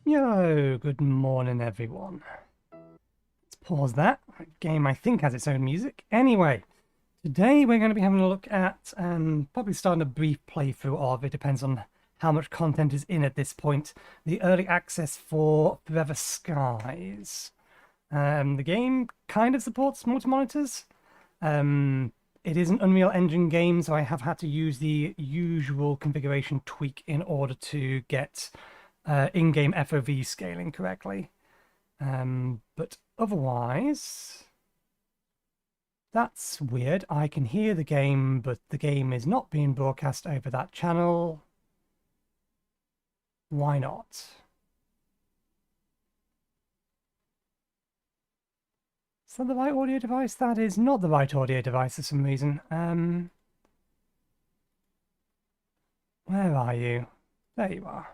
Yo, good morning everyone. Let's pause that. That game I think has its own music. Anyway, today we're going to be having a look at and probably starting a brief playthrough of, it depends on how much content is in at this point, the early access for Forever Skies. The game kind of supports multi-monitors. It is an Unreal Engine game, so I have had to use the usual configuration tweak in order to get in-game FOV scaling correctly. But otherwise, that's weird. I can hear the game, but the game is not being broadcast over that channel. Why not? Is that the right audio device? That is not the right audio device for some reason. Where are you? There you are.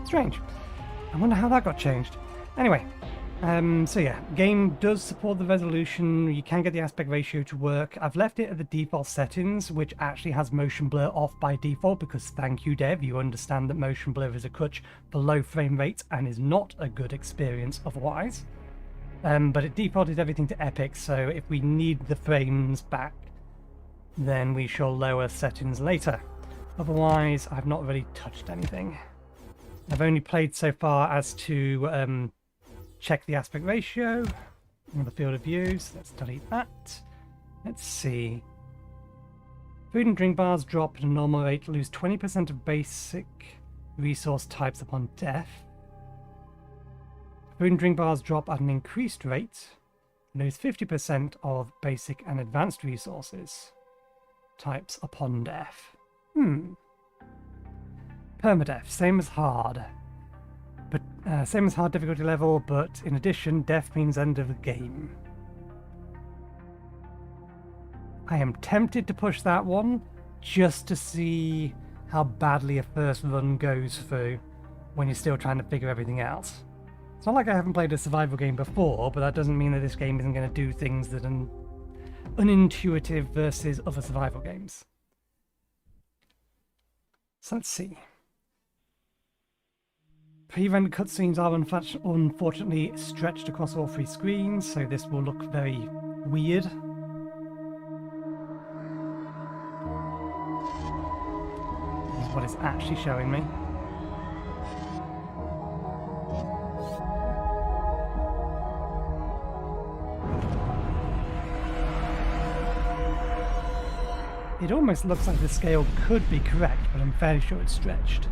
Strange. I wonder how that got changed. Anyway, so yeah, game does support the resolution. You can get the aspect ratio to work. I've left it at the default settings, which actually has motion blur off by default, because thank you, Dev, you understand that motion blur is a crutch for low frame rates and is not a good experience otherwise. But it defaulted everything to epic, so if we need the frames back, then we shall lower settings later. Otherwise, I've not really touched anything. I've only played so far as to check the aspect ratio on the field of views. Let's delete that. Let's see. Food and drink bars drop at a normal rate, lose 20% of basic resource types upon death. Food and drink bars drop at an increased rate, lose 50% of basic and advanced resources types upon death. Permadeath, same as hard. But same as hard difficulty level, but in addition, death means end of the game. I am tempted to push that one just to see how badly a first run goes through when you're still trying to figure everything out. It's not like I haven't played a survival game before, but that doesn't mean that this game isn't going to do things that are unintuitive versus other survival games. So let's see. Pre-rendered cutscenes are unfortunately stretched across all three screens, so this will look very weird. This is what it's actually showing me. It almost looks like the scale could be correct, but I'm fairly sure it's stretched.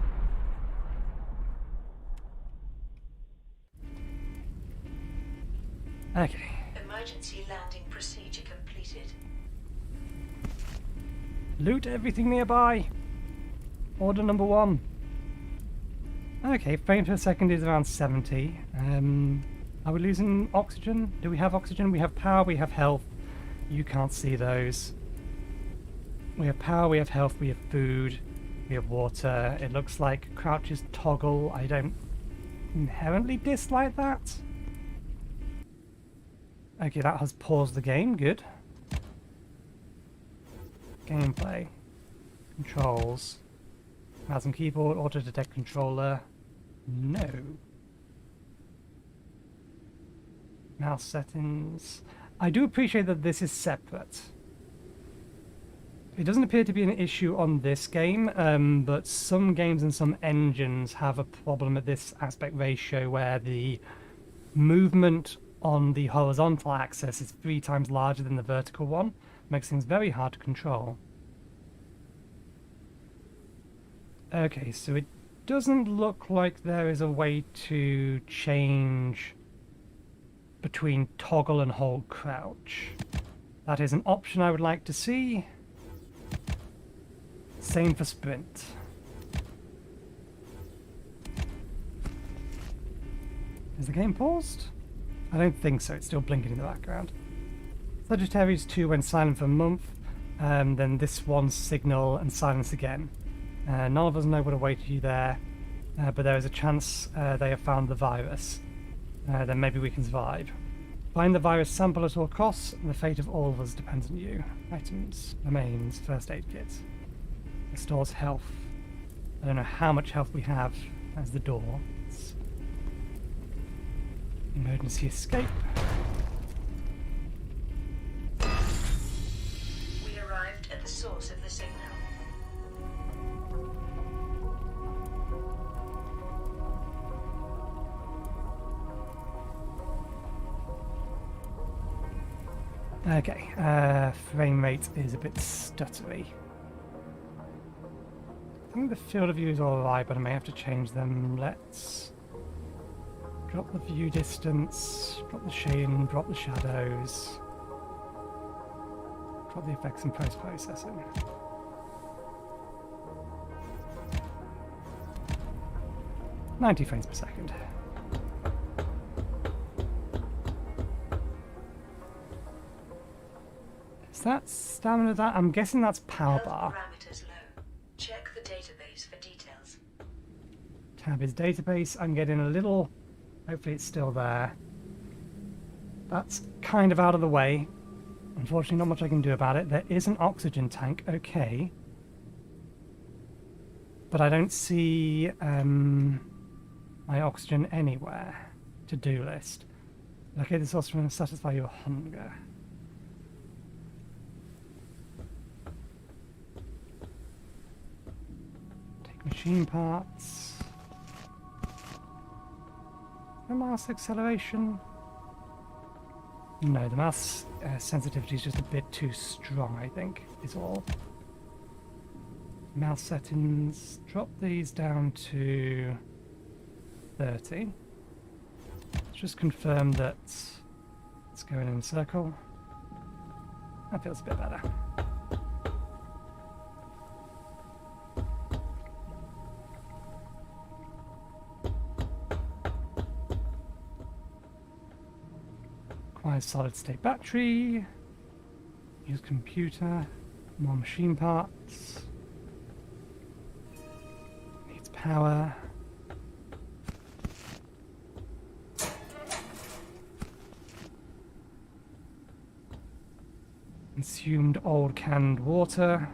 Okay. Emergency landing procedure completed. Loot everything nearby. Order number 1. Okay, frames per second is around 70. Are we losing oxygen? Do we have oxygen? We have power, we have health. You can't see those. We have power, we have health, we have food, we have water. It looks like crouches toggle. I don't inherently dislike that. Okay, that has paused the game. Good. Gameplay. Controls. Mouse and keyboard. Auto detect controller. No. Mouse settings. I do appreciate that this is separate. It doesn't appear to be an issue on this game, but some games and some engines have a problem at this aspect ratio where the movement on the horizontal axis is 3 times larger than the vertical one. Makes things very hard to control. Okay, so it doesn't look like there is a way to change between toggle and hold crouch. That is an option I would like to see. Same for sprint. Is the game paused? I don't think so, it's still blinking in the background. Sagittarius 2 went silent for a month, then this one's signal and silence again. None of us know what awaited you there, but there is a chance they have found the virus. Then maybe we can survive. Find the virus sample at all costs, and the fate of all of us depends on you. Items, remains, first aid kit. Restores health. I don't know how much health we have as the door. It's emergency escape. We arrived at the source of the signal. Okay, frame rate is a bit stuttery. I think the field of view is alright, but I may have to change them. Let's drop the view distance, drop the shading, drop the shadows, drop the effects and post-processing. "90 frames per second. Is that stamina? That I'm guessing that's power Health bar. parameters low. Check the database for details. Tab is database. I'm getting a little. Hopefully it's still there. That's kind of out of the way. Unfortunately, not much I can do about it. There is an oxygen tank, okay. But I don't see my oxygen anywhere. To-do list. Okay, this also going to satisfy your hunger. Take machine parts. No mouse acceleration. No, the mouse sensitivity is just a bit too strong, I think, is all. Mouse settings, drop these down to 30. Let's just confirm that it's going in a circle. That feels a bit better. Requires solid state battery. Use computer. More machine parts. Needs power. Consumed old canned water.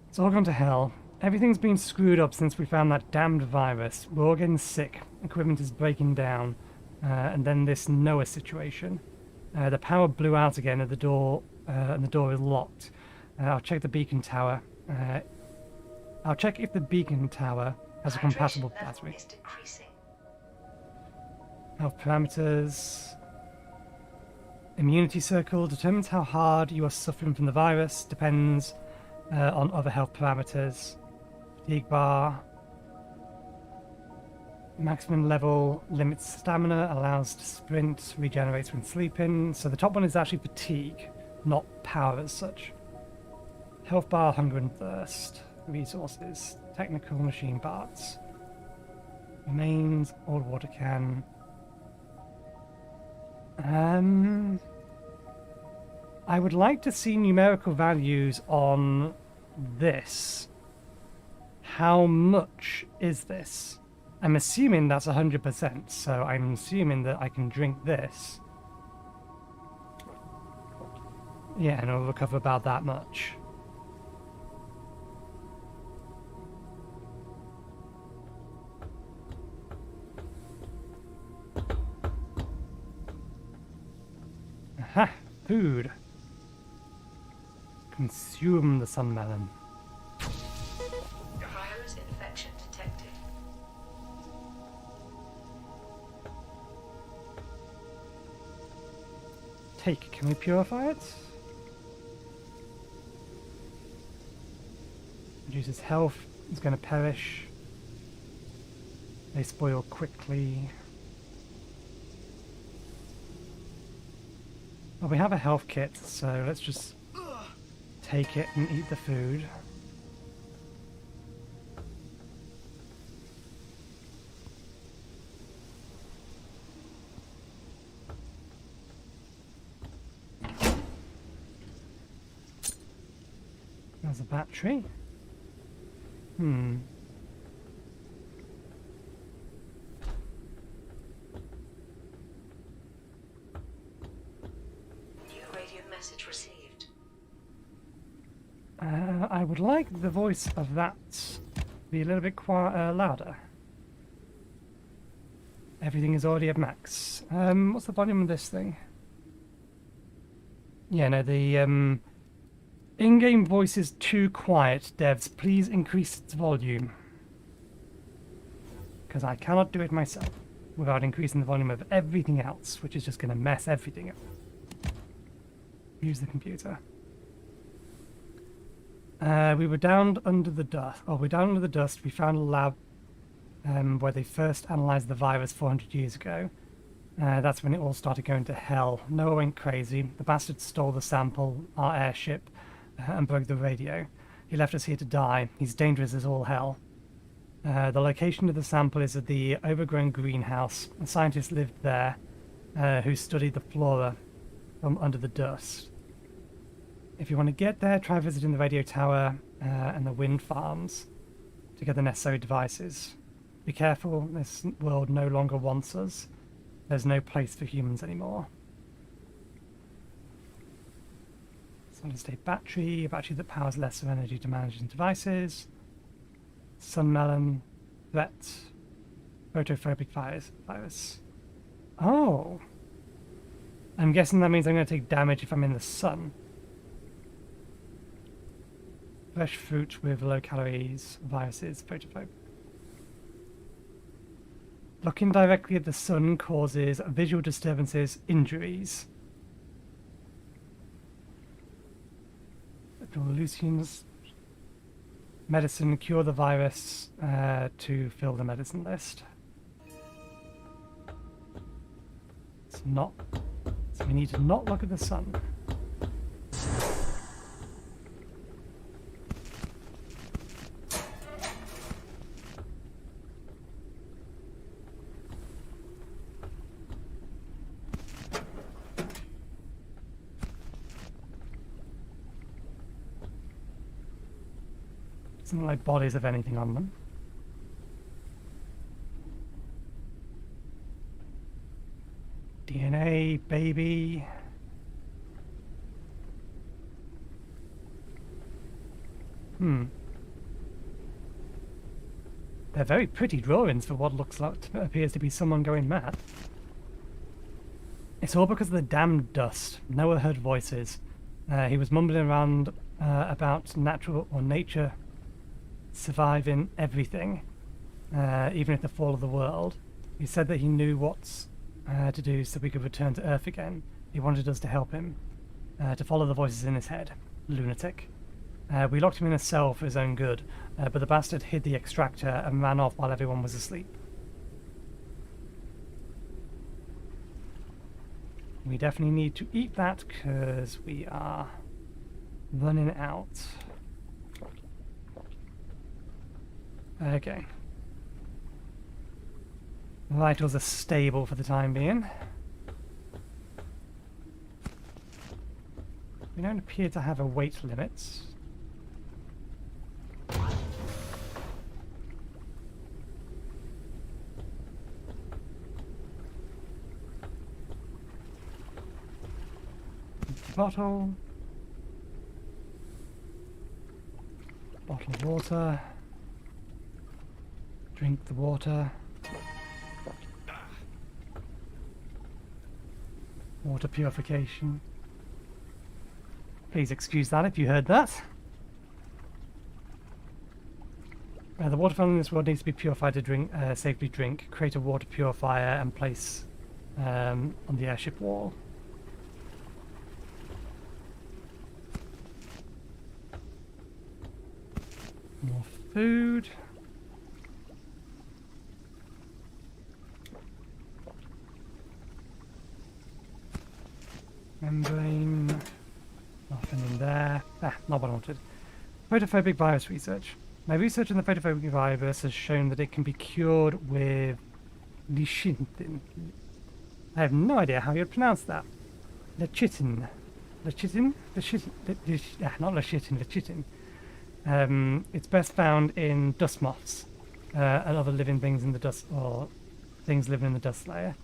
It's all gone to hell. Everything's been screwed up since we found that damned virus. We're all getting sick. Equipment is breaking down. And then this Noah situation. The power blew out again at the door, and the door is locked. I'll check the beacon tower. I'll check if the beacon tower has a compatible Hydration level battery. is decreasing. Health parameters. Immunity circle determines how hard you are suffering from the virus. Depends on other health parameters. Fatigue bar. Maximum level limits stamina, allows to sprint, regenerates when sleeping. So the top one is actually fatigue, not power as such. Health bar, hunger and thirst. Resources, technical machine parts. Remains, old water can. I would like to see numerical values on this. How much is this? I'm assuming that's 100%, so I'm assuming that I can drink this. Yeah, and it'll recover about that much. Aha! Food! Consume the sunmelon. Virus infection detected. Take. Can we purify it? Reduces health. It's going to perish. They spoil quickly. Well, we have a health kit, so let's just take it and eat the food. There's a battery. Message received. I would like the voice of that to be a little bit louder. Everything is already at max. What's the volume of this thing? Yeah, no, the in-game voice is too quiet, devs. Please increase its volume. Because I cannot do it myself without increasing the volume of everything else, which is just going to mess everything up. Use the computer. We were down under the dust. Oh, we're down under the dust. We found a lab where they first analysed the virus 400 years ago. That's when it all started going to hell. Noah went crazy. The bastard stole the sample, our airship, and broke the radio. He left us here to die. He's dangerous as all hell. The location of the sample is at the overgrown greenhouse. A scientist lived there who studied the flora from under the dust. If you want to get there, try visiting the radio tower and the wind farms to get the necessary devices. Be careful, this world no longer wants us. There's no place for humans anymore. Solid state battery, a battery that powers lesser energy to managing devices. Sunmelon, threat, photophobic virus. Oh! I'm guessing that means I'm going to take damage if I'm in the sun. Fresh fruit with low calories, viruses, photophobic. Looking directly at the sun causes visual disturbances, injuries. Lucian's medicine, cure the virus to fill the medicine list. It's not. So we need to not look at the sun. Doesn't look like bodies of anything on them. DNA, baby. They're very pretty drawings for what looks like appears to be someone going mad. It's all because of the damned dust. Noah heard voices. He was mumbling around about natural or nature surviving everything, even at the fall of the world. He said that he knew what to do so we could return to Earth again. He wanted us to help him, to follow the voices in his head. Lunatic. We locked him in a cell for his own good, but the bastard hid the extractor and ran off while everyone was asleep. We definitely need to eat that because we are running out. Okay. Vitals are stable for the time being. We don't appear to have a weight limit. Bottle. Bottle of water. Drink the water. Water purification. Please excuse that if you heard that. The water found in this world needs to be purified to drink, safely drink. Create a water purifier and place on the airship wall. More food. Membrane. Nothing in there. Ah, not what I wanted. Photophobic virus research. My research on the photophobic virus has shown that it can be cured with lecithin. I have no idea how you'd pronounce that. Lecithin. Lecithin? Not lecithin, lecithin. It's best found in dust moths and other living things in the dust, or things living in the dust layer.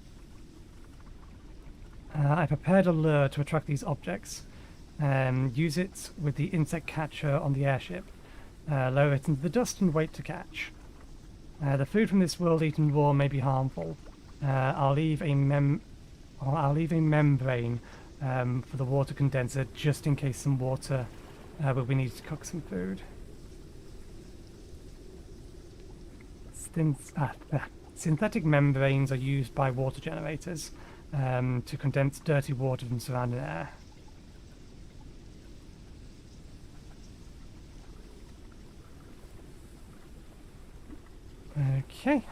I prepared a lure to attract these objects. Use it with the insect catcher on the airship. Lower it into the dust and wait to catch. The food from this world-eaten raw may be harmful. I'll leave a membrane for the water condenser just in case some water will be needed to cook some food. Synthetic membranes are used by water generators to condense dirty water from surrounding air. Okay.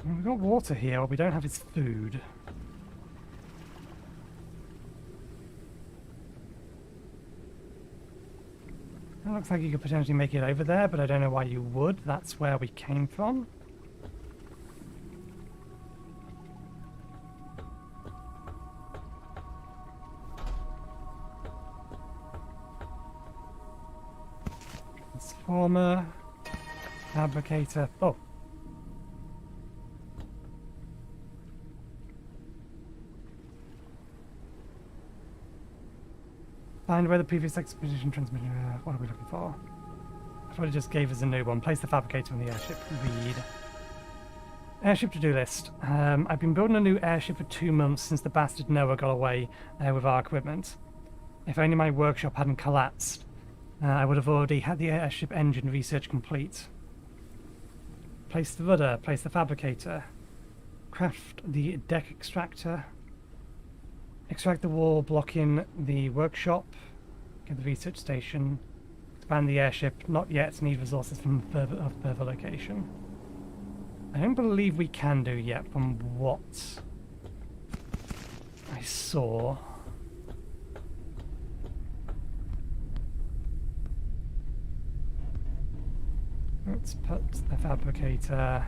We've got water here, but we don't have his food. It looks like you could potentially make it over there, but I don't know why you would. That's where we came from. Transformer. Fabricator. Oh. Find where the previous expedition transmission... what are we looking for? I thought it just gave us a new one. Place the fabricator on the airship. Read. Airship to-do list. I've been building a new airship for 2 months since the bastard Noah got away with our equipment. If only my workshop hadn't collapsed, I would have already had the airship engine research complete. Place the rudder. Place the fabricator. Craft the deck extractor. Extract the wall blocking the workshop. Get the research station. Expand the airship. Not yet. Need resources from further location. I don't believe we can do yet from what I saw. Let's put the fabricator...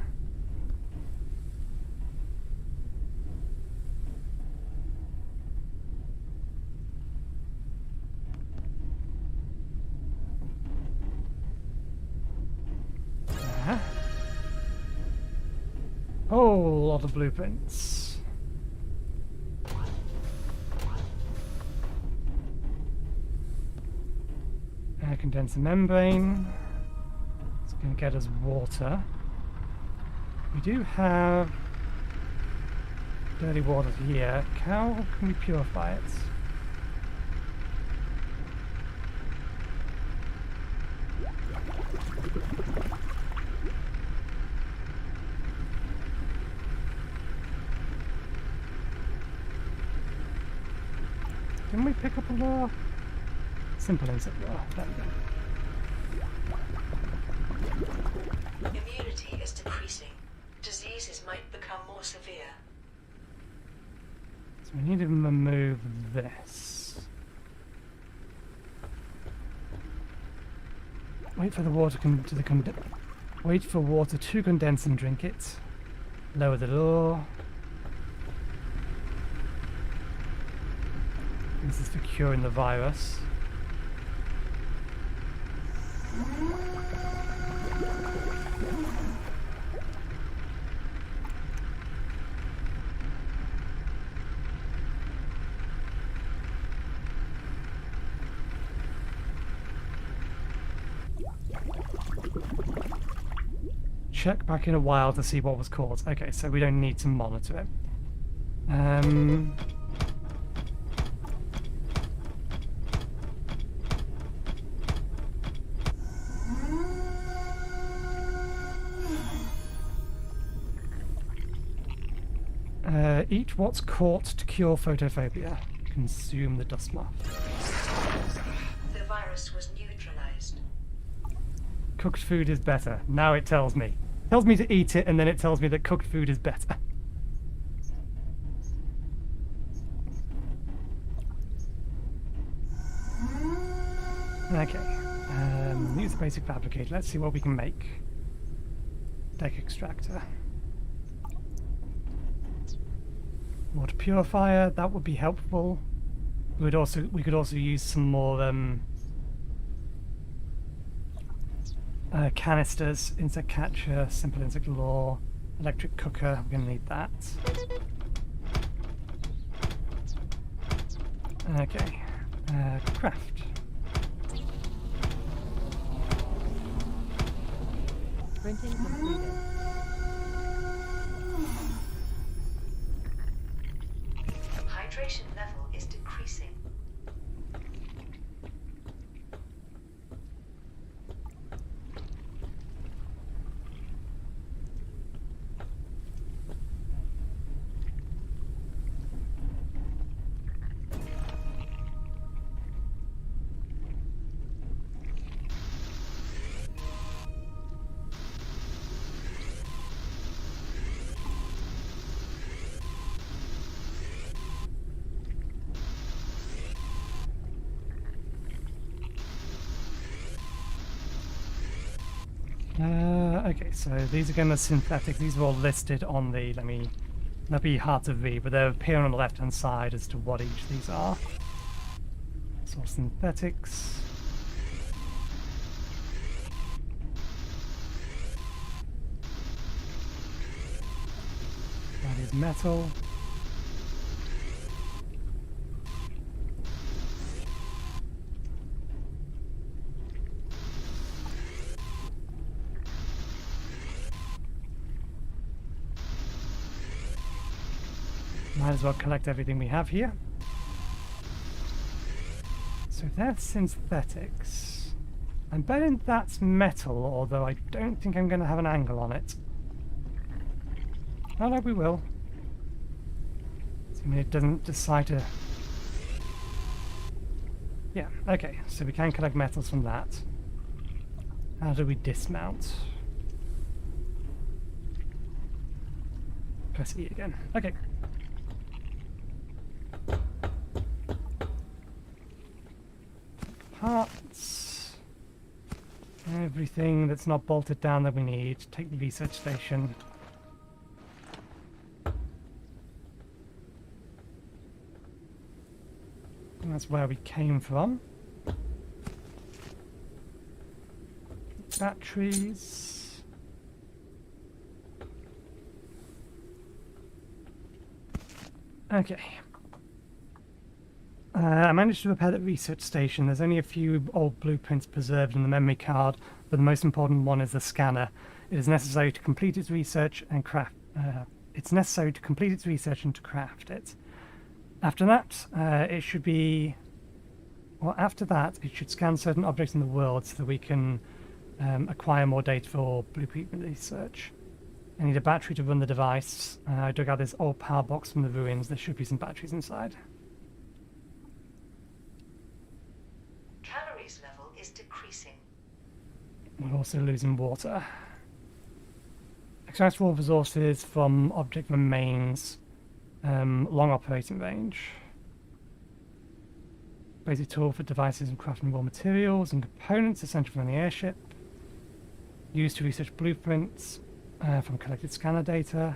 whole lot of blueprints. Air condenser membrane. It's going to get us water. We do have dirty water here. How can we purify it? Can we pick up a law? Simple insect law. There we go. Immunity is decreasing. Diseases might become more severe. So we need to remove this. Wait for the water wait for water to condense and drink it. Lower the door. This is for curing the virus. Check back in a while to see what was caused. Okay, so we don't need to monitor it. Eat what's caught to cure photophobia. Consume the dust moth. The virus was neutralized. Cooked food is better. Now it tells me. tells me to eat it, and then it tells me that cooked food is better. Okay. Use the basic fabricator. Let's see what we can make. Deck extractor. Water purifier. That would be helpful. We could also use some more canisters. Insect catcher, simple insect lure, electric cooker. We're gonna need that. Okay. Craft. Printing completed. Hydration level is decreasing. Okay, so these are going to synthetic. These are all listed on the, that'd be hard to read, but they're appearing on the left-hand side as to what each of these are. So synthetics. That is metal. Might as well collect everything we have here. So that's synthetics. I'm betting that's metal, although I don't think I'm going to have an angle on it. Oh no, we will. Assuming it doesn't decide to... Yeah, okay, so we can collect metals from that. How do we dismount? Press E again. Okay. Parts. Everything that's not bolted down that we need. Take the research station. And that's where we came from. Batteries. Okay. I managed to repair the research station. There's only a few old blueprints preserved in the memory card, but the most important one is the scanner. It is necessary to complete its research and craft. It's necessary to complete its research and to craft it. After that, it should be. Well, after that, it should scan certain objects in the world so that we can acquire more data for blueprint research. I need a battery to run the device. I dug out this old power box from the ruins. There should be some batteries inside. Calories level is decreasing. We're also losing water. Extract raw resources from object remains. Long operating range. Basic tool for devices and crafting raw materials and components essential for the airship. Used to research blueprints from collected scanner data.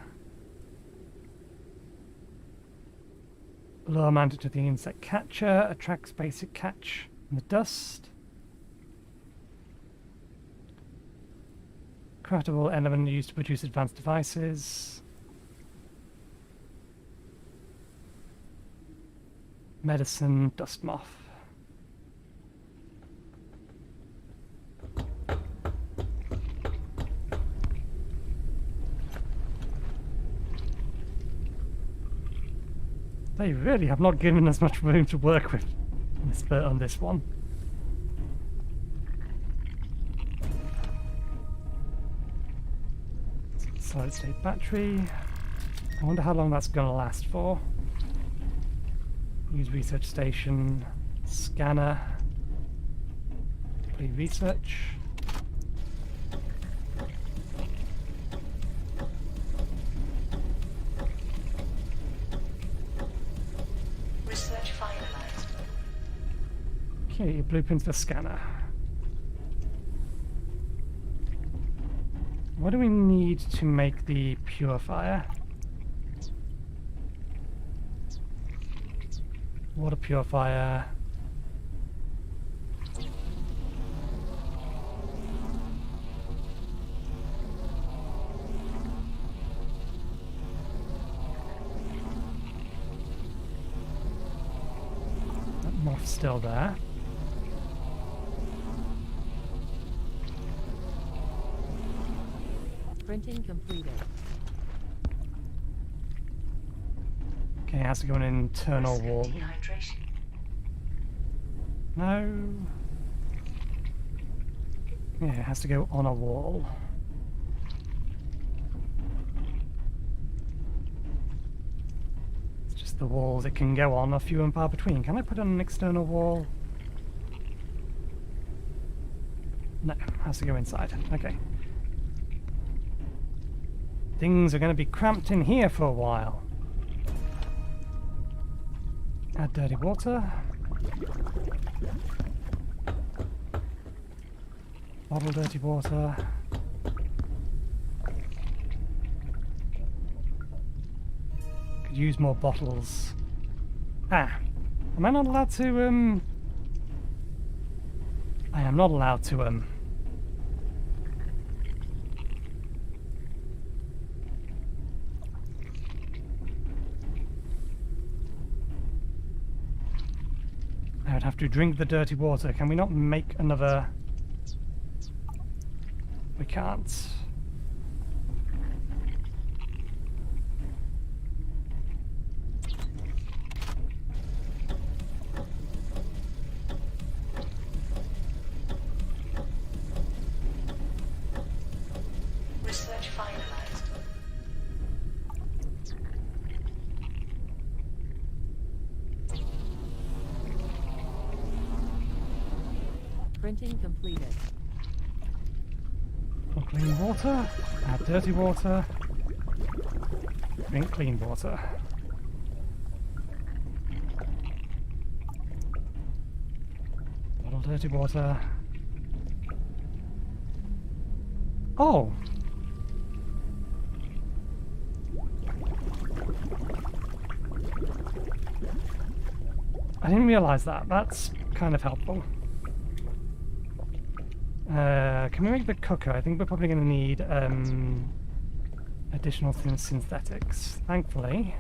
Lure mounted to the insect catcher. Attracts basic catch in the dust. Craftable element used to produce advanced devices. Medicine, dust moth. They really have not given us much room to work with on this one. Solid state battery. I wonder how long that's going to last for. Use research station, scanner, play research. Okay, blueprints for scanner. What do we need to make the purifier? Water purifier. That moth's still there. Printing completed. Okay, it has to go in an internal Risk of wall. dehydration. No. Yeah, it has to go on a wall. It's just the walls it can go on are few and far between. Can I put on an external wall? No, it has to go inside. Okay. Things are going to be cramped in here for a while. Add dirty water. Bottle dirty water. Could use more bottles. Ah. Am I not allowed to, I am not allowed to, I would have to drink the dirty water. Can we not make another... We can't. Research finalized. Printing completed. For clean water, add dirty water, drink clean water. Bottle dirty water. Oh! I didn't realise that. That's kind of helpful. Can we make the cooker? I think we're probably going to need additional synthetics. Thankfully,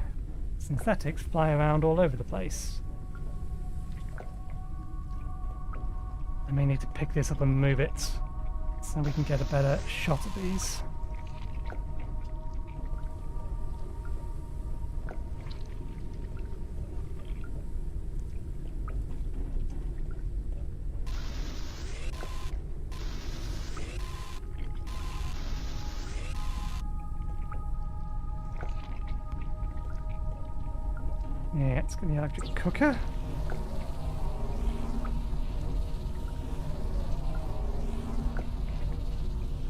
synthetics fly around all over the place. I may need to pick this up and move it so we can get a better shot at these. Yeah, let's get the electric cooker.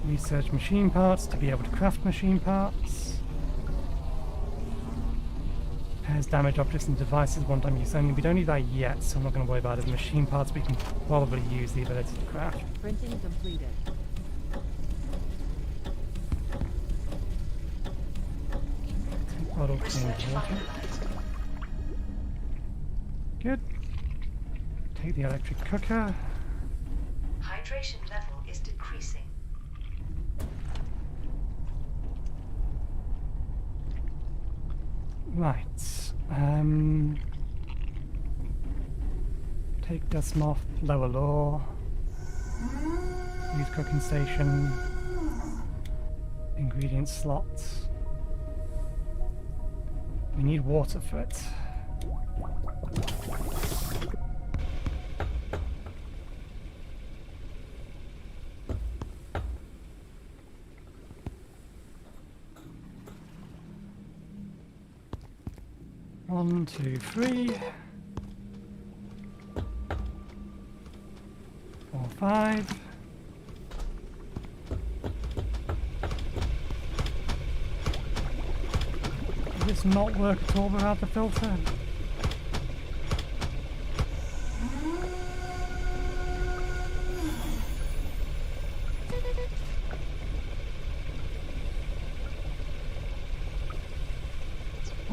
Research machine parts to be able to craft machine parts. Repairs damaged objects and devices one time use only. We don't need that yet, so I'm not going to worry about it. Machine parts we can probably use the ability to craft. Printing completed. Bottle clean Research water. finalized. Good. Take the electric cooker. Hydration level is decreasing. Right. Take dust moth, lower law. Use cooking station. Ingredient slots. We need water for it. One, two, three. 4, 5. Does this not work at all without the filter?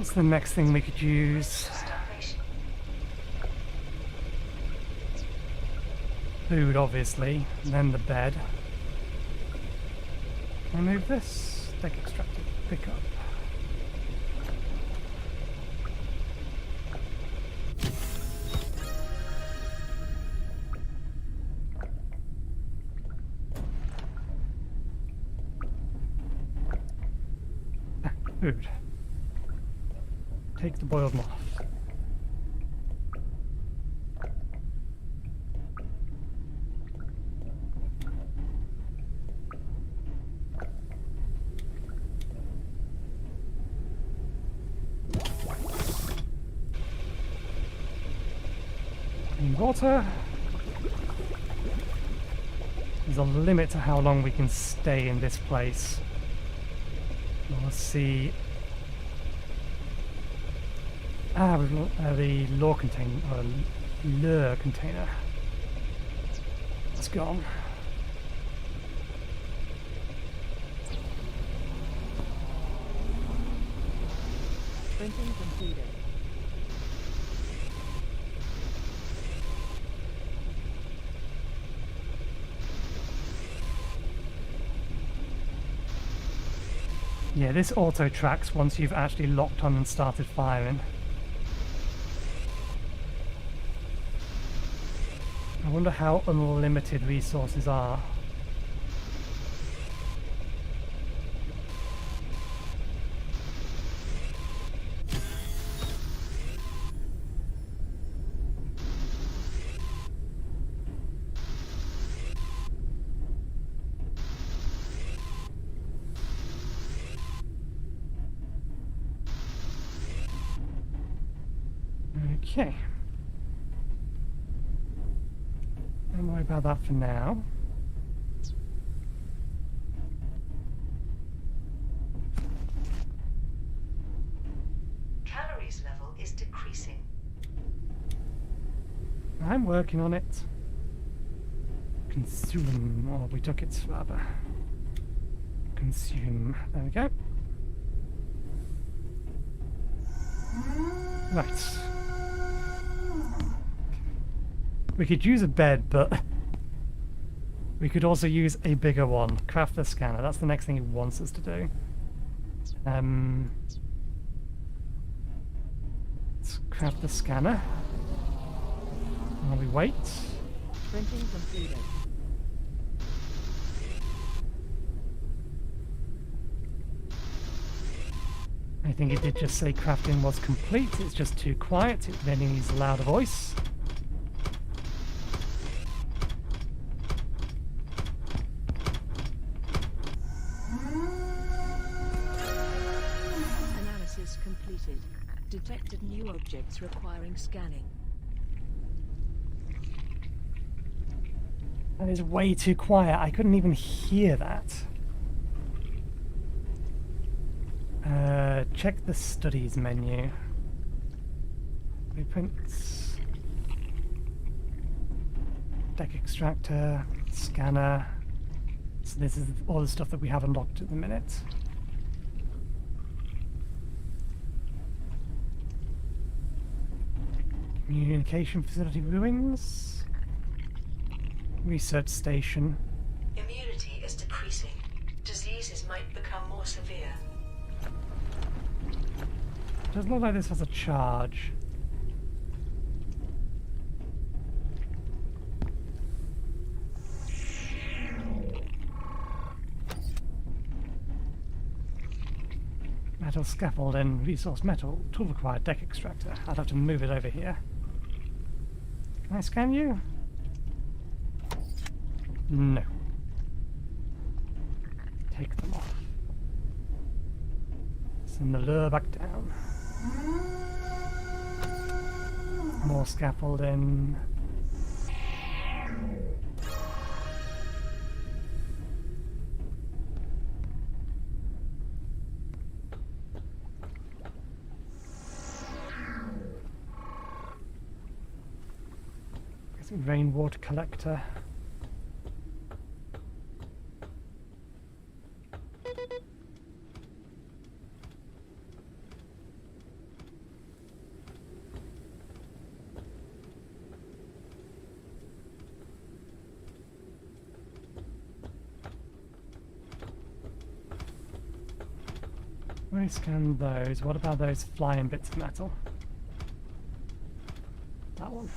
What's the next thing we could use? Starvation. Food, obviously, and then the bed. Can I move this? Deck extractor, pick up. Food. Take the boiled moth. Clean water. There's a limit to how long we can stay in this place. Let's see. We've the lure container, lure container. It's gone. Printing completed. Yeah, this auto tracks once you've actually locked on and started firing. I wonder how unlimited resources are. Okay. Don't worry about that for now. Calories level is decreasing. I'm working on it. Consume. Oh, we took it rather. Consume. There we go. Right. We could use a bed, but we could also use a bigger one. Craft the scanner. That's the next thing he wants us to do. Let's craft the scanner. While we wait. Printing completed. I think it did just say crafting was complete. It's just too quiet. It really needs a louder voice. Analysis completed. Detected new objects requiring scanning. That is way too quiet. I couldn't even hear that. Check the studies menu. Blueprints. Deck extractor. Scanner. So this is all the stuff that we have unlocked at the minute. Communication facility ruins. Research station. Immunity is decreasing. Diseases might become more severe. Doesn't look like this has a charge. Metal scaffold and resource metal. Tool required deck extractor. I'd have to move it over here. Can I scan you? No. Take them off. Send the lure back down. More scaffolding. Rainwater collector. Already scanned those. What about those flying bits of metal? That one.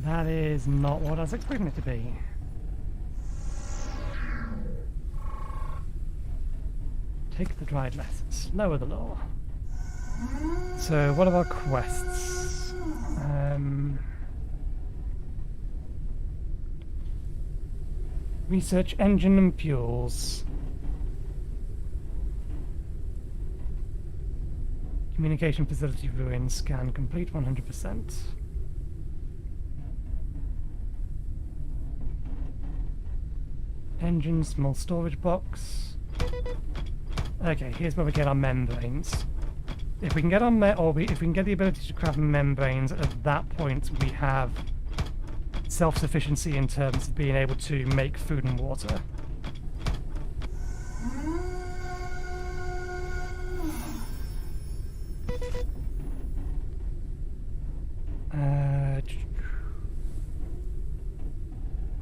That is not what I was expecting it to be. Take the dried lettuce. Lower the law. So, what are our quests? Research engine and fuels. Communication facility ruins. Scan complete 100%. Engine, small storage box. Okay, here's where we get our membranes. If we can get on if we can get the ability to craft membranes, at that point we have self-sufficiency in terms of being able to make food and water.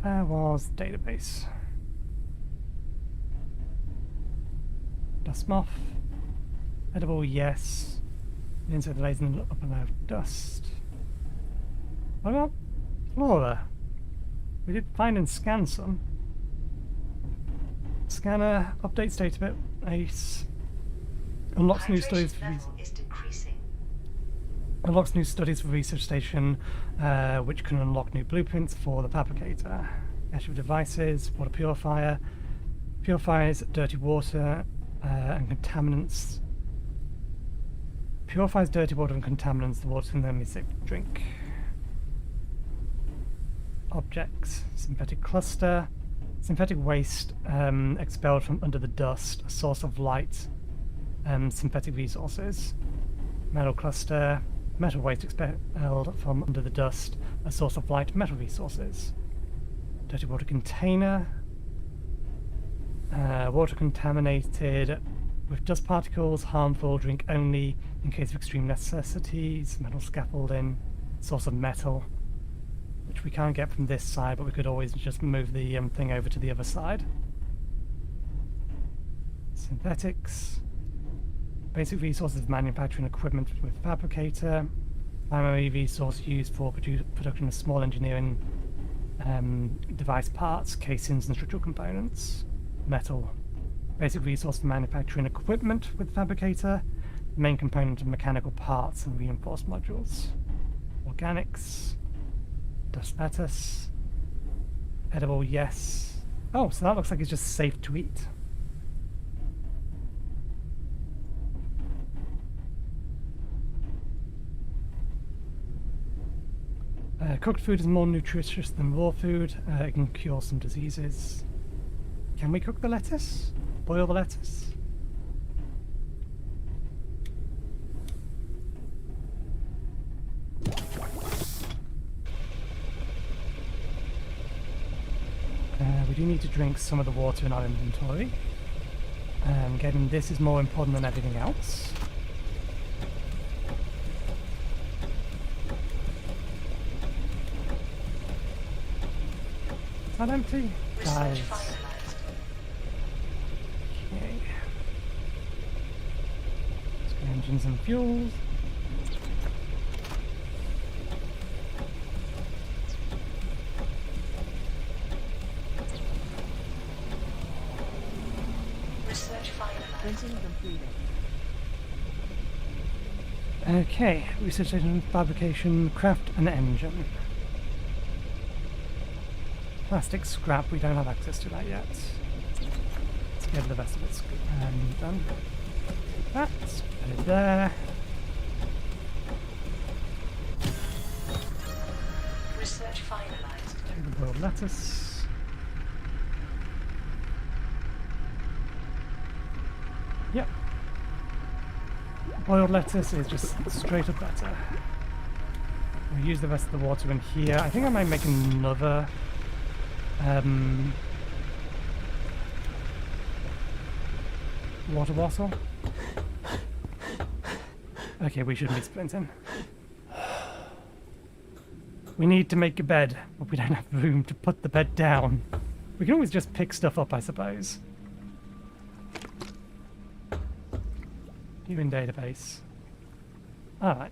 Where was the database? Dust moth. Edible, yes. Inside the laser and up and out of dust. What about flora? We did find and scan some. Scanner updates database. Ace. Unlocks new studies for unlocks new studies for research station, which can unlock new blueprints for the fabricator. Active devices, water purifier, purifies dirty water and contaminants. Purifies dirty water and contaminants. The water can then be safe to drink. Objects, synthetic cluster, synthetic waste expelled from under the dust, a source of light, synthetic resources. Metal cluster, metal waste expelled from under the dust, a source of light, metal resources. Dirty water container, water contaminated with dust particles, harmful, drink only in case of extreme necessities. Metal scaffolding, source of metal, which we can't get from this side, but we could always just move the thing over to the other side. Synthetics, basic resources of manufacturing equipment with fabricator, primary resource used for production of small engineering device parts, casings and structural components. Metal, basic resource for manufacturing equipment with fabricator, main component of mechanical parts and reinforced modules. Organics, dust lettuce, edible, yes. Oh, so that looks like it's just safe to eat. Cooked food is more nutritious than raw food. It can cure some diseases. Can we cook the lettuce? Boil the lettuce? We do need to drink some of the water in our inventory. Getting this is more important than everything else. Is that empty? Guys. Okay. Let's go engines and fuels. Research finalized. Printing completed. Okay, research station, fabrication, craft an engine. Plastic scrap, we don't have access to that yet. Let's get the rest of it done. That, put it there. Research finalized. Take the boiled lettuce. Yep. Boiled lettuce is just straight up better. We'll use the rest of the water in here. I think I might make another water bottle. Okay, we shouldn't be sprinting. We need to make a bed, but we don't have room to put the bed down. We can always just pick stuff up, I suppose. Human database. Alright.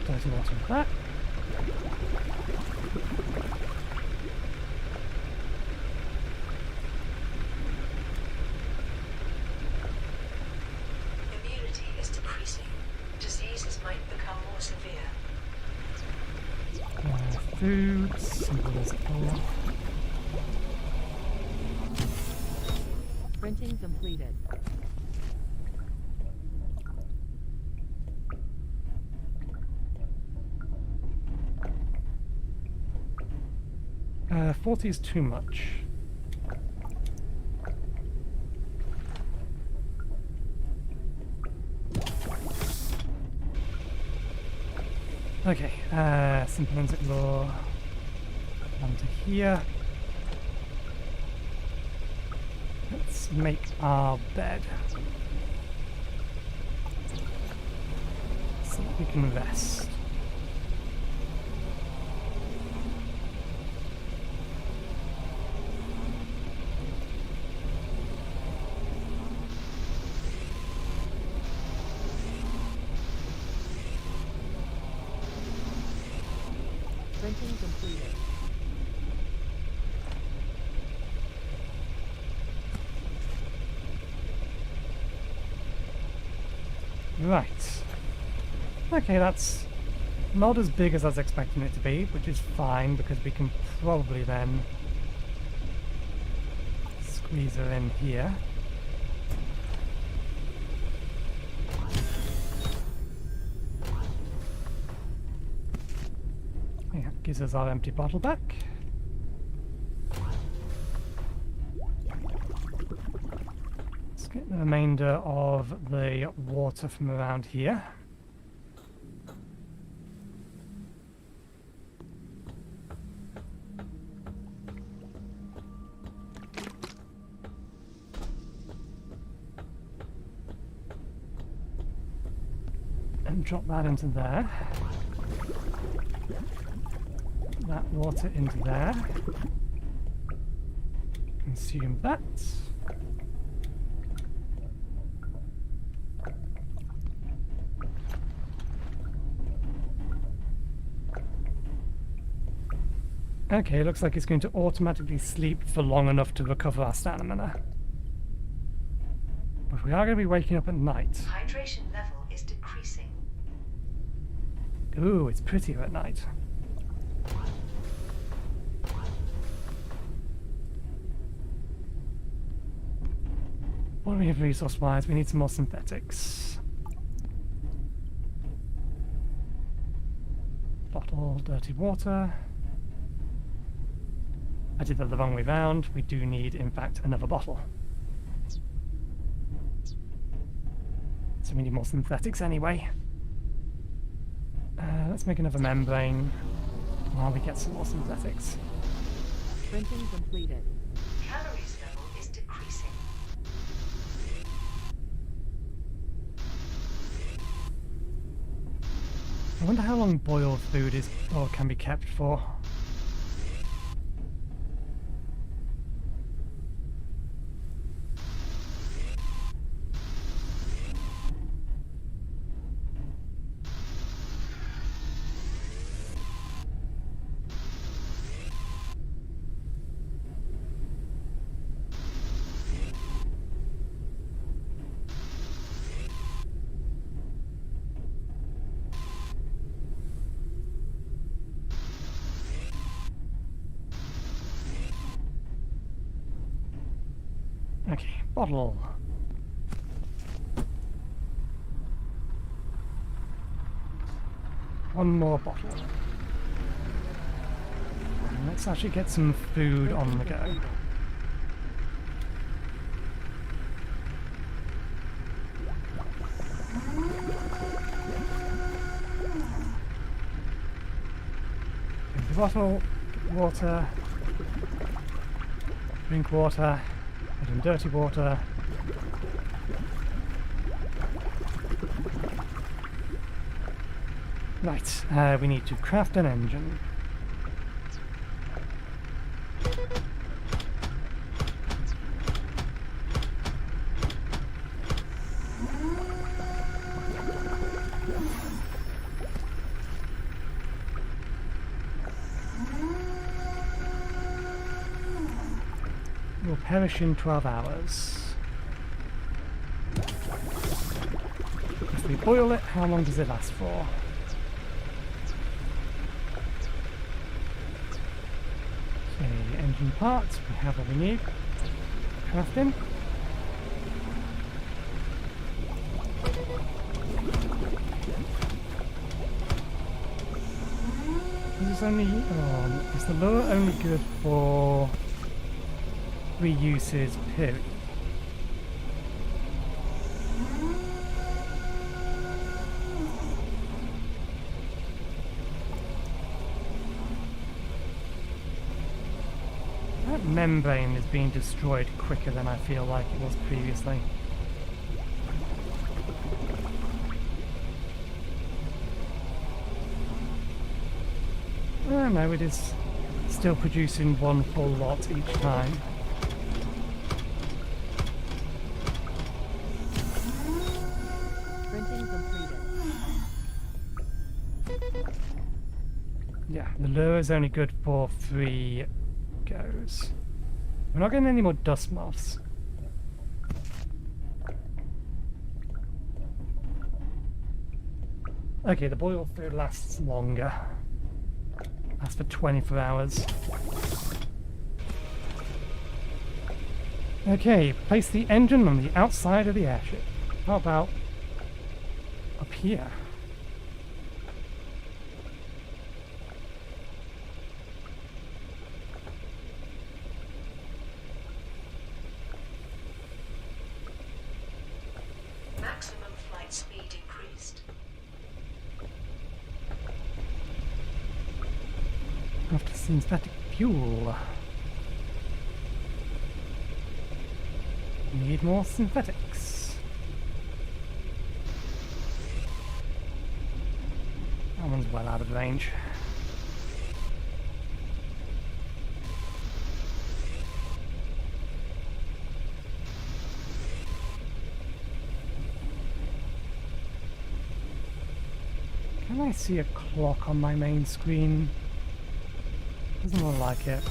Dirty water into that. Immunity is decreasing. Diseases might become more severe. Food, simple as all. Printing completed. Uh, 40 is too much. Okay, simple ends law onto here. Let's make our bed so that we can rest. Printing completed. Right. Okay, that's not as big as I was expecting it to be, which is fine because we can probably then squeeze her in here. Yeah, gives us our empty bottle back. Let's get the remainder of the water from around here. And drop that into there. That water into there. Consume that. Okay, looks like it's going to automatically sleep for long enough to recover our stamina. But we are going to be waking up at night. Hydration level is decreasing. Ooh, it's prettier at night. What do we have resource-wise? We need some more synthetics. Bottle, dirty water. I did that the wrong way round. We do need, in fact, another bottle. So we need more synthetics anyway. Let's make another membrane while we get some more synthetics. Printing completed. Calories level is decreasing. I wonder how long boiled food is or can be kept for. Okay, bottle. One more bottle. Let's actually get some food on the go. Empty bottle, water, drink water, put in dirty water. Right, we need to craft an engine. Will perish in 12 hours. If we boil it, how long does it last for? Okay, engine parts, we have what we need. Crafting. Is the lower only good for 3 uses period? That membrane is being destroyed quicker than I feel like it was previously. Oh no, it is still producing one full lot each time. Printing completed. Yeah, the lure is only good for 3 goes. We're not getting any more dust moths. Okay, the boil food lasts longer. Lasts for 24 hours. Okay, place the engine on the outside of the airship. How about up here? Maximum flight speed increased. After synthetic fuel. Need more synthetics. That one's well out of range. Can I see a clock on my main screen? Doesn't look like it.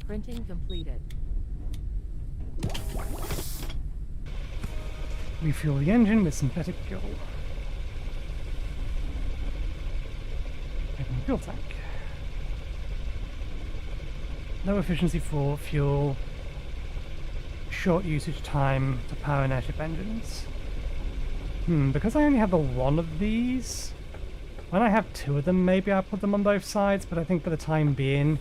Printing completed. Refuel the engine with synthetic fuel. Open the fuel tank. Low efficiency for fuel. Short usage time to power and airship engines. Because I only have the one of these, when I have 2 of them, maybe I'll put them on both sides, but I think for the time being,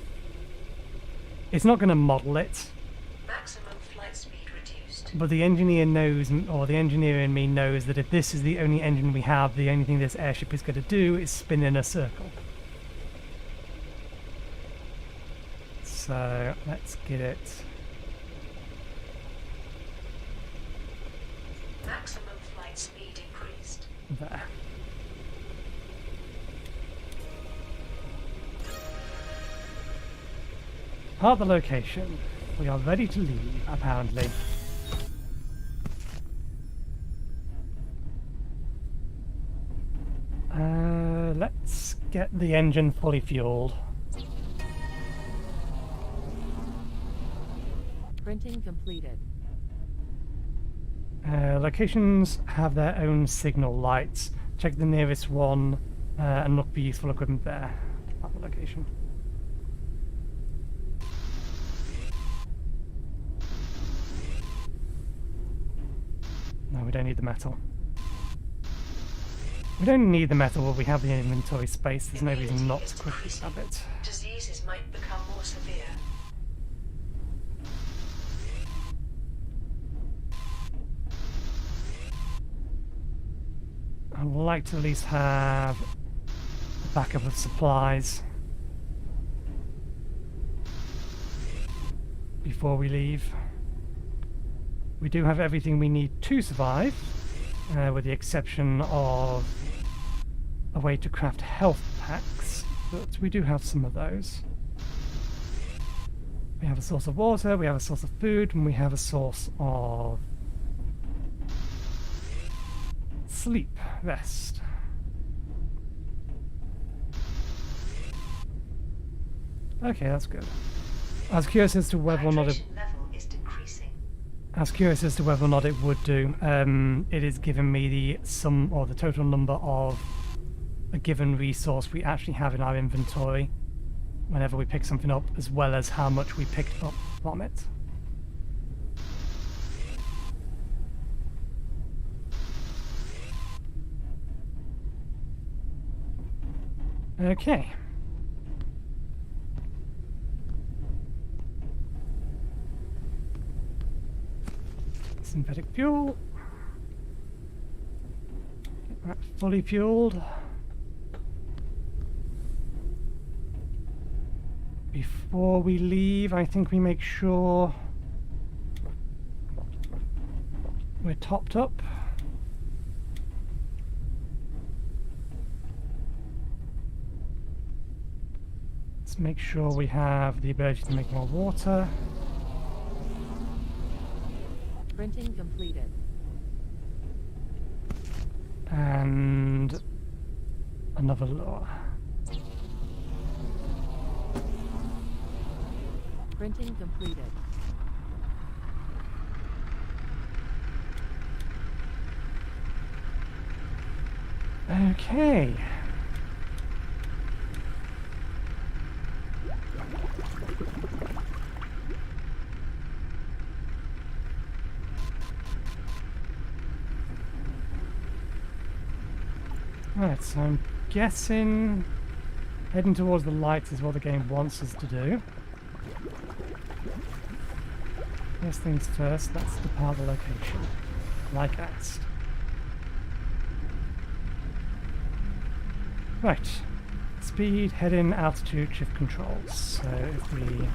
it's not going to model it. Maximum flight speed reduced. But the engineer knows, or the engineer in me knows, that if this is the only engine we have, the only thing this airship is going to do is spin in a circle. So let's get it. Maximum flight speed increased. There. Part the location. We are ready to leave, apparently. Let's get the engine fully fueled. Printing completed. Locations have their own signal lights. Check the nearest one and look for useful equipment there. At the location. No, we don't need the metal. We don't need the metal, but we have the inventory space. There's no reason not to quickly grab it. Diseases might become more severe. I'd like to at least have a backup of supplies before we leave. We do have everything we need to survive, with the exception of a way to craft health packs, but we do have some of those. We have a source of water, we have a source of food, and we have a source of sleep, rest. Okay, that's good. I was curious as to whether or not it... Hydration level is decreasing. I was curious as to whether or not it would do. It is giving me the sum or the total number of a given resource we actually have in our inventory whenever we pick something up, as well as how much we picked up from it. Okay. Synthetic fuel. Get that fully fueled. Before we leave, I think we make sure we're topped up. Let's make sure we have the ability to make more water. Printing completed. And another lure. Printing completed. Okay. Right, so I'm guessing heading towards the lights is what the game wants us to do. First things first, let's depart the location, like asked. Right, speed, heading, altitude, shift controls. So if we...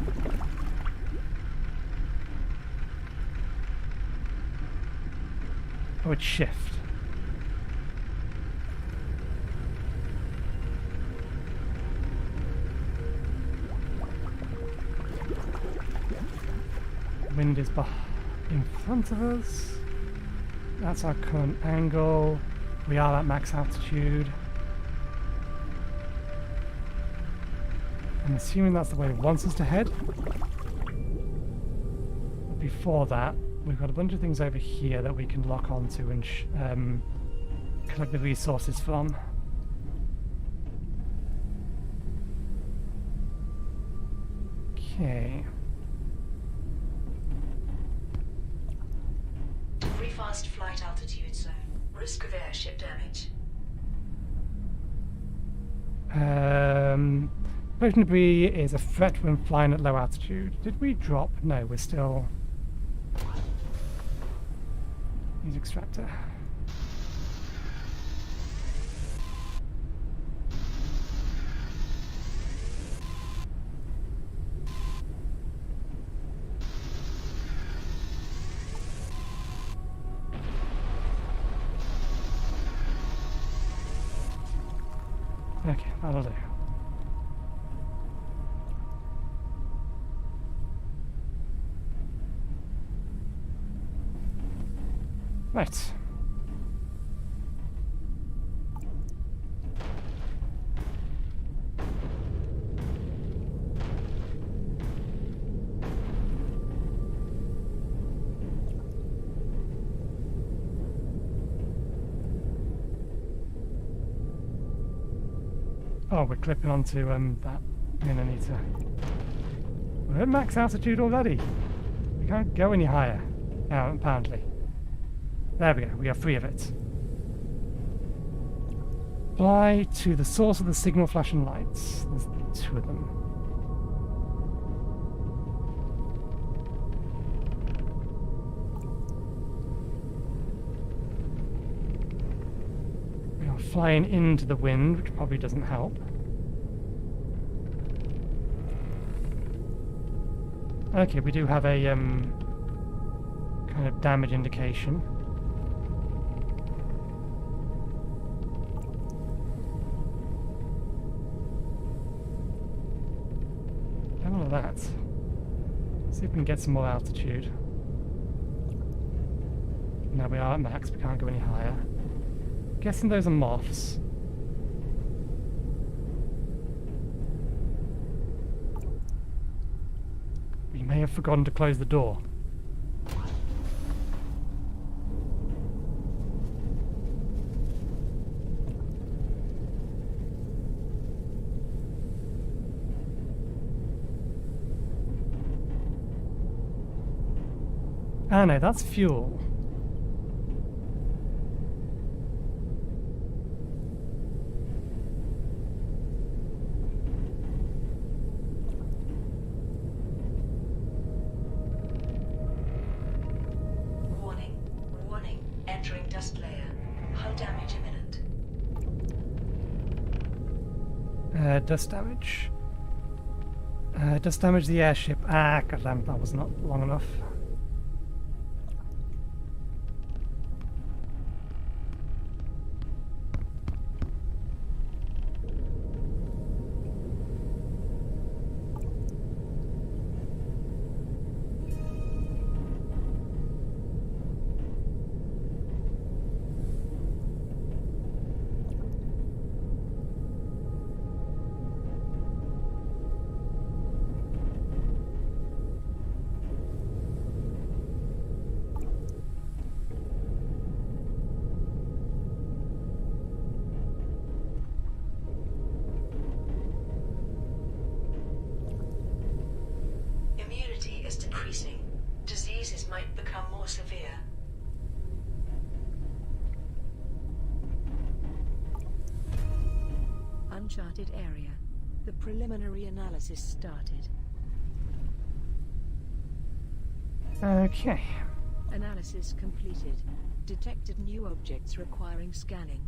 Oh, it's shift. Wind is in front of us. That's our current angle. We are at max altitude. I'm assuming that's the way it wants us to head. But before that, we've got a bunch of things over here that we can lock onto and collect the resources from. Okay. Fast flight altitude zone. Risk of airship damage. Explosion debris is a threat when flying at low altitude. Did we drop? No, we're still... Use extractor. Okay, that'll do. Right. Oh, we're clipping onto that. I'm gonna need to. We're at max altitude already. We can't go any higher. Apparently. There we go. We have 3 of it. Fly to the source of the signal flashing lights. There's 2 of them. We are flying into the wind, which probably doesn't help. Okay, we do have a kind of damage indication. All of that. See if we can get some more altitude. Now we are at max, we can't go any higher. Guessing those are moths. We may have forgotten to close the door. Ah no, that's fuel. Warning. Warning. Entering dust layer. Hull damage imminent. Dust damage. Dust damage the airship. Ah, goddamn, that was not long enough. Immunity is decreasing. Diseases might become more severe. Uncharted area. The preliminary analysis started. Okay. Analysis completed. Detected new objects requiring scanning.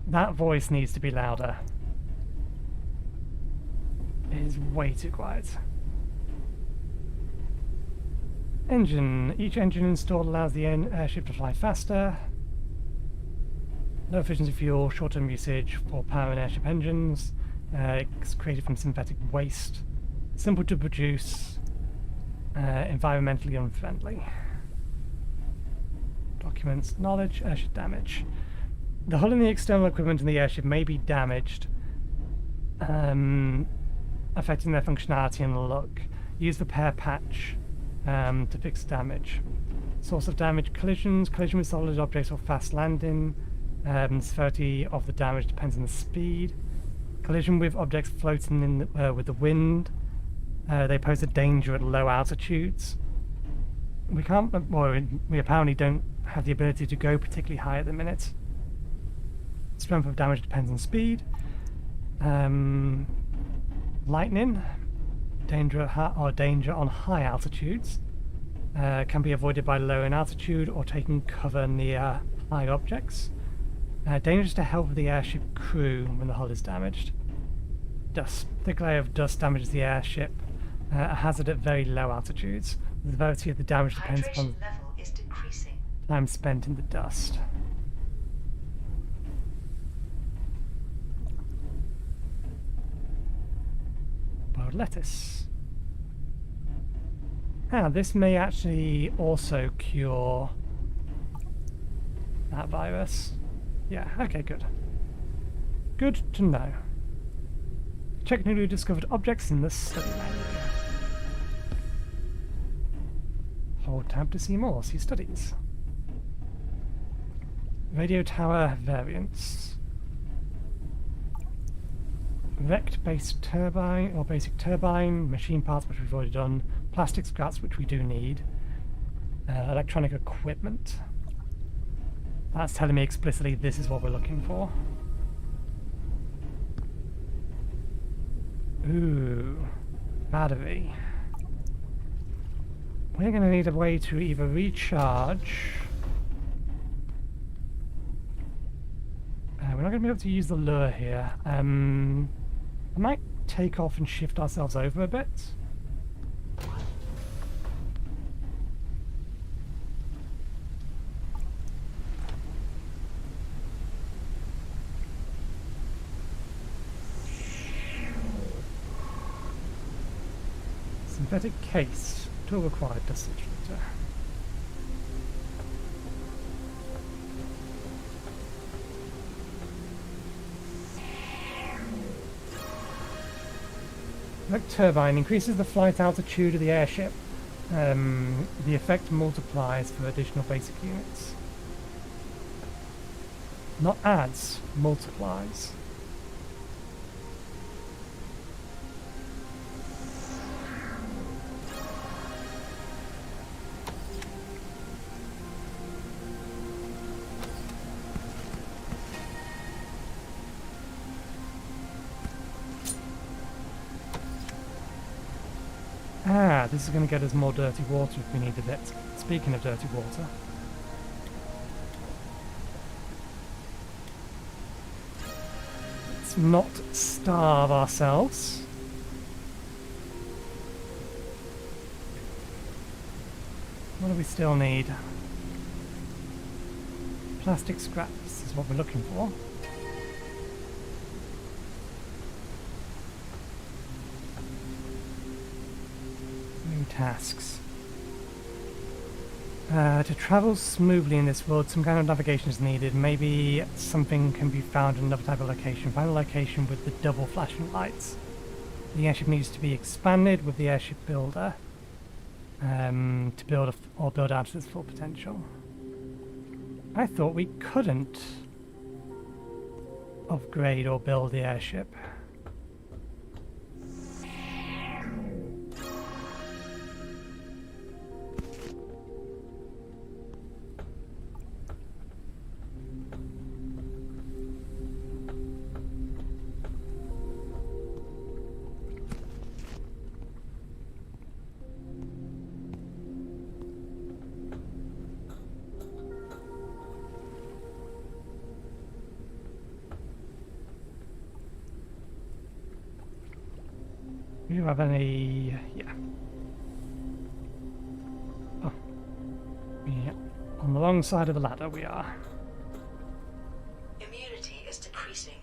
That voice needs to be louder. It is way too quiet. Engine. Each engine installed allows the airship to fly faster. Low efficiency fuel, short-term usage for power and airship engines. It's created from synthetic waste. Simple to produce. Environmentally unfriendly. Documents. Knowledge. Airship damage. The hull and the external equipment in the airship may be damaged, affecting their functionality and look. Use the repair patch to fix damage. Source of damage: collisions, collision with solid objects or fast landing. Severity of the damage depends on the speed. Collision with objects floating in with the wind. They pose a danger at low altitudes. We can't. Well, we apparently don't have the ability to go particularly high at the minute. Strength of damage depends on speed. Lightning, danger on high altitudes, can be avoided by lowering altitude or taking cover near high objects. Dangerous to health of the airship crew when the hull is damaged. Dust. Thick layer of dust damages the airship, a hazard at very low altitudes. The severity of the damage depends upon Hydration level is decreasing. time spent in the dust. Boiled lettuce. This may actually also cure that virus. Yeah, okay, good. Good to know. Check newly discovered objects in the study menu. Hold tab to see more. See studies. Radio tower variants. Rect-based turbine, or basic turbine, machine parts, which we've already done, plastic scraps, which we do need, electronic equipment. That's telling me explicitly this is what we're looking for. Ooh, battery. We're going to need a way to either recharge. We're not going to be able to use the lure here. I might take off and shift ourselves over a bit. Synthetic case. Tool required. Dosage filter. Rect turbine increases the flight altitude of the airship. The effect multiplies for additional basic units. Not adds, multiplies. Ah, this is going to get us more dirty water if we needed it. Speaking of dirty water. Let's not starve ourselves. What do we still need? Plastic scraps is what we're looking for. Tasks. To travel smoothly in this world, some kind of navigation is needed. Maybe something can be found in another type of location. Find a location with the double flashing lights. The airship needs to be expanded with the airship builder to build out to its full potential. I thought we couldn't upgrade or build the airship. Do you have any... yeah. Oh. Yeah. On the wrong side of the ladder we are. Immunity is decreasing.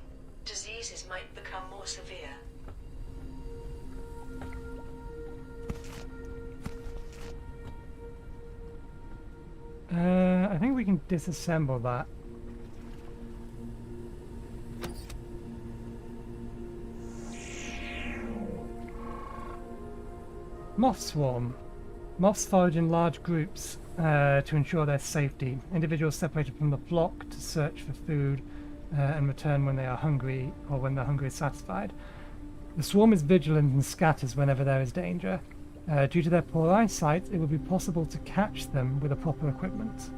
Diseases might become more severe. I think we can disassemble that. Moth swarm. Moths forage in large groups to ensure their safety. Individuals separated from the flock to search for food and return when they are hungry or when their hunger is satisfied. The swarm is vigilant and scatters whenever there is danger. Due to their poor eyesight, it would be possible to catch them with the proper equipment.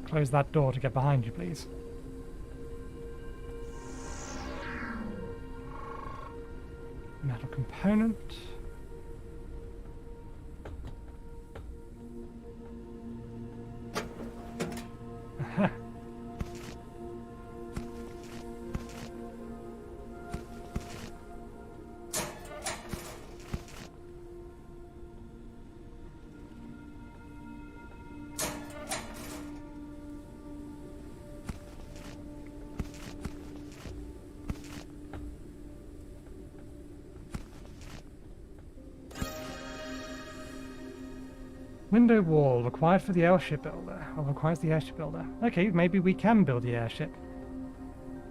Close that door to get behind you, please. Metal component. Aha. Window wall required for the airship builder, or requires the airship builder. Okay, maybe we can build the airship.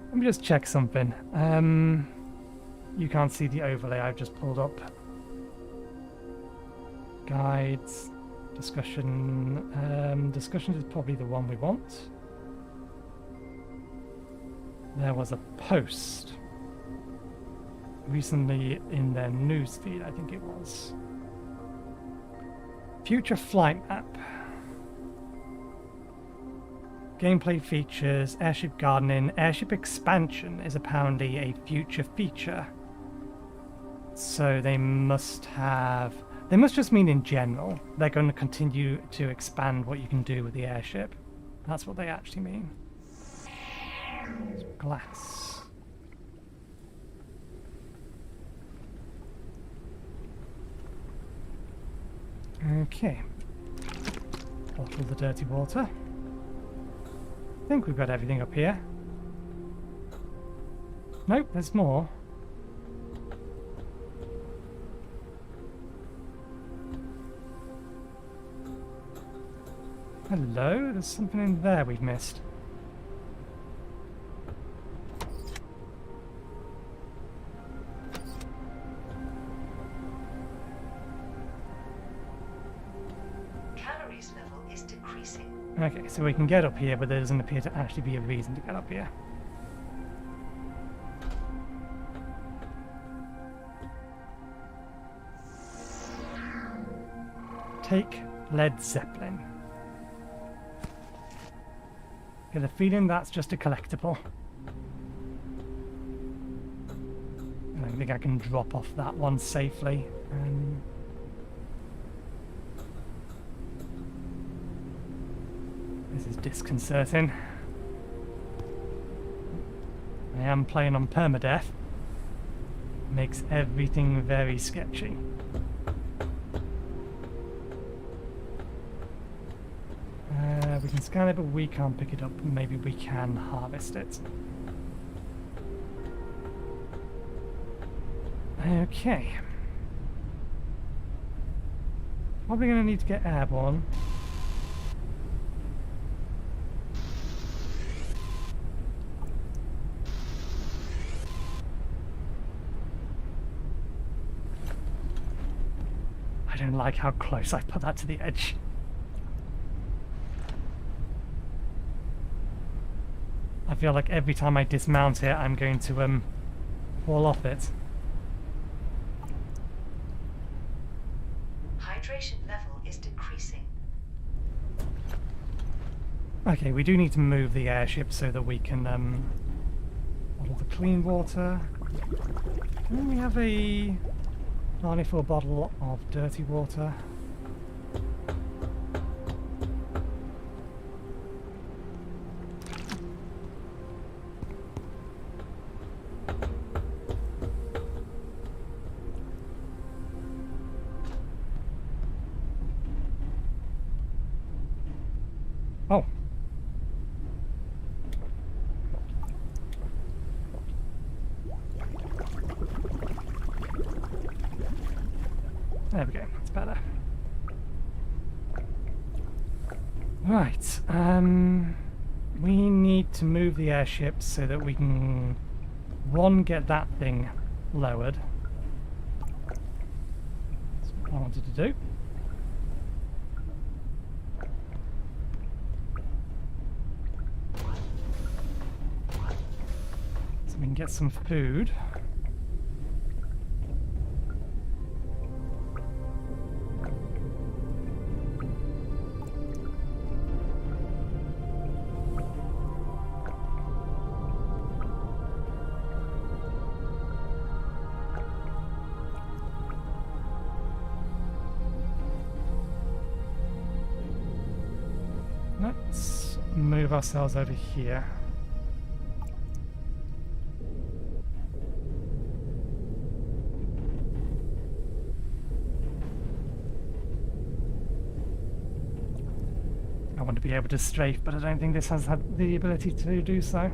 Let me just check something. You can't see the overlay I've just pulled up. Guides, discussion. Discussions is probably the one we want. There was a post recently in their newsfeed, I think it was. Future flight map. Gameplay features, airship gardening, airship expansion is apparently a future feature. So they must just mean in general. They're going to continue to expand what you can do with the airship. That's what they actually mean. Glass. Okay. Bottle the dirty water. I think we've got everything up here. Nope, there's more. Hello, there's something in there we've missed. Calories level is decreasing. Okay, so we can get up here, but there doesn't appear to actually be a reason to get up here. Take Led Zeppelin. Get a feeling that's just a collectible. I don't think I can drop off that one safely. This is disconcerting. I am playing on Permadeath. Makes everything very sketchy. We can scan it, but we can't pick it up. Maybe we can harvest it. Okay. Probably going to need to get airborne. I don't like how close I put that to the edge. I feel like every time I dismount it, I'm going to fall off it. Hydration level is decreasing. Okay, we do need to move the airship so that we can bottle the clean water. And then we have a 94 bottle of dirty water. Oh. There we go, that's better. Right, we need to move the airship so that we can, one, get that thing lowered. That's what I wanted to do. So we can get some food. Let's move ourselves over here. I want to be able to strafe, but I don't think this has had the ability to do so.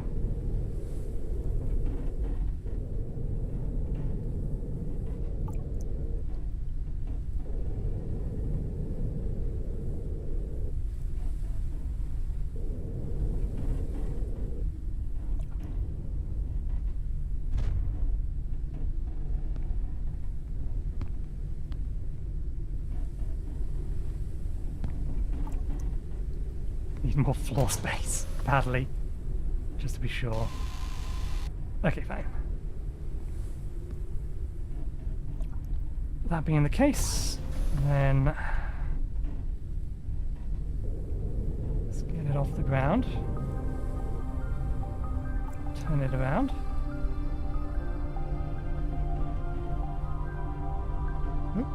more floor space, badly. Just to be sure. Okay, fine. That being the case, then let's get it off the ground. Turn it around. Oop.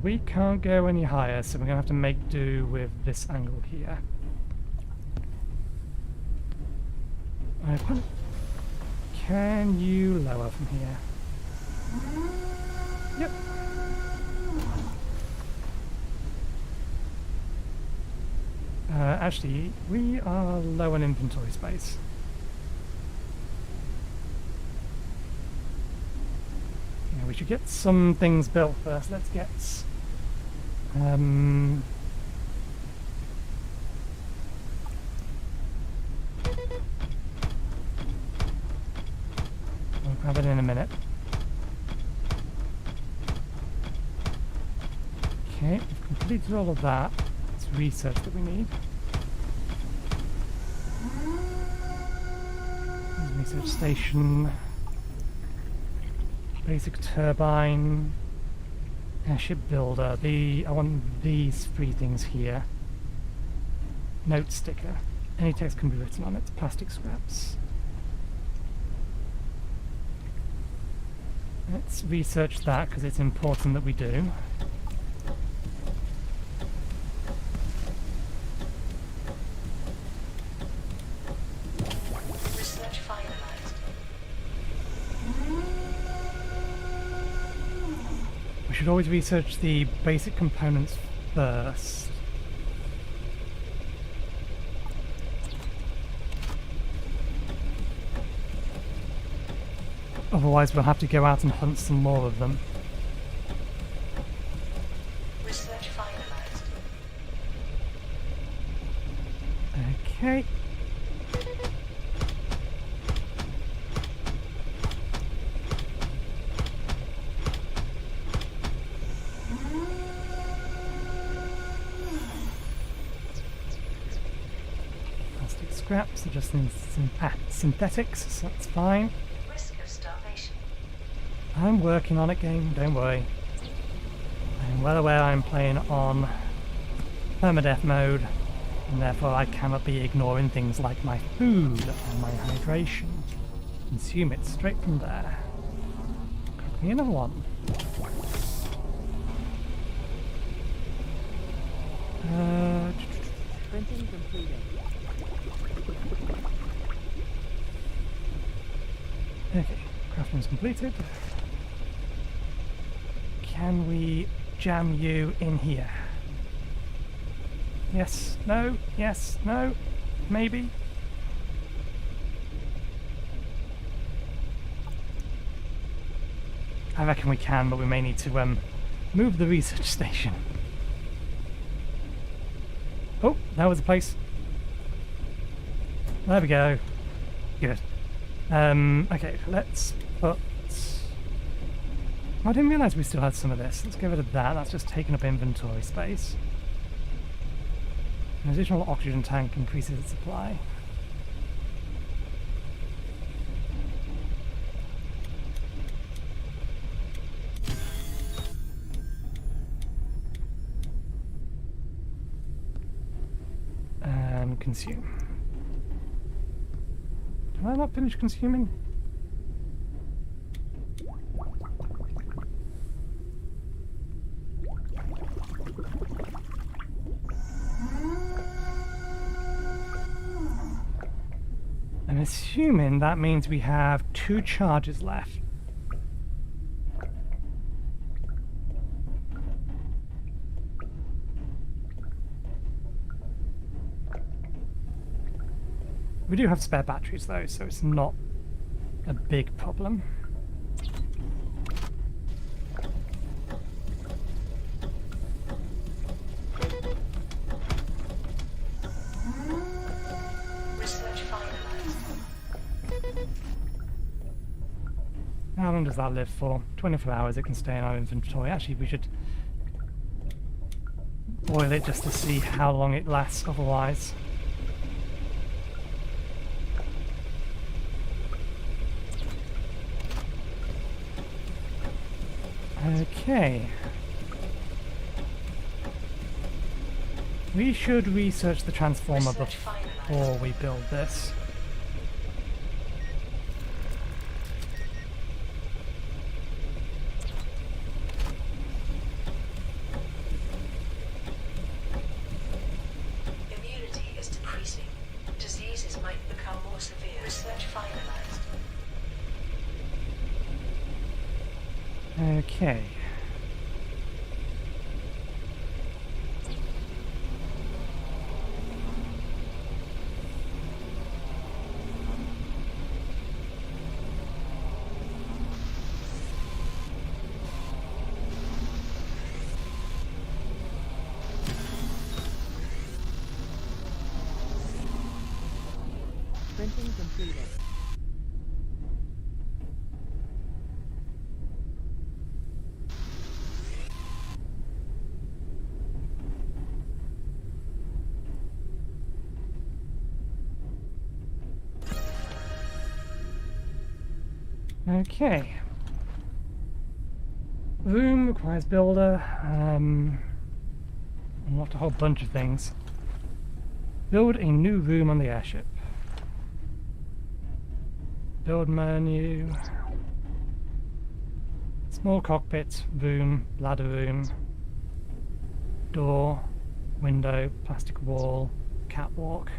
We can't go any higher, so we're going to have to make do with this angle here. Can you lower from here? Yep. Actually, we are low on inventory space. Yeah, we should get some things built first. Let's get we'll grab it in a minute. Okay, we've completed all of that. It's research that we need. There's research station. Basic turbine. Airship builder. I want these three things here. Note sticker. Any text can be written on it. Plastic scraps. Let's research that because it's important that we do. Research finalized. We should always research the basic components first. Otherwise we'll have to go out and hunt some more of them. Research finalized. Okay. Plastic scraps are just synthetics, so that's fine. Risk of starvation. I'm working on it, game, don't worry. I'm well aware I'm playing on Permadeath mode, and therefore I cannot be ignoring things like my food and my hydration. Consume it straight from there. Cook me another one. Printing completed. Okay, crafting's completed. Can we jam you in here? Yes, no, yes, no, maybe. I reckon we can, but we may need to move the research station. Oh, that was the place. There we go. Good. Okay, let's put... I didn't realise we still had some of this. Let's get rid of that. That's just taking up inventory space. An additional oxygen tank increases its supply. And consume. Did I not finish consuming? I'm assuming that means we have 2 charges left. We do have spare batteries though, so it's not a big problem. long does that live for? 24 hours it can stay in our inventory. Actually, we should boil it just to see how long it lasts otherwise. Okay. We should research the transformer before we build this. Immunity is decreasing. Diseases might become more severe. Research finalized. Okay. Printing completed. Okay. Room requires builder. Unlocked a whole bunch of things. Build a new room on the airship. Build menu. Small cockpit, room, ladder room, door, window, plastic wall, catwalk.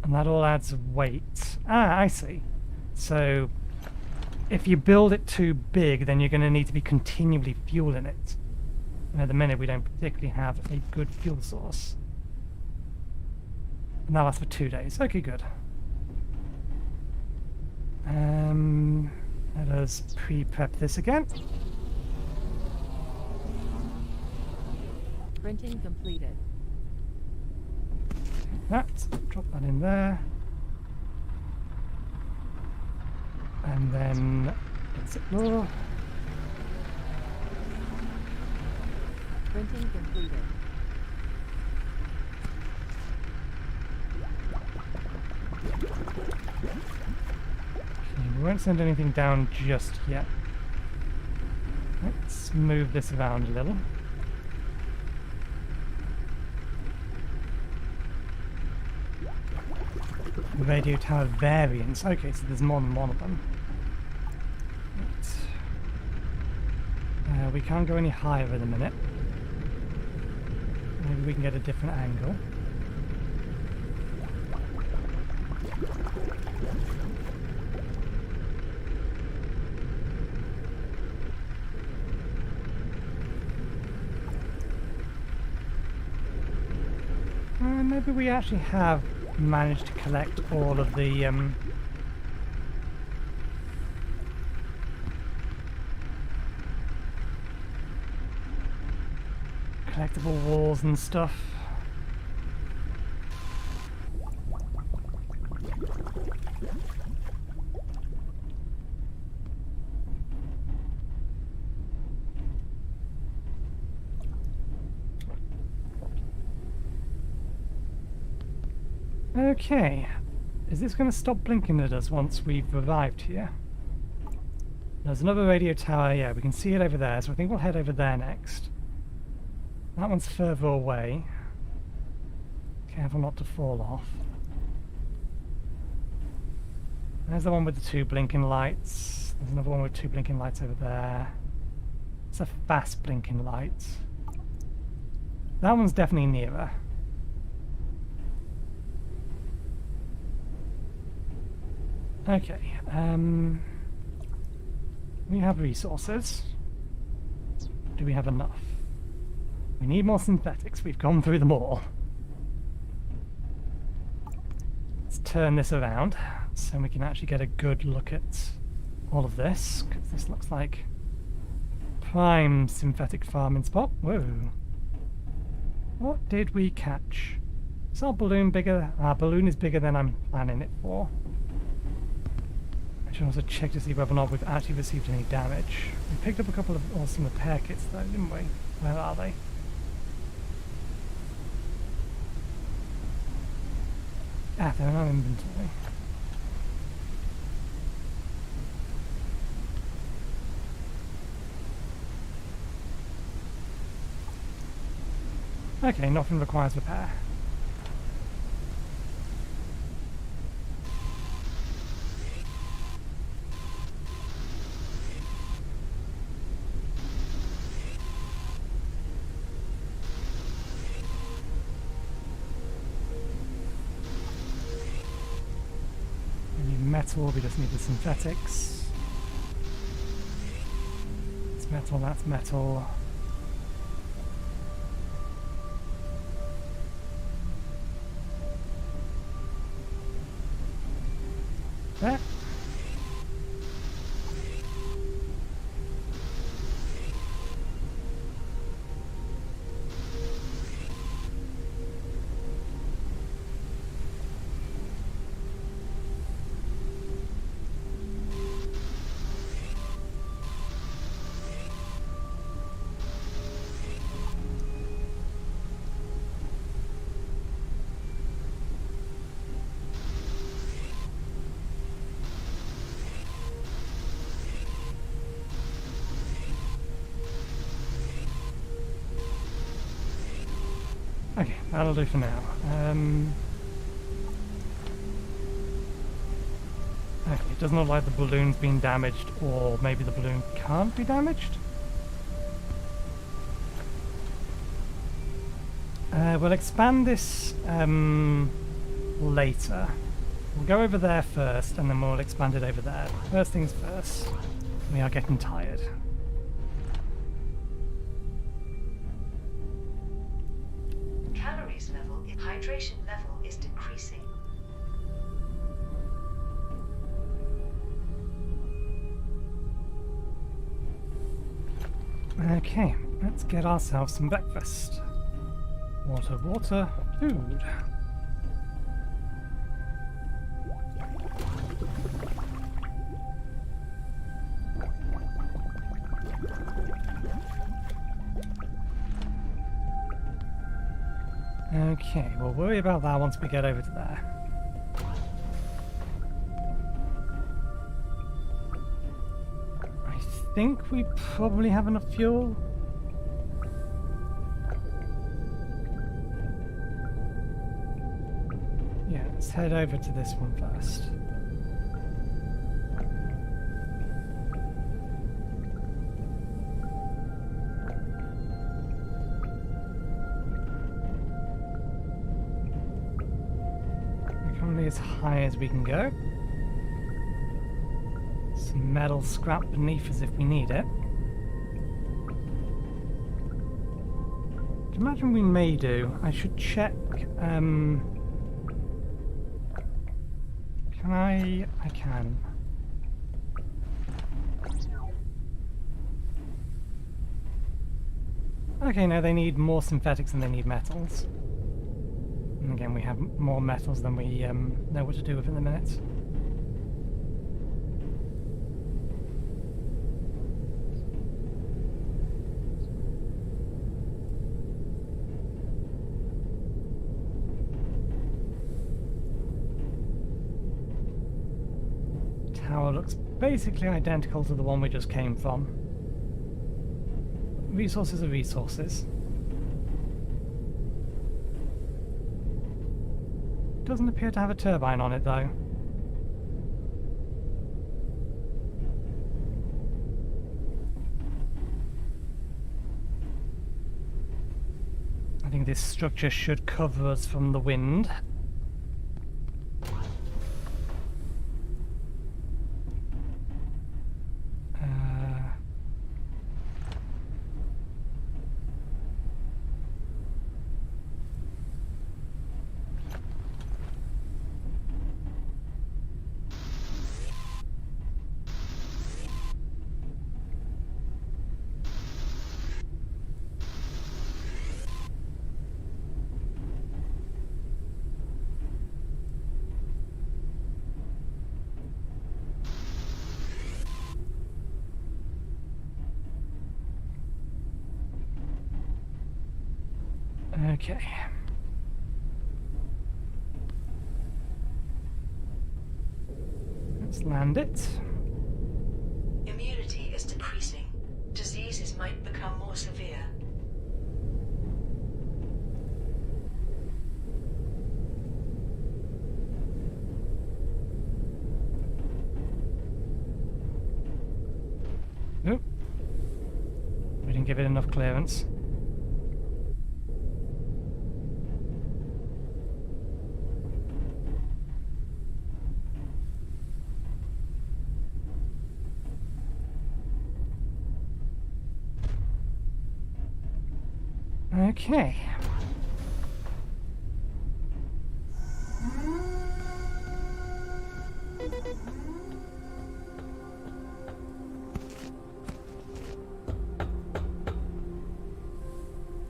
And that all adds weight. Ah, I see. So if you build it too big, then you're going to need to be continually fueling it. And at the minute, we don't particularly have a good fuel source. And that lasts for 2 days. Okay, good. Let us pre-prep this again. Printing completed. That, drop that in there. And then exit door. Printing completed. Okay, we won't send anything down just yet. Let's move this around a little. Radio tower variants. Okay, so there's more than one of them. Right. We can't go any higher in a minute. Maybe we can get a different angle. Maybe we actually have managed to collect all of the collectible walls and stuff. Okay, is this going to stop blinking at us once we've arrived here? There's another radio tower, yeah, we can see it over there, so I think we'll head over there next. That one's further away. Careful not to fall off. There's the one with the 2 blinking lights. There's another one with 2 blinking lights over there. It's a fast blinking light. That one's definitely nearer. Okay, we have resources. Do we have enough? We need more synthetics. We've gone through them all. Let's turn this around so we can actually get a good look at all of this, because this looks like prime synthetic farming spot. Whoa. What did we catch? Is our balloon bigger? Our balloon is bigger than I'm planning it for. I should also check to see whether or not we've actually received any damage. We picked up a couple of awesome repair kits though, didn't we? Where are they? Ah, they're in our inventory. Okay, nothing requires repair. We need metal, we just need the synthetics. It's metal, that's metal. There. Okay, that'll do for now. Okay, it doesn't look like the balloon's been damaged, or maybe the balloon can't be damaged. We'll expand this later. We'll go over there first, and then we'll expand it over there. First things first, we are getting tired. Calories level, hydration level is decreasing. Okay, let's get ourselves some breakfast. Water, water, food. Okay, we'll worry about that once we get over to there. I think we probably have enough fuel. Yeah, let's head over to this one first. As high as we can go. Some metal scrap beneath us if we need it. I imagine we may do. I should check. Can I? I can. Okay, no, they need more synthetics than they need metals. And again, we have more metals than we know what to do with in the minute. Tower looks basically identical to the one we just came from. Resources are resources. Doesn't appear to have a turbine on it though. I think this structure should cover us from the wind. Okay. Let's land it. Immunity is decreasing. Diseases might become more severe. Oop. We didn't give it enough clearance. Okay.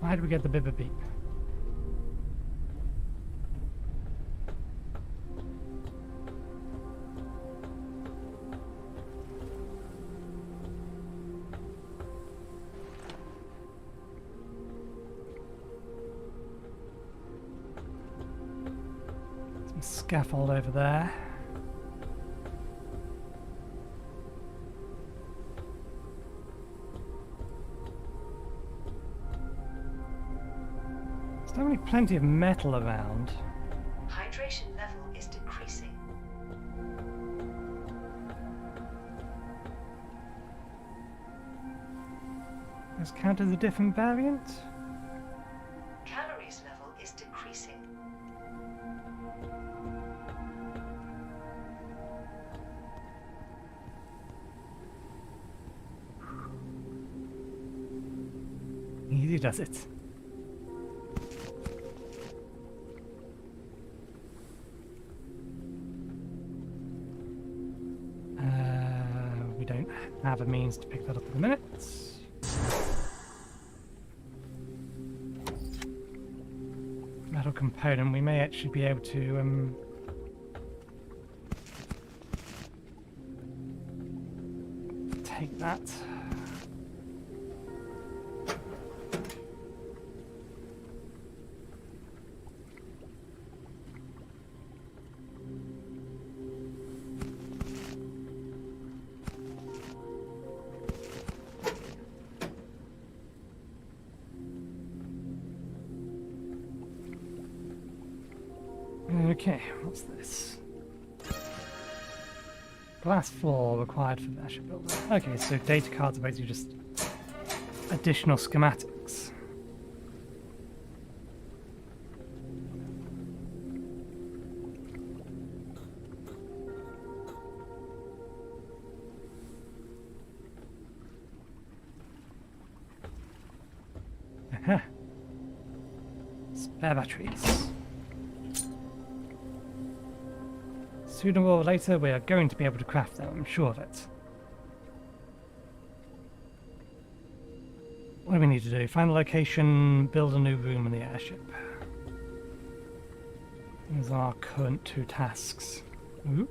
Why did we get the bibber beep? Some scaffold over there. There's definitely plenty of metal around. Hydration level is decreasing. Let's count as a different variant. Calories level is decreasing. Easy does it. We don't have a means to pick that up in a minute. Metal component, we may actually be able to take that. Okay, what's this? Glass floor required for the airship builder. Okay, so data cards are basically just additional schematics. Aha. Spare batteries. Sooner or later we are going to be able to craft them, I'm sure of it. What do we need to do? Find the location, build a new room in the airship. Those are our current two tasks. Ooh.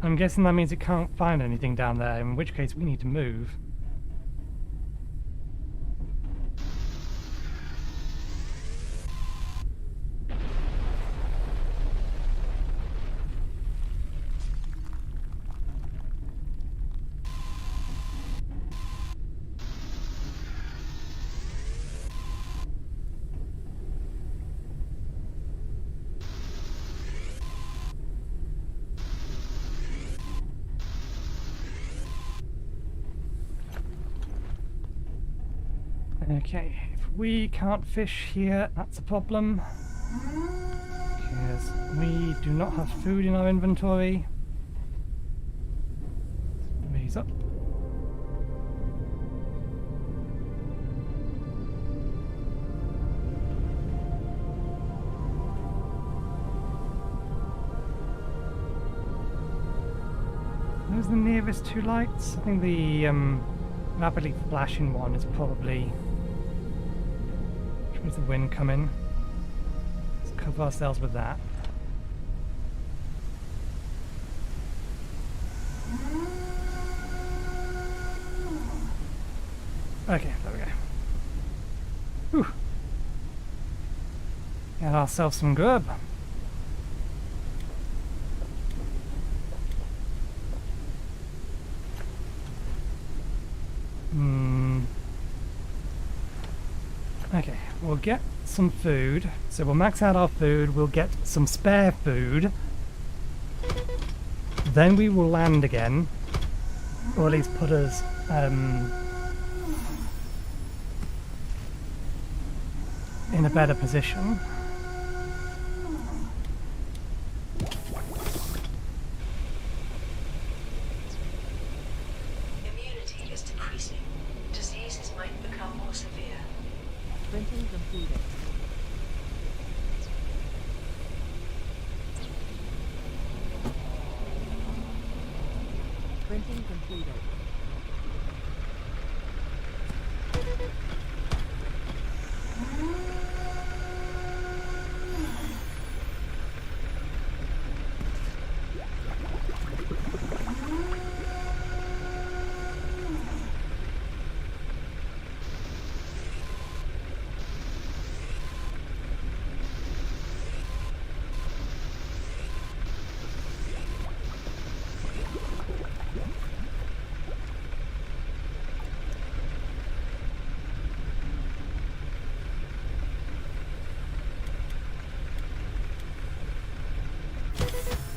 I'm guessing that means it can't find anything down there, in which case we need to move. Okay, if we can't fish here, that's a problem. Because we do not have food in our inventory. Raise up. the nearest two lights? I think the rapidly flashing one is probably... Where's the wind coming? Let's cover ourselves with that. Okay, there we go. Whew. Get ourselves some grub. Okay, we'll get some food. So we'll max out our food, we'll get some spare food. Then we will land again. Or at least put us in a better position. Immunity is decreasing. Diseases might become more severe. Printing completed. Printing completed.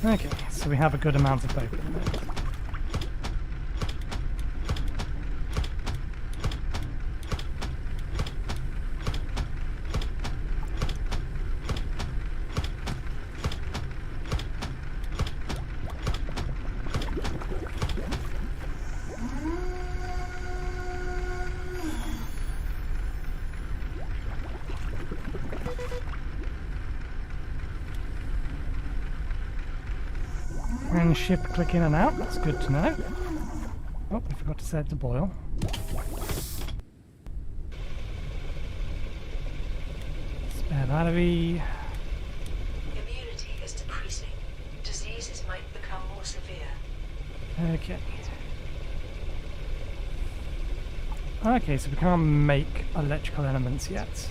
Okay, so we have a good amount of both. And ship click in and out, that's good to know. Oh, we forgot to set it to boil. Spare battery. Immunity is decreasing. Diseases might become more severe. Okay. Okay, so we can't make electrical elements yet.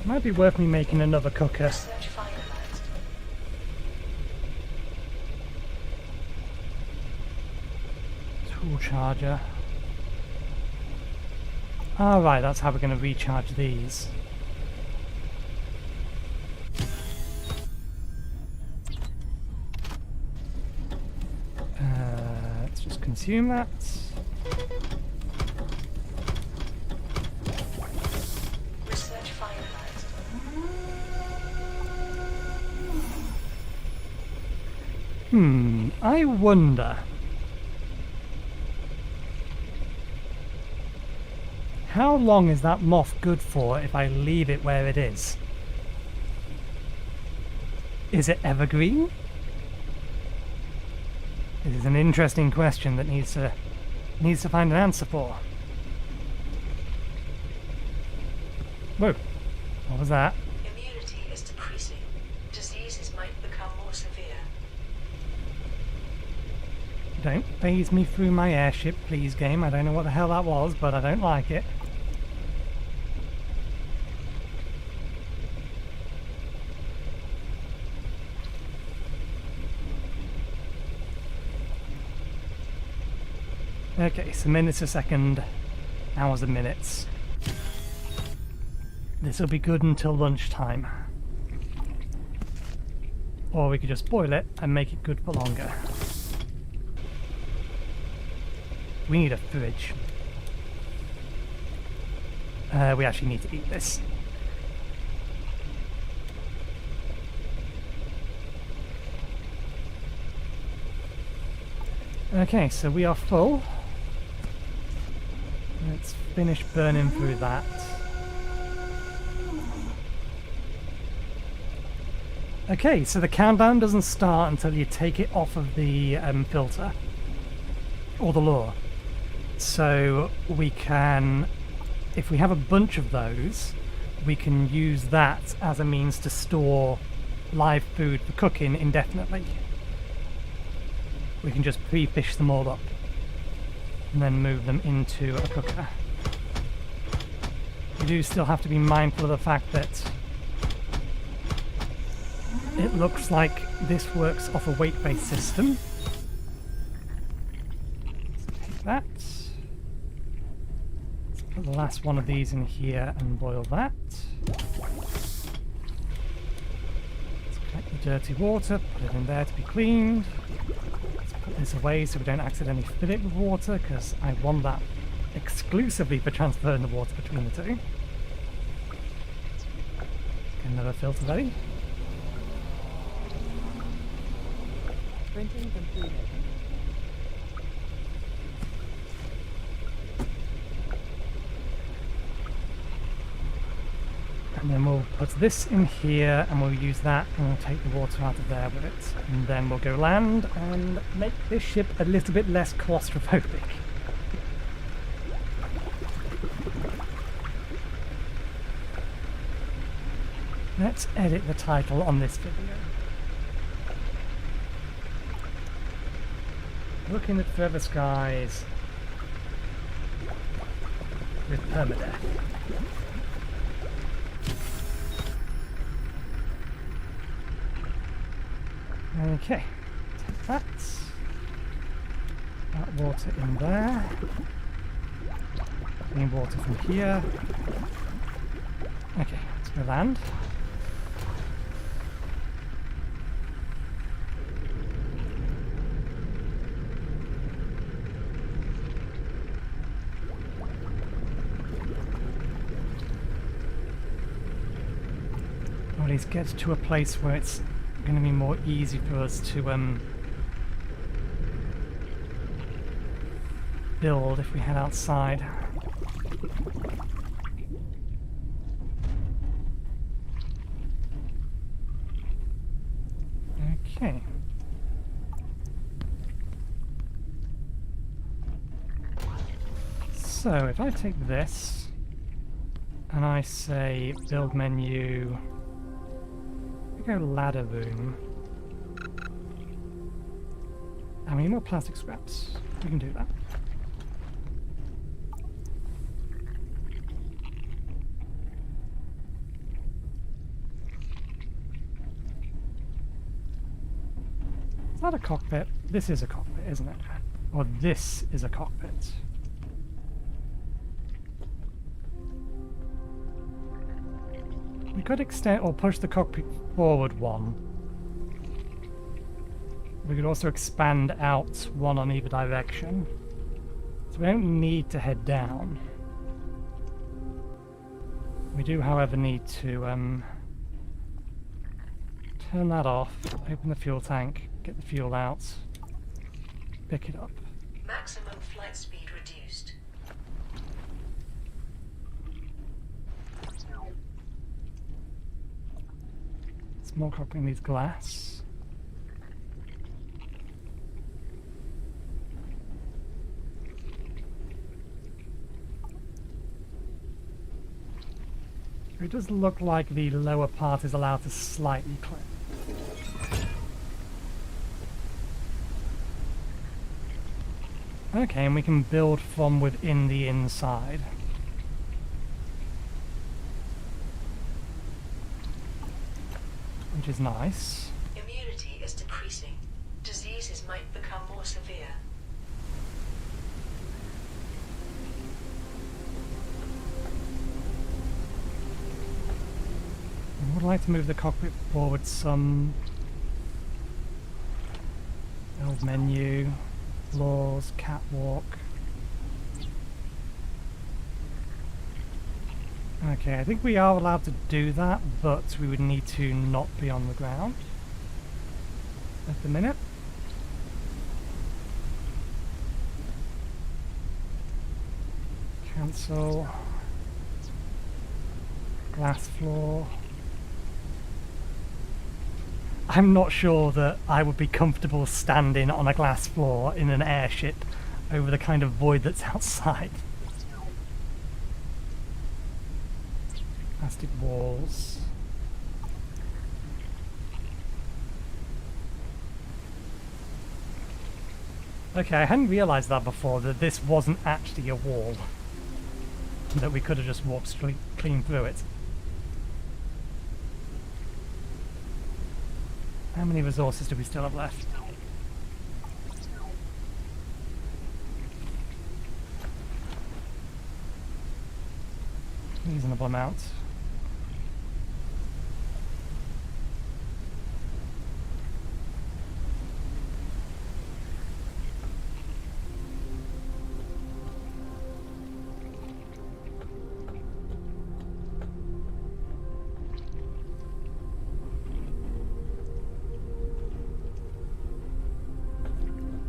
Might be worth me making another cooker. Research finalized. Tool charger. Ah, right, that's how we're going to recharge these. Let's just consume that. Research finalized. I wonder. How long is that moth good for if I leave it where it is? Is it evergreen? This is an interesting question that needs to find an answer for. Whoa, what was that? Immunity is decreasing. Diseases might become more severe. Don't phase me through my airship, please, game. I don't know what the hell that was, but I don't like it. Okay, so minutes a second, hours a minutes. This will be good until lunchtime. Or we could just boil it and make it good for longer. We need a fridge. We actually need to eat this. Okay, so we are full. Let's finish burning through that. Okay, so the countdown doesn't start until you take it off of the filter or the lure. So we can, if we have a bunch of those, we can use that as a means to store live food for cooking indefinitely. We can just pre-fish them all up and then move them into a cooker. You do still have to be mindful of the fact that it looks like this works off a weight-based system. Take that. Let's put the last one of these in here and boil that. Let's collect the dirty water, put it in there to be cleaned. Let's put this away so we don't accidentally fill it with water, because I want that exclusively for transferring the water between the two. Get another filter ready. Printing completed. And then we'll put this in here and we'll use that and we'll take the water out of there with it. And then we'll go land and make this ship a little bit less claustrophobic. Let's edit the title on this video. Looking at further skies with Permadeath. Okay, take that. That water in there. Clean water from here. Okay, let's go land. Or at least get to a place where it's going to be more easy for us to build if we head outside. Okay. So if I take this and I say build menu, we go ladder room. How many more plastic scraps? We can do that. Is that a cockpit? This is a cockpit, isn't it? Or this is a cockpit. We could extend or push the cockpit forward one. We could also expand out one on either direction. So we don't need to head down. We do, however, need to turn that off, open the fuel tank, get the fuel out, pick it up. Maximum flight speed reduced. Small cockpit needs glass. It does look like the lower part is allowed to slightly clip. Okay, and we can build from within the inside. Which is nice. Immunity is decreasing. Diseases might become more severe. I would like to move the cockpit forward some. Build menu, floors, catwalk. Okay, I think we are allowed to do that, but we would need to not be on the ground at the minute. Cancel. Glass floor. I'm not sure that I would be comfortable standing on a glass floor in an airship over the kind of void that's outside. Plastic walls. Okay, I hadn't realised that before, that this wasn't actually a wall. That we could have just walked straight clean through it. How many resources do we still have left? Reasonable amount.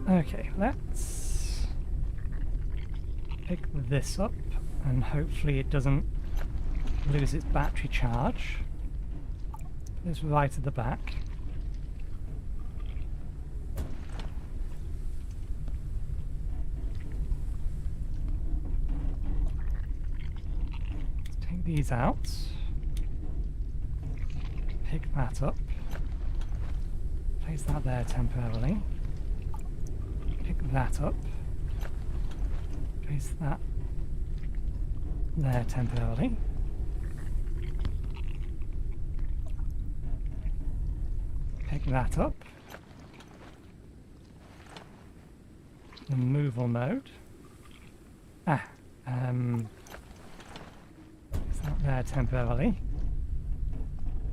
Okay, let's pick this up and hopefully it doesn't lose its battery charge. Put this right at the back. Let's take these out. Pick that up. Place that there temporarily. Pick that up. Place that there temporarily. Pick that up. Removal mode. Place that there temporarily.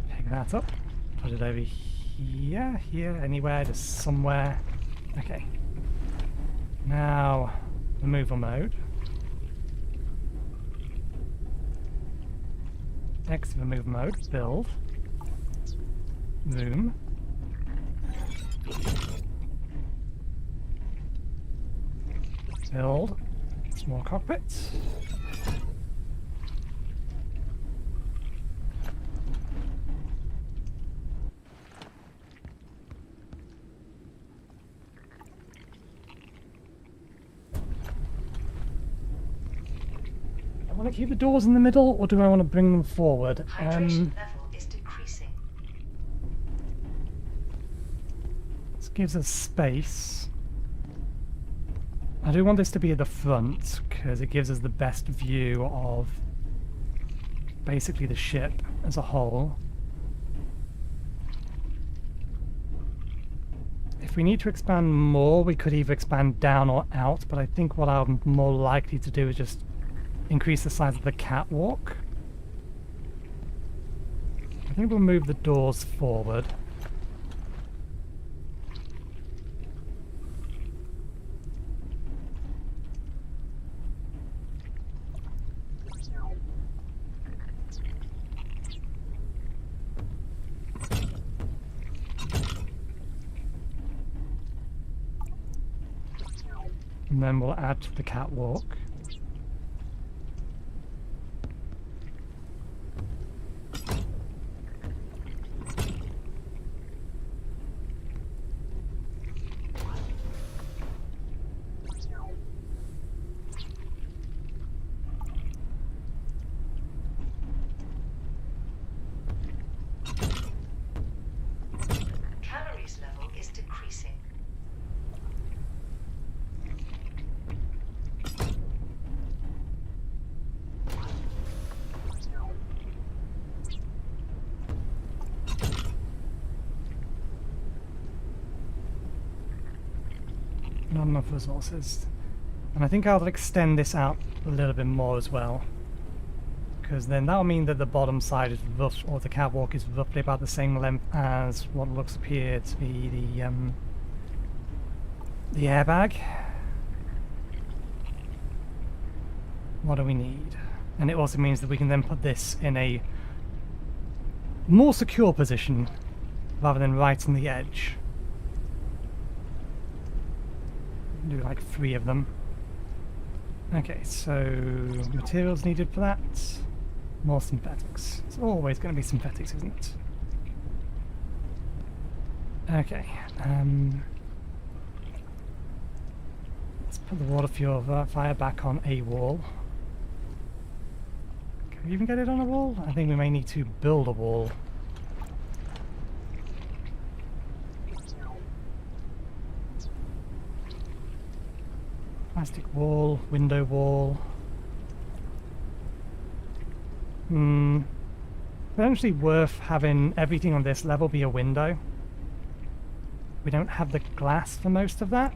Pick that up. Put it over here, anywhere, just somewhere. Okay. Now, removal mode. Exit removal mode. Build. Room. Build. Small cockpit. I want to keep the doors in the middle, or do I want to bring them forward? Hydration level is decreasing. This gives us space. I do want this to be at the front, because it gives us the best view of basically the ship as a whole. If we need to expand more, we could either expand down or out, but I think what I'm more likely to do is just increase the size of the catwalk. I think we'll move the doors forward. And then we'll add to the catwalk. Calories level is decreasing. Not enough resources. And I think I'll extend this out a little bit more as well. Because then that'll mean that the bottom side is rough, or the catwalk is roughly about the same length as what looks appear to be the airbag. What do we need? And it also means that we can then put this in a more secure position rather than right on the edge. Do like 3 of them. Okay, so materials needed for that. More synthetics. It's always going to be synthetics, isn't it? Okay. Let's put the water fuel fire back on a wall. Can we even get it on a wall? I think we may need to build a wall. Plastic wall, window wall. Potentially worth having everything on this level be a window. We don't have the glass for most of that.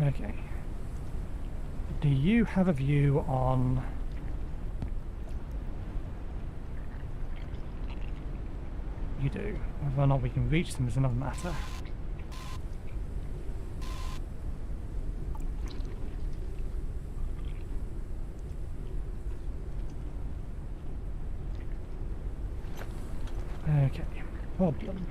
Okay. Do you have a view on... You do. Whether or not we can reach them is another matter. Okay, problem.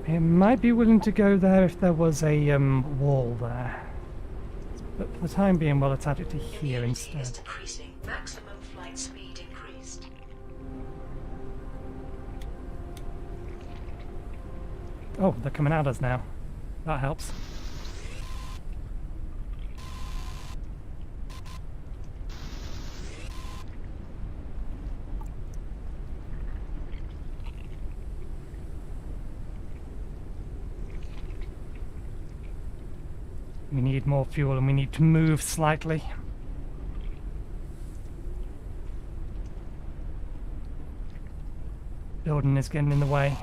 It might be willing to go there if there was a wall there. But for the time being, we'll attach it to here Immunity instead. is decreasing. Maximum flight speed increased. Oh, they're coming at us now. That helps. We need more fuel and we need to move slightly. Building is getting in the way.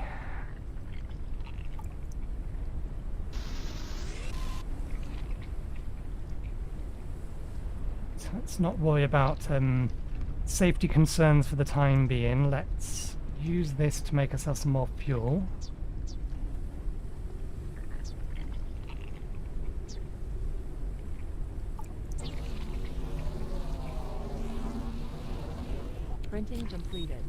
So let's not worry about safety concerns for the time being. Let's use this to make ourselves some more fuel. Printing completed.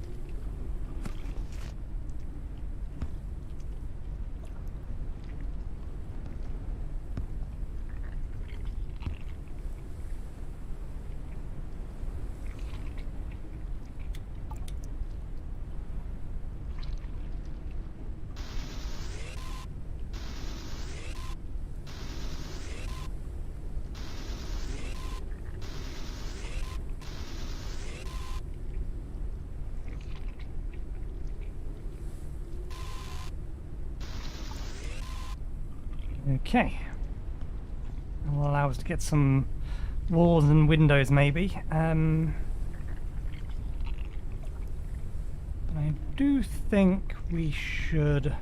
Okay. That will allow us to get some walls and windows, maybe. I do think we should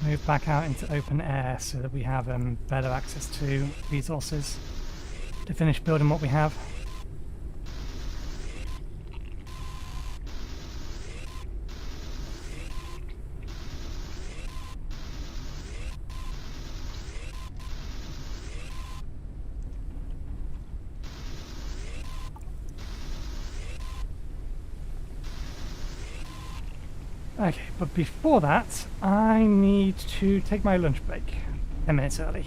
move back out into open air so that we have better access to resources to finish building what we have. Okay, but before that, I need to take my lunch break. 10 minutes early.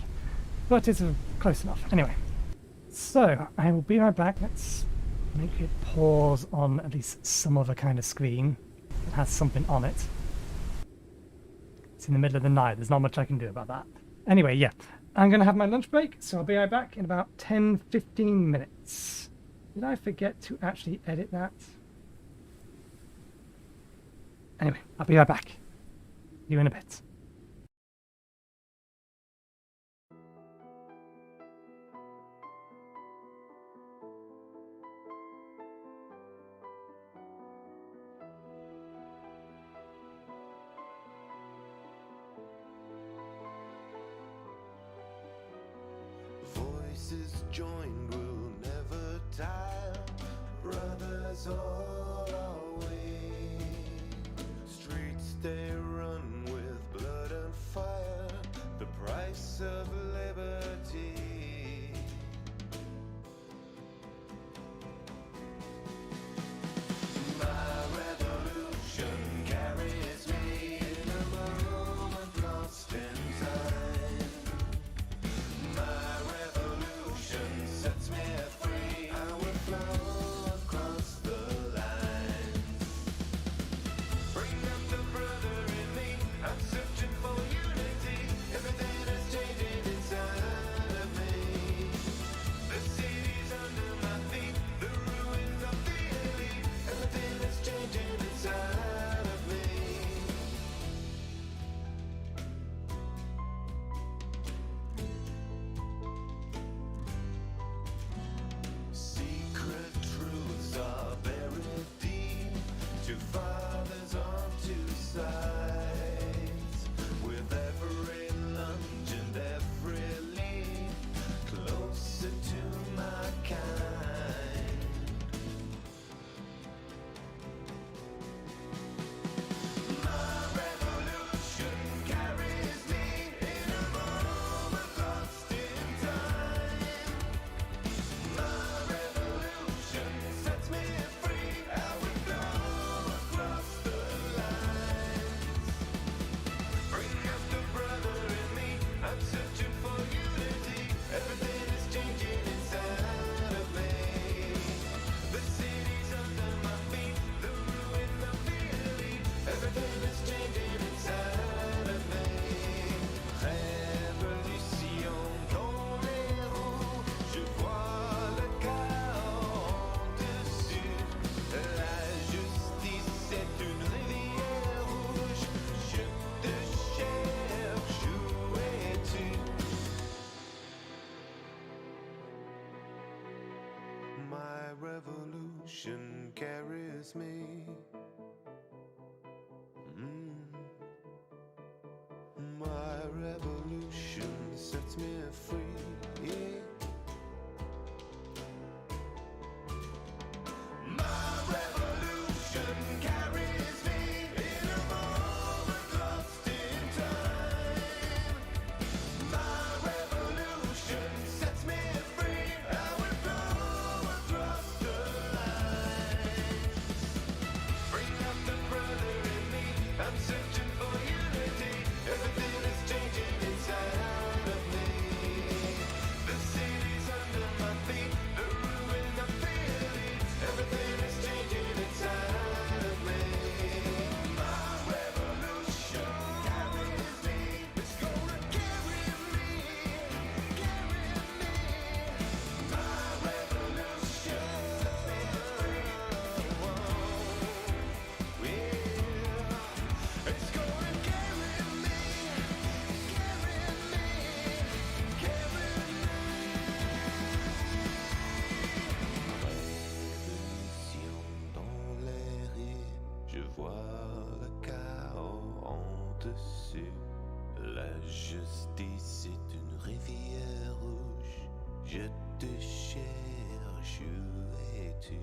But it's close enough. Anyway, so I will be right back. Let's make it pause on at least some other kind of screen that has something on it. It's in the middle of the night. There's not much I can do about that. Anyway, yeah. I'm going to have my lunch break, so I'll be right back in about 10-15 minutes. Did I forget to actually edit that? Anyway, I'll be right back. See you in a bit. forces joined will never tire. Brothers all our way. Streets they run with blood and fire. The price of liberty. My revolution carries me in a moment lost in time. My revolution sets me free. I will flow across the lines. Bring up the brother in me. I'm searching for unity. Everything is changing inside of me. The city's under my feet. The ruins of the elite. Everything is changing inside of me. Secret truths are buried deep. Two fathers on two sides. With every lunge and every leap, closer to my kind. My revolution carries me in a moment lost in time. My revolution sets me free. I will go across the lines. Bring up the brother in me. I'm searching for unity. Everything is changing inside of me. The city's under my feet. The ruin of the elite. Everything is changing inside of me. Révolution dans les roues. Je vois le chaos dessus. La justice est une rivière rouge. Je te cherche, où es-tu? My revolution carries me. My revolution sets me free. My revolution carries me in a moment lost in time. My revolution sets me free. I will go across the lines. Bring up the brother in me. I'm searching for unity. Everything is changing inside of me. The city's under my feet. The ruin of the elite. Everything is changing inside of me. My revolution carries me. It's gonna carry me. Carry me. My revolution sets me free. Yeah. It's gonna carry me. Carry me. Carry me. Révolution dans les rues, je vois le chaos en dessus. La justice est une rivière rouge. Je te cherche, où es-tu?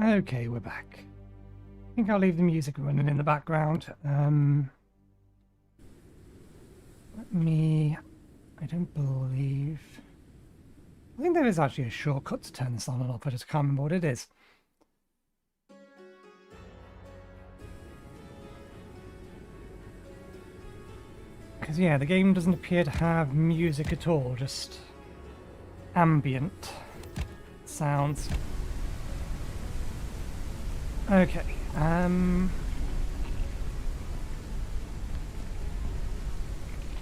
Okay, we're back. I think I'll leave the music running in the background. Let me... I don't believe... I think there is actually a shortcut to turn this on and off, I just can't remember what it is. Because yeah, the game doesn't appear to have music at all, just ambient sounds. Okay, we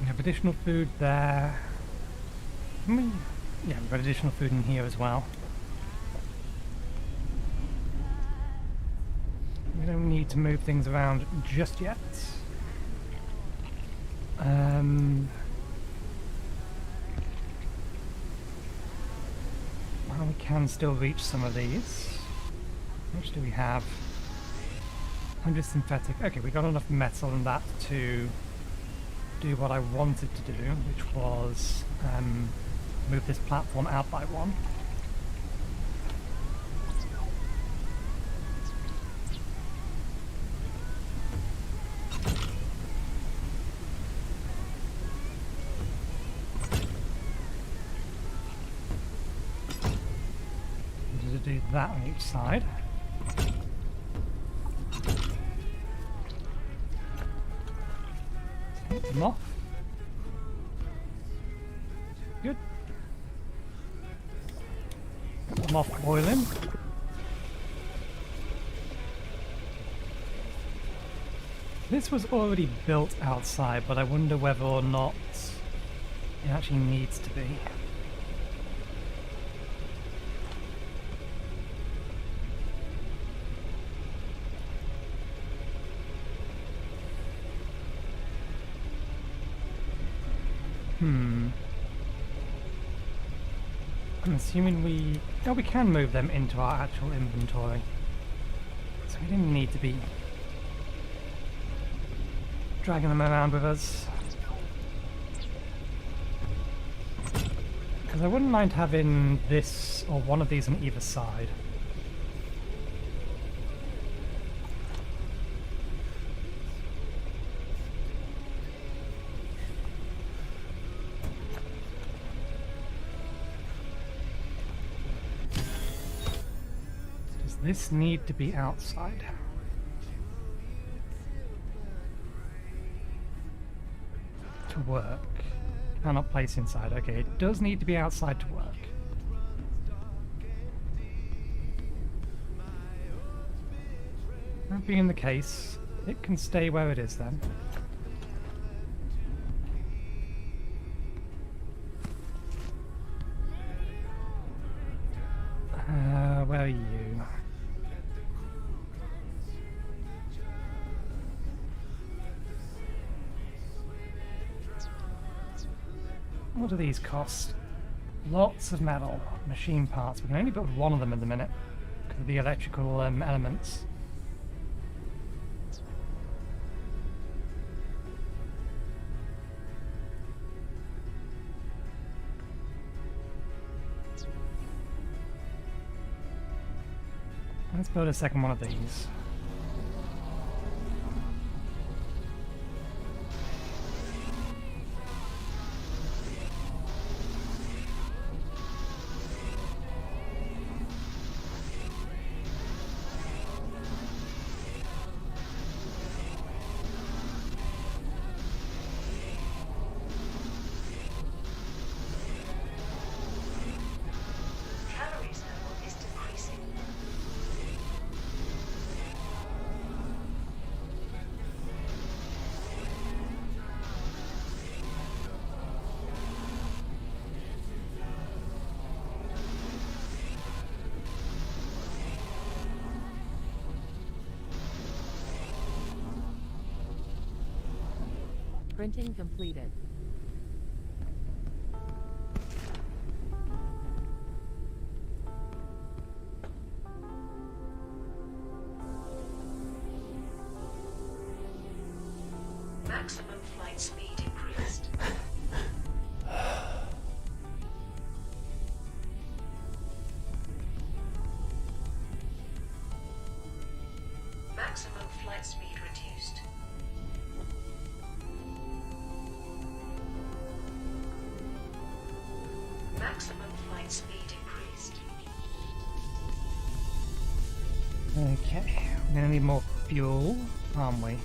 have additional food there. Yeah, we've got additional food in here as well. We don't need to move things around just yet. Well, we can still reach some of these. How much do we have? 100 synthetic. Okay, we got enough metal in that to do what I wanted to do, which was move this platform out by one. To do that on each side. Take them off. Good. Put them off boiling. This was already built outside, but I wonder whether or not it actually needs to be. I'm assuming we... Oh, we can move them into our actual inventory. So we didn't need to be dragging them around with us. Because I wouldn't mind having this, or one of these on either side. This need to be outside. To work. Cannot place inside. Okay, it does need to be outside to work. That being the case, it can stay where it is then. Where are you? What do these cost? Lots of metal, machine parts. We can only build one of them at the minute because of the electrical elements. Let's build a second one of these. Calories level is decreasing. Printing completed. Maximum flight speed increased. flight speed reduced. Maximum flight speed increased. Okay, we're gonna need more fuel, aren't we?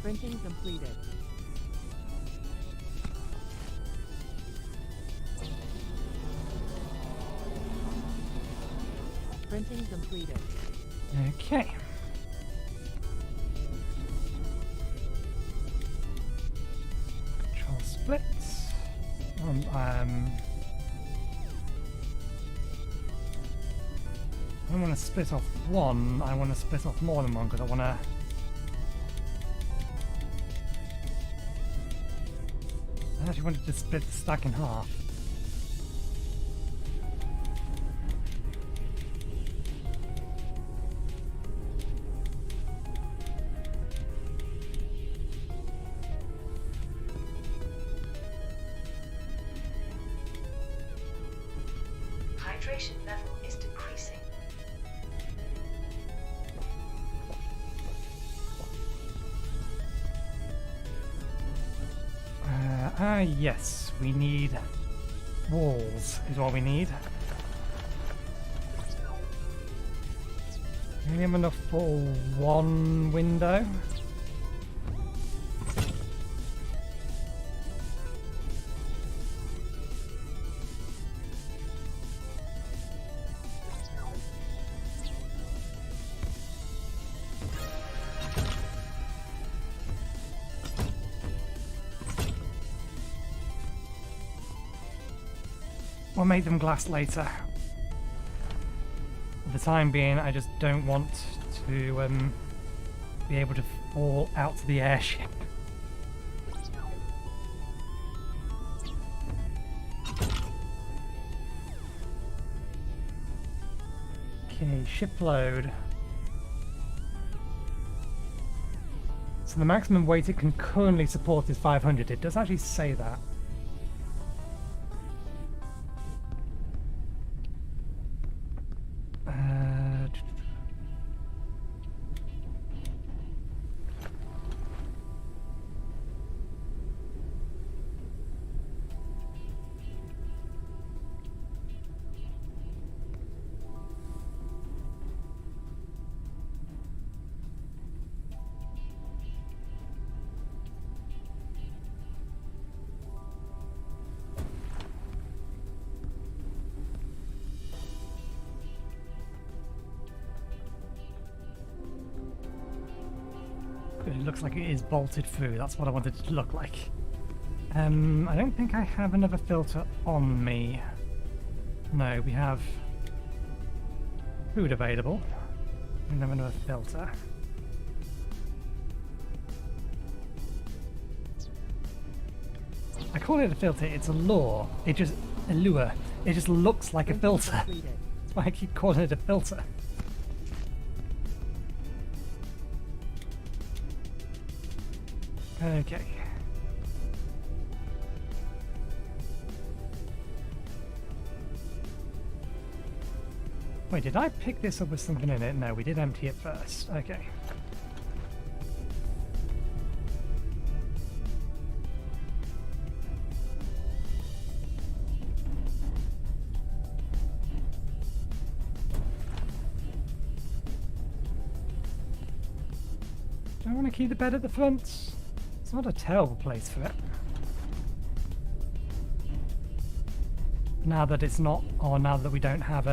Printing completed. Printing completed. Okay. Control splits. I don't want to split off one, I want to split off more than one because I want to... I actually wanted to split the stack in half. Hydration level is decreasing. Yes, we need walls is what we need. We only have enough for one window. We'll make them glass later. For the time being, I just don't want to be able to fall out to the airship. Okay, ship load. So the maximum weight it can currently support is 500. It does actually say that. It looks like it is bolted through. That's what I wanted it to look like. I don't think I have another filter on me. No, we have food available. We don't have another filter. I call it a filter. It's a lure. It just a lure. It just looks like a filter. Completed. That's why I keep calling it a filter. Okay. Wait, did I pick this up with something in it? No, we did empty it first. Okay. Do I want to keep the bed at the front? It's not a terrible place for it. Now that it's not, or now that we don't have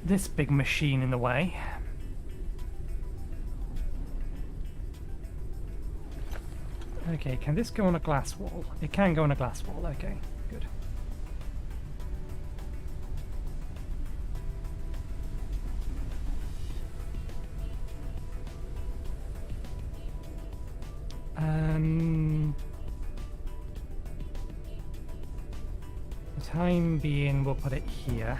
this big machine in the way. Okay, can this go on a glass wall? It can go on a glass wall, okay, good. For the time being, we'll put it here.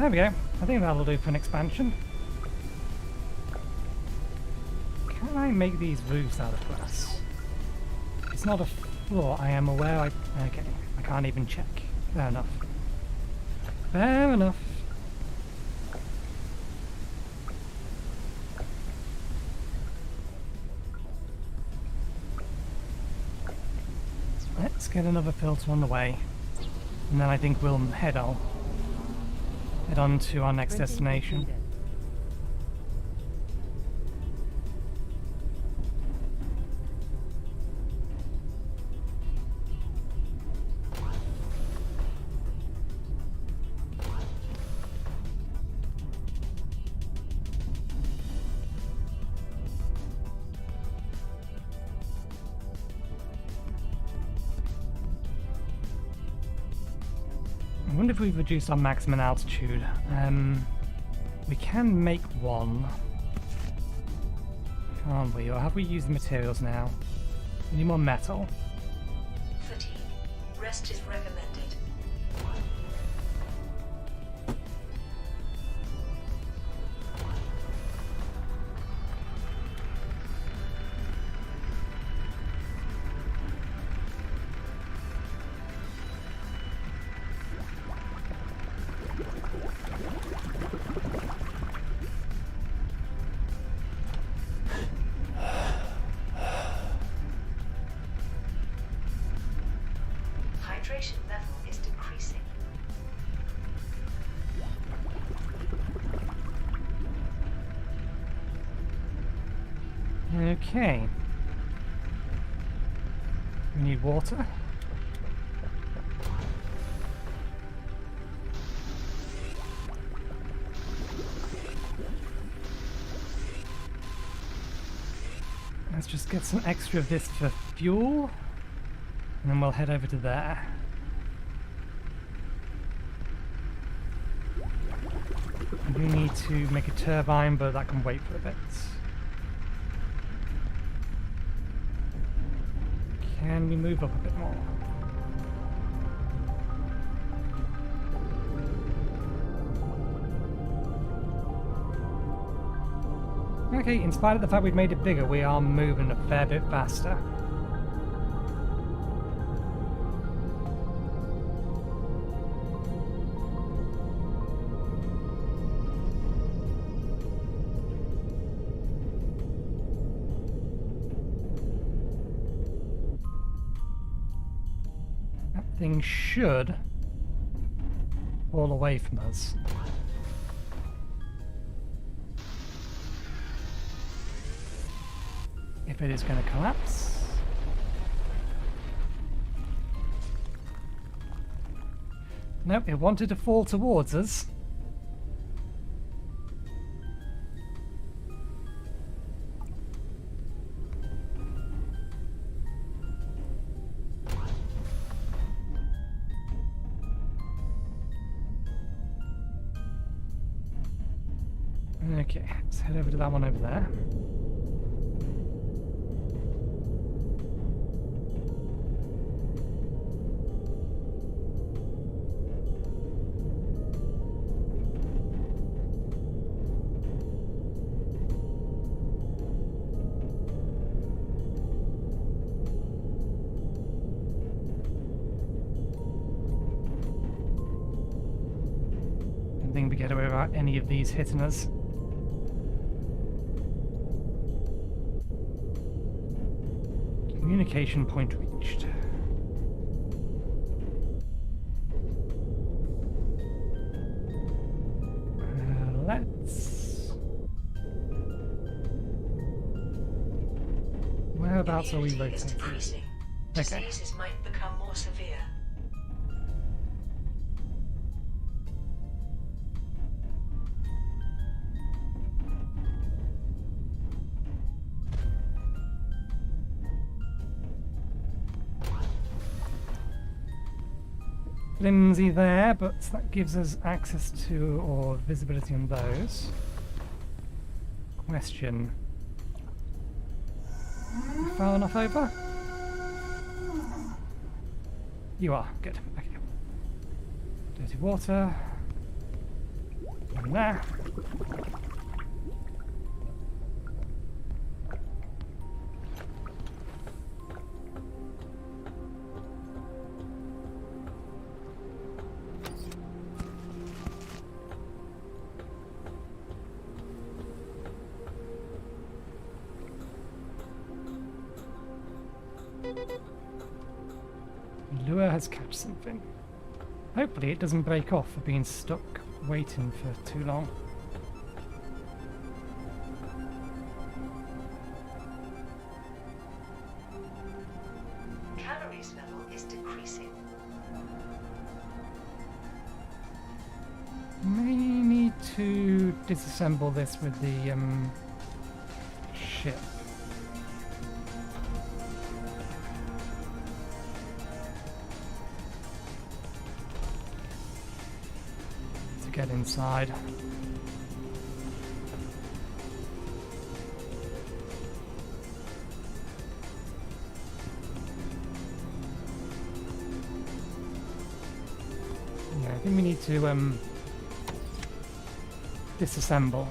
There we go. I think that'll do for an expansion. Can I make these roofs out of glass? It's not a floor, I am aware. Okay, I can't even check. Fair enough. Fair enough. Let's get another filter on the way. And then I think we'll head on to our next Printing destination. completed. I wonder if we've reduced our maximum altitude. We can make one. Can't we? Or have we used the materials now? We need more metal. Fatigue. Rest is recommended. Hydration level is decreasing. Okay. We need water. Let's just get some extra of this for fuel, and then we'll head over to there. I do need to make a turbine, but that can wait for a bit. Can we move up a bit more? Okay, in spite of the fact we've made it bigger, we are moving a fair bit faster. That thing should fall away from us. If it is going to collapse. Nope, it wanted to fall towards us. Okay, let's head over to that one over there. I don't think we get away without any of these hitting us. Communication point reached. Let's... Whereabouts are we Immunity is located? decreasing. Okay. Diseases might become more severe. Flimsy there, but that gives us access to, or visibility on those. Question. Far enough over? You are. Good. Okay. Dirty water. And there. Lure has catch something. Hopefully it doesn't break off for being stuck waiting for too long. Calories level is decreasing. May need to disassemble this with the ship. To get inside. Yeah, I think we need to disassemble.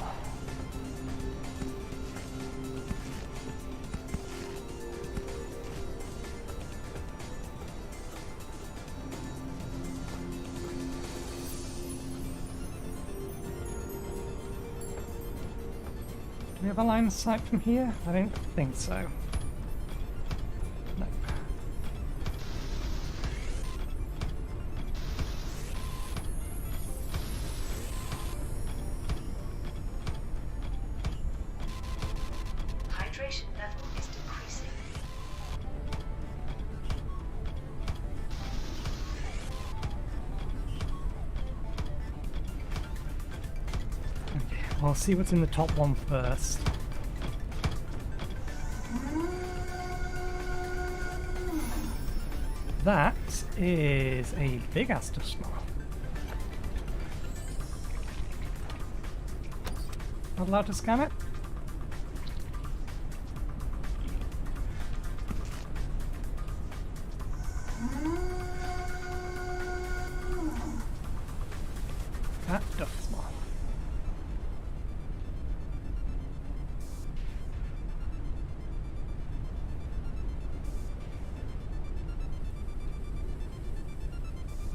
Do we have a line of sight from here? I don't think so. Nope. Hydration level is decreasing. Okay, I'll see what's in the top one first. That is a big ass dust smell. Not allowed to scan it? That dust smell.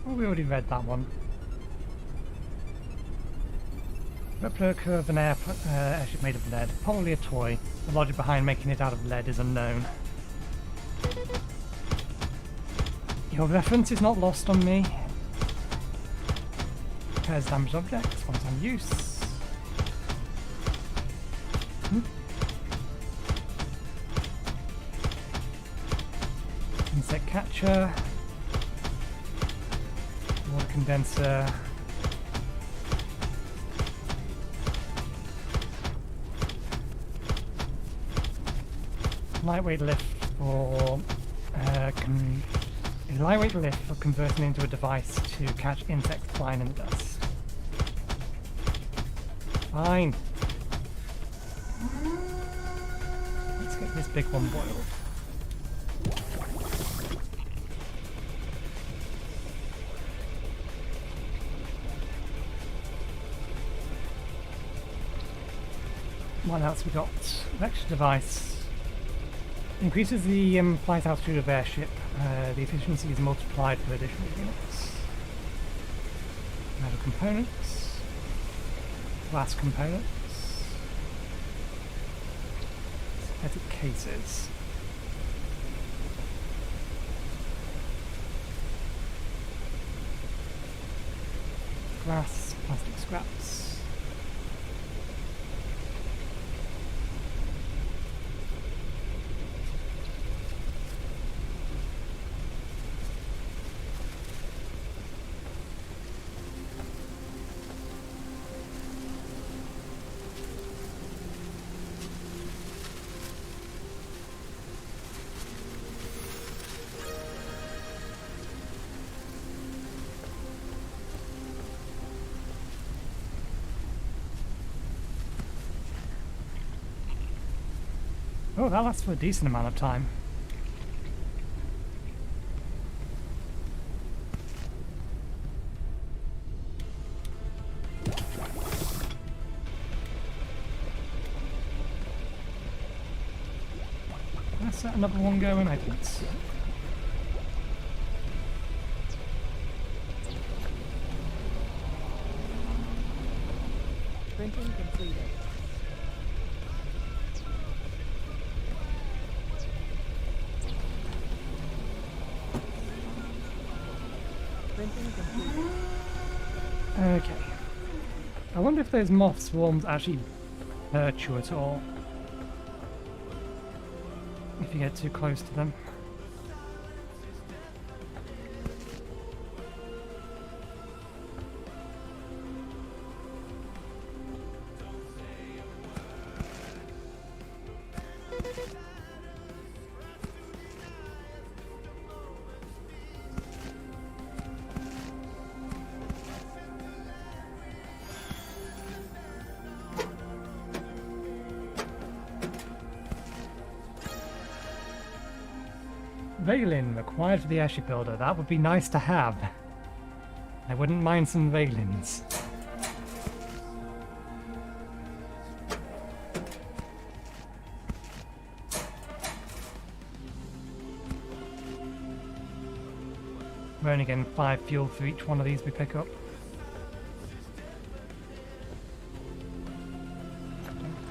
Oh, we already read that one. Replica of an airship made of lead. Probably a toy. The logic behind making it out of lead is unknown. Your reference is not lost on me. Repairs damaged objects, one-time use. Insect catcher. Water condenser. Lightweight lift for a lightweight lift for converting into a device to catch insects flying in the dust. Fine. Let's get this big one boiled. What else we got? Extra device. Increases the flight altitude of airship. The efficiency is multiplied for additional units. Metal components. Glass components. Synthetic cases. Glass, plastic scraps. Oh, that lasts for a decent amount of time. Let's let another one go and I think so. Printing completed. Printing completed. Okay. I wonder if those moth swarms actually hurt you at all. If you get too close to them. Valin required for the airship builder. That would be nice to have. I wouldn't mind some Valins. We're only getting 5 fuel for each one of these we pick up.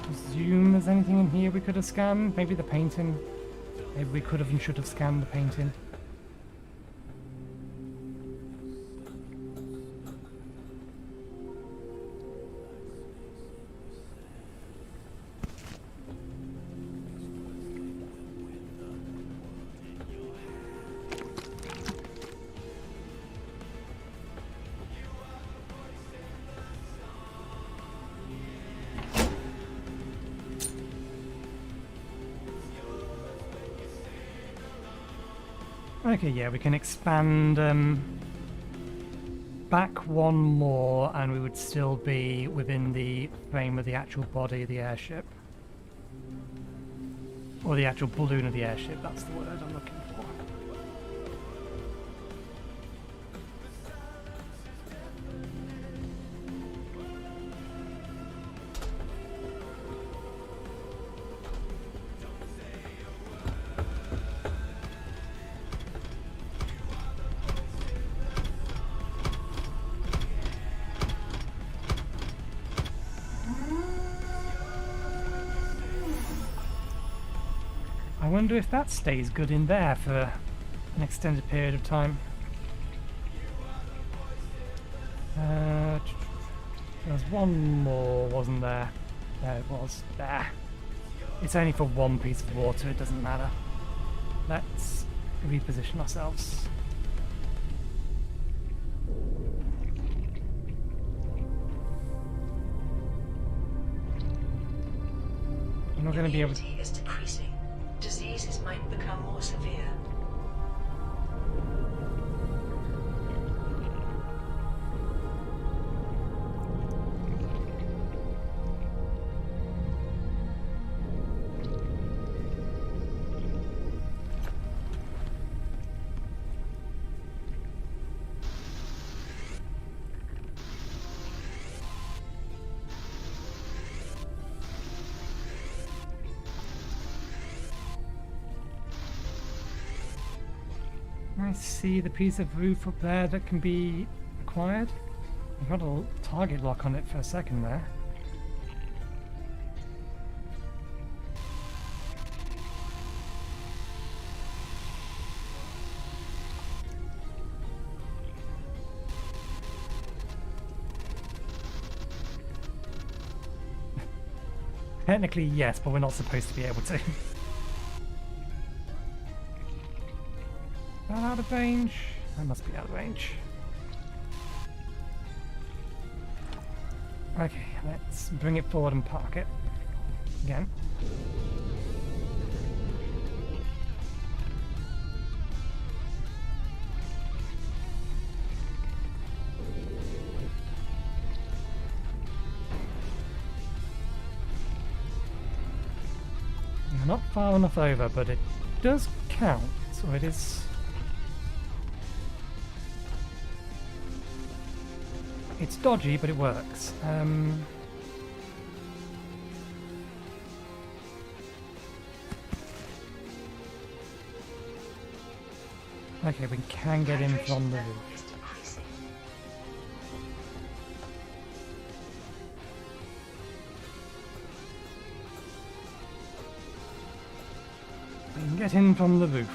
Presume there's anything in here we could have scanned. Maybe the painting. Maybe we could have and should have scanned the painting. Okay, yeah, we can expand back one more and we would still be within the frame of the actual body of the airship. Or the actual balloon of the airship, that's the word I'm looking for. I wonder if that stays good in there for an extended period of time. There's one more, wasn't there? There it was. There. It's only for one piece of water, it doesn't matter. Let's reposition ourselves. We're not going to be able to... Immunity is decreasing. Diseases might become more severe. I see the piece of roof up there that can be acquired. I've got a target lock on it for a second there. Technically yes, but we're not supposed to be able to. That out of range? That must be out of range. Okay, let's bring it forward and park it. Again. We're not far enough over, but it does count, so it is... It's dodgy, but it works. Okay, we can get in from the level roof. is decreasing. We can get in from the roof.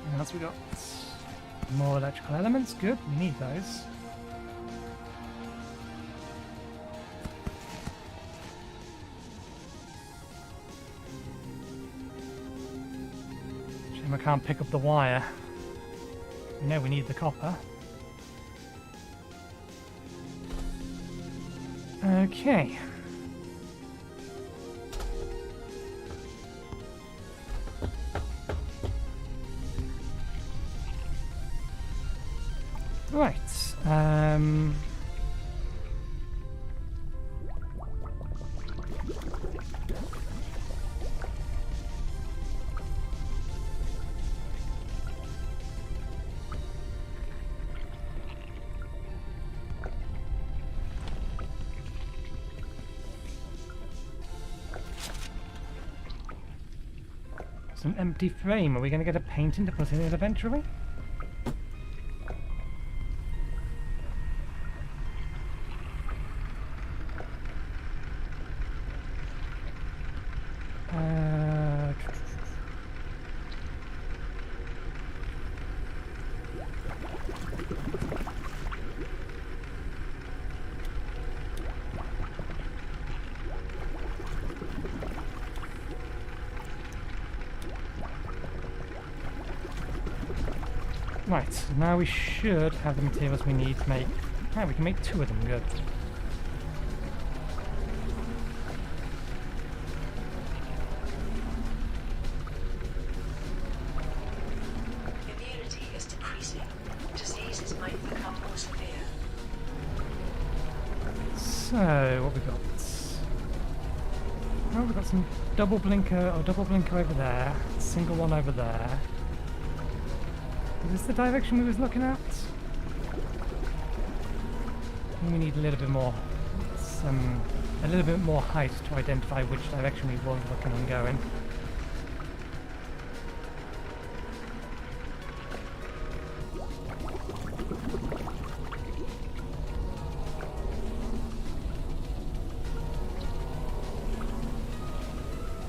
What else we got? More electrical elements. Good. We need those. Shame I can't pick up the wire. We know we need the copper. Okay. Right. It's an empty frame. Are we going to get a painting to put in it eventually? Right, so now we should have the materials we need to make... Right, we can make 2 of them, good. Immunity is decreasing. Diseases might become more severe. So, what we got? Oh, we've got some double blinker over there, single one over there. Is this the direction we was looking at? We need a little bit more, a little bit more height to identify which direction we were looking and going.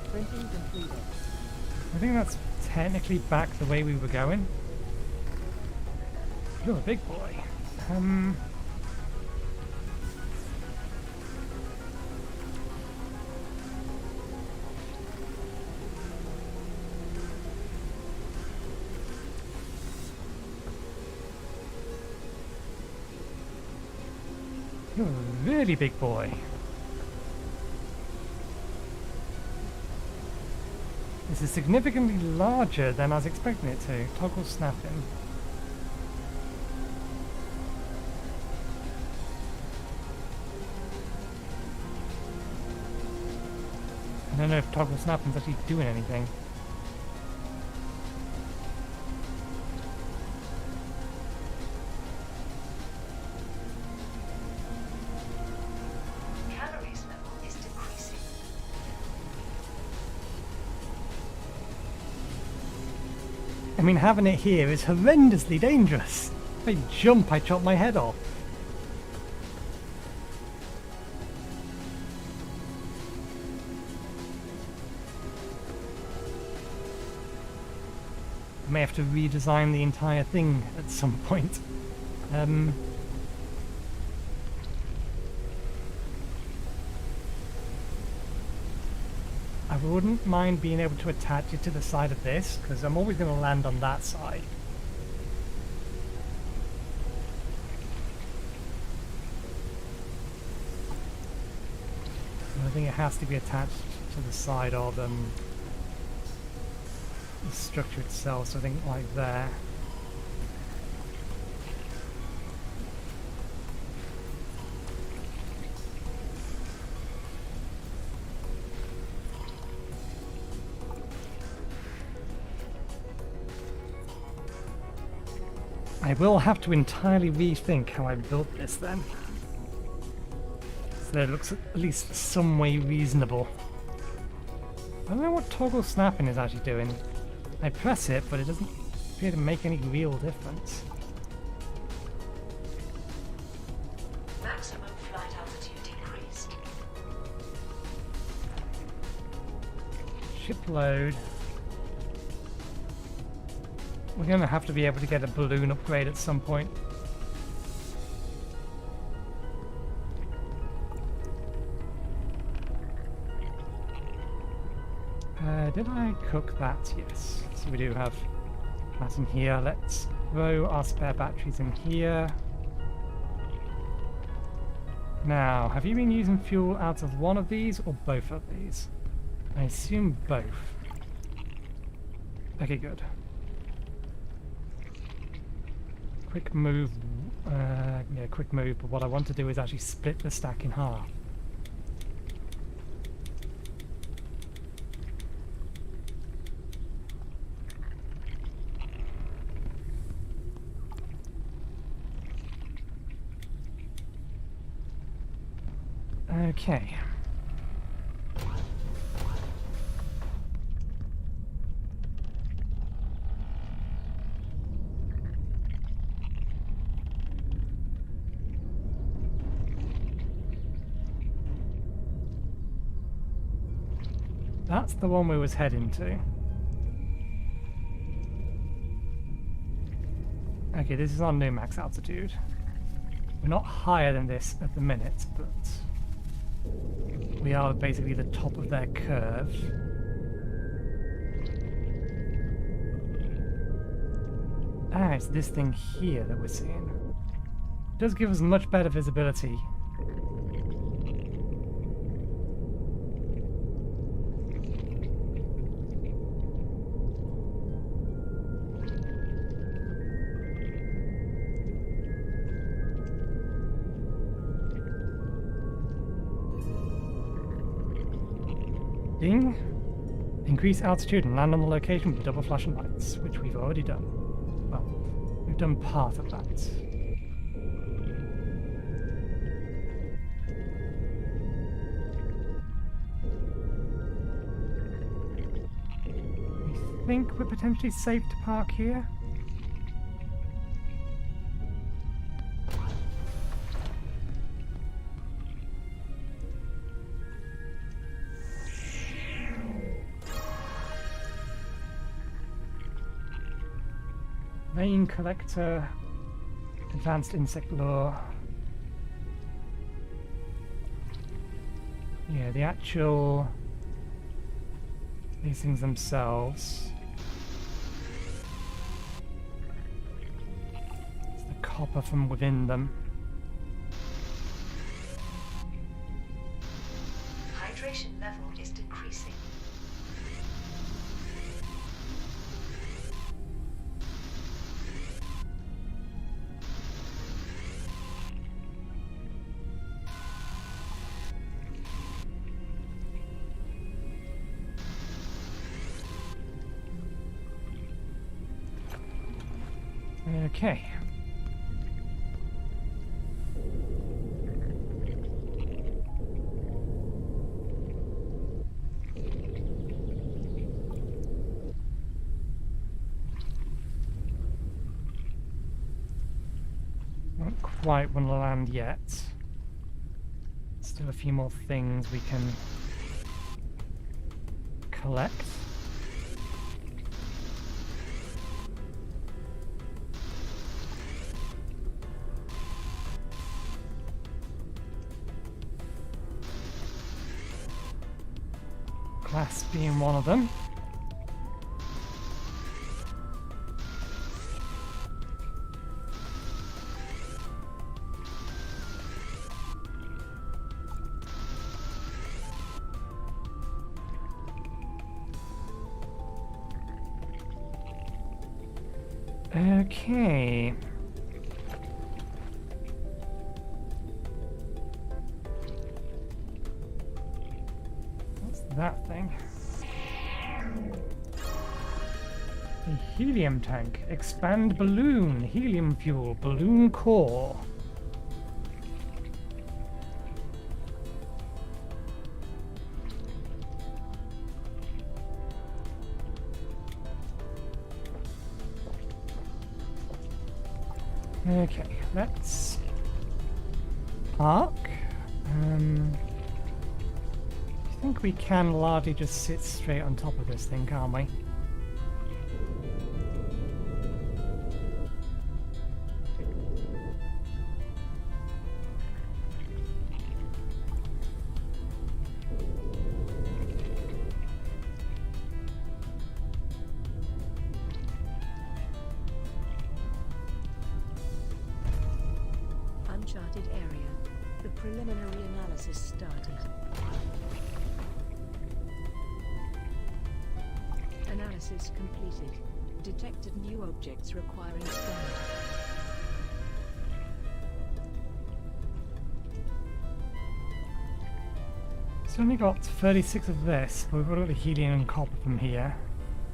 Printing completed. I think that's technically back the way we were going. You're a big boy. You're a really big boy. This is significantly larger than I was expecting it to. Toggle snapping. I don't know if toggle snapping's actually doing anything. Calories level is decreasing. I mean, having it here is horrendously dangerous. If I jump, I chop my head off. I may have to redesign the entire thing at some point. I wouldn't mind being able to attach it to the side of this, because I'm always going to land on that side. I think it has to be attached to the side of the structure itself, so I think like there. I will have to entirely rethink how I built this then. So that it looks at least some way reasonable. I don't know what toggle snapping is actually doing. I press it, but it doesn't appear to make any real difference. Maximum flight altitude decreased. Ship load. We're going to have to be able to get a balloon upgrade at some point. Did I cook that? Yes. So we do have that in here. Let's throw our spare batteries in here. Now, have you been using fuel out of one of these or both of these? I assume both. Okay, good. Quick move. Yeah, quick move, but what I want to do is actually split the stack in half. Okay. That's the one we was heading to. Okay, this is our new max altitude. We're not higher than this at the minute, but we are basically the top of their curve. Ah, it's this thing here that we're seeing. It does give us much better visibility. Ding. Increase altitude and land on the location with double flashing lights, which we've already done. Well, we've done part of that. We think we're potentially safe to park here. Vein collector, advanced insect lore. Yeah, the actual these things themselves. It's the copper from within them. Hydration level is decreasing. Okay. Not quite want to land yet. Still a few more things we can collect. Glass being one of them. Okay. What's that thing? A helium tank. Expand balloon. Helium fuel. Balloon core. Okay, let's park. I think we can largely just sit straight on top of this thing, can't we? Uncharted area. The preliminary analysis started. Analysis completed. Detected new objects requiring scanning. It's only got 36 of this, but we've got the helium and copper from here.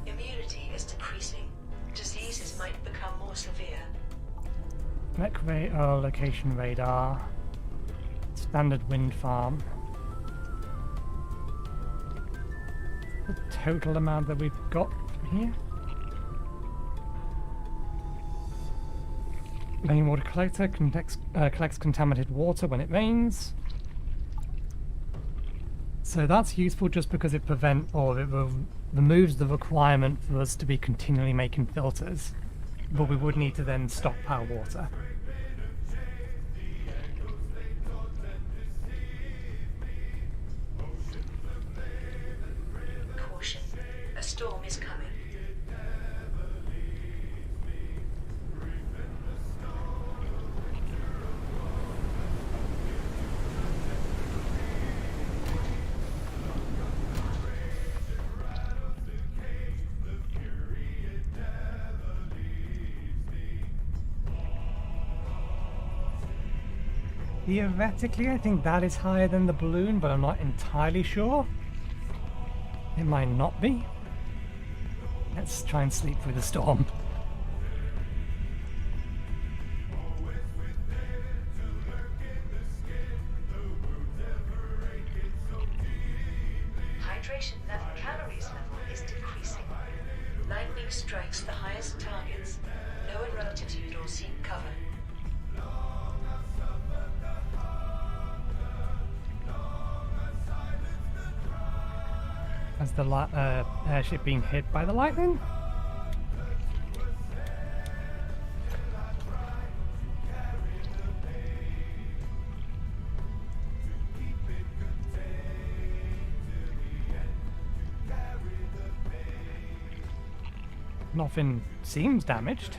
Immunity is decreasing. Diseases might become more severe. Location radar. Standard wind farm. The total amount that we've got from here. Rainwater collector collects contaminated water when it rains. So that's useful just because it removes the requirement for us to be continually making filters. But we would need to then stockpile water. Caution. A storm is coming. Theoretically, I think that is higher than the balloon, but I'm not entirely sure. It might not be. Let's try and sleep through the storm. Hydration level, calories level is decreasing. Lightning strikes the highest targets. Lower altitude or seek cover. Has the airship been hit by the lightning? Nothing seems damaged.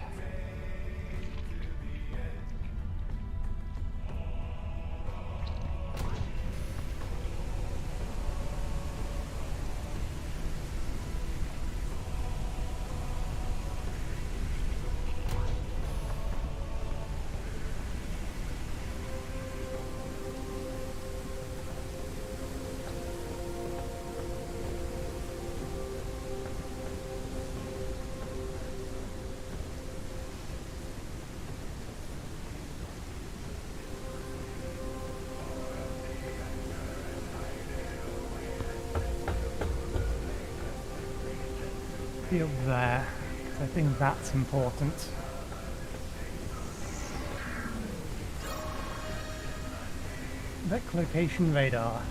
Up there, 'cause I think that's important. Location radar.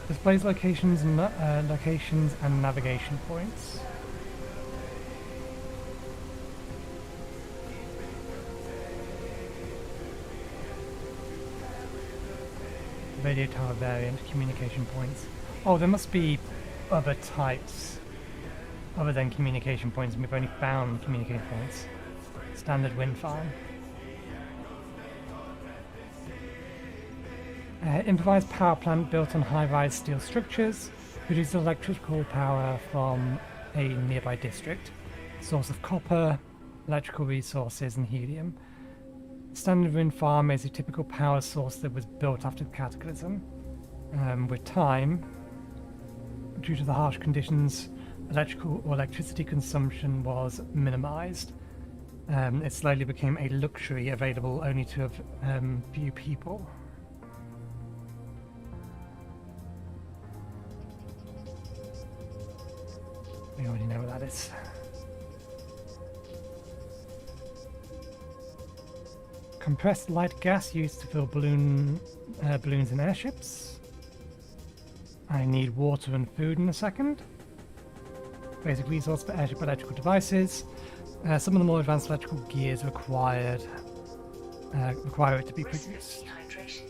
Displays locations and navigation points. Radio tower variant, communication points. Oh, there must be other types other than communication points, and we've only found communication points. Standard wind farm. Improvised power plant built on high-rise steel structures, produces electrical power from a nearby district. Source of copper, electrical resources, and helium. Standard wind farm is a typical power source that was built after the cataclysm. With time, due to the harsh conditions, electricity consumption was minimized. It slowly became a luxury available only to a few people. We already know what that is. Compressed light gas used to fill balloons and airships. I need water and food in a second. Basic resource for airship electrical devices. Some of the more advanced electrical gears require it to be Risk of produced. dehydration.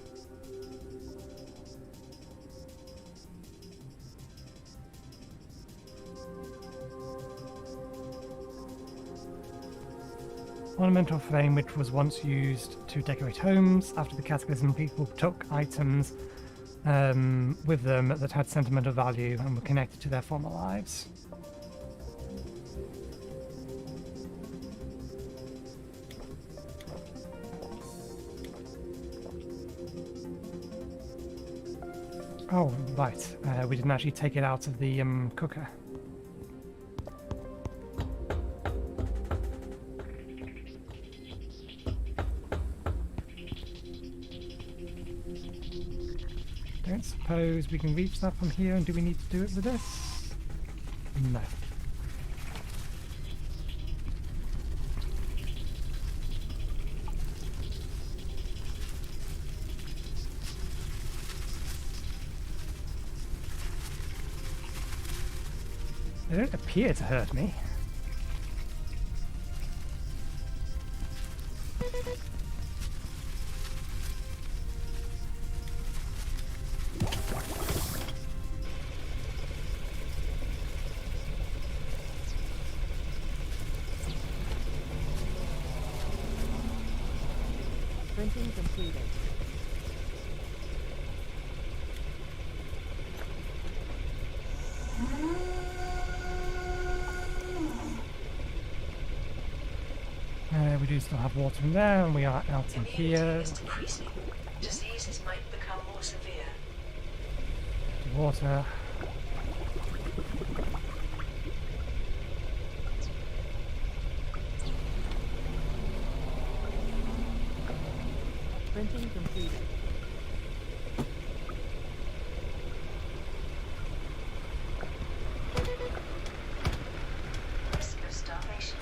Ornamental frame which was once used to decorate homes. After the cataclysm, people took items with them that had sentimental value and were connected to their former lives. Oh, right. We didn't actually take it out of the cooker. Don't suppose we can reach that from here, and do we need to do it with this? No. They don't appear to hurt me. Printing completed. We do still have water in there, and we are out in Immunity here. is decreasing. Diseases might become more severe. Water. Printing completed. Risk of starvation.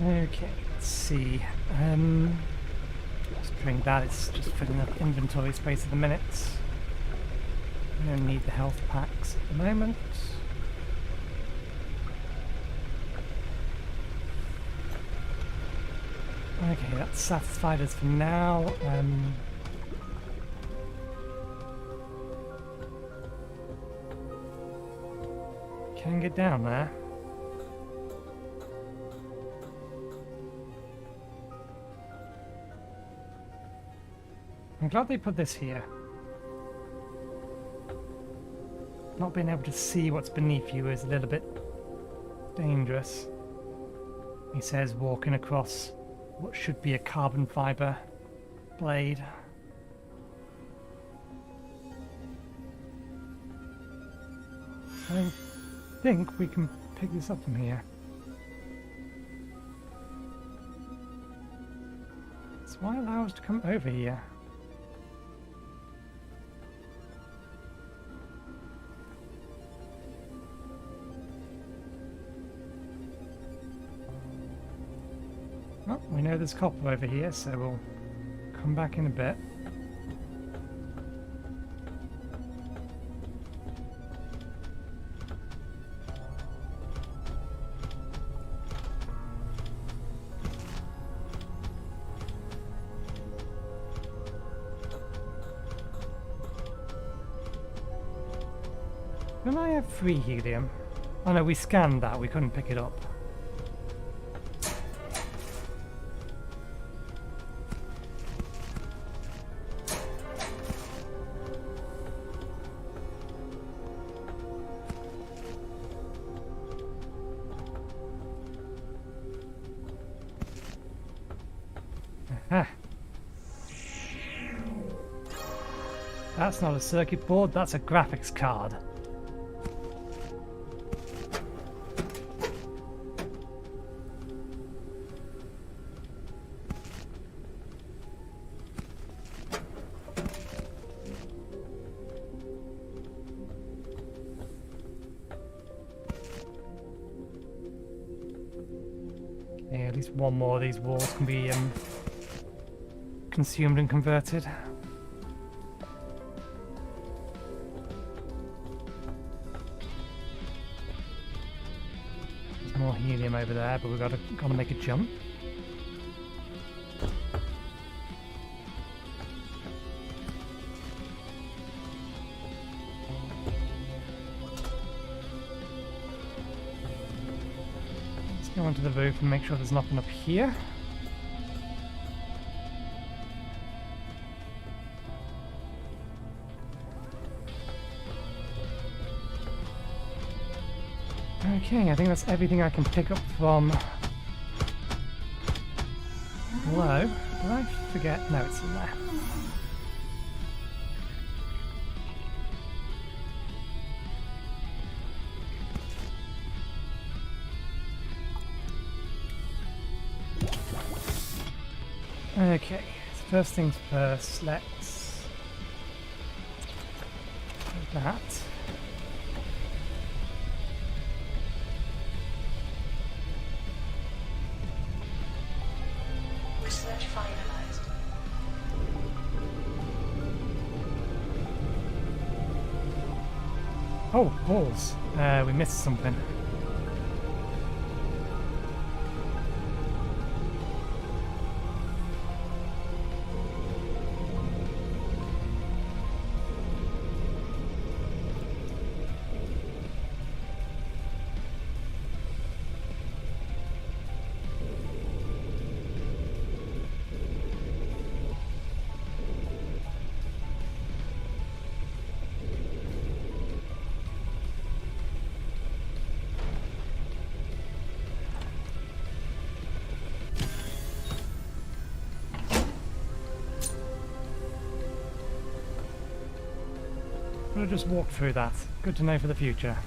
Okay, let's see. Just doing that, it's just filling up inventory space at the minute. We don't need the health packs at the moment. Okay, that's satisfied us for now. Can get down there. I'm glad they put this here. Not being able to see what's beneath you is a little bit dangerous. He says, walking across what should be a carbon fiber blade. I think we can pick this up from here. So why allow us to come over here? Well, we know there's copper over here, so we'll come back in a bit. Don't I have 3 helium? Oh no, we scanned that, we couldn't pick it up. Aha. That's not a circuit board, that's a graphics card. Yeah, at least one more of these walls can be consumed and converted. There's more helium over there, but we've gotta make a jump. Let's go onto the roof and make sure there's nothing up here. Okay, I think that's everything I can pick up from below. Did I forget? No, it's in there. Okay, so first things first, let's do that. Research finalized. Oh, balls. We missed something. We'll just walk through that. Good to know for the future.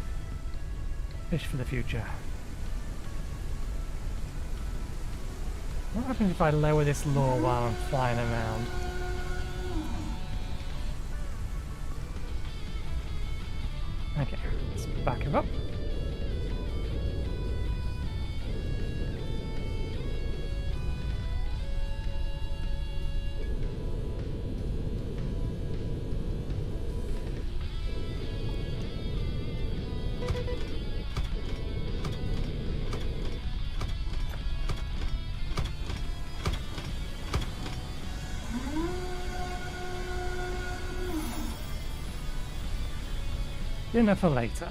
Fish for the future. What happens if I lower this lure while I'm flying around? Okay, let's back her up. Dinner for later.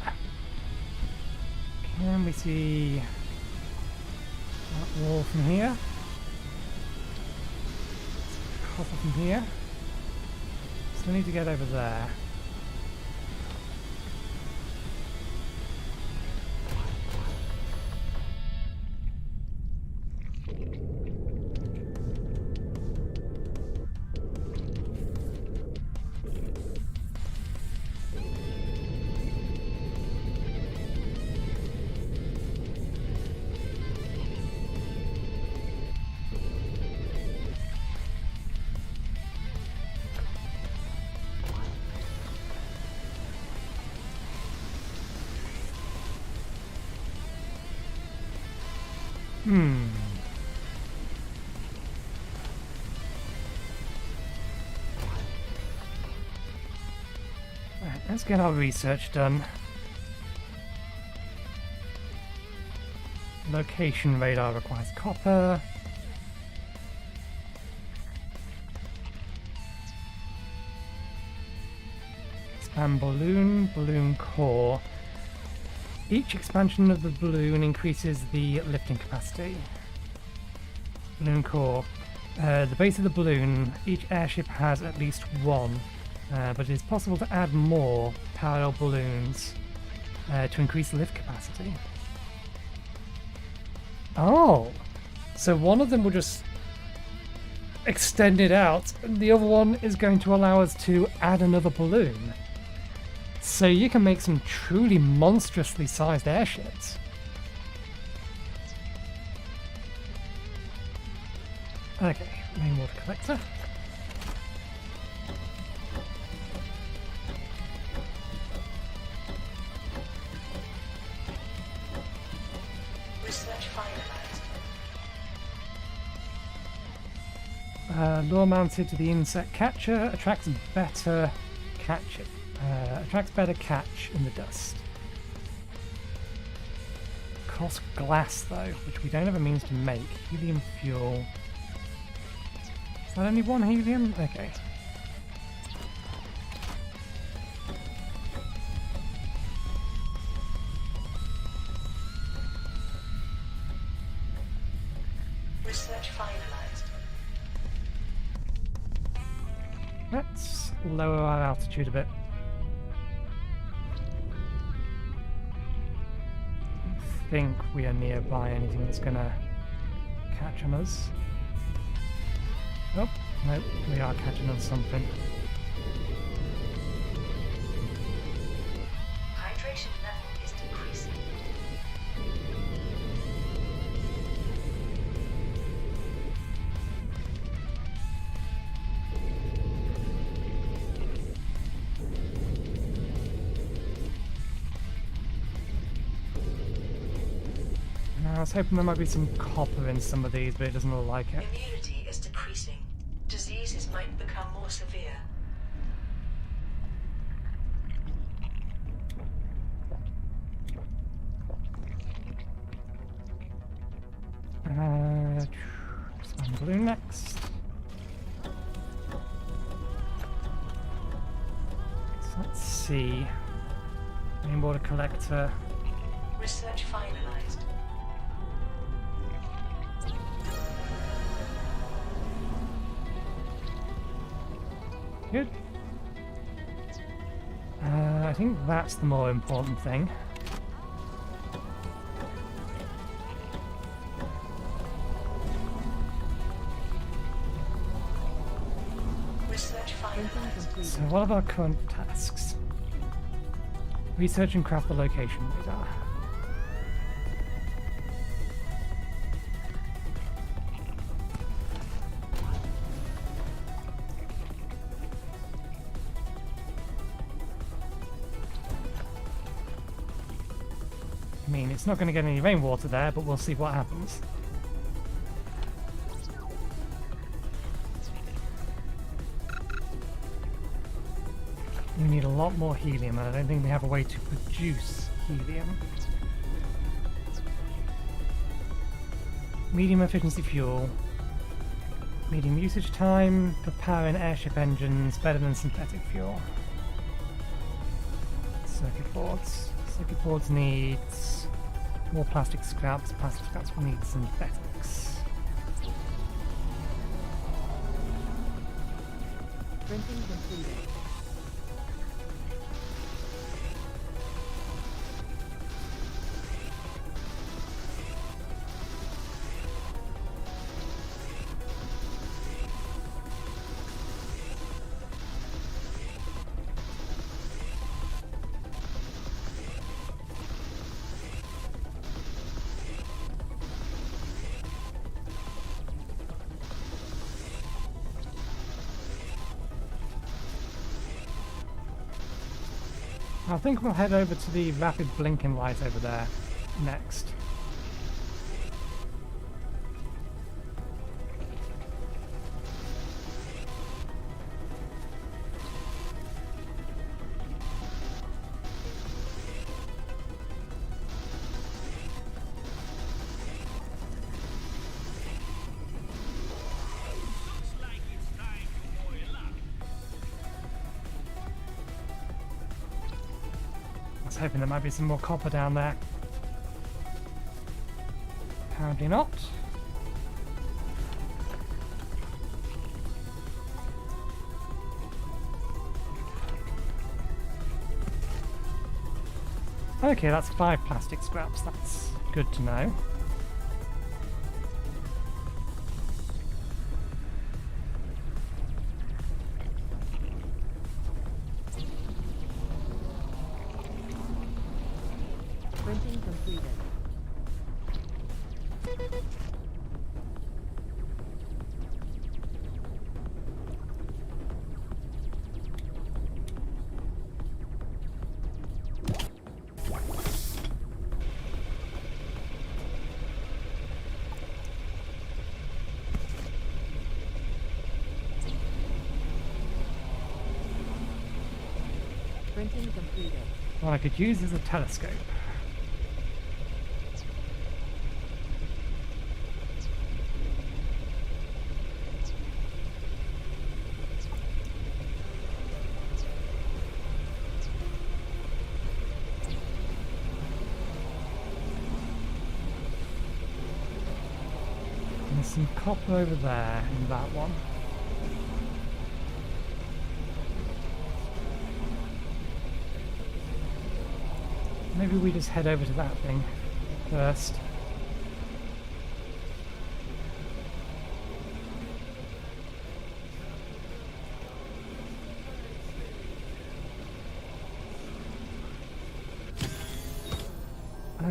Can we see that wall from here? Copper from here. Still need to get over there. Right, let's get our research done. Location radar requires copper. Expand balloon, balloon core. Each expansion of the balloon increases the lifting capacity. Balloon core. The base of the balloon, each airship has at least one, but it is possible to add more parallel balloons to increase the lift capacity. Oh! So one of them will just extend it out, and the other one is going to allow us to add another balloon. So you can make some truly monstrously sized airships. Okay, rainwater collector. Research finalized. Lure mounted to the insect catcher attracts better catch. Attracts better catch in the dust. Cost glass though, which we don't have a means to make. Helium fuel. Is that only one helium? Okay. Research finalized. Let's lower our altitude a bit. I think we are nearby anything that's gonna catch on us. Oh, no, we are catching on something. Hydration level is decreasing. I was hoping there might be some copper in some of these, but it doesn't look like it. Immunity is decreasing. Diseases might become more severe. Expand balloon next. So let's see. Rainwater collector. Research finalized. Good. I think that's the more important thing. Research Printing finalized. completed. So what are our current tasks? Research and craft the location radar. I mean, it's not going to get any rainwater there, but we'll see what happens. We need a lot more helium, and I don't think we have a way to produce helium. Medium efficiency fuel. Medium usage time for powering airship engines, better than synthetic fuel. Circuit boards. Circuit boards needs more plastic scraps. Plastic scraps will need synthetics. Printing completed. I think we'll head over to the rapid blinking light over there next. hoping there might be some more copper down there. Apparently not. Okay, that's 5 plastic scraps. That's good to know. Printing completed. Printing completed. What I could use is a telescope. There's some copper over there in that one. Maybe we just head over to that thing first. I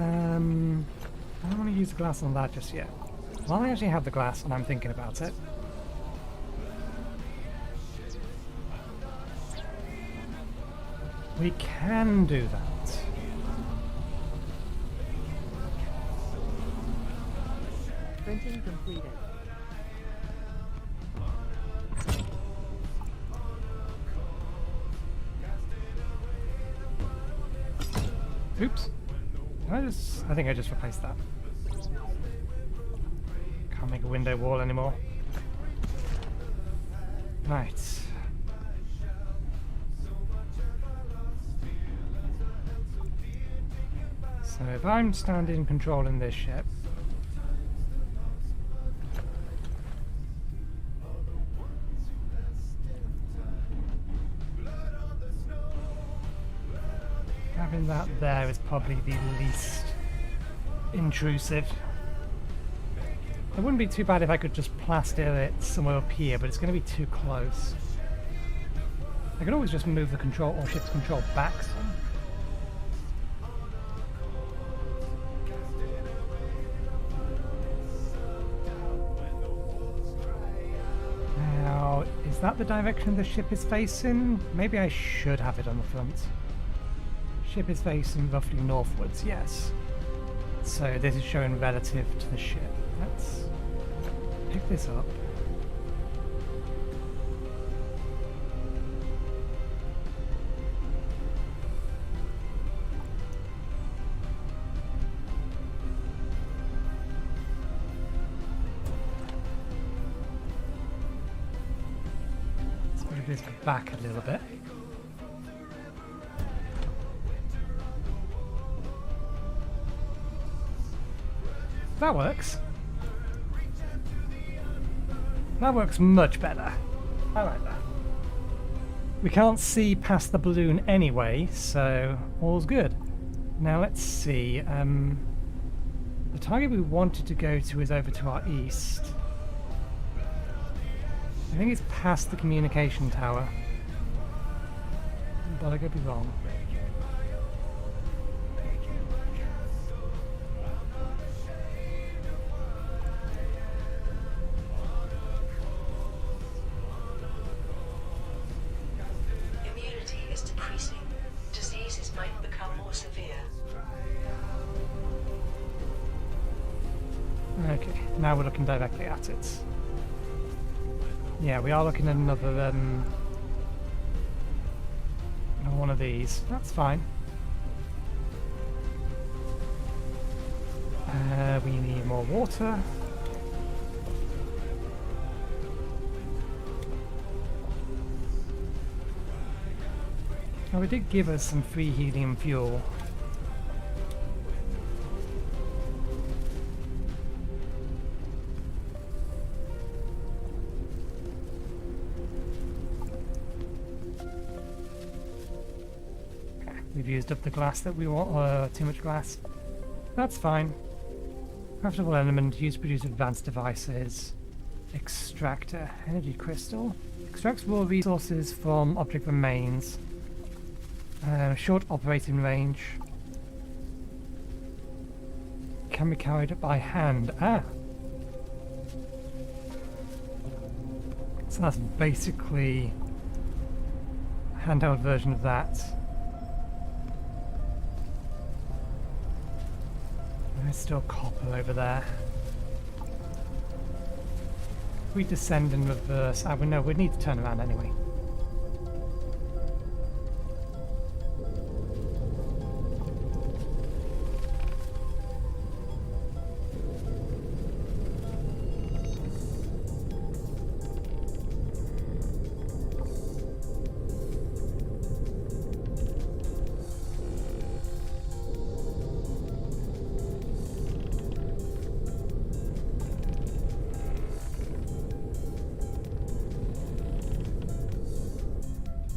don't want to use the glass on that just yet. Well, I actually have the glass and I'm thinking about it. We can do that. Printing completed. Oops. I think I just replaced that. Can't make a window wall anymore. Right. So if I'm standing controlling this ship, having that there is probably the least intrusive. It wouldn't be too bad if I could just plaster it somewhere up here, but it's going to be too close. I could always just move the control or ship's control back some. Now, is that the direction the ship is facing? Maybe I should have it on the front. Ship is facing roughly northwards, yes. So this is showing relative to the ship. Let's pick this up. Let's move this back a little bit. That works. That works much better. I like that. We can't see past the balloon anyway, so all's good. Now let's see. The target we wanted to go to is over to our east. I think it's past the communication tower. But I could be wrong. Immunity is decreasing. Diseases might become more severe. Okay, now we're looking directly at it. Yeah, we are looking at another one of these. That's fine. We need more water. Now, it did give us some free helium fuel. We've used up the glass that we want, too much glass. That's fine. Craftable element used to produce advanced devices. Extractor. Energy crystal. Extracts raw resources from object remains. Short operating range. Can be carried by hand. Ah! So that's basically a handheld version of that. There's still copper over there. If we descend in reverse, I would know we'd need to turn around anyway.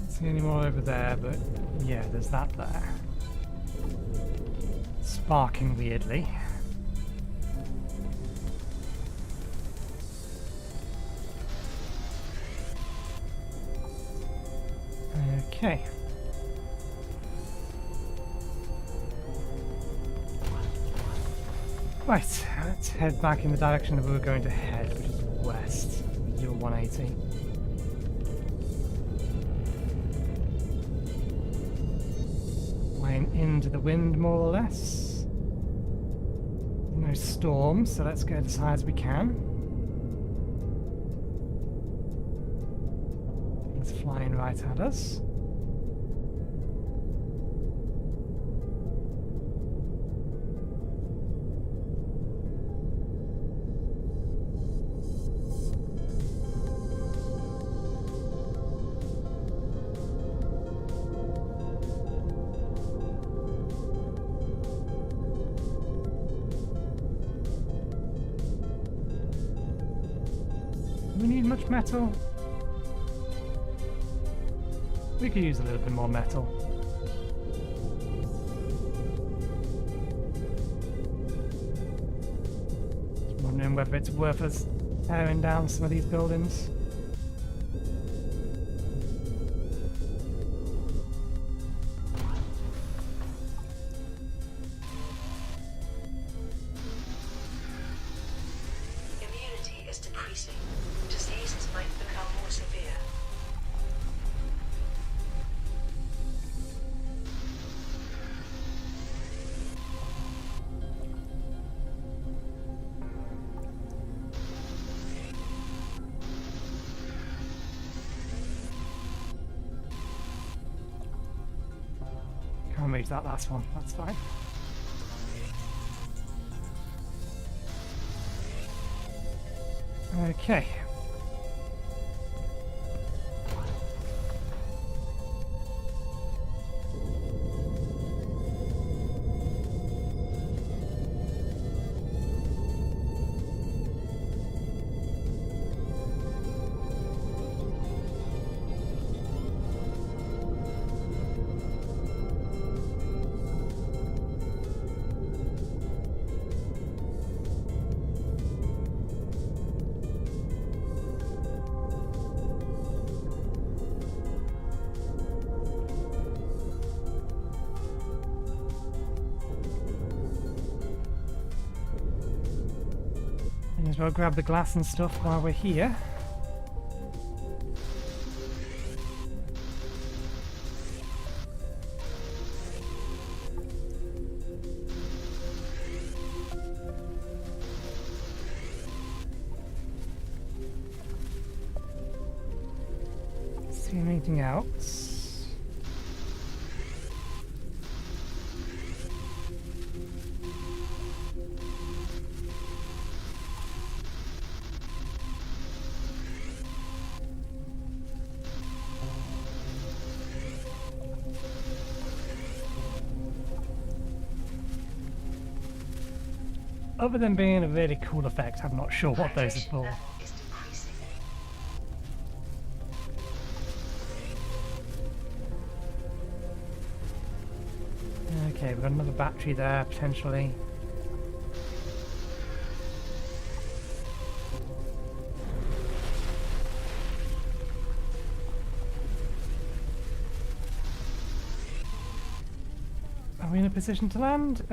See any more over there, but yeah, there's that there. Sparking weirdly. Okay. Right, let's head back in the direction that we were going to head, which is west. Do a 180. Into the wind, more or less. No storm, so let's get as high as we can. It's flying right at us. Do we need much metal? We could use a little bit more metal. Just wondering whether it's worth us tearing down some of these buildings. Immunity is decreasing. Diseases might become more severe. Can't reach that last one, that's fine. Okay. May as well grab the glass and stuff while we're here. See anything else? Other than being a really cool effect, I'm not sure what those are Hydration for. level is decreasing. Okay, we've got another battery there, potentially. Are we in a position to land?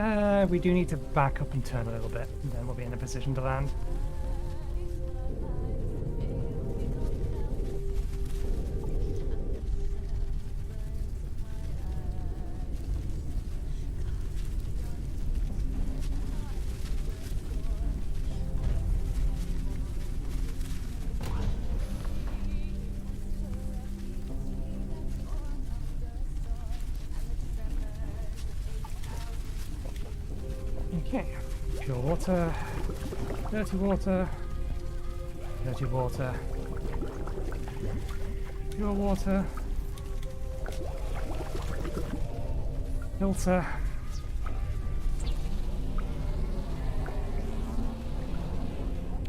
We do need to back up and turn a little bit, and then we'll be in a position to land. Okay, pure water, dirty water, dirty water, pure water, filter,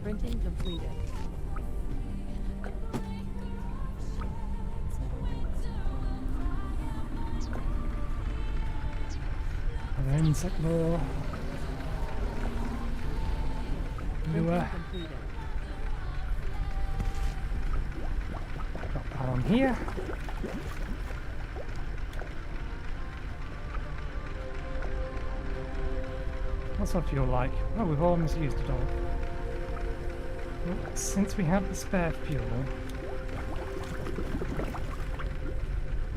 Printing completed. other insect lore, Printing lure, completed. got that on here. What's our fuel like? Oh, we've almost used it all. Well, since we have the spare fuel,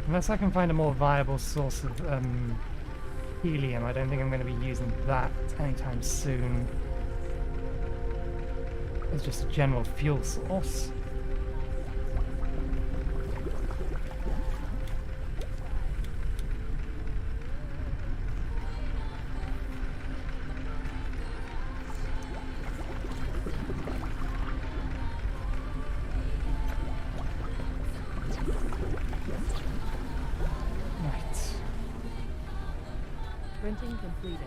unless I can find a more viable source of helium, I don't think I'm going to be using that anytime soon as just a general fuel source. Right. Printing completed.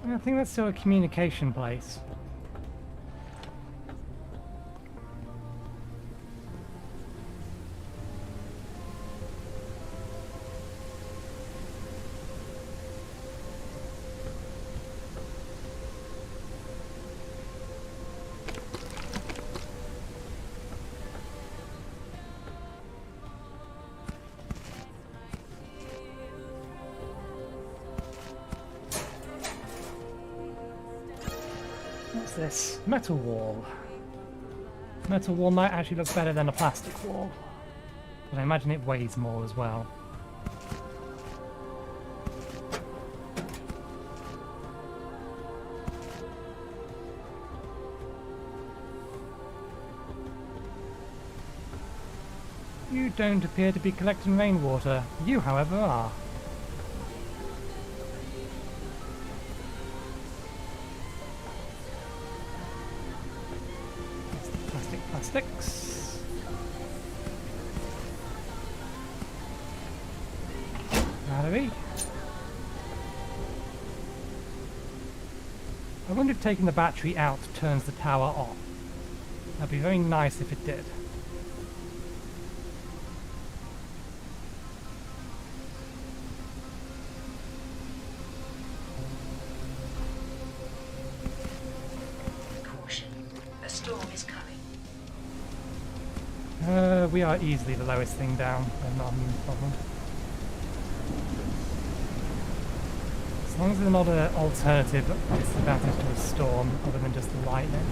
I think that's still a communication place. What's this? Metal wall. Metal wall might actually look better than a plastic wall. But I imagine it weighs more as well. You don't appear to be collecting rainwater. You, however, are. Plastics. Battery. I wonder if taking the battery out turns the tower off. That'd be very nice if it did. Caution. A storm is coming. We are easily the lowest thing down, but not a huge problem. As long as there's not an alternative disadvantage to a storm other than just the lightning.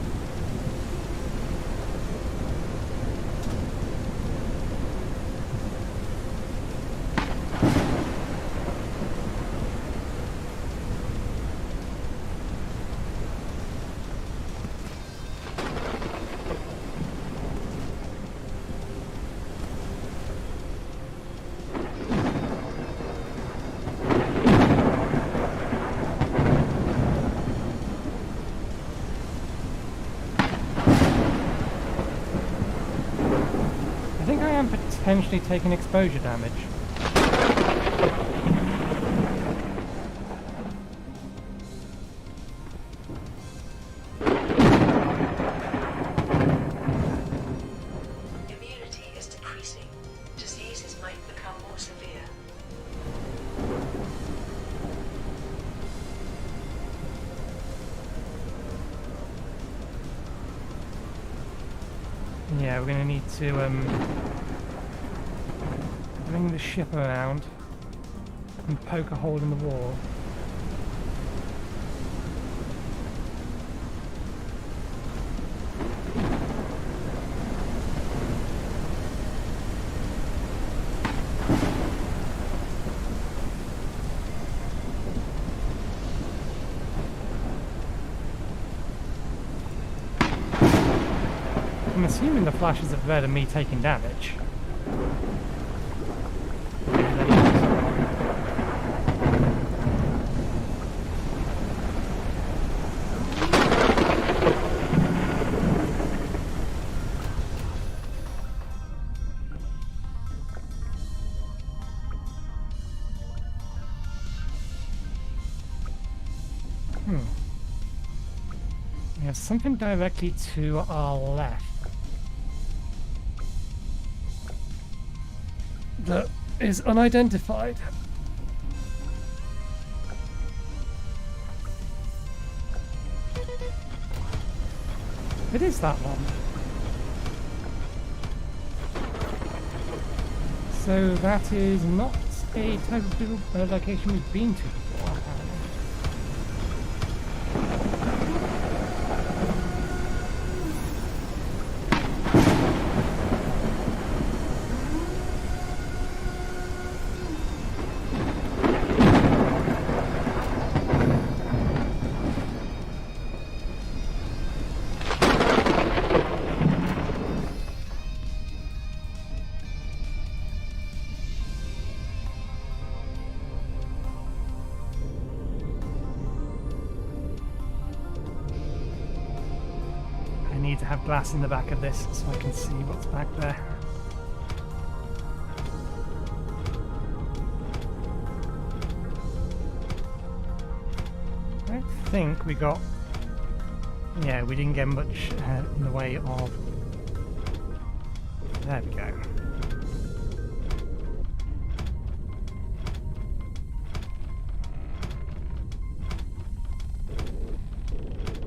am potentially taking exposure damage. Immunity is decreasing. Diseases might become more severe. Yeah, we're gonna need to bring the ship around and poke a hole in the wall. I'm assuming the flashes of red are me taking damage. We have something directly to our left that is unidentified. It is that one. So that is not a type of location we've been to before, apparently. I need to have glass in the back of this so I can see what's back there. I think we got... Yeah, we didn't get much in the way of... There we go.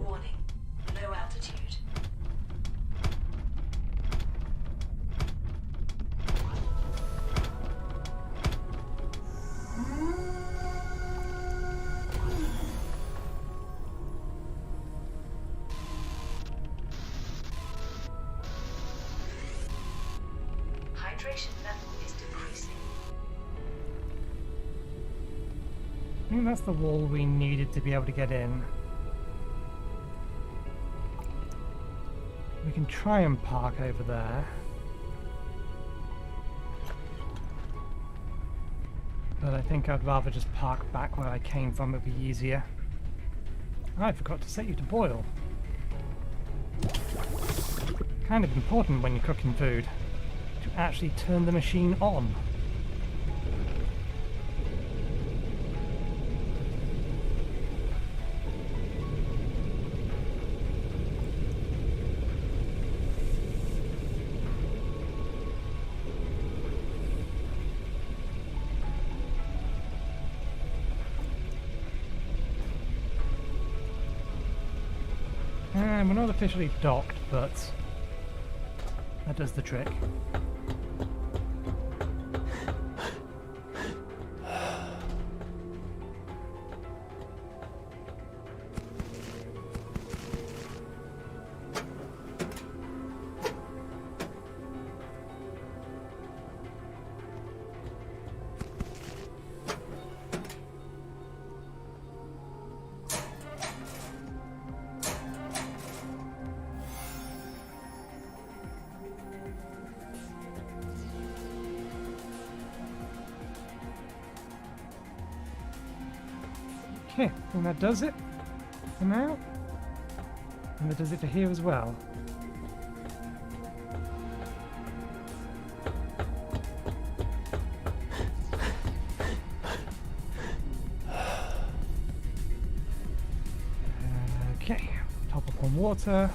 Warning. Low altitude. Hydration level is decreasing. I think that's the wall we needed to be able to get in. We can try and park over there. But I think I'd rather just park back where I came from, it'd be easier. I forgot to set you to boil. Kind of important when you're cooking food, to actually turn the machine on. And we're not officially docked, but that does the trick. Okay, and that does it for now. And that does it for here as well. water.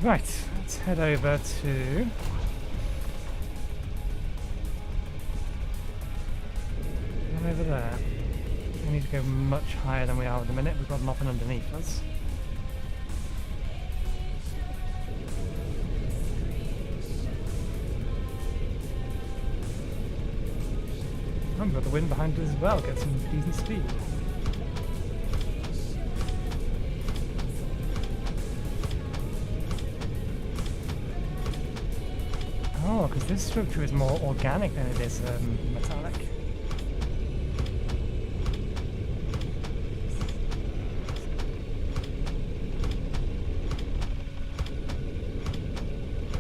Right, let's head over to... over there. We need to go much higher than we are at the minute. We've got nothing underneath us. Oh, we've got the wind behind us as well. Get some decent speed. Oh, because this structure is more organic than it is metallic.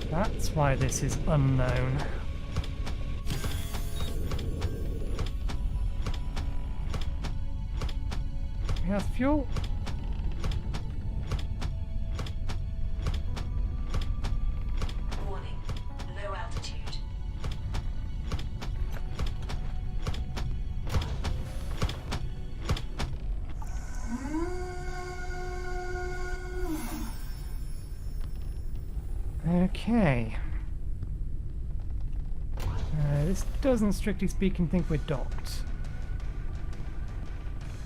That's why this is unknown. We have fuel. Warning. Low altitude. Okay. This doesn't, strictly speaking, think we're docked.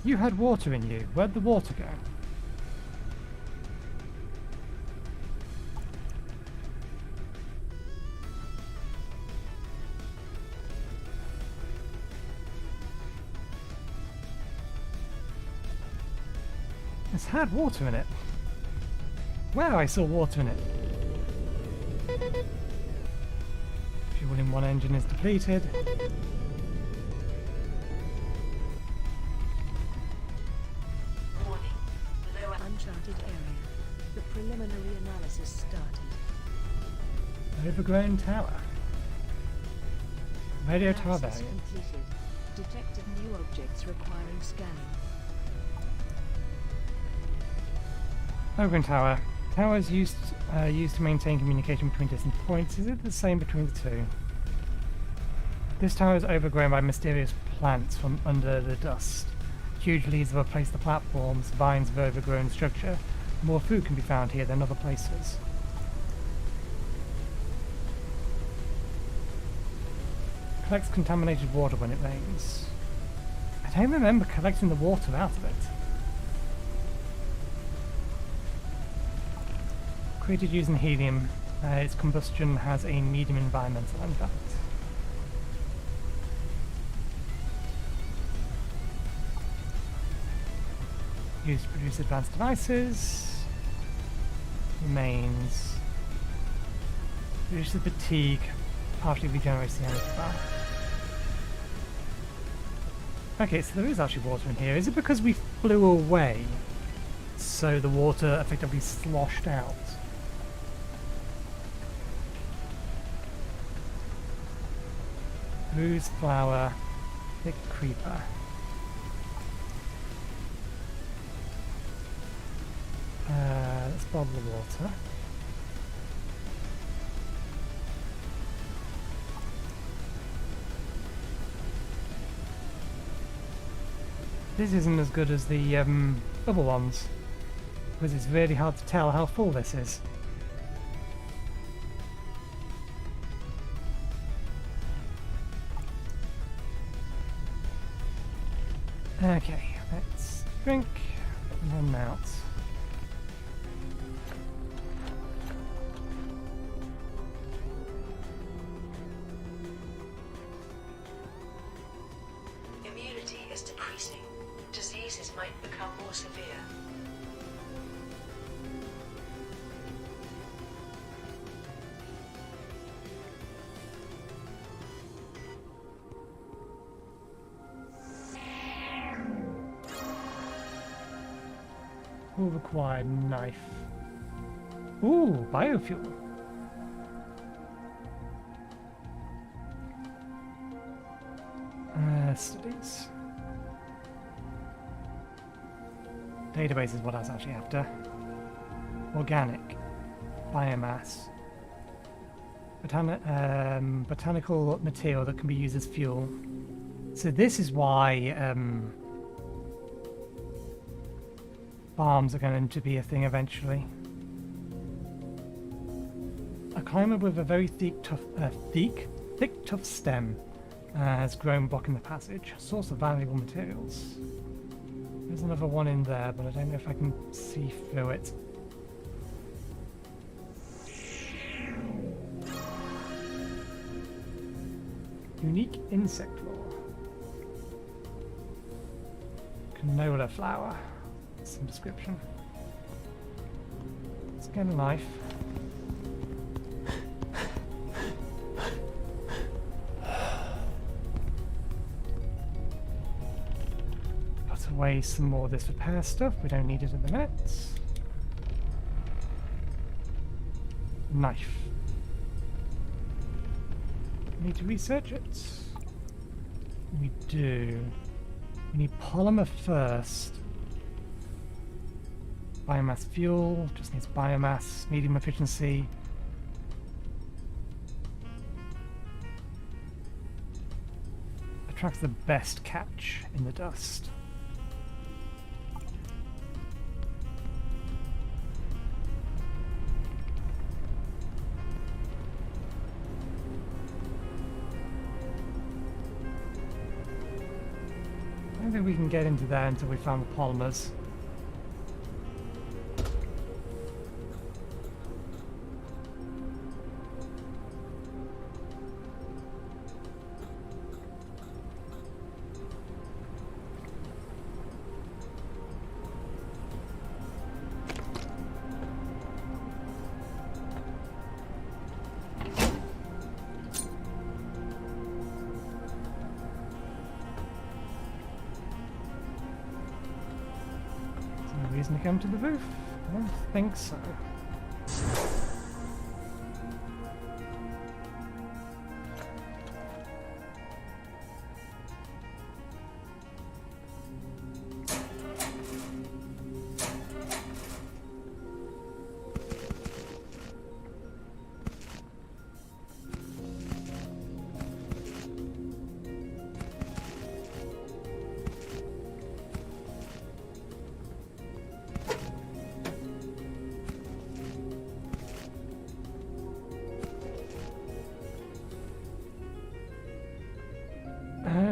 You had water in you. Where'd the water go? It's had water in it. Wow, I saw water in it. Fuel in one engine is depleted. Warning. Low Uncharted area. The preliminary analysis started. Overgrown tower. Radio tower Analysis variant. completed. Detected new objects requiring scanning. Overgrown tower. Tower is used to maintain communication between distant points. Is it the same between the two? This tower is overgrown by mysterious plants from under the dust. Huge leaves have replaced the platforms, vines have overgrown structure. More food can be found here than other places. Collects contaminated water when it rains. I don't remember collecting the water out of it. Created using helium, its combustion has a medium environmental impact. Used to produce advanced devices. Remains. Reduces fatigue, partially regenerates the energy bar. Okay, so there is actually water in here. Is it because we flew away, so the water effectively sloshed out? Rose flower, thick creeper. Let's bottle the water. This isn't as good as the other ones, because it's really hard to tell how full this is. Okay, let's drink and then out. Immunity is decreasing. Diseases might become more severe. Will require knife. Ooh, biofuel. Studies. database is what I was actually after. Organic. Biomass. Botanical material that can be used as fuel. So this is why farms are going to be a thing eventually. A climber with a very thick, tough stem has grown blocking the passage. Source of valuable materials. There's another one in there, but I don't know if I can see through it. Unique insect lore. Canola flower. Some description. Let's get a knife. Put away some more of this repair stuff. We don't need it at the minute. Knife. Need to research it. We do. We need polymer first. Biomass fuel, just needs biomass, medium efficiency. Attracts the best catch in the dust. I don't think we can get into there until we found the polymers. Reason to come to the roof? I don't think so.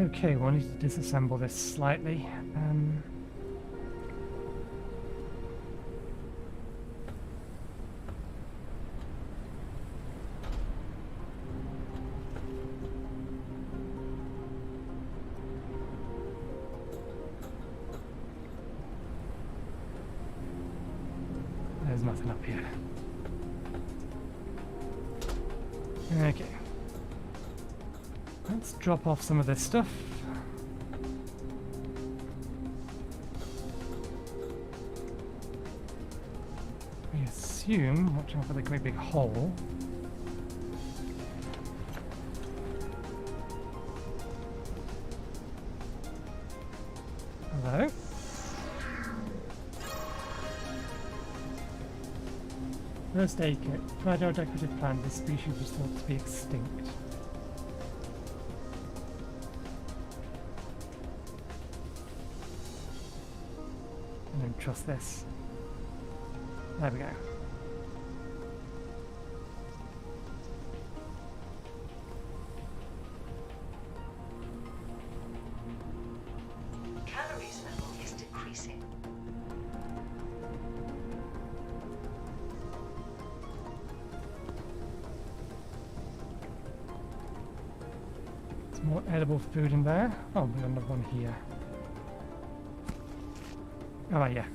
Okay, we'll need to disassemble this slightly. There's nothing up here. Okay. Let's drop off some of this stuff. We assume, watch out for the great big hole. Hello? First aid kit. Fragile decorative plant. This species was thought to be extinct. I don't trust this. There we go. Calories level is decreasing. There's more edible food in there. Oh, we got another one here. Oh yeah.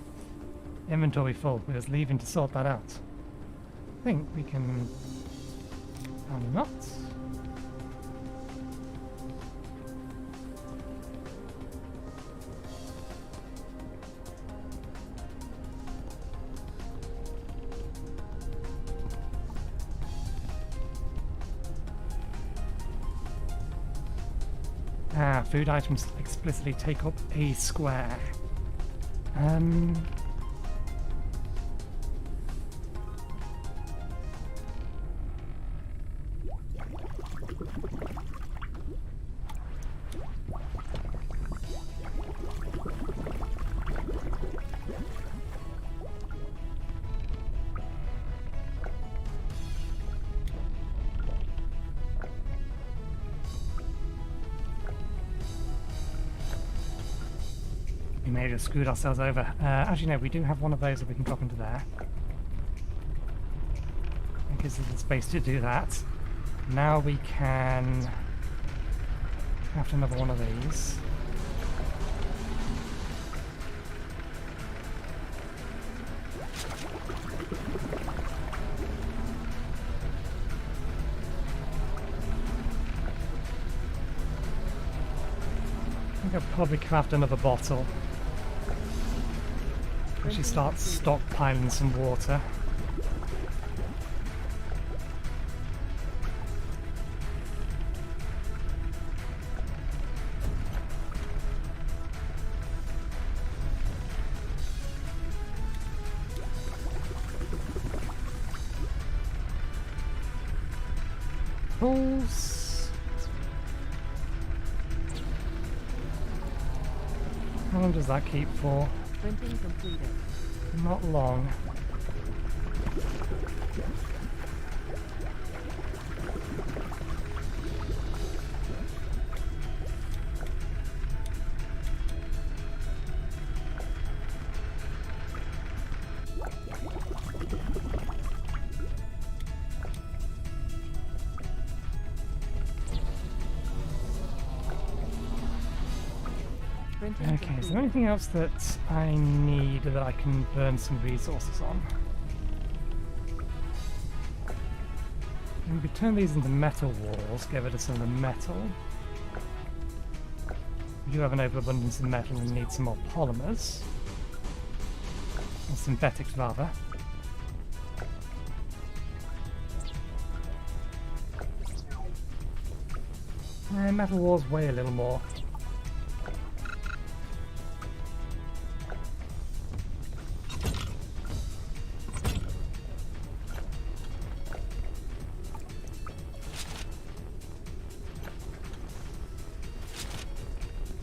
Inventory full. We was leaving to sort that out. I think we can... Oh, not. Food items explicitly take up a square. may have just screwed ourselves over. Actually, no, we do have one of those that we can drop into there. It gives us the space to do that. Now we can craft another one of these. I think I'll probably craft another bottle. Actually start stockpiling some water. Pulls. How long does that keep for? Printing completed. Not long. Printing Okay, is there completed. anything else that I need that I can burn some resources on? And we turn these into metal walls, get rid of some of the metal. We do have an overabundance of metal and need some more polymers. Or synthetics, rather. And metal walls weigh a little more.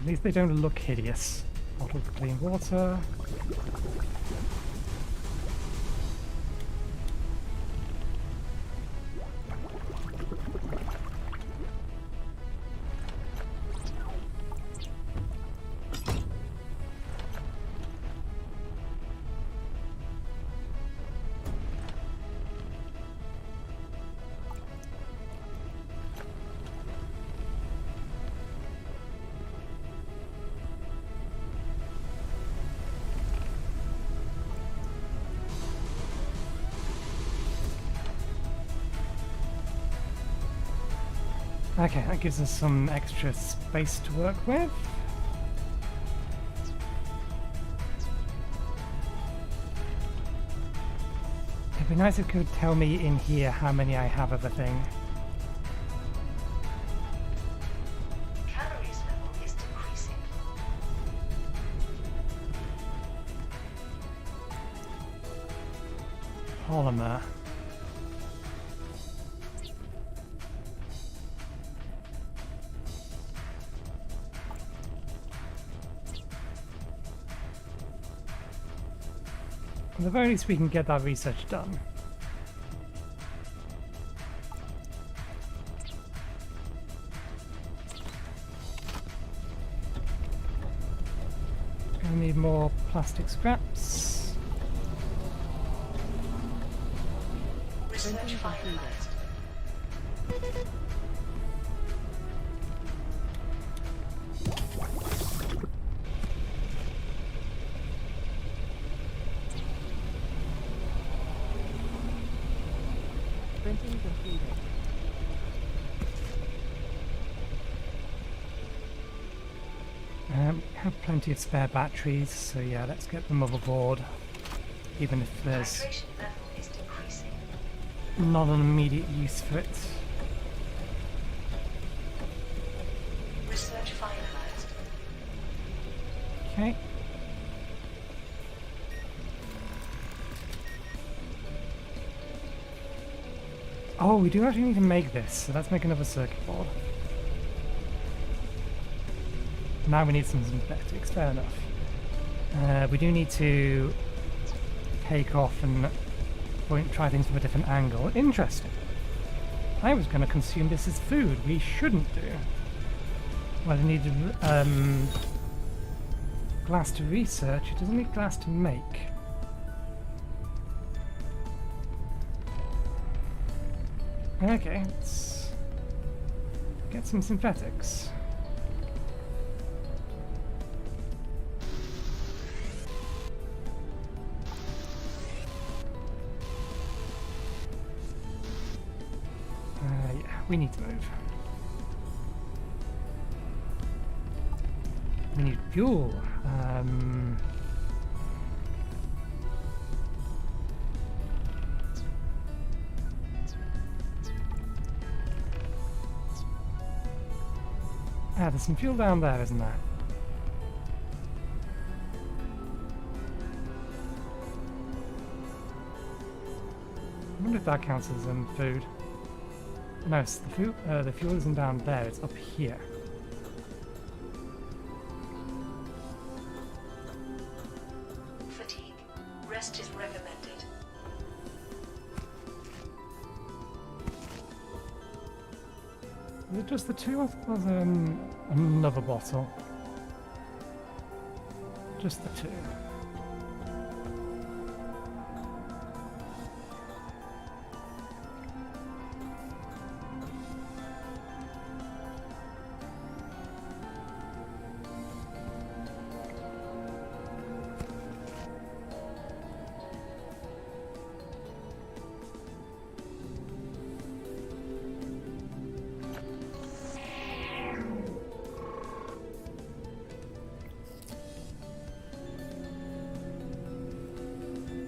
At least they don't look hideous. Bottle of clean water. Okay, that gives us some extra space to work with. It'd be nice if it could tell me in here how many I have of a thing. Calories level is decreasing. Polymer. At the very least we can get that research done. Gonna need more plastic scraps. Research Printing completed. finalized. Printing completed. Have plenty of spare batteries, so yeah, let's get the motherboard. Even if there's Hydration level is decreasing. not an immediate use for it. Research finalized. Okay. Oh, we do actually need to make this, so let's make another circuit board. Now we need some synthetics, fair enough. We do need to take off and try things from a different angle. Interesting. I was going to consume this as food. We shouldn't do. Well, I need to glass to research. It doesn't need glass to make. Okay, let's get some synthetics. Yeah, we need to move. We need fuel. There's some fuel down there, isn't there? I wonder if that counts as food. No, it's the fuel isn't down there, it's up here. Fatigue. Rest is recommended. Is it just the two? I thought there was another bottle. Just the two.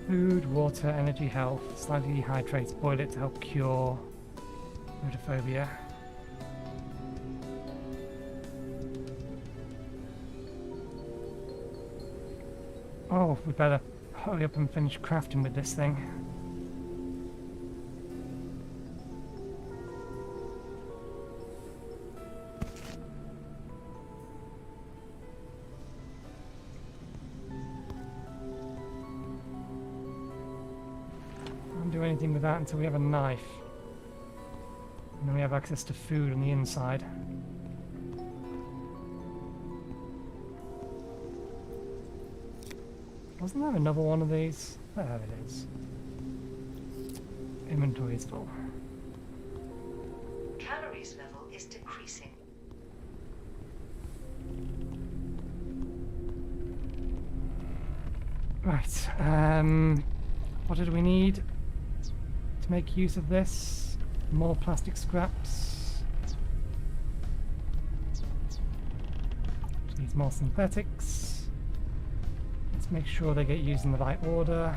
Food, water, energy, health, slightly dehydrates, boil it to help cure photophobia. Oh, we better hurry up and finish crafting with this thing. Do anything with that until we have a knife. And then we have access to food on the inside. Wasn't there another one of these? There it is. Inventory is full. Calories level is decreasing. Right, what did we need to make use of this? More plastic scraps. Which needs more synthetics. Let's make sure they get used in the right order.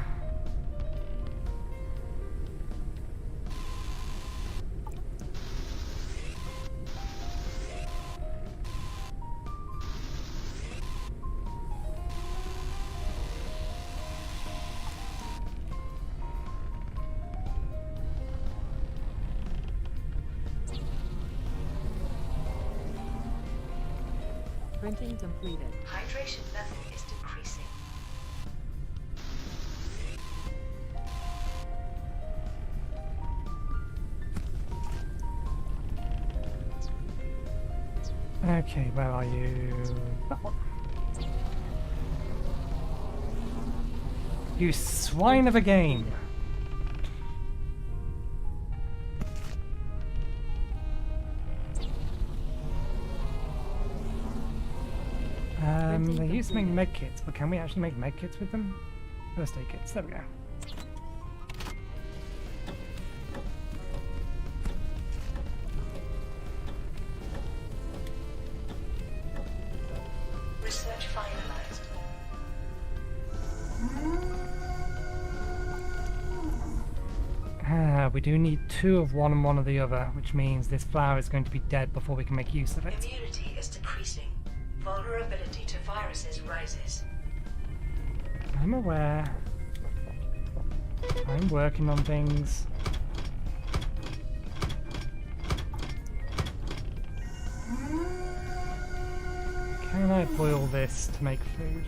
Printing completed. Hydration level is decreasing. Okay, where are you? That one. You swine of a game! They used to make med kits, but can we actually make med kits with them? First aid kits, there we go. Research finalized. We do need 2 of one and 1 of the other, which means this flower is going to be dead before we can make use of it. Immunity is decreasing. Vulnerability to viruses rises. I'm aware. I'm working on things. Can I boil this to make food?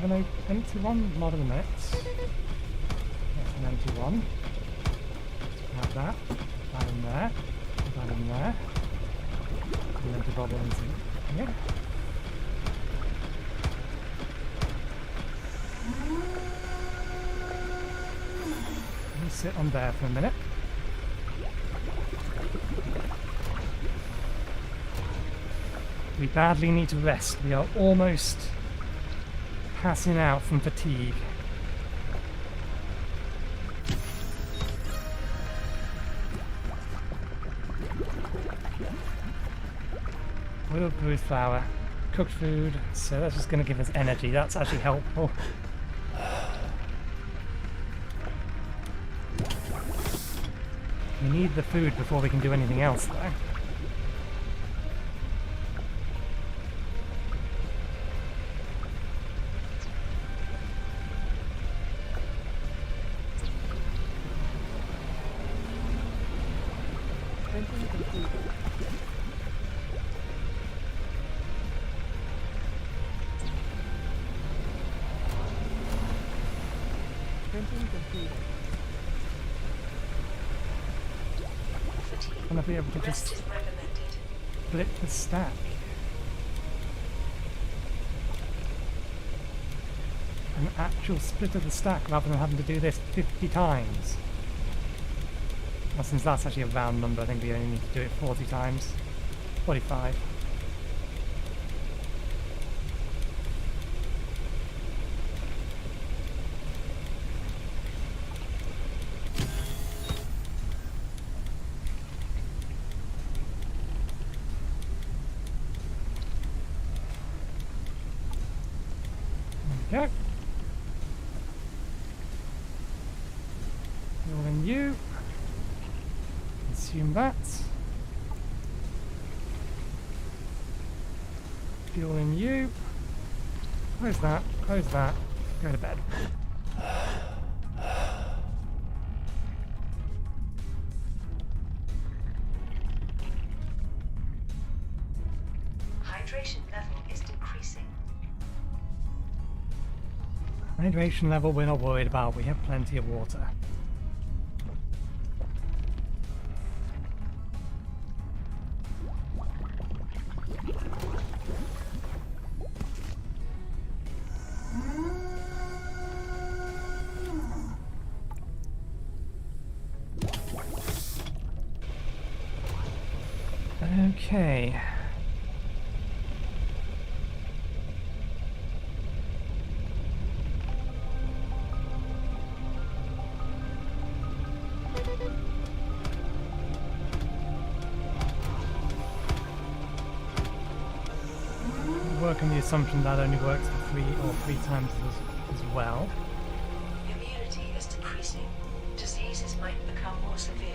have an empty one? Not at the minute. That's an empty one. Let's grab that. Put that in there. Put that in there. An empty bottle into here. Let me sit on there for a minute. We badly need to rest. We are almost passing out from fatigue. Boiled brewed flour, cooked food, so that's just going to give us energy. That's actually helpful. We need the food before we can do anything else, though. Printing completed. Printing completed. Fatigue. And I'll be able to Rest just is recommended. flip the stack. An actual split of the stack rather than having to do this 50 times. Well, since that's actually a round number, I think we only need to do it 40 times. 45. Okay. Fuel in you. Consume that. Fuel in you. Close that. Close that. Go to bed. Hydration level is decreasing. Hydration level we're not worried about. We have plenty of water. Okay. Work on the assumption that only works for 3 times as well. Immunity is decreasing. Diseases might become more severe.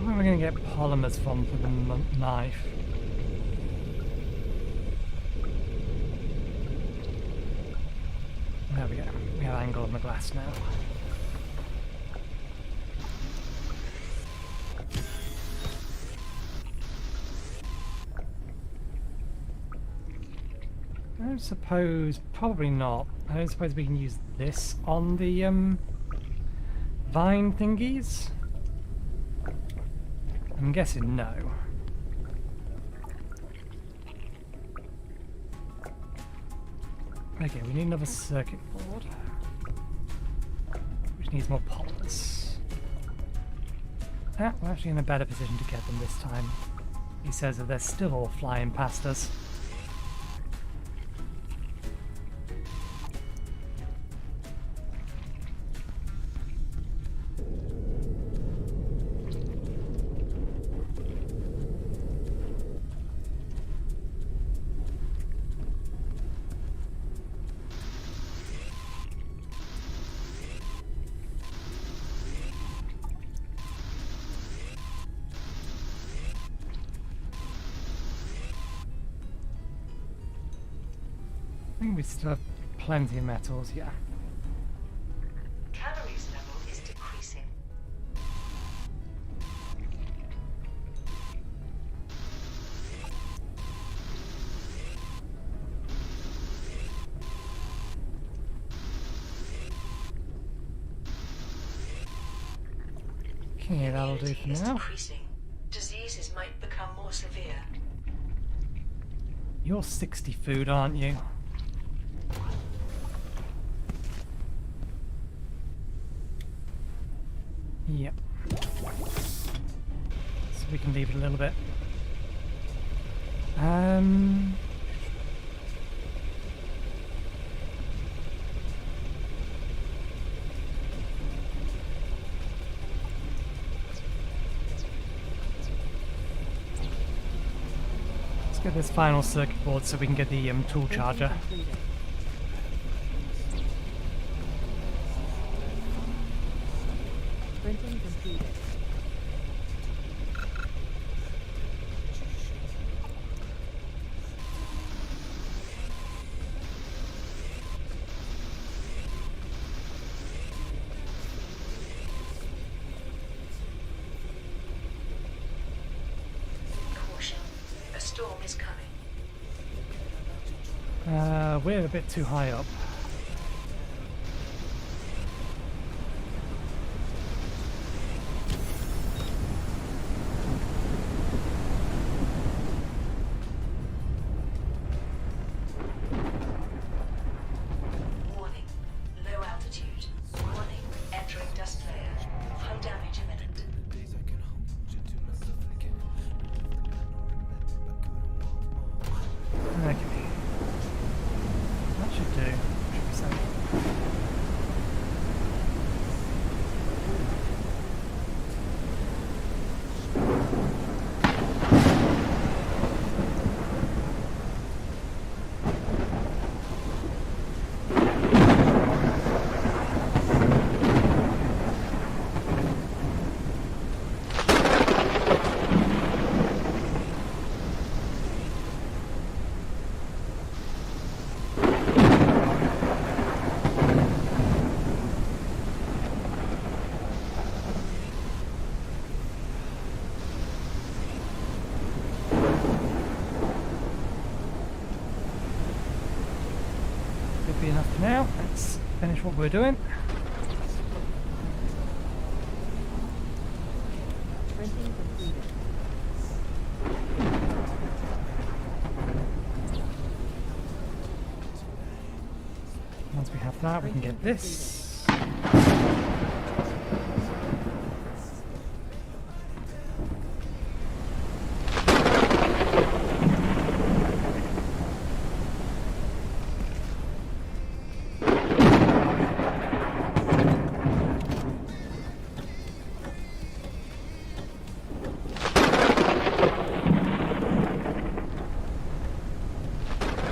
Where are we going to get polymers from for the knife? There we go. We have angle on the glass now. I don't suppose, probably not. I don't suppose we can use this on the vine thingies? I'm guessing no. Okay, we need another circuit board, which needs more polymers. Ah, we're actually in a better position to get them this time. He says that they're still all flying past us. I think we still have plenty of metals, yeah. Okay, that'll do for Immunity is now. decreasing. Diseases might become more severe. You're 60 food, aren't you? Yep. So we can leave it a little bit. Let's get this final circuit board so we can get the tool Printing charger. completed. Printing completed. Caution. A storm is coming. We're a bit too high up. Warning. Low altitude. Warning. Entering dust layer. High damage imminent. Okay. That should do. Should be safe. Could be enough for now. Let's finish what we're doing. Printing completed. Once we have that, we can get this.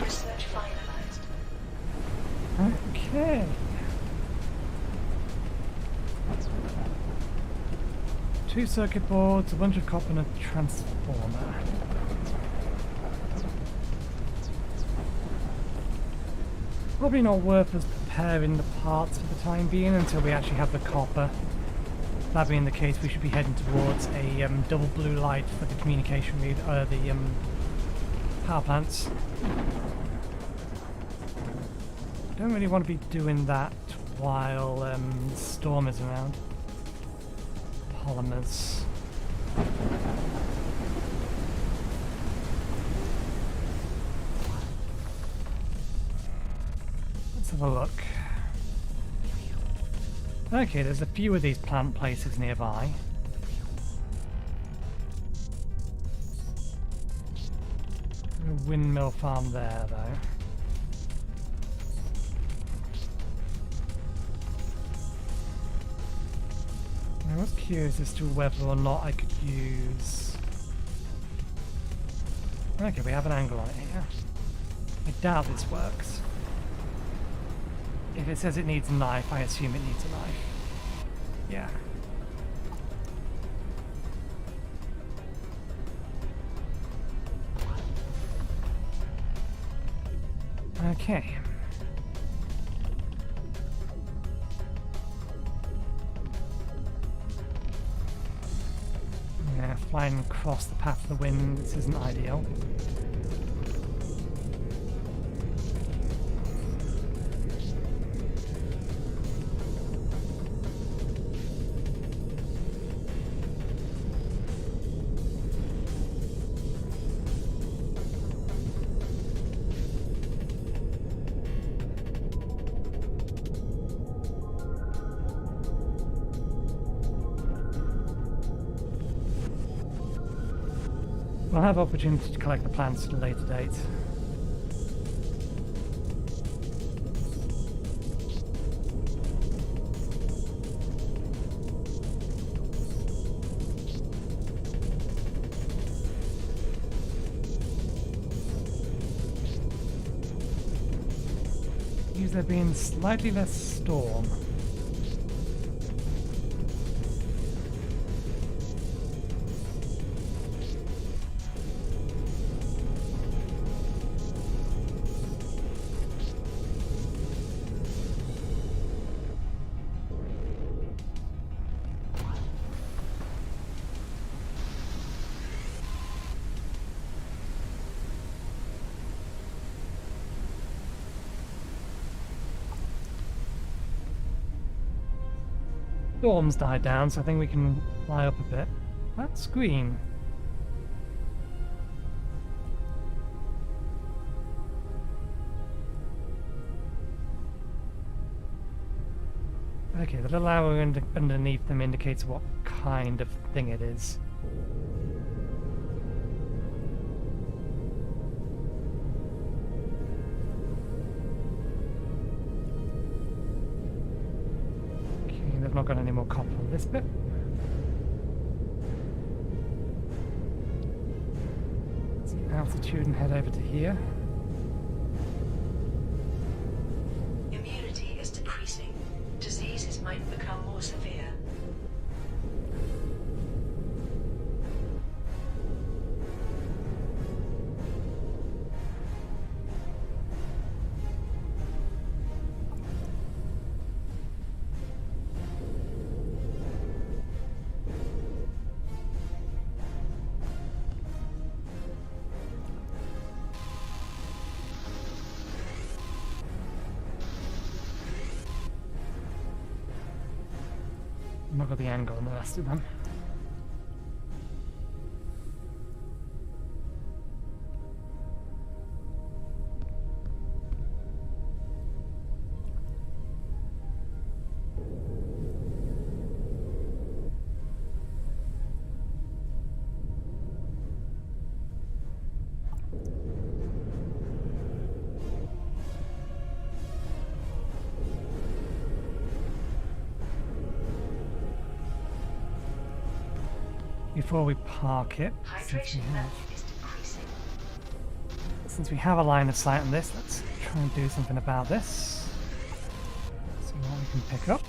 Research finalized. Okay. Two circuit boards, a bunch of copper and a transformer. Probably not worth us preparing the parts for the time being until we actually have the copper. That being the case, we should be heading towards a double blue light for the communication read, the power plants. Don't really want to be doing that while the storm is around. Polymers. Let's have a look. Okay, there's a few of these plant places nearby. A windmill farm there, though. I was curious as to whether or not I could use... Okay, we have an angle on it here. I doubt this works. If it says it needs a knife, I assume it needs a knife. Yeah. Okay. Yeah, flying across the path of the wind, this isn't ideal. have opportunity to collect the plants at a later date. Use there being slightly less storm. Storm's died down, so I think we can fly up a bit. That's green. Okay, the little arrow underneath them indicates what kind of thing it is. They've not got any more copper on this bit. See altitude and head over to here. Immunity is decreasing. Diseases might become more severe. I've not got the angle on the rest of them. Before we park it, Hydration level is decreasing. since we have a line of sight on this, let's try and do something about this. See what we can pick up.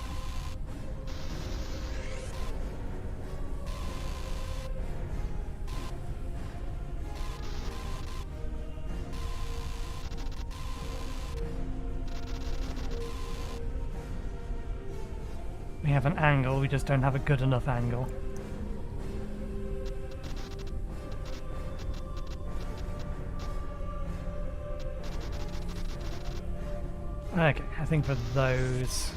We have an angle, we just don't have a good enough angle. Okay, I think for those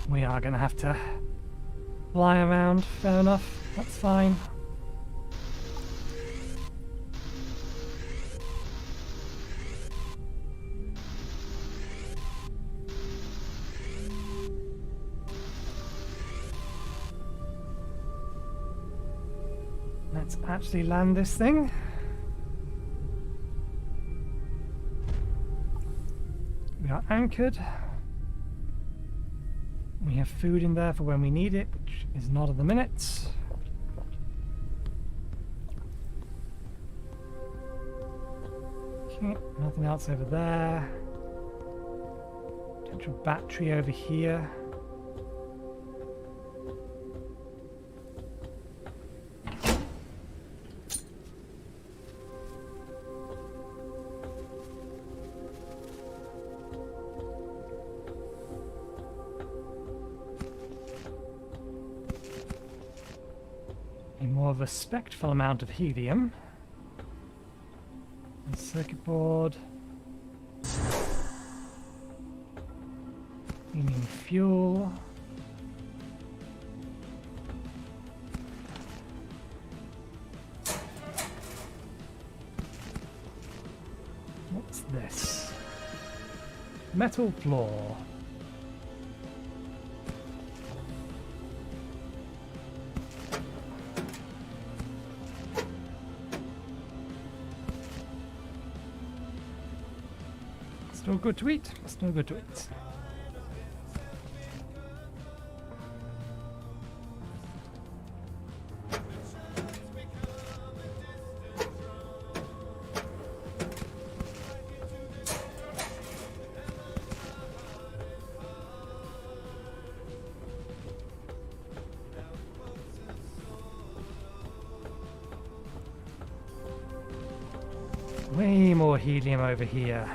we are going to have to fly around. Fair enough, that's fine. Let's actually land this thing. We are anchored. We have food in there for when we need it, which is not at the minute. Okay, nothing else over there. Potential battery over here. More of a respectful amount of helium. And circuit board. Helium fuel. What's this? Metal floor. Still good to eat. Still good to eat. Way more helium over here.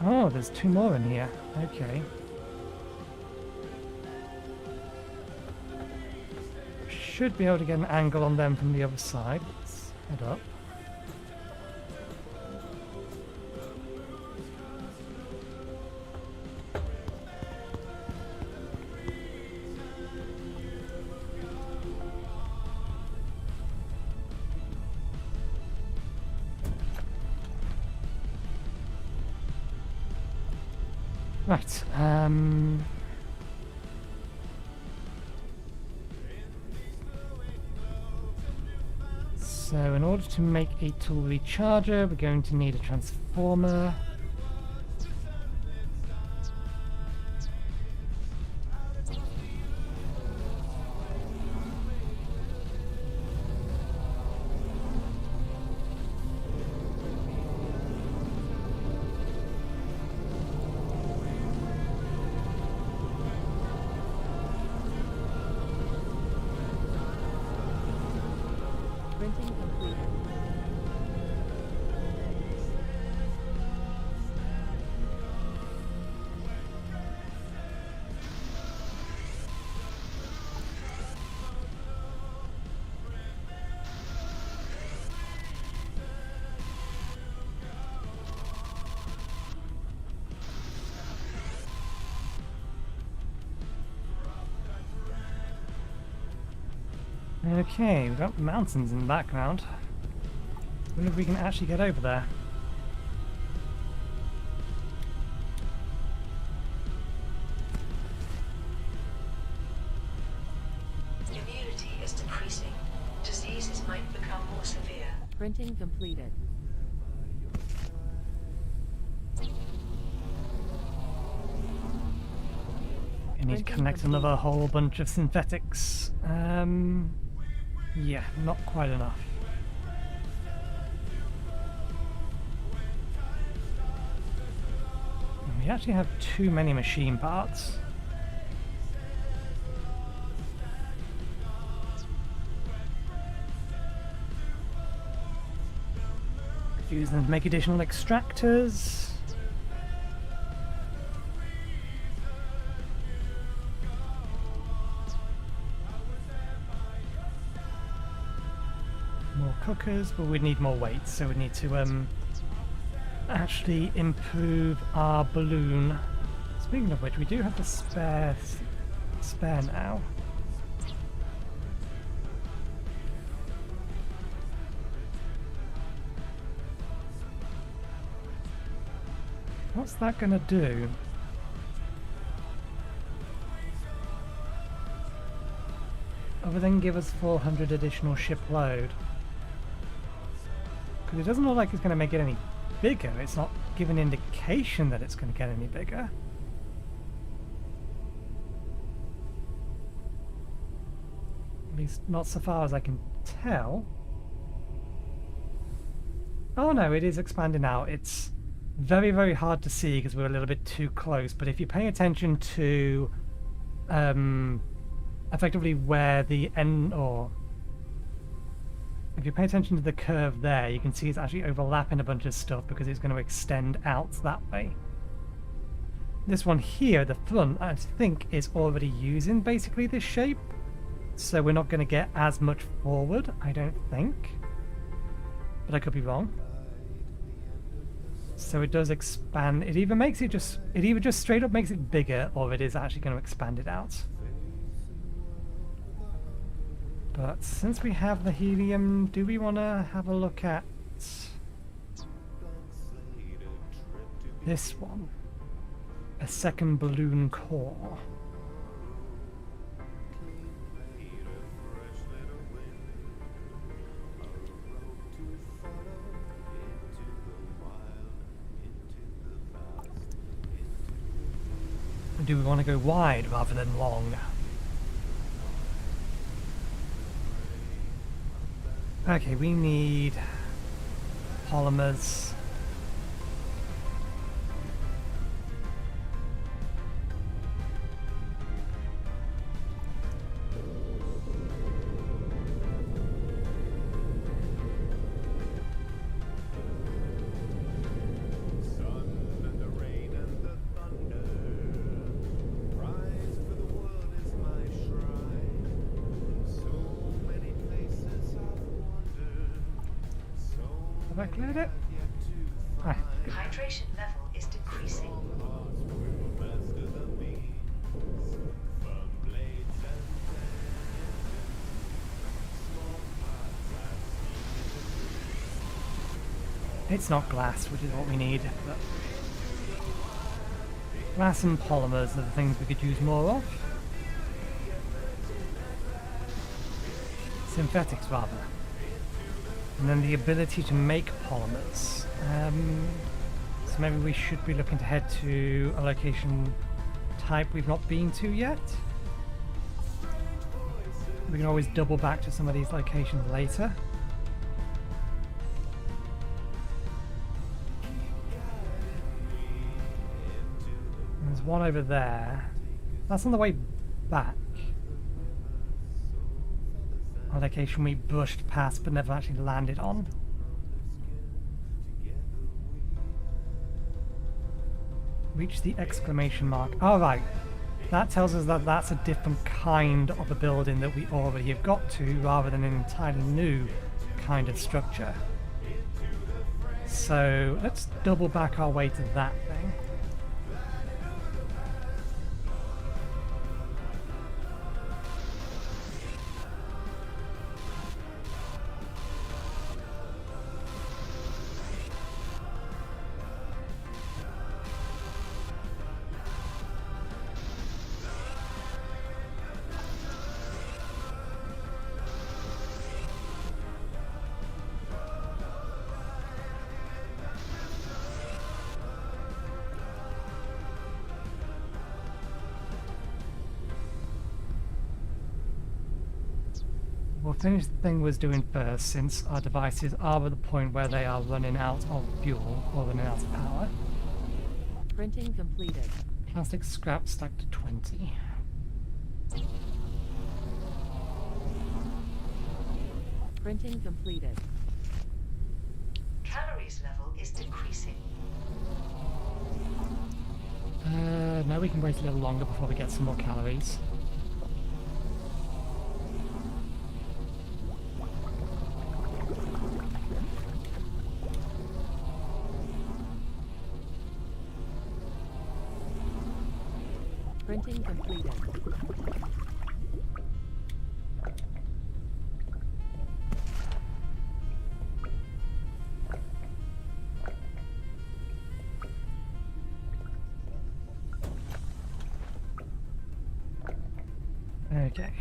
Oh, there's 2 more in here. Okay. Should be able to get an angle on them from the other side. Let's head up. Right, so in order to make a tool recharger, we're going to need a transformer. Printing complete. Okay, we've got mountains in the background. Wonder if we can actually get over there. Immunity is decreasing. Diseases might become more severe. Printing completed. We need to connect another whole bunch of synthetics. Yeah, not quite enough. We actually have too many machine parts. Use them to make additional extractors. More cookers, but we need more weight, so we need to actually improve our balloon. Speaking of which, we do have the spare now. What's that gonna do? Other than give us 400 additional ship load. Because it doesn't look like it's going to make it any bigger. It's not giving indication that it's going to get any bigger. At least not so far as I can tell. Oh no, it is expanding out. It's very, very hard to see because we're a little bit too close. But if you pay attention to effectively where the end, or if you pay attention to the curve there, you can see it's actually overlapping a bunch of stuff because it's going to extend out that way. This one here, the front, I think is already using basically this shape, so we're not going to get as much forward, I don't think, but I could be wrong. So it does expand. It either makes it just, it either just straight up makes it bigger, or it is actually going to expand it out. But since we have the helium, do we want to have a look at this one? a second balloon core. Or do we want to go wide rather than long? Okay, we need polymers. Have I cleared it? Ah, good. Hydration level is decreasing. It's not glass, which is what we need. But glass and polymers are the things we could use more of. Synthetics, rather. And then the ability to make polymers. So maybe we should be looking to head to a location type we've not been to yet. We can always double back to some of these locations later. There's one over there. That's on the way back. A location we brushed past but never actually landed on. Reach the exclamation mark. Oh, right. That tells us that that's a different kind of a building that we already have got to, rather than an entirely new kind of structure. So let's double back our way to that thing. We'll finish the thing was doing first, since our devices are at the point where they are running out of fuel or running out of power. Printing completed. Plastic scrap stacked to 20. Printing completed. Calories level is decreasing. No, we can wait a little longer before we get some more calories. Printing completed. Okay.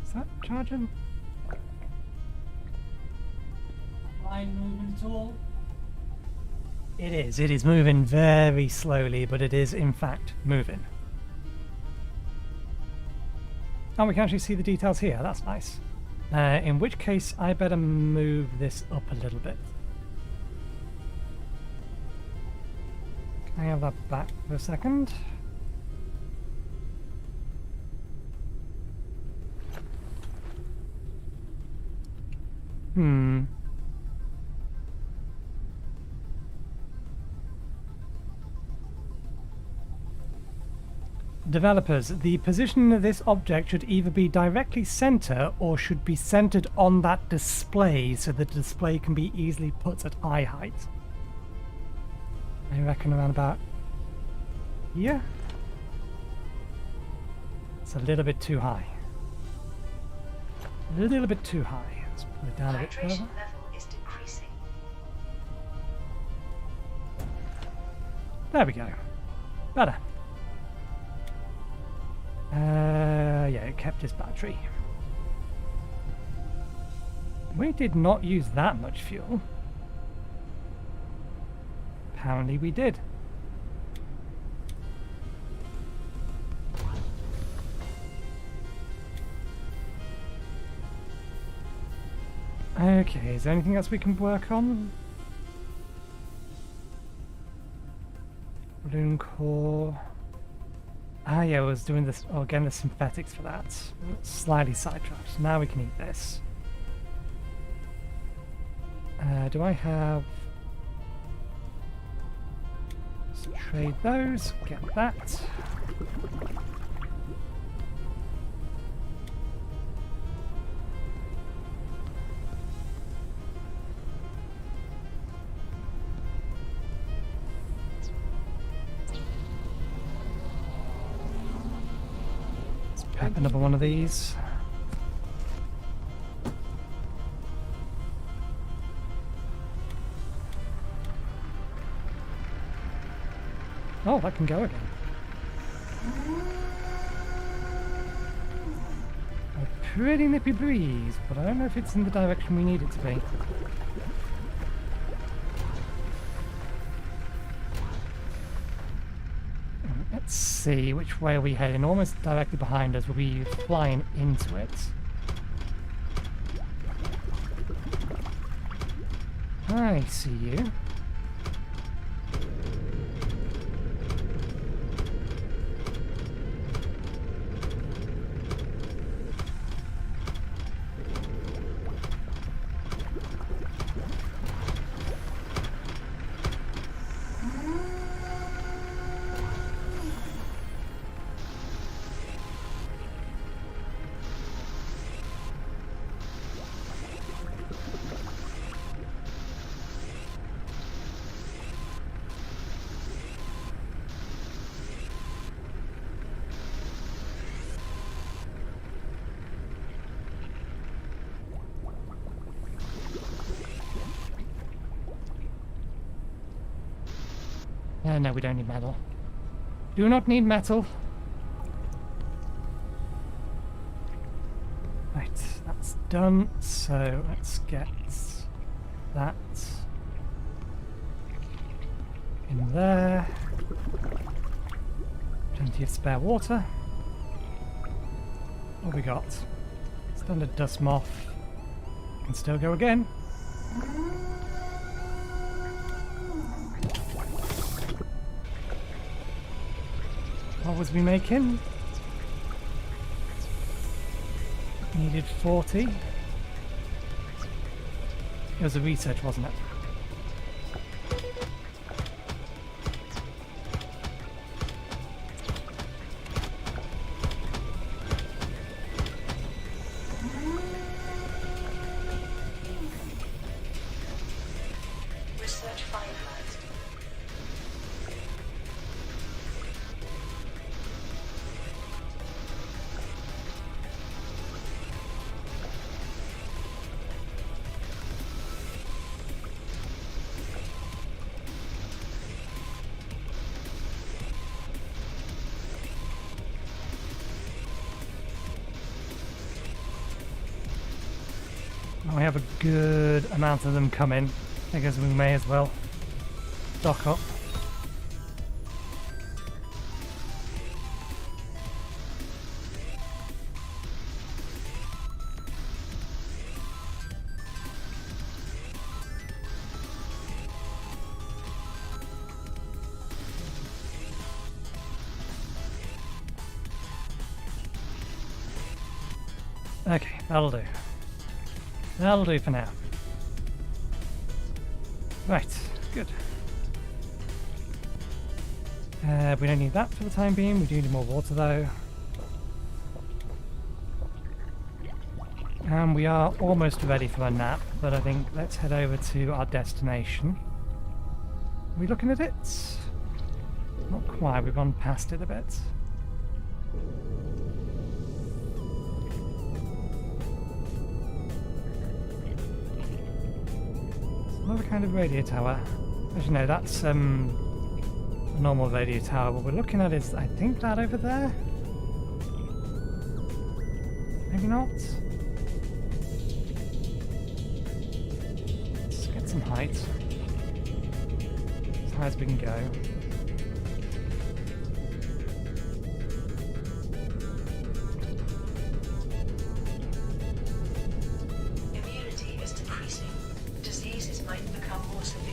Is that charging? Line moving at all? It is. It is moving very slowly, but it is in fact moving. And we can actually see the details here. That's nice. In which case, I better move this up a little bit. Can I have that back for a second? Developers, the position of this object should either be directly center or should be centered on that display so the display can be easily put at eye height. I reckon around about here. It's a little bit too high. A little bit too high. Let's put it down a bit further. Hydration level is decreasing. There we go. Better. Yeah, it kept his battery. We did not use that much fuel. Apparently we did. Okay, is there anything else we can work on? Balloon core. Ah, yeah, I was doing this. Oh, again, the synthetics for that. Slightly sidetracked. Now we can eat this. Do I have? Let's trade those. Get that. Pep another one of these. Oh, that can go again. A pretty nippy breeze, but I don't know if it's in the direction we need it to be. Let's see, which way are we heading? Almost directly behind us. We'll be flying into it. I see you. No, we don't need metal. Do not need metal. Right, that's done. So let's get that in there. Plenty of spare water. What we got? Standard dust moth. Can still go again. What was we making? Needed 40. It was a research, wasn't it? Research finalized. We have a good amount of them coming. I guess we may as well stock up. Okay, that'll do. That'll do for now. Right, good. We don't need that for the time being. We do need more water though. And we are almost ready for a nap, but I think let's head over to our destination. Are we looking at it? Not quite, we've gone past it a bit. Another kind of radio tower. Actually, no, that's a normal radio tower. What we're looking at is, I think, that over there. Maybe not. Let's get some height. As high as we can go. Immunity is decreasing. Diseases might become more severe.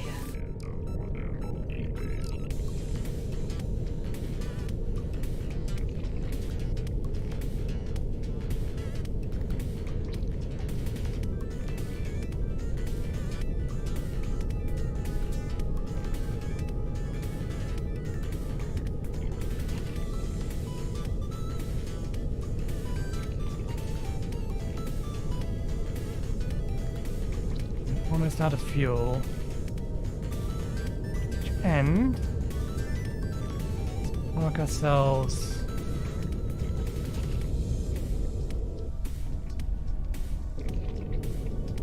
Almost out of fuel. And mark ourselves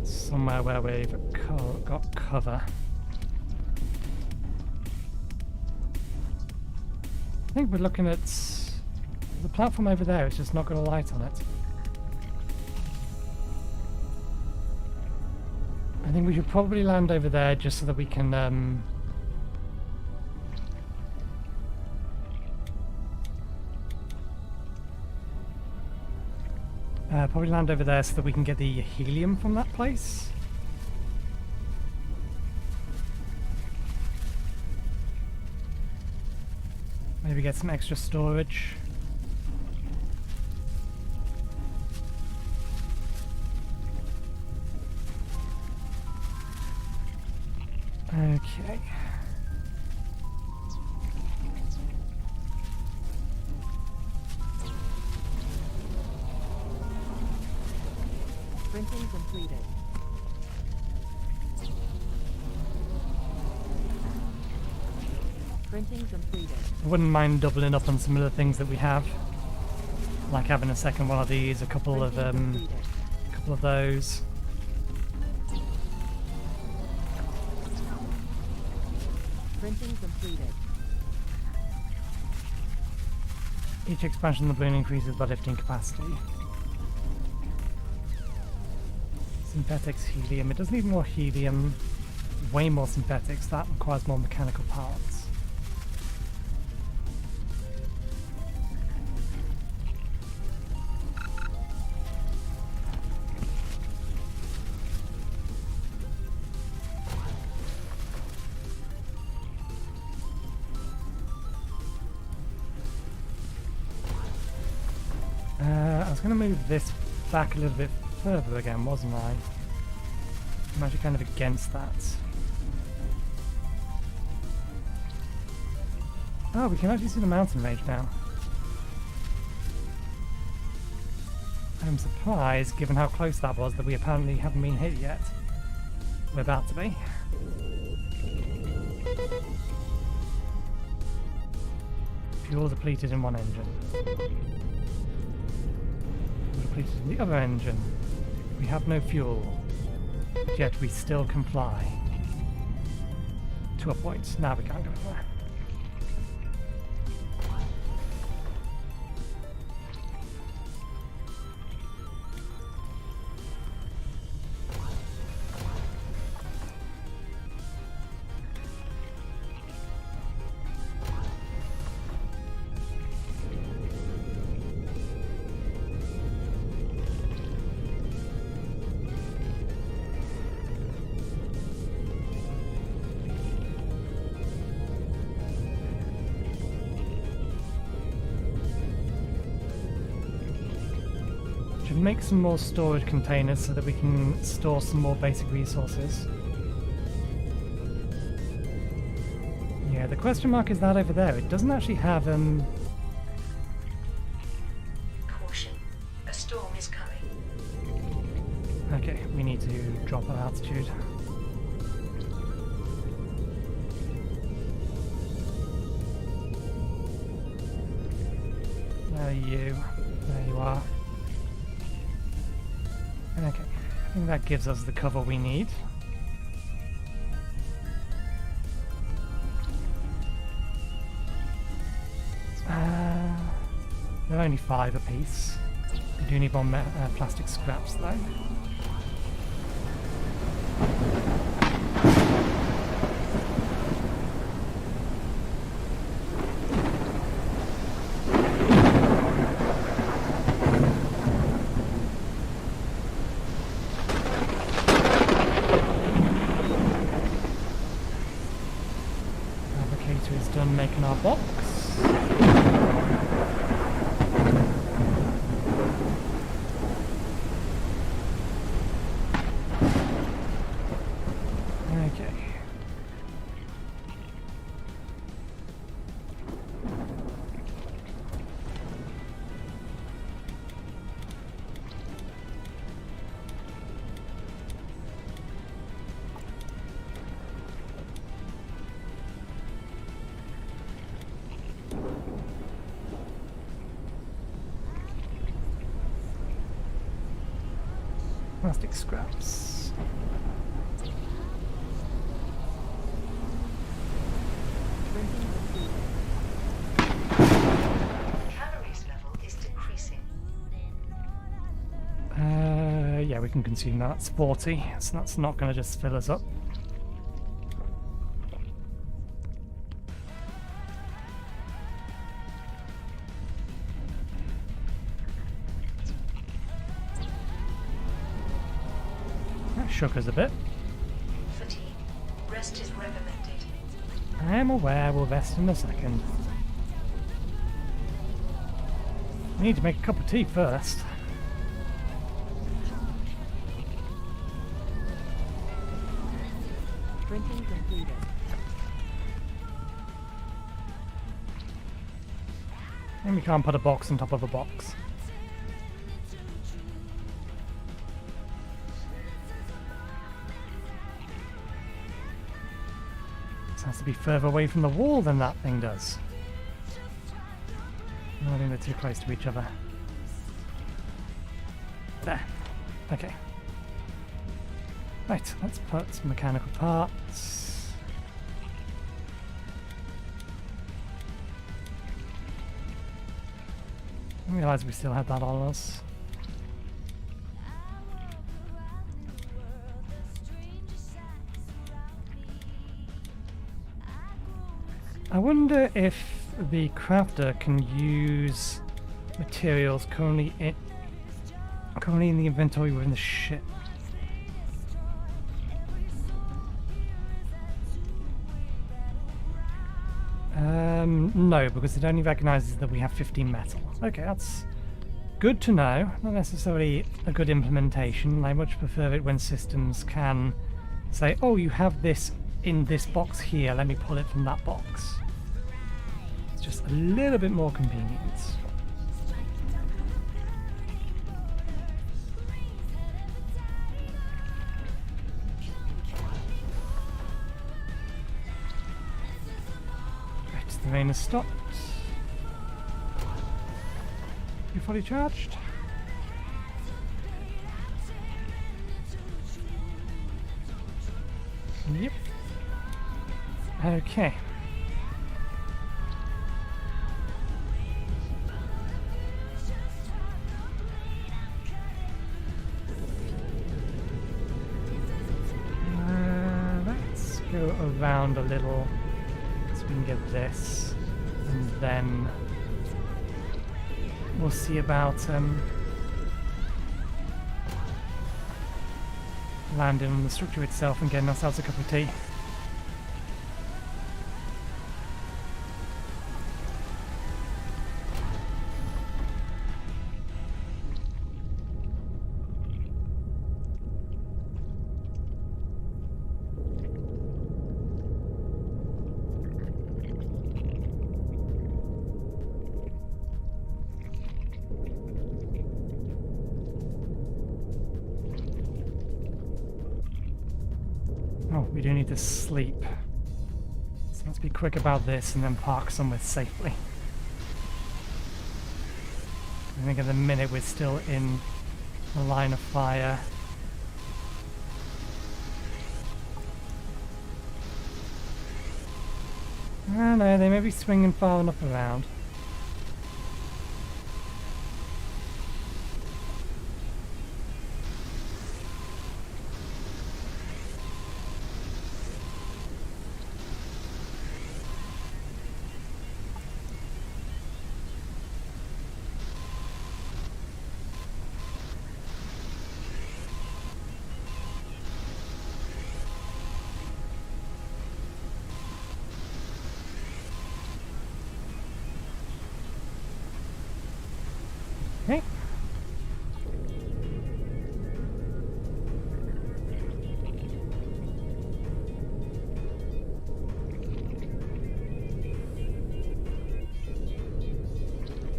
somewhere where we've got cover. I think we're looking at the platform over there. It's just not got a light on it. I think we should probably land over there just so that we can probably land over there so that we can get the helium from that place. Maybe get some extra storage. Okay. Printing completed. Printing completed. I wouldn't mind doubling up on some of the things that we have, like having a second one of these, a couple Printing of those. Printing completed. Each expansion of the balloon increases by lifting capacity. Synthetics, helium. It does need more helium. Way more synthetics. That requires more mechanical parts. I was going to move this back a little bit further again, wasn't I? I'm actually kind of against that. Oh, we can actually see the mountain range now. I'm surprised, given how close that was, that we apparently haven't been hit yet. We're about to be. Fuel depleted in one engine. Depleted in the other engine. We have no fuel, yet we still comply. To a point. Now we can't go anywhere. Make some more storage containers so that we can store some more basic resources. Yeah, the question mark is that over there. It doesn't actually have Caution. A storm is coming. Okay, we need to drop our altitude. There you are. Okay, I think that gives us the cover we need. only 5 apiece. We do need more plastic scraps though. Fabricator is done making our box. Okay. Plastic scraps. Calories level is decreasing. Yeah, we can consume that. It's 40, so that's not going to just fill us up. That shook us a bit. Fatigue. Rest is recommended. I am aware, we'll rest in a second. I need to make a cup of tea first. Drinking completed. And we can't put a box on top of a box. This has to be further away from the wall than that thing does. I think they're too close to each other. There. Okay. Right, let's put some mechanical parts. I realise we still had that on us. I wonder if the crafter can use materials currently in the inventory within the ship. No, because it only recognises that we have 15 metal. Okay, that's good to know. Not necessarily a good implementation. I much prefer it when systems can say, oh, you have this in this box here, let me pull it from that box. It's just a little bit more convenient. The rain has stopped. You fully charged? Yep. Okay. Let's go around a little. We can get this, and then we'll see about landing on the structure itself and getting ourselves a cup of tea. Oh, we do need to sleep. So let's be quick about this and then park somewhere safely. I think at the minute we're still in the line of fire. I don't know, they may be swinging far enough around.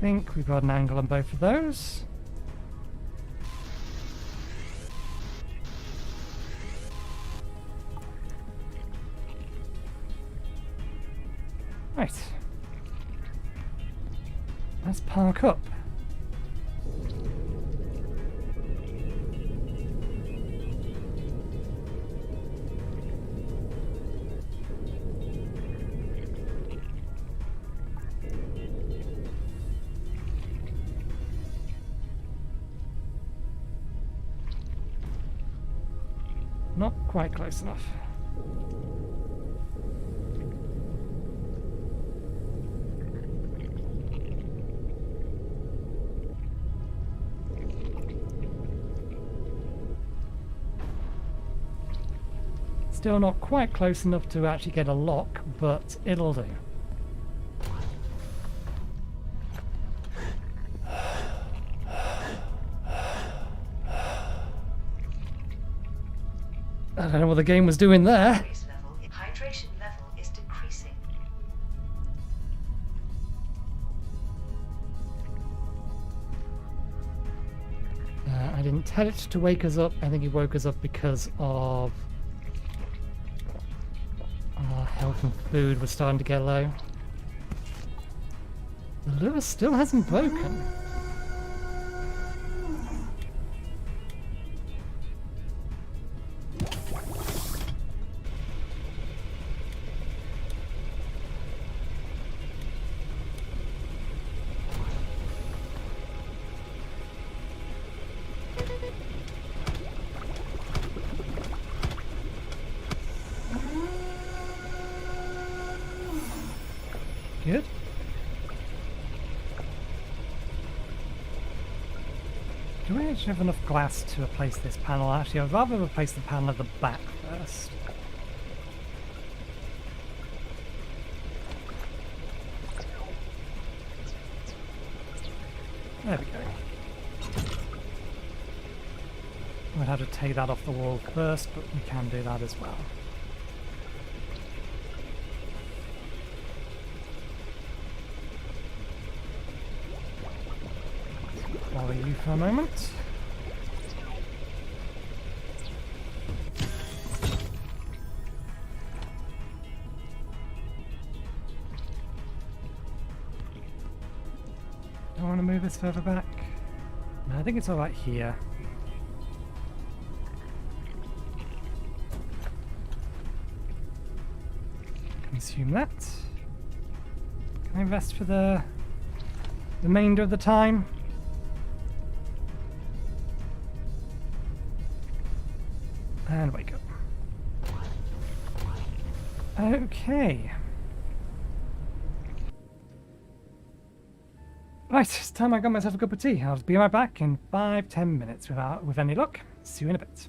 think we've got an angle on both of those. Right. Let's park up. Not quite close enough. Still not quite close enough to actually get a lock, but it'll do. I don't know what the game was doing there. Hydration level is decreasing. I didn't tell it to wake us up. I think it woke us up because of our health and food was starting to get low. The lure still hasn't broken. Good. Do we actually have enough glass to replace this panel? Actually, I'd rather replace the panel at the back first. There we go. I'd have to take that off the wall first, but we can do that as well. Follow you for a moment. Don't want to move this further back. No, I think it's all right here. Consume that. Can I invest for the remainder of the time? And wake up. Okay. Right, it's time I got myself a cup of tea. I'll be right back in 5-10 minutes with any luck. See you in a bit.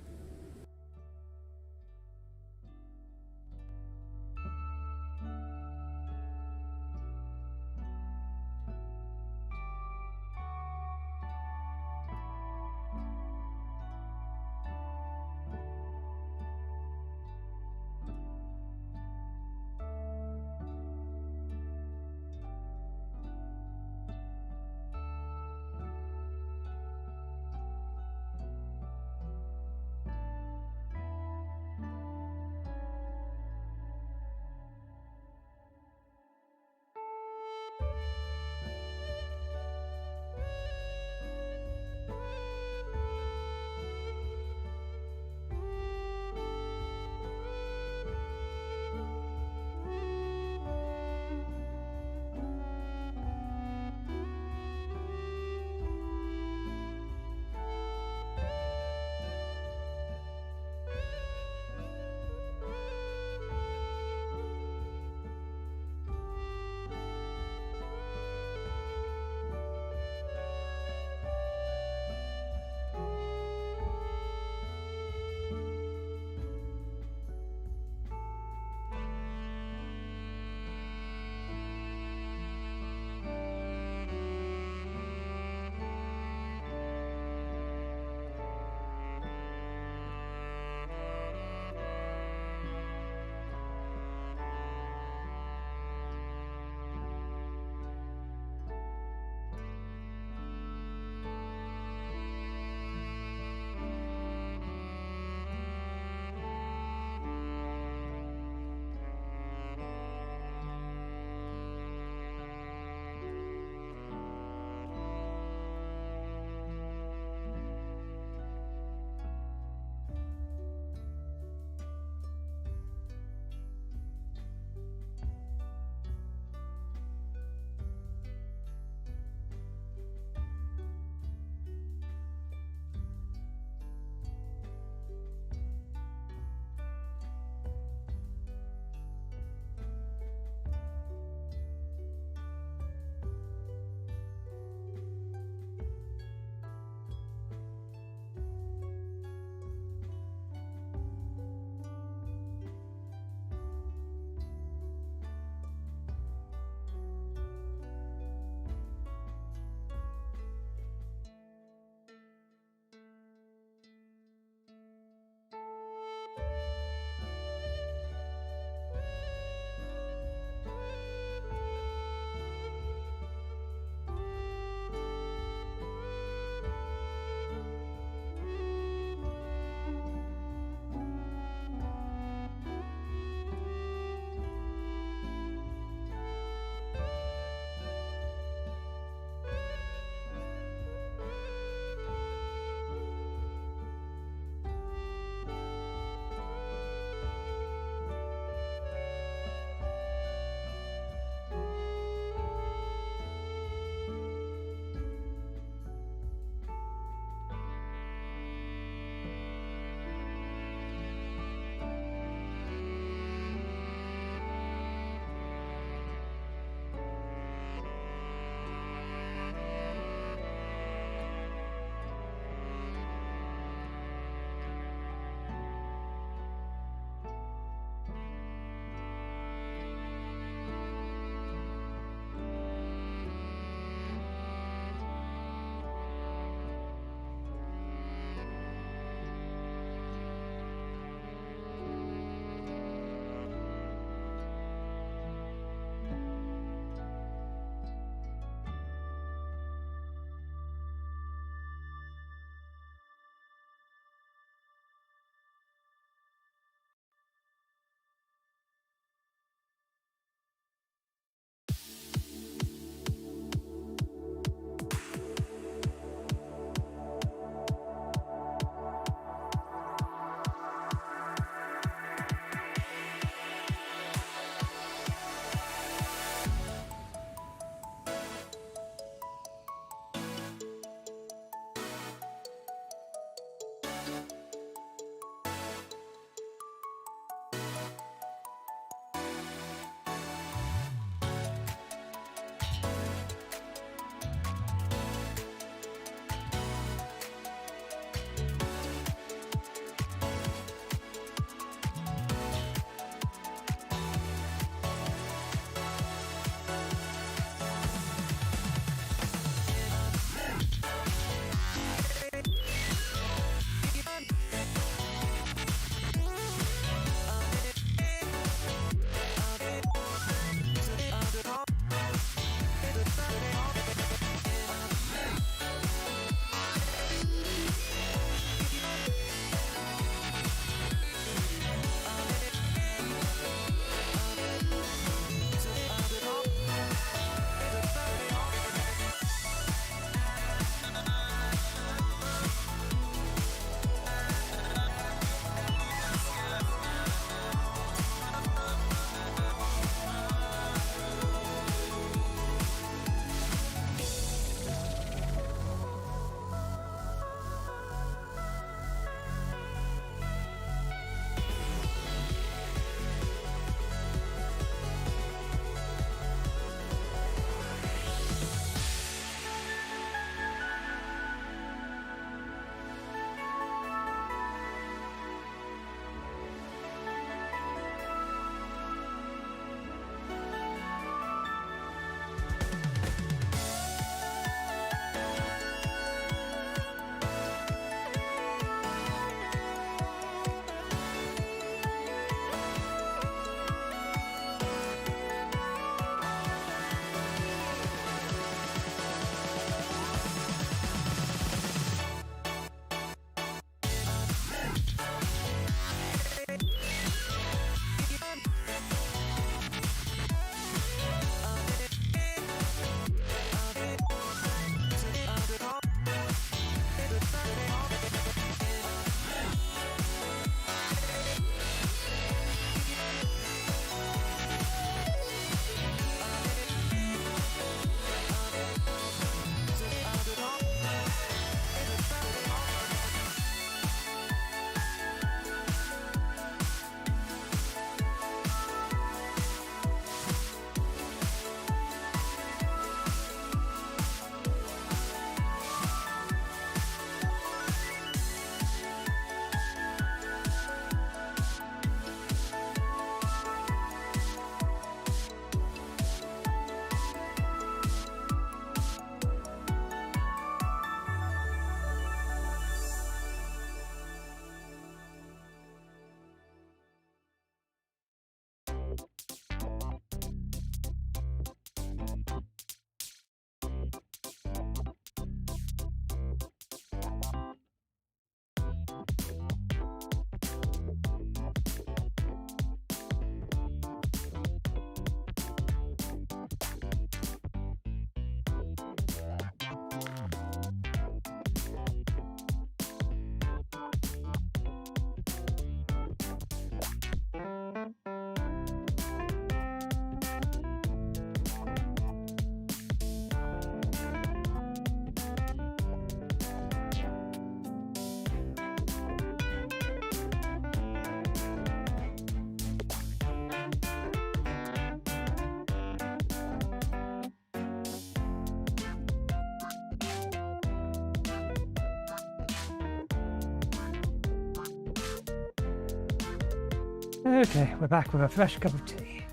Okay, we're back with a fresh cup of tea.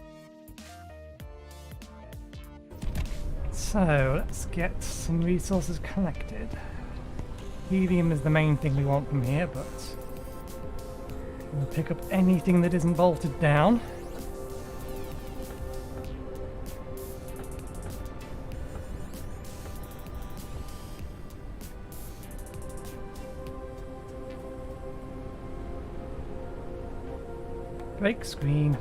So, let's get some resources collected. Helium is the main thing we want from here, but we'll pick up anything that isn't bolted down. Break screen.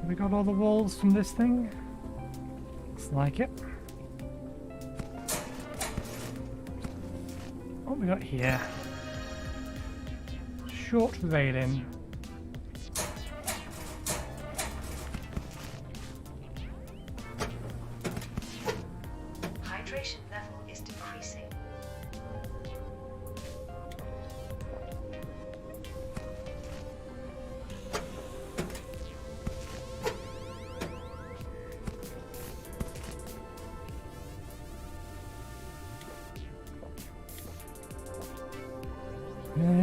We got all the walls from this thing? Looks like it. What we got here? Short railing. Hydration level is decreasing.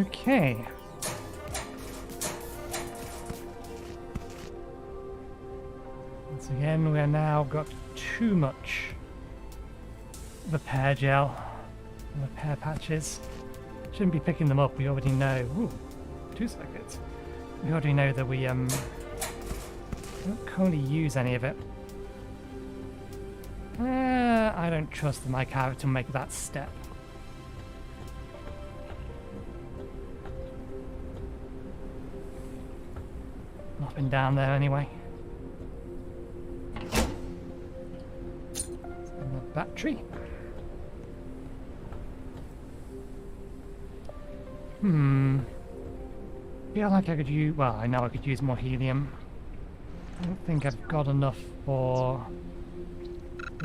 Okay. Once again, we are now got too much repair gel, repair patches. Shouldn't be picking them up. We already know. Ooh, 2 seconds. We already know that we don't currently use any of it. I don't trust my character to make that step. Nothing down there anyway. And the battery. Feel like I could use. Well, I know I could use more helium. I don't think I've got enough for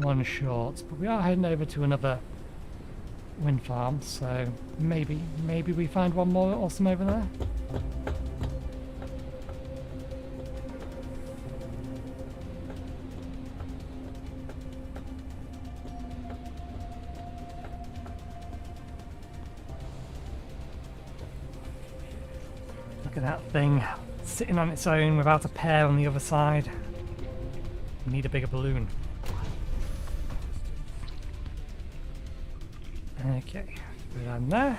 one short, but we are heading over to another wind farm, so maybe we find one more awesome over there. Look at that thing sitting on its own without a pair on the other side. We need a bigger balloon. Okay, put it on there.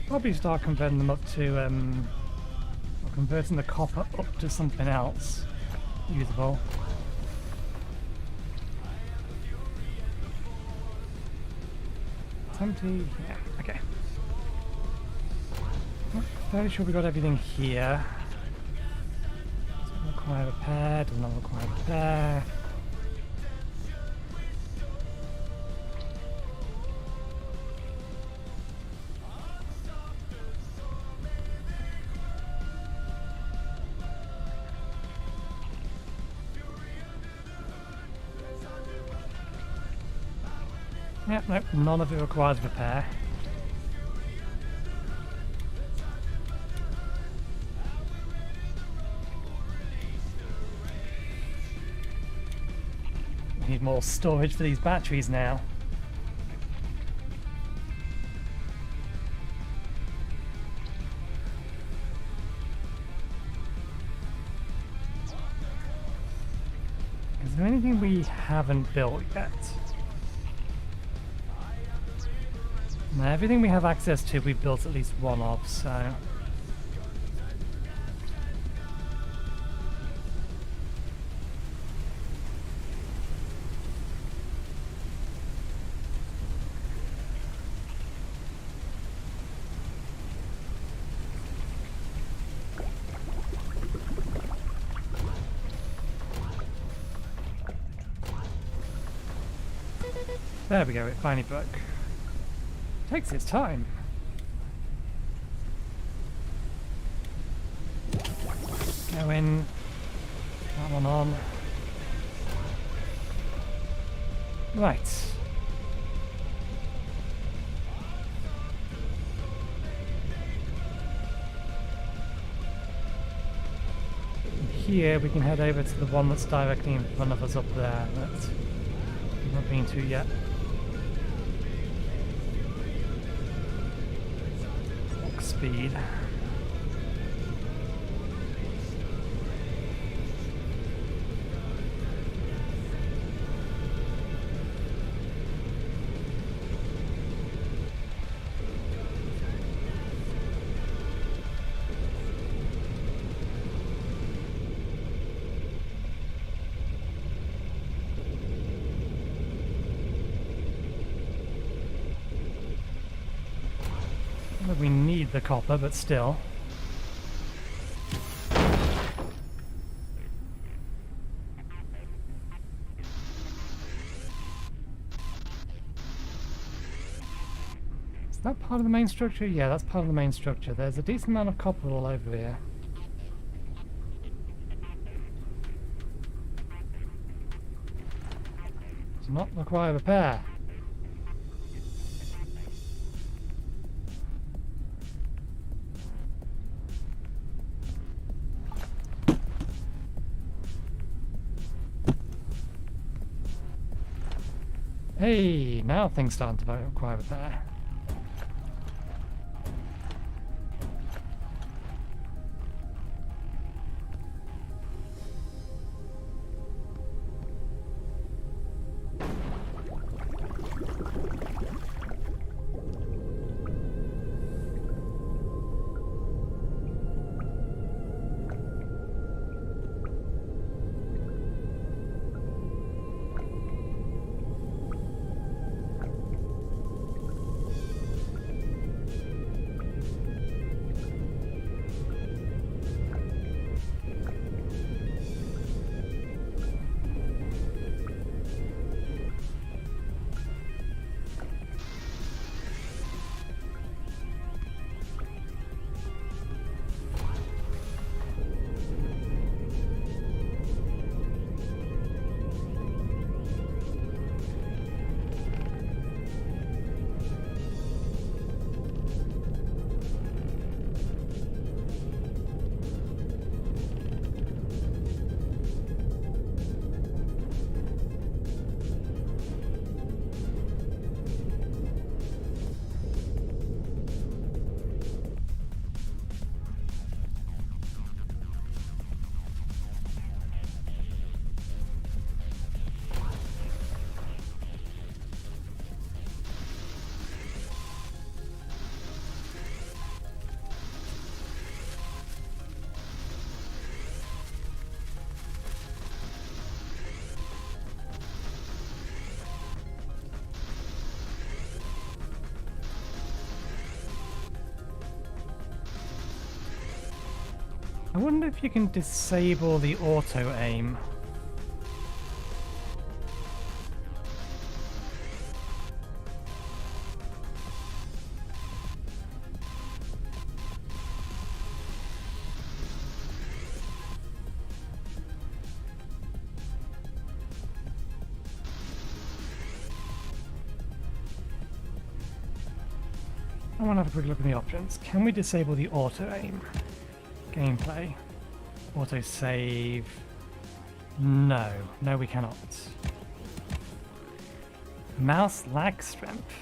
Probably start converting them up to, or converting the copper up to something else usable. It's empty. Yeah, okay. I'm fairly sure we got everything here. Doesn't require repair, does not require repair. Yep, nope, none of it requires repair. We need more storage for these batteries now. Is there anything we haven't built yet? Now, everything we have access to, we've built at least one of, so... There we go, it finally broke. Takes its time. Go in. That one on. Right. Here we can head over to the one that's directly in front of us up there that we've not been to yet. Walk speed. We need the copper, but still. Is that part of the main structure? Yeah, that's part of the main structure. There's a decent amount of copper all over here. Does not require repair. Hey, now things starting to require repair. I wonder if you can disable the auto aim. I want to have a quick look at the options. Can we disable the auto aim? Gameplay. Auto save. No. No, we cannot. Mouse lag strength.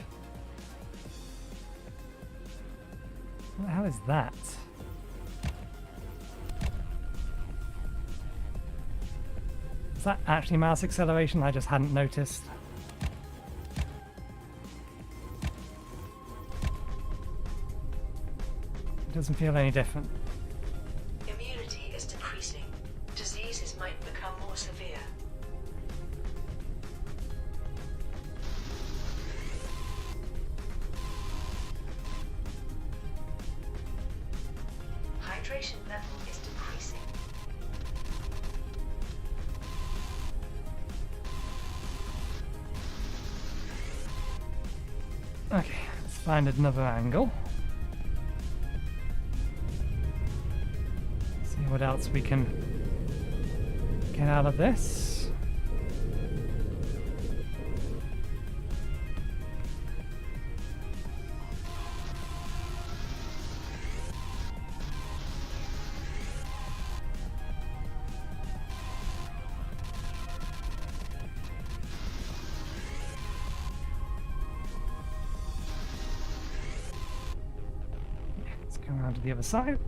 What the hell is that? Is that actually mouse acceleration? I just hadn't noticed. It doesn't feel any different. Immunity is decreasing. Diseases might become more severe. Hydration level is decreasing. find another angle. See what else we can get out of this. Let's go around to the other side.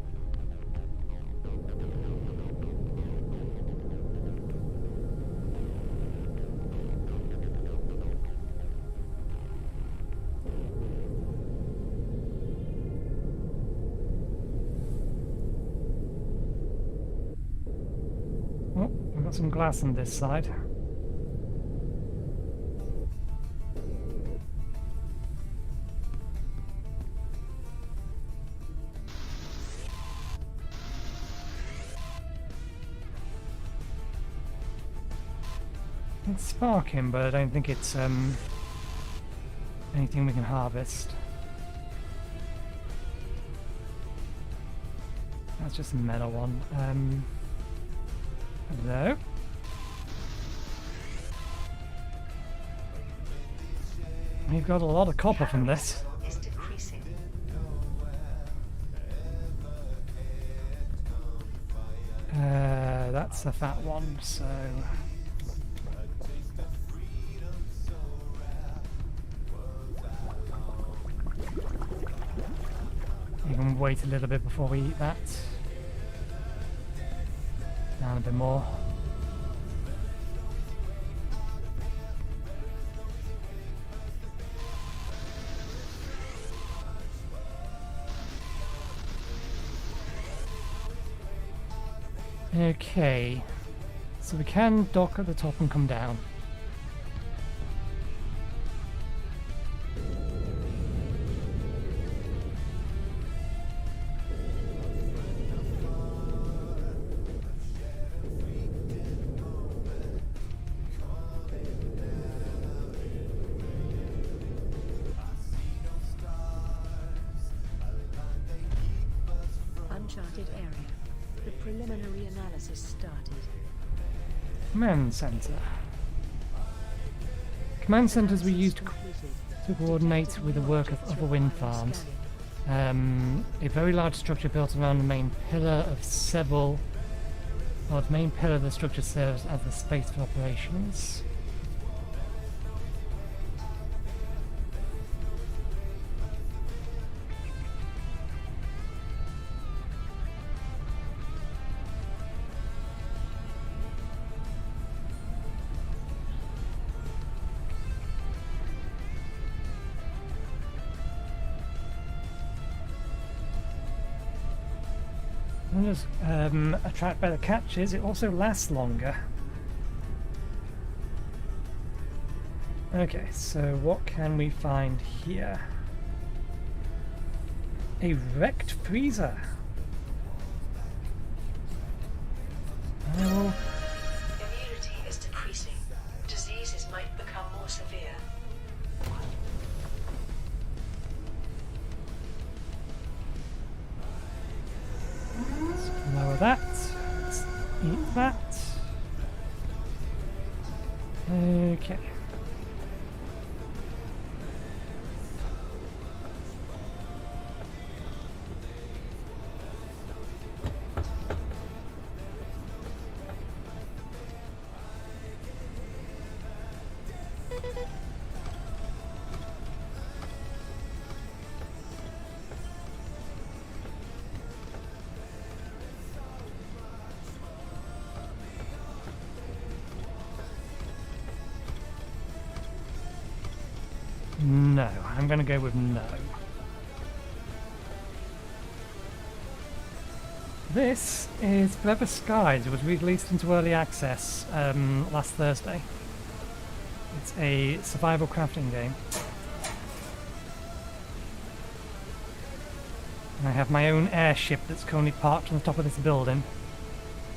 Oh, we've got some glass on this side. It's sparking, but I don't think it's anything we can harvest. That's just a metal one. Hello? We've got a lot of copper from this. Is decreasing. That's the fat one, so... You can wait a little bit before we eat that. Down a bit more. Okay, so we can dock at the top and come down. Uncharted area. The preliminary analysis started. Command center. Command centers we use to coordinate with the work of other wind farms. A very large structure built around the main pillar of several. Well, the main pillar of the structure serves as the space for operations. And just attract better catches, it also lasts longer. Okay, so what can we find here? A wrecked freezer. Oh, Immunity is decreasing. Diseases might become more severe. lower that. Let's eat that. Okay. No, I'm going to go with no. This is Forever Skies. It was released into early access last Thursday. It's a survival crafting game. And I have my own airship that's currently parked on the top of this building.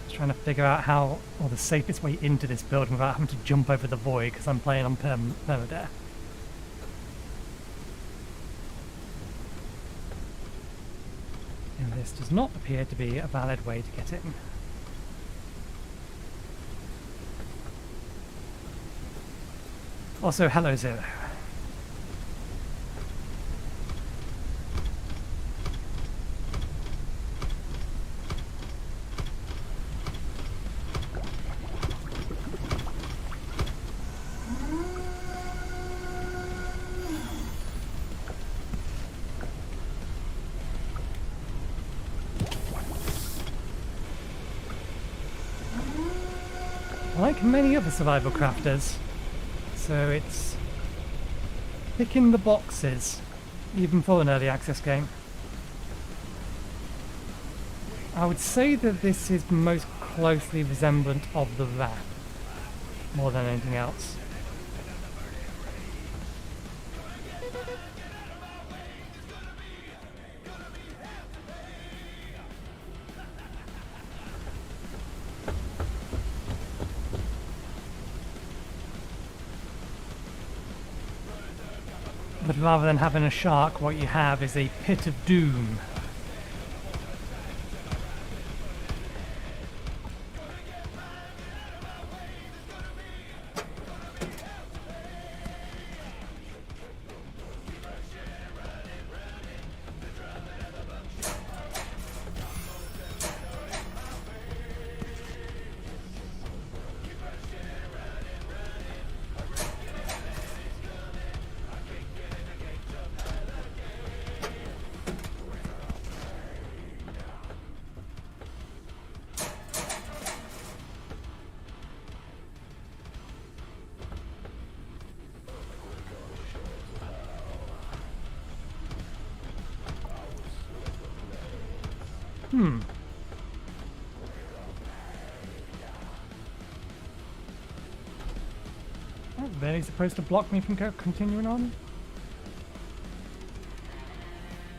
Just trying to figure out how, or the safest way into this building without having to jump over the void because I'm playing on Permadeath. And this does not appear to be a valid way to get in. Also, hello Zero. Like many other survival crafters, so it's ticking the boxes, even for an early access game. I would say that this is most closely resemblant of the Wrath, more than anything else. But rather than having a shark, what you have is a pit of doom. That's really supposed to block me from continuing on?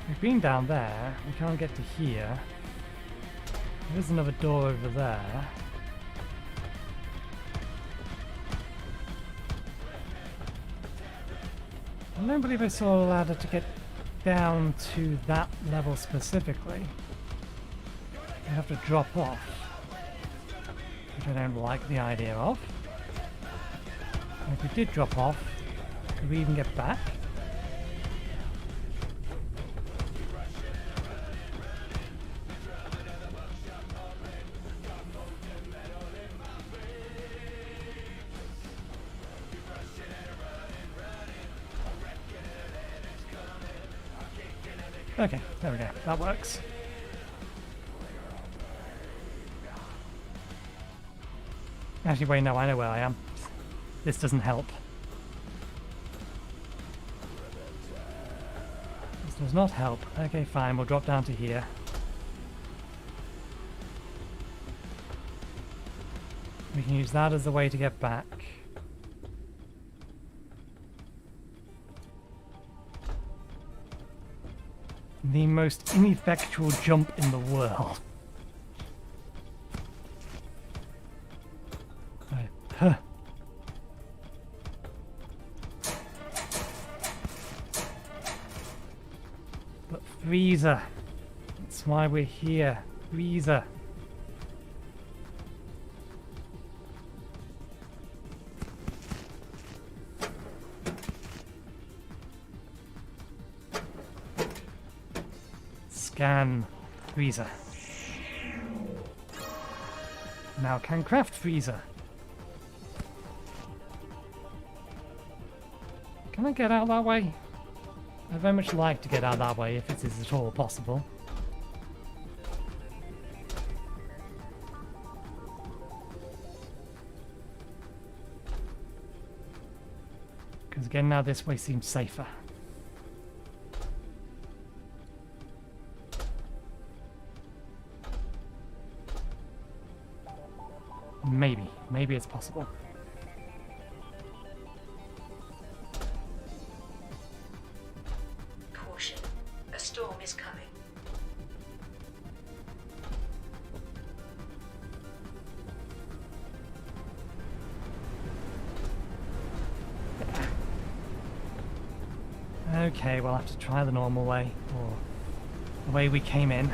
We've been down there, we can't get to here. There's another door over there. I don't believe I saw a ladder to get down to that level specifically. You have to drop off, which I don't like the idea of. And if we did drop off, could we even get back? Okay, there we go. That works. Actually, wait, no, I know where I am. This doesn't help. This does not help. Okay, fine, we'll drop down to here. We can use that as the way to get back. The most ineffectual jump in the world. Right. Huh. But Freezer. That's why we're here. Freezer. Scan Freezer. Now can craft Freezer. Can I get out that way? I very much like to get out that way if it is at all possible. Because again, now this way seems safer. Maybe it's possible. Caution. A storm is coming. Okay, we'll have to try the normal way, or the way we came in.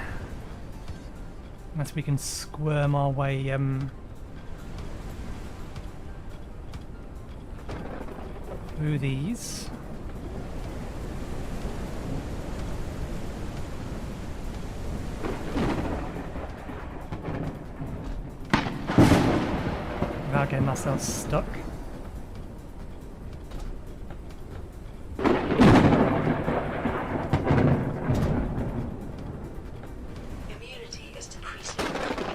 Unless we can squirm our way through these. Without getting ourselves stuck. Immunity is decreasing.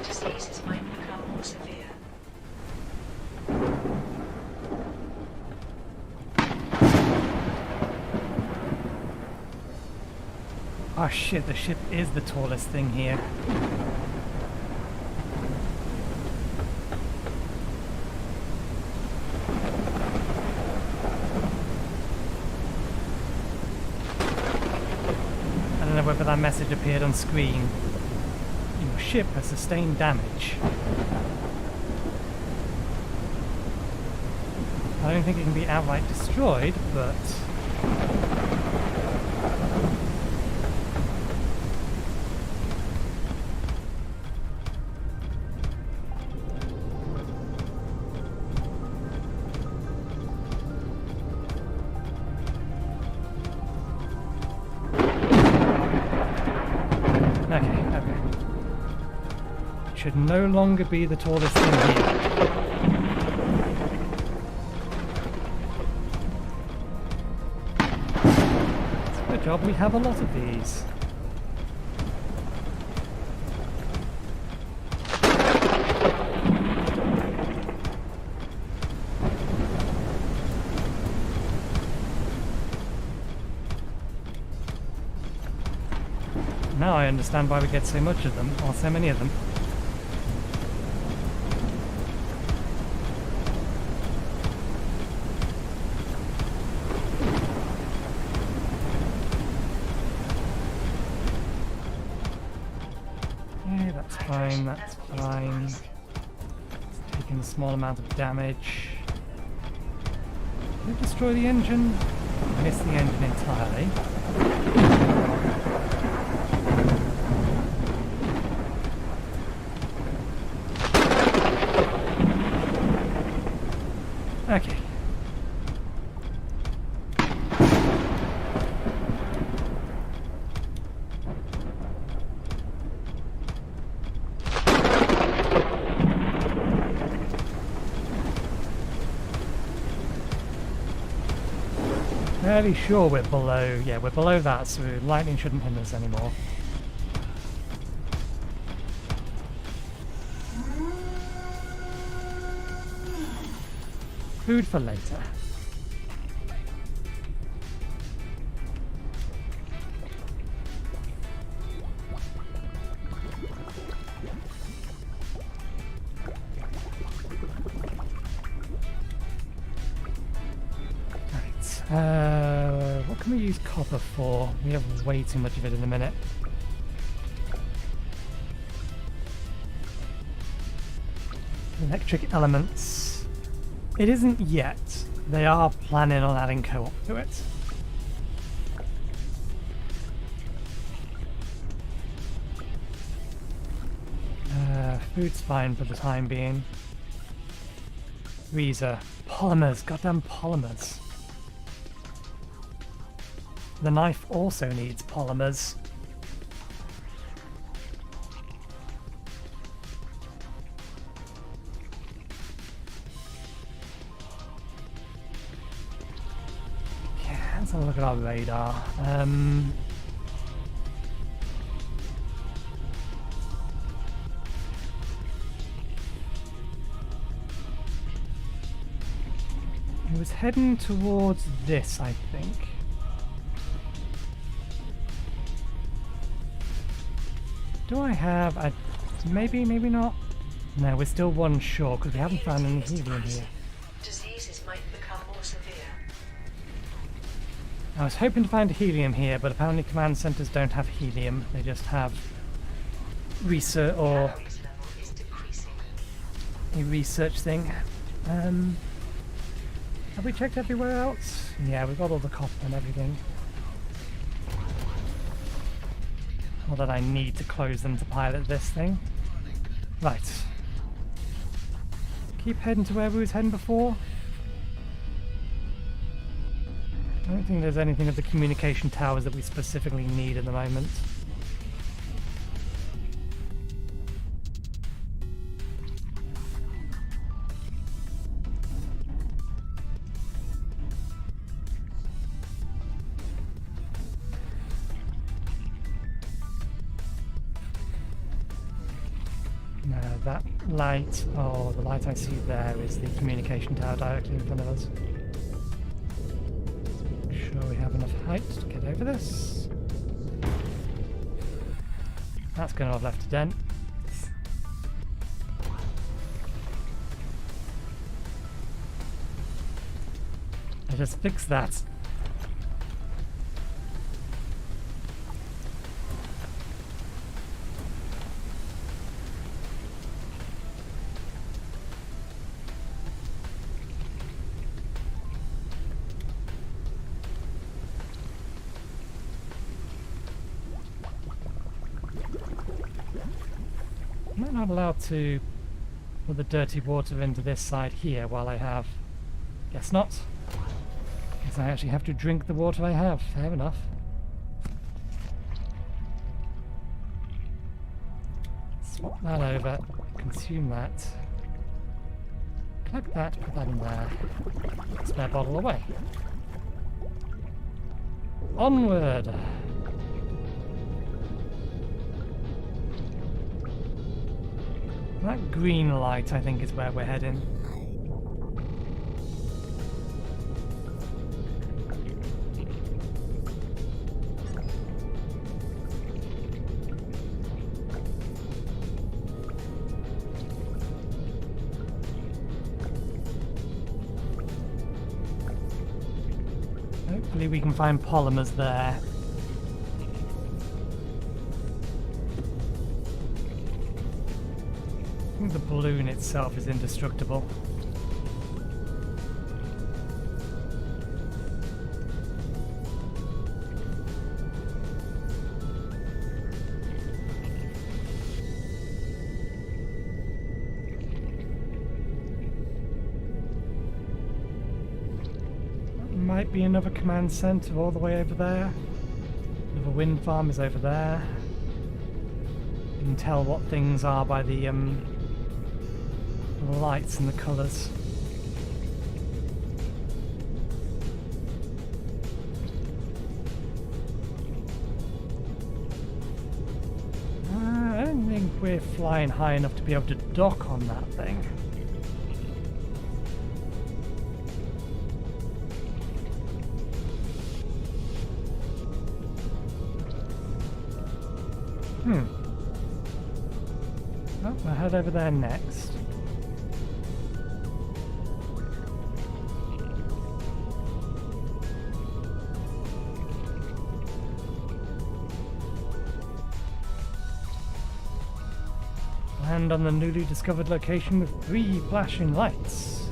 Diseases might become more severe. Oh shit, the ship is the tallest thing here. I don't know whether that message appeared on screen. Your ship has sustained damage. I don't think it can be outright destroyed, but... Okay. Should no longer be the tallest thing here. Good job, we have a lot of these. Now I understand why we get so much of them, or so many of them. Okay, that's fine, that's fine. It's taking a small amount of damage. Did we destroy the engine? I missed the engine entirely. Okay. Fairly sure we're below, yeah, we're below that, so lightning shouldn't hinder us anymore. Food for later. Right. What can we use copper for? We have way too much of it in a minute. Electric elements. It isn't yet. They are planning on adding co-op to it. Food's fine for the time being. Freezer. Polymers. Goddamn polymers. The knife also needs polymers. Let's have a look at our radar. It was heading towards this, I think. Do I have a... maybe, maybe not? No, we're still one short because we haven't found any helium here. Diseases might become more severe. I was hoping to find helium here, but apparently command centers don't have helium. They just have research or Calories level is decreasing. a research thing. Have we checked everywhere else? Yeah, we've got all the copper and everything. Or that I need to close them to pilot this thing. Right. Keep heading to where we was heading before. I don't think there's anything at the communication towers that we specifically need at the moment. No, that light, oh, the light I see there is the communication tower directly in front of us. Make sure we have enough height to get over this. That's going to have left a dent. I just fixed that. Am I not allowed to put the dirty water into this side here while I have... Guess not. Guess I actually have to drink the water I have. Fair enough. Swap that over. Consume that. Collect that, put that in there. Spare bottle away. Onward! That green light, I think, is where we're heading. Hopefully we can find polymers there. I think the balloon itself is indestructible. Might be another command center all the way over there. Another wind farm is over there. You can tell what things are by the lights and the colours. I don't think we're flying high enough to be able to dock on that thing. Oh, we'll head over there next. Land on the newly discovered location with 3 flashing lights.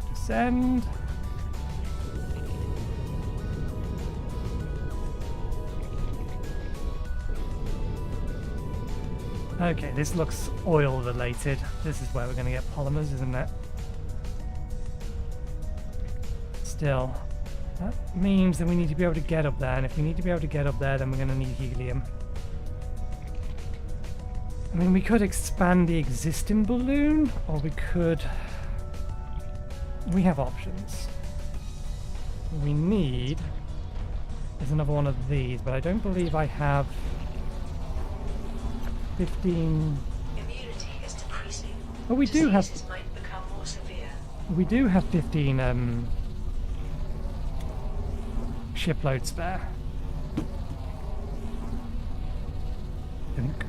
Descend. Okay, this looks oil related. This is where we're going to get polymers, isn't it? Still, that means that we need to be able to get up there, and if we need to be able to get up there, then we're going to need helium. I mean, we could expand the existing balloon, or we could... We have options. What we need is another one of these, but I don't believe I have 15... Immunity is decreasing. But we do have... Diseases might become more severe. We do have 15 shipload spare. I think.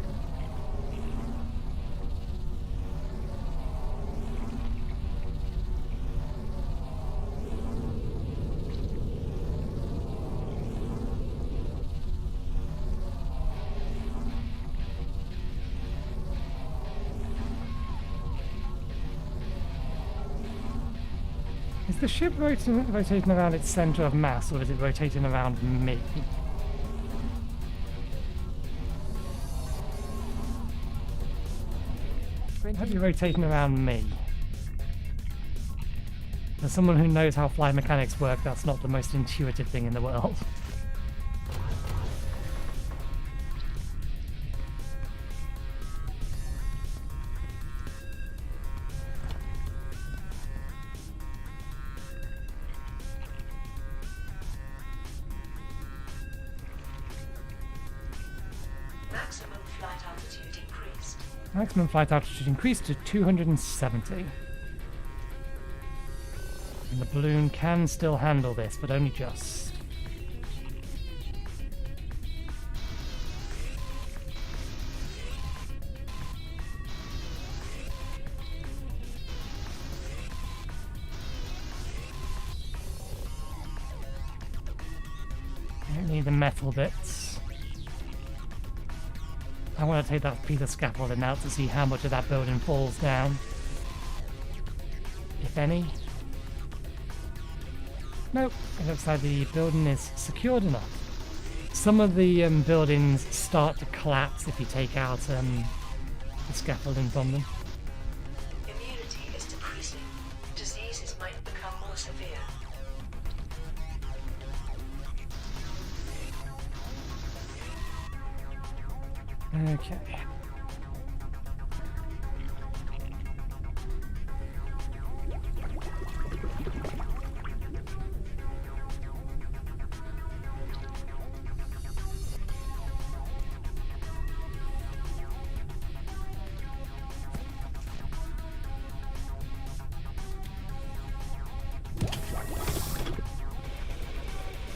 Is the ship rotating around its centre of mass, or is it rotating around me? I hope you're rotating around me. As someone who knows how fly mechanics work, that's not the most intuitive thing in the world. Maximum flight altitude increased. Maximum flight altitude increased to 270. And the balloon can still handle this, but only just. I don't need the metal bits. I want to take that piece of scaffolding out to see how much of that building falls down. If any. Nope, it looks like the building is secured enough. Some of the buildings start to collapse if you take out the scaffolding from them. Immunity is decreasing. Diseases might become more severe. Okay.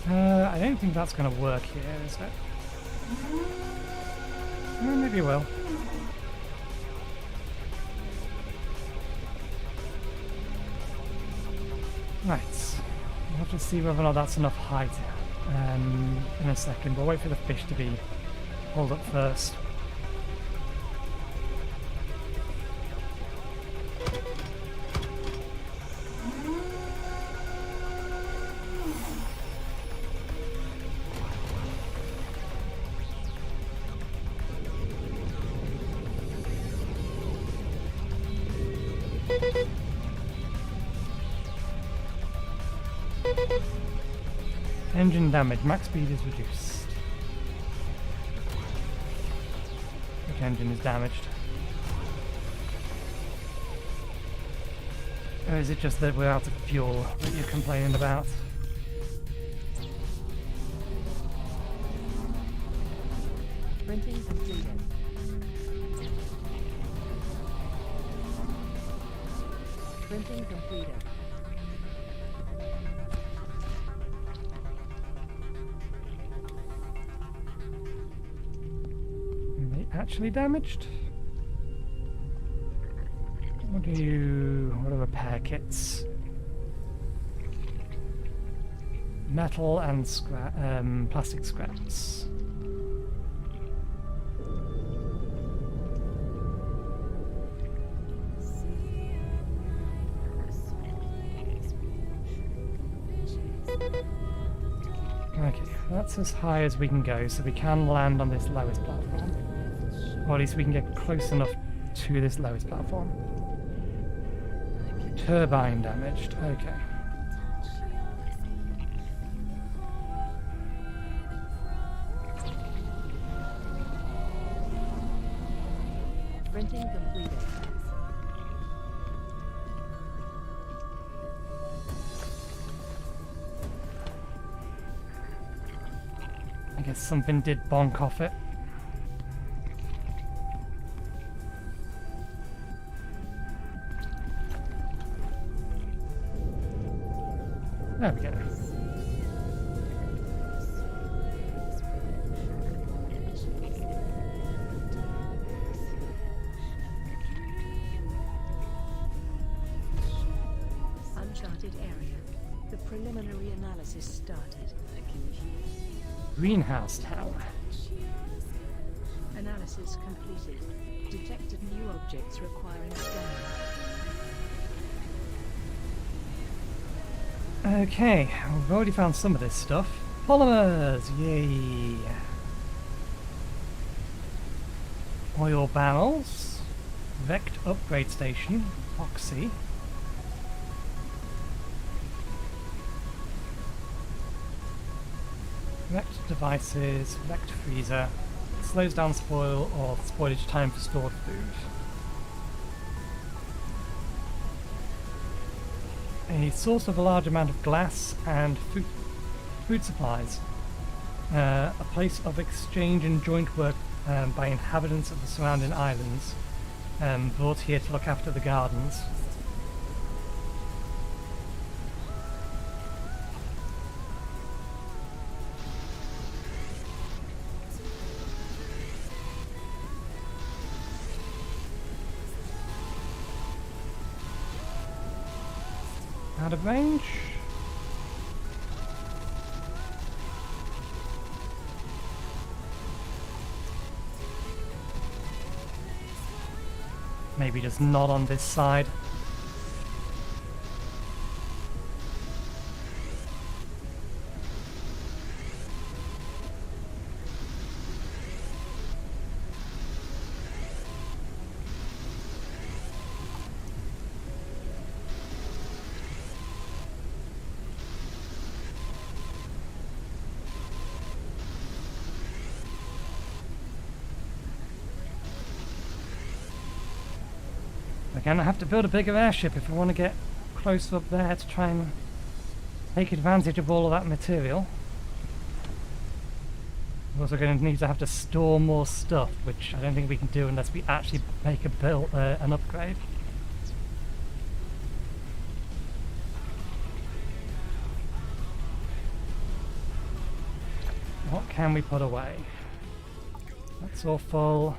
I don't think that's going to work here, is it? Maybe it will. Right. We'll have to see whether or not that's enough height in a second. We'll wait for the fish to be pulled up first. Engine damage. Max speed is reduced. Which engine is damaged? Or is it just that we're out of fuel that you're complaining about? Printing completed. Printing completed. Are they actually damaged? What are repair kits? Metal and plastic scraps. Okay, that's as high as we can go, so we can land on this lowest platform. Or at least we can get close enough to this lowest platform. Turbine damaged, okay. Printing completed. I guess something did bonk off it. There we go. Uncharted area. The preliminary analysis started. Greenhouse tower. Analysis completed. Detected new objects requiring scanning. Okay, we've already found some of this stuff. Polymers! Yay! Oil barrels. Vect upgrade station, Oxy. Vect devices, Vect freezer. Slows down spoil or spoilage time for stored food. A source of a large amount of glass and food supplies. A place of exchange and joint work by inhabitants of the surrounding islands. Brought here to look after the gardens. Out of range. Maybe just not on this side. Again, I have to build a bigger airship if I want to get close up there to try and take advantage of all of that material. We're also going to need to have to store more stuff, which I don't think we can do unless we actually make a build, an upgrade. What can we put away? That's all full.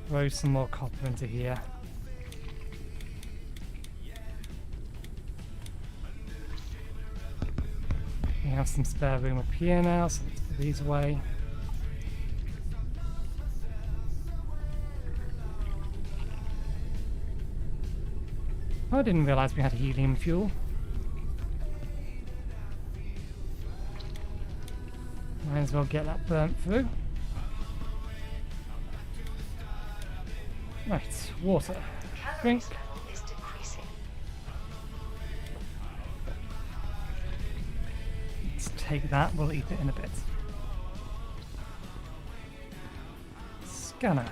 Throw some more copper into here. We have some spare room up here now, so let's put these away. Oh, I didn't realise we had helium fuel. Might as well get that burnt through. Right, water. Drink. Calories level is decreasing. Let's take that, we'll eat it in a bit. Scanner.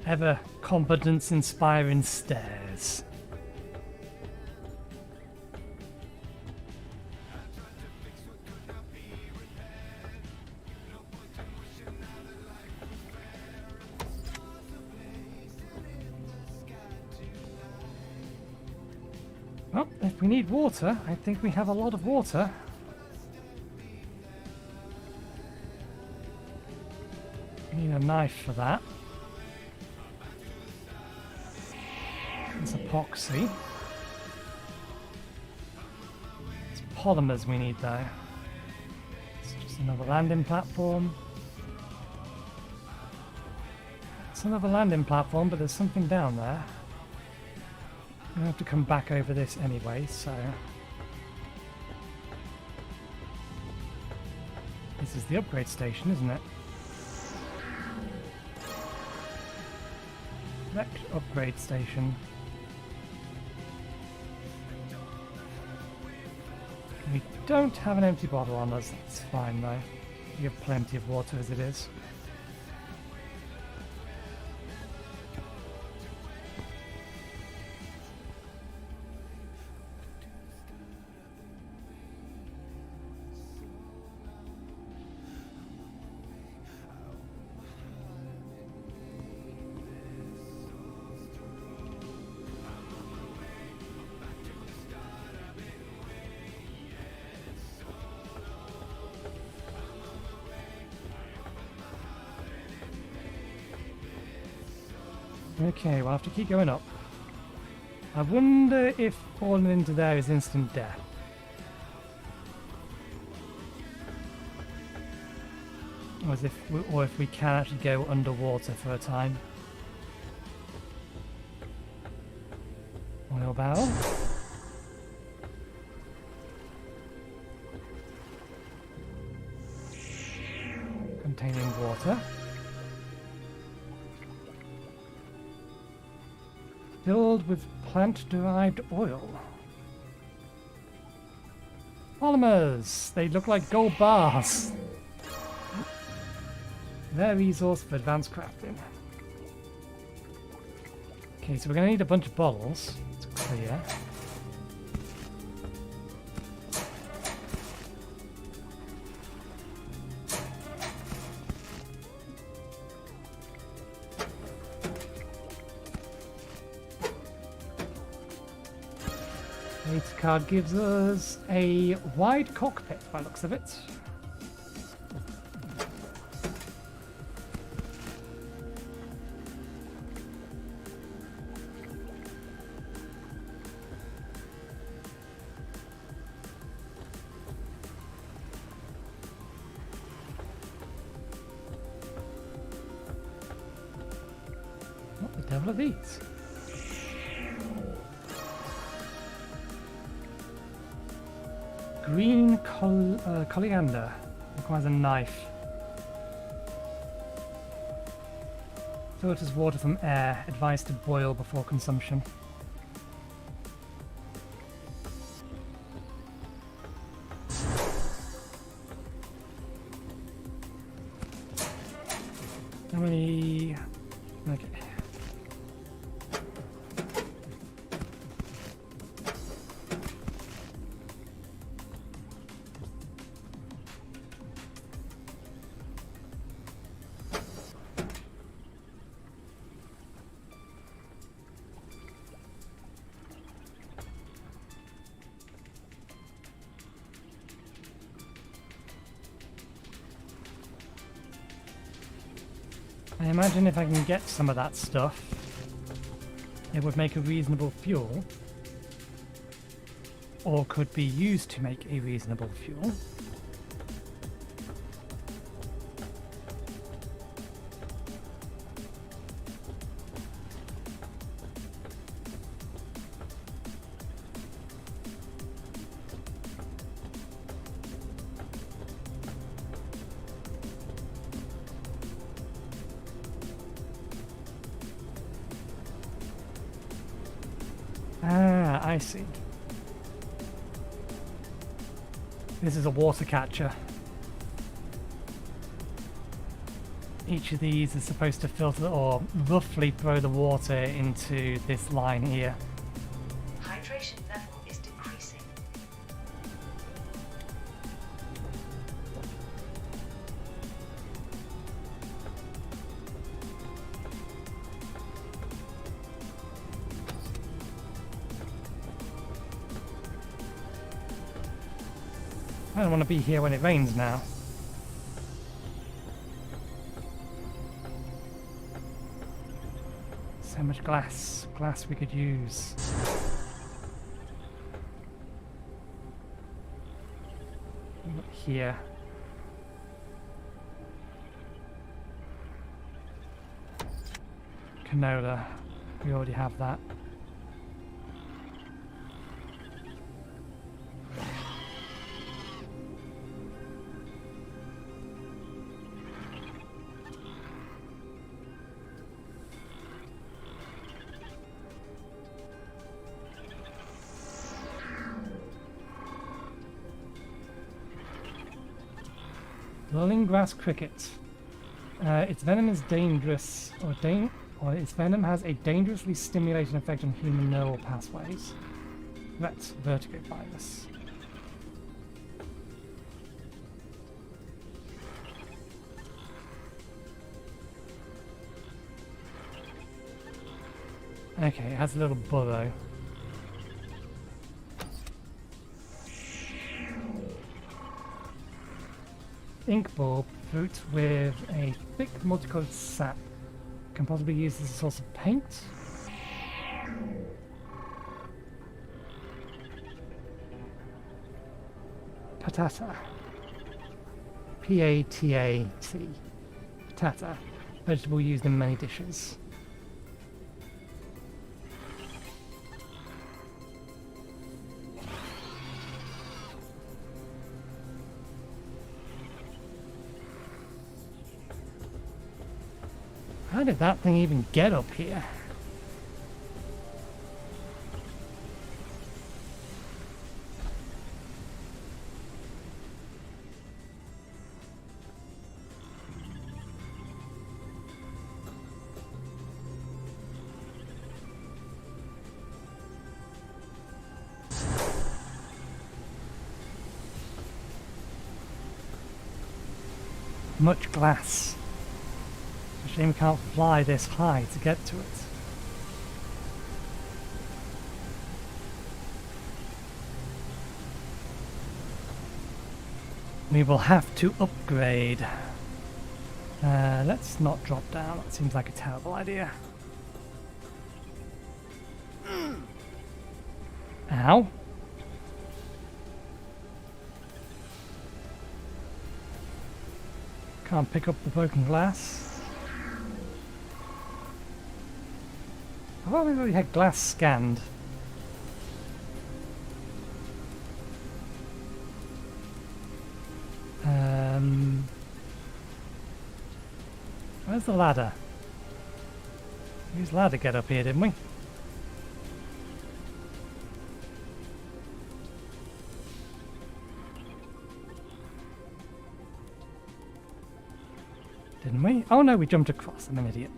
Ever confidence-inspiring stares. Well, if we need water, I think we have a lot of water. We need a knife for that. It's epoxy. It's polymers we need though. It's just another landing platform. It's another landing platform, but there's something down there. I'm going to have to come back over this anyway, so... This is the upgrade station, isn't it? Next upgrade station. We don't have an empty bottle on us, that's fine though. We have plenty of water as it is. Okay, we'll have to keep going up. I wonder if falling into there is instant death. Or if we can actually go underwater for a time. oil barrel. Containing water. Filled with plant-derived oil. Polymers! They look like gold bars. Their resource for advanced crafting. Okay, so we're going to need a bunch of bottles. It's clear. Data card gives us a wide cockpit by the looks of it. What the devil are these? Green coriander. Requires a knife. Filters water from air. Advised to boil before consumption. How many... Okay. I imagine if I can get some of that stuff, it would make a reasonable fuel, or could be used to make a reasonable fuel. Ah, I see. This is a water catcher. Each of these is supposed to filter or roughly throw the water into this line here. Hydration level is decreasing. I don't want to be here when it rains now. So much glass. Glass we could use. Look here. Canola. We already have that. Rolling grass cricket. Its venom is dangerous, or its venom has a dangerously stimulating effect on human neural pathways. That's vertigo virus. Okay, it has a little burrow. Ink bulb, fruit with a thick multicolored sap. Can possibly be used as a source of paint. Patata. P-A-T-A-T. Patata. Vegetable used in many dishes. How did that thing even get up here? Much glass. It's a shame we can't fly this high to get to it. We will have to upgrade. Let's not drop down. That seems like a terrible idea. Ow. Can't pick up the broken glass. I thought we already had glass scanned. Where's the ladder? We used ladder to get up here, didn't we? Didn't we? Oh no, we jumped across. I'm an idiot.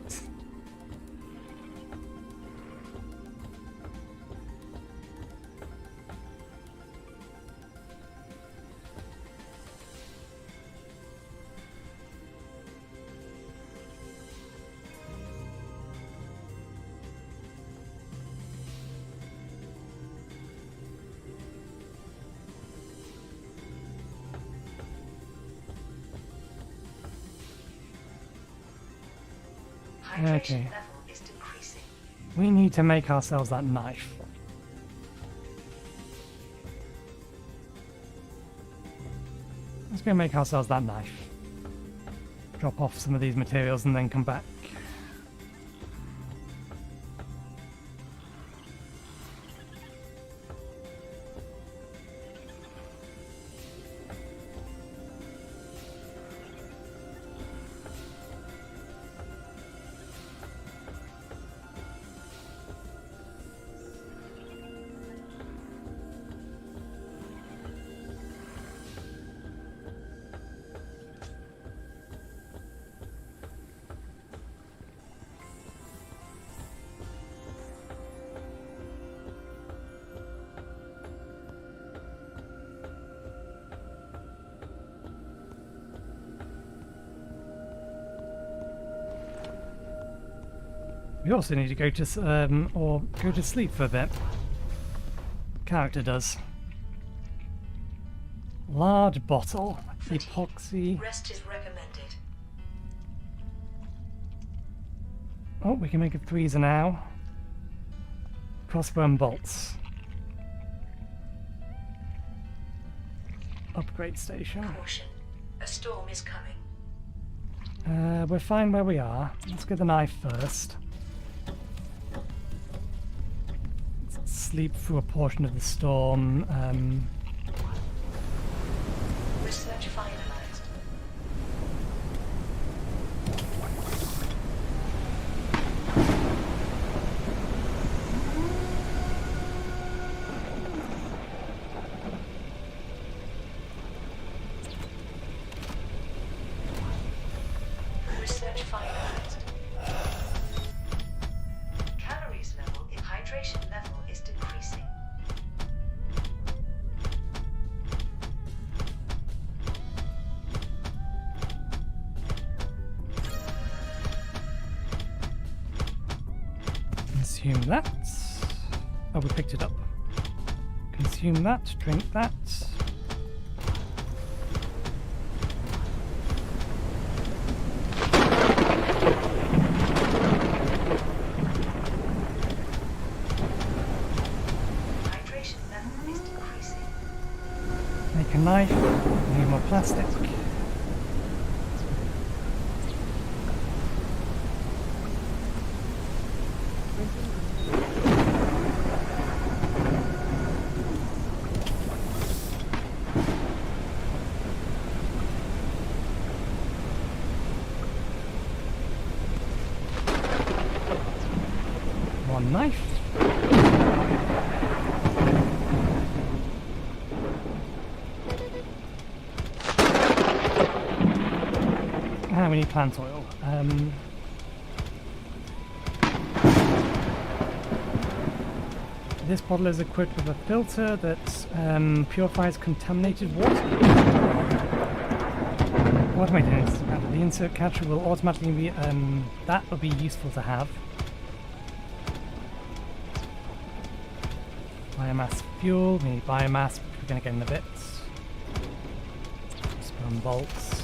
Hydration Okay. level is decreasing. We need to make ourselves that knife. Let's go make ourselves that knife. Drop off some of these materials and then come back. We also need to go to sleep for a bit. Character does. Large bottle, epoxy. Rest is recommended. Oh, we can make a freezer now. Crossbow and bolts. Upgrade station. Caution. A storm is coming. We're fine where we are. Let's get the knife first. Let's sleep through a portion of the storm. Research finalized. Research finalized. Calories level in hydration level is decreasing. Consume that. Oh, we picked it up. Consume that, drink that. Hydration level is decreasing. Make a knife, need more plastic. knife. Ah, we need plant oil. This bottle is equipped with a filter that purifies contaminated water. Automated insert. The insert catcher will automatically be, that will be useful to have. Biomass fuel, we need biomass, which we're going to get in a bit. Spun bolts.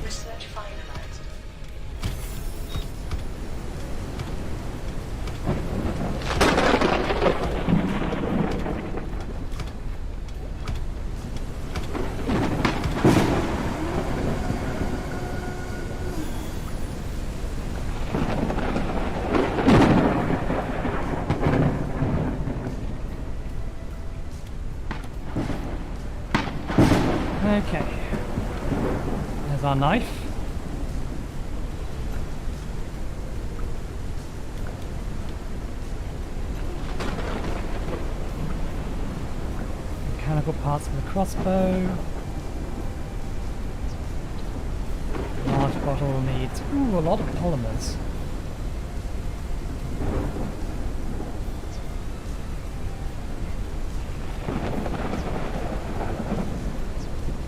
Research finalized. Okay. There's our knife. Mechanical parts for the crossbow. Large bottle needs, ooh, a lot of polymers.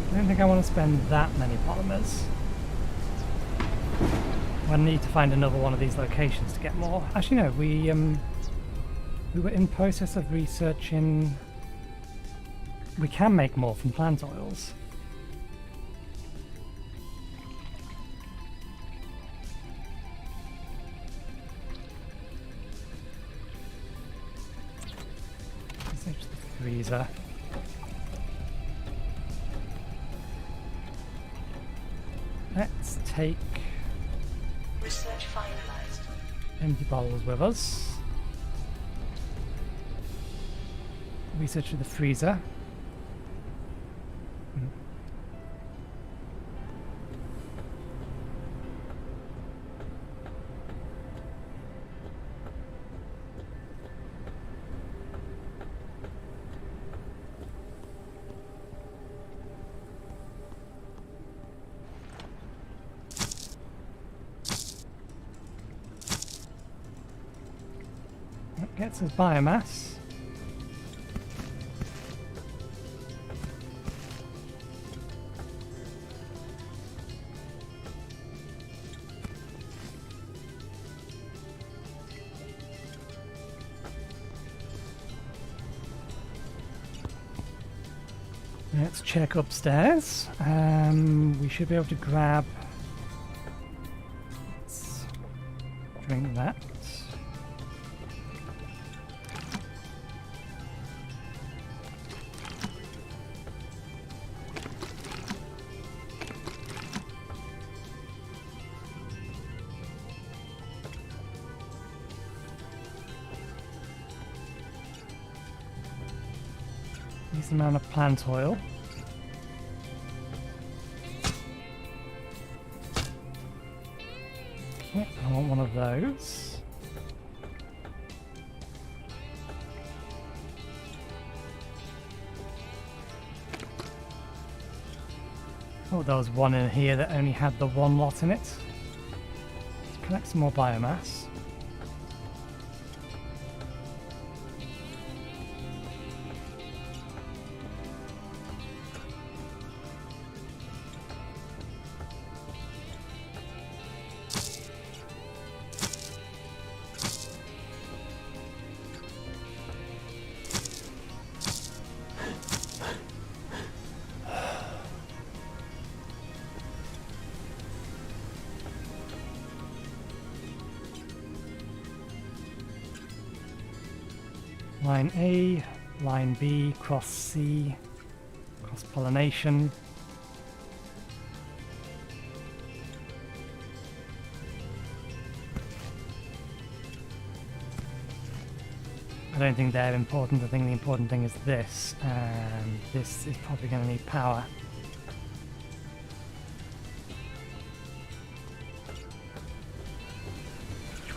I don't think I want to spend that many polymers. I need to find another one of these locations to get more. Actually, no, we were in process of researching. We can make more from plant oils. Let's reach the freezer. Let's take Research finalized. empty bottles with us. Research with the freezer. That gets us biomass. Let's check upstairs. We should be able to grab. Let's drink that. Decent amount of plant oil. Okay, I want one of those. Oh, there was one in here that only had the one lot in it. Let's collect some more biomass. Line A, line B, cross C, cross pollination. I don't think they're important. I think the important thing is this, and this is probably going to need power.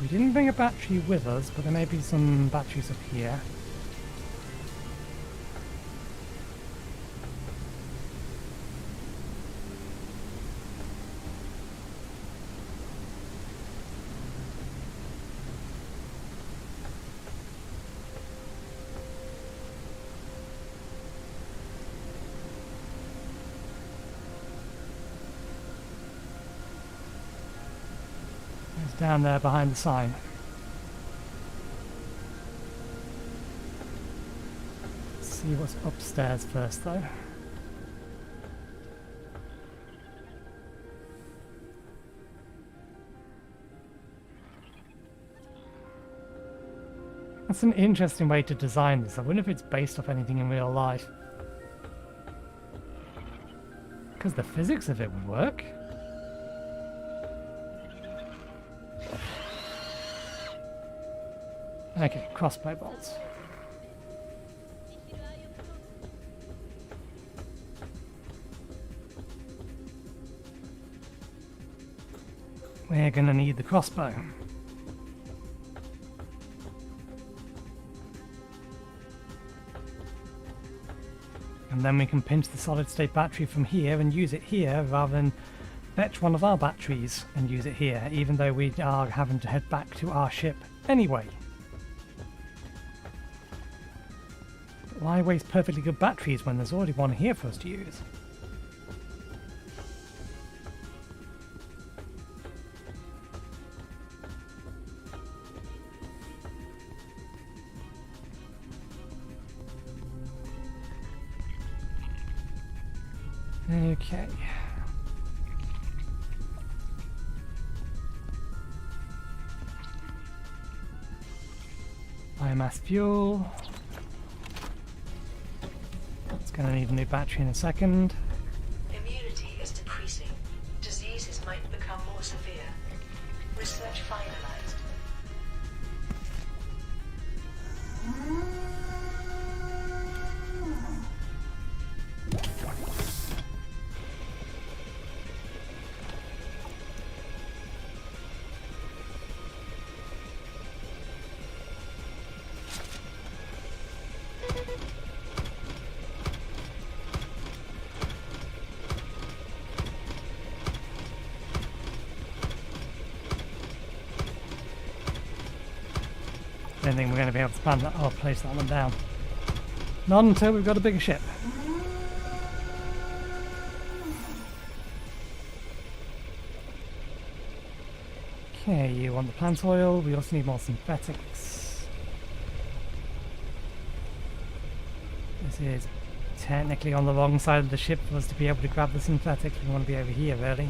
We didn't bring a battery with us, but there may be some batteries up here. It's down there behind the sign. Let's see what's upstairs first, though. That's an interesting way to design this. I wonder if it's based off anything in real life. Because the physics of it would work. Okay, crossbow bolts. We're gonna need the crossbow. And then we can pinch the solid state battery from here and use it here rather than fetch one of our batteries and use it here, even though we are having to head back to our ship anyway. But why waste perfectly good batteries when there's already one here for us to use? Okay. Biomass fuel. It's going to need a new battery in a second. Immunity is decreasing. Diseases might become more severe. Research finalized. I don't think we're going to be able to plan that or place that one down. Not until we've got a bigger ship. Okay, you want the plant oil. We also need more synthetics. This is technically on the wrong side of the ship for us to be able to grab the synthetics. We want to be over here, really.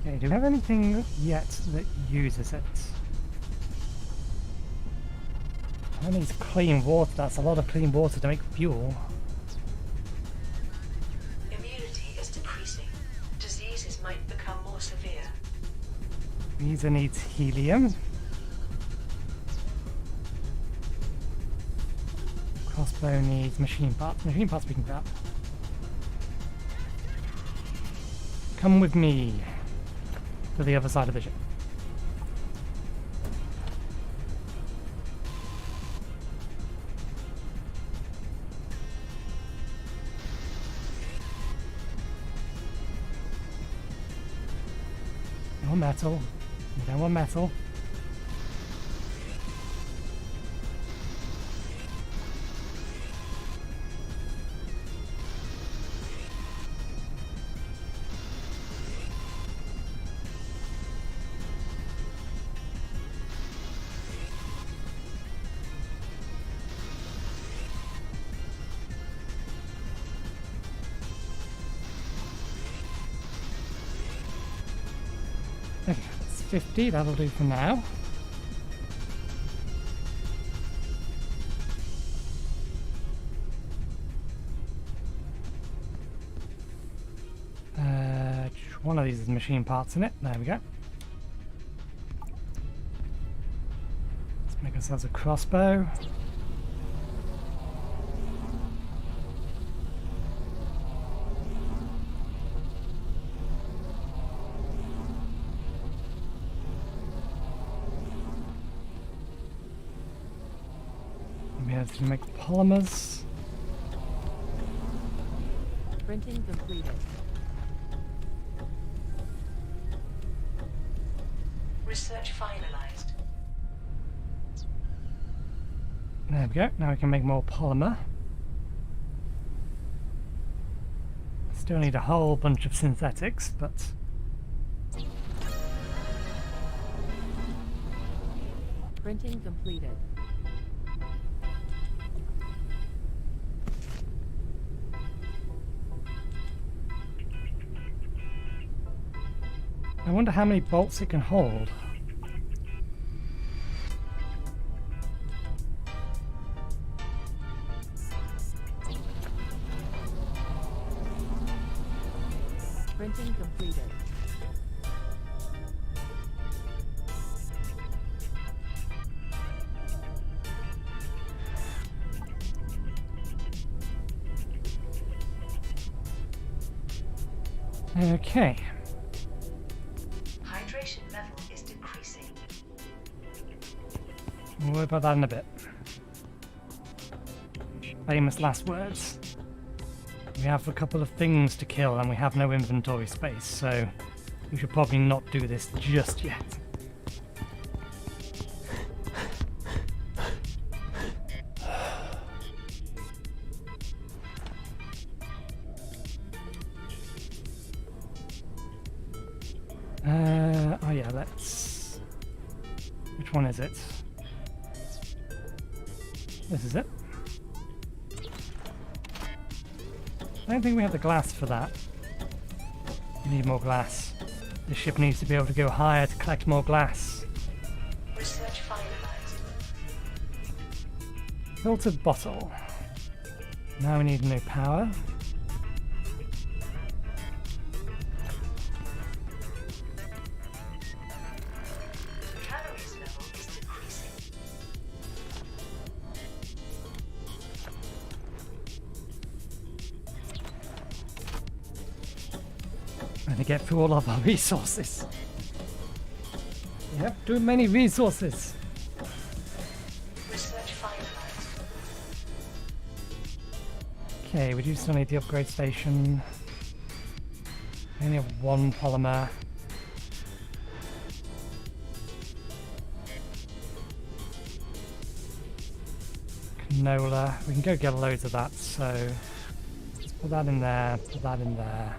Okay, do we have anything yet that uses it? That needs clean water. That's a lot of clean water to make fuel. Immunity is decreasing. Diseases might become more severe. These needs helium. Crossbow needs machine parts. Machine parts we can grab. Come with me to the other side of the ship. No metal. We don't want metal. Okay, that's 50, that'll do for now. these as machine parts in it. There we go. Let's make ourselves a crossbow. We have to make polymers. Printing completed. Research finalized. There we go. Now we can make more polymer. Still need a whole bunch of synthetics, but Printing completed. I wonder how many bolts it can hold. Printing completed. Okay. Hydration level is decreasing. We'll worry about that in a bit. Famous last words. We have a couple of things to kill and we have no inventory space, so we should probably not do this just yet. Oh yeah, let's... Which one is it? This is it. I don't think we have the glass for that. We need more glass. The ship needs to be able to go higher to collect more glass. Research finalized. Filtered bottle. Now we need new power. Calories level is decreasing. And to get through all of our resources. We have too many resources. Research finalized. Okay, we do still need the upgrade station. We only have one polymer. Canola. We can go get loads of that, so let's put that in there, put that in there.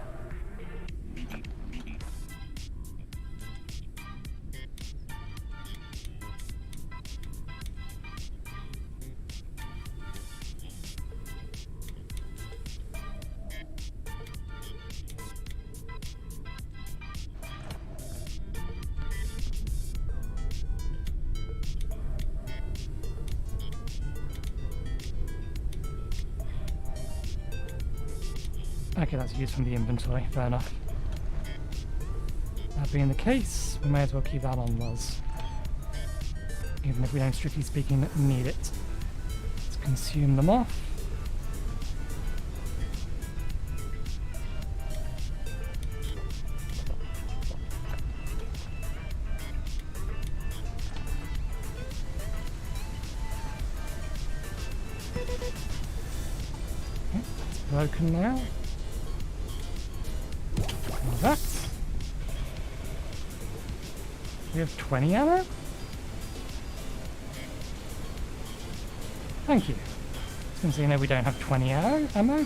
Okay, that's used from the inventory, fair enough. That being the case, we may as well keep that on Luz. Even if we don't, strictly speaking, need it. Let's consume them off. Okay, it's broken now. That. We have 20 ammo? Thank you. Since you know we don't have 20 ammo.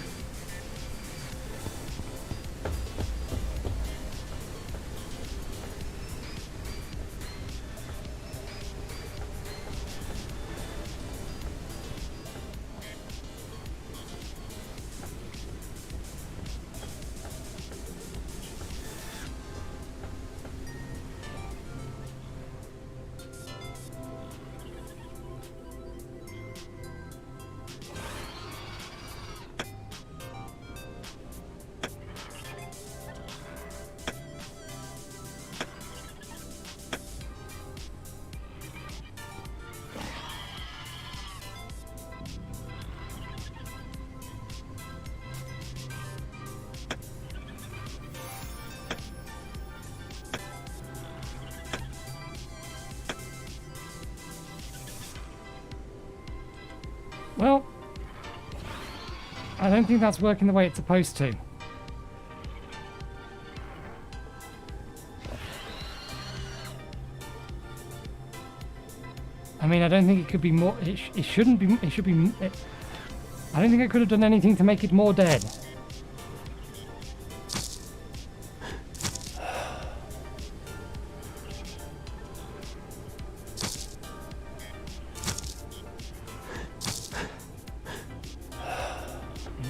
I don't think that's working the way it's supposed to. I mean, I don't think it could be more. It shouldn't be. It should be. I don't think I could have done anything to make it more dead.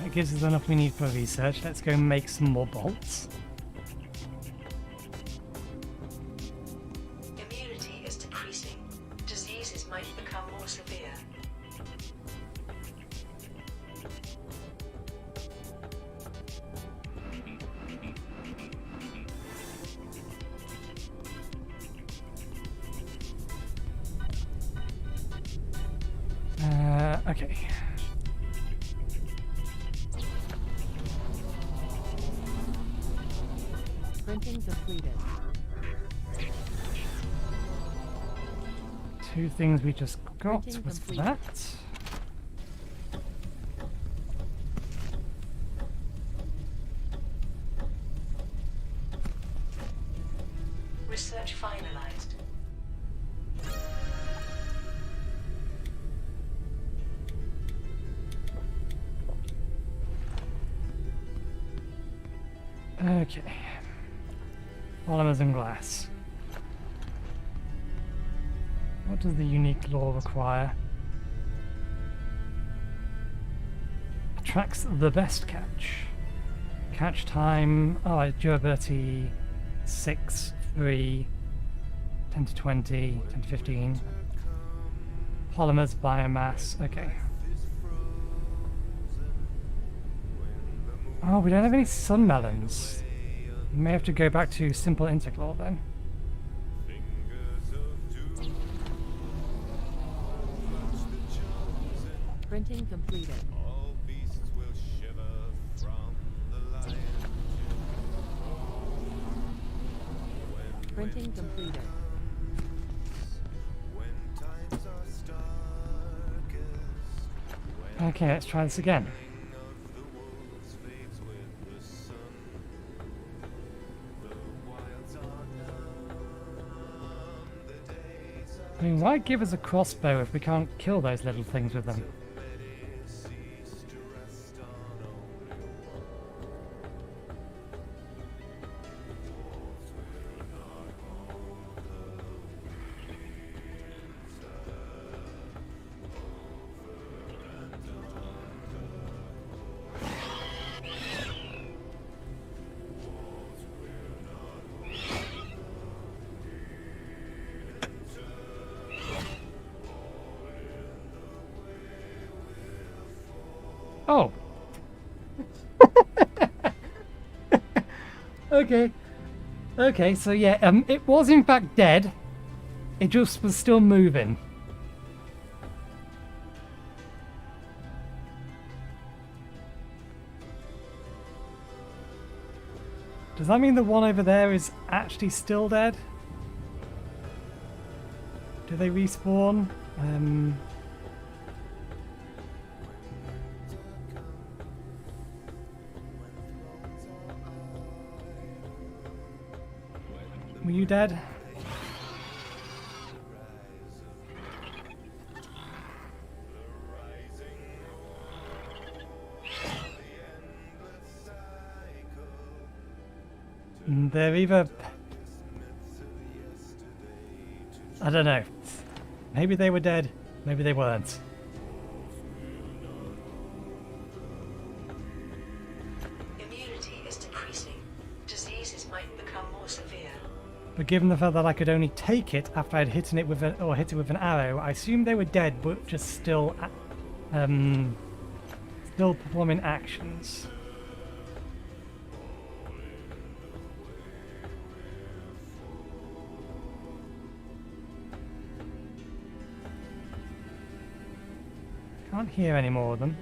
That gives us enough we need for research. Let's go make some more bolts. Immunity is decreasing. Diseases might become more severe. Okay. Printing completed. Two things we just got Printing was for complete. that. Research finalized. Okay. Polymers and glass. What does the unique law require? Attracts the best catch. Catch time. Oh, durability 6, 3, 10 to 20, 10 to 15. Polymers, biomass. Okay. Oh, we don't have any sun melons. We may have to go back to simple interclaw then. Printing completed. All beasts will shiver from the lion. Printing completed. When times are starkest, Okay, let's try this again. of the wolves fades with the sun. The wilds are numb, the days are I mean, why give us a crossbow if we can't kill those little things with them? cease to rest on only Oh! Okay. Okay, so yeah, it was in fact dead. It just was still moving. Does that mean the one over there is actually still dead? Do they respawn? Were you dead? They're either... I don't know. Maybe they were dead, maybe they weren't. Immunity is decreasing. Diseases might become more severe. But given the fact that I could only take it after I'd hit it with an arrow, I assumed they were dead, but just still performing actions. Can't hear any more of them.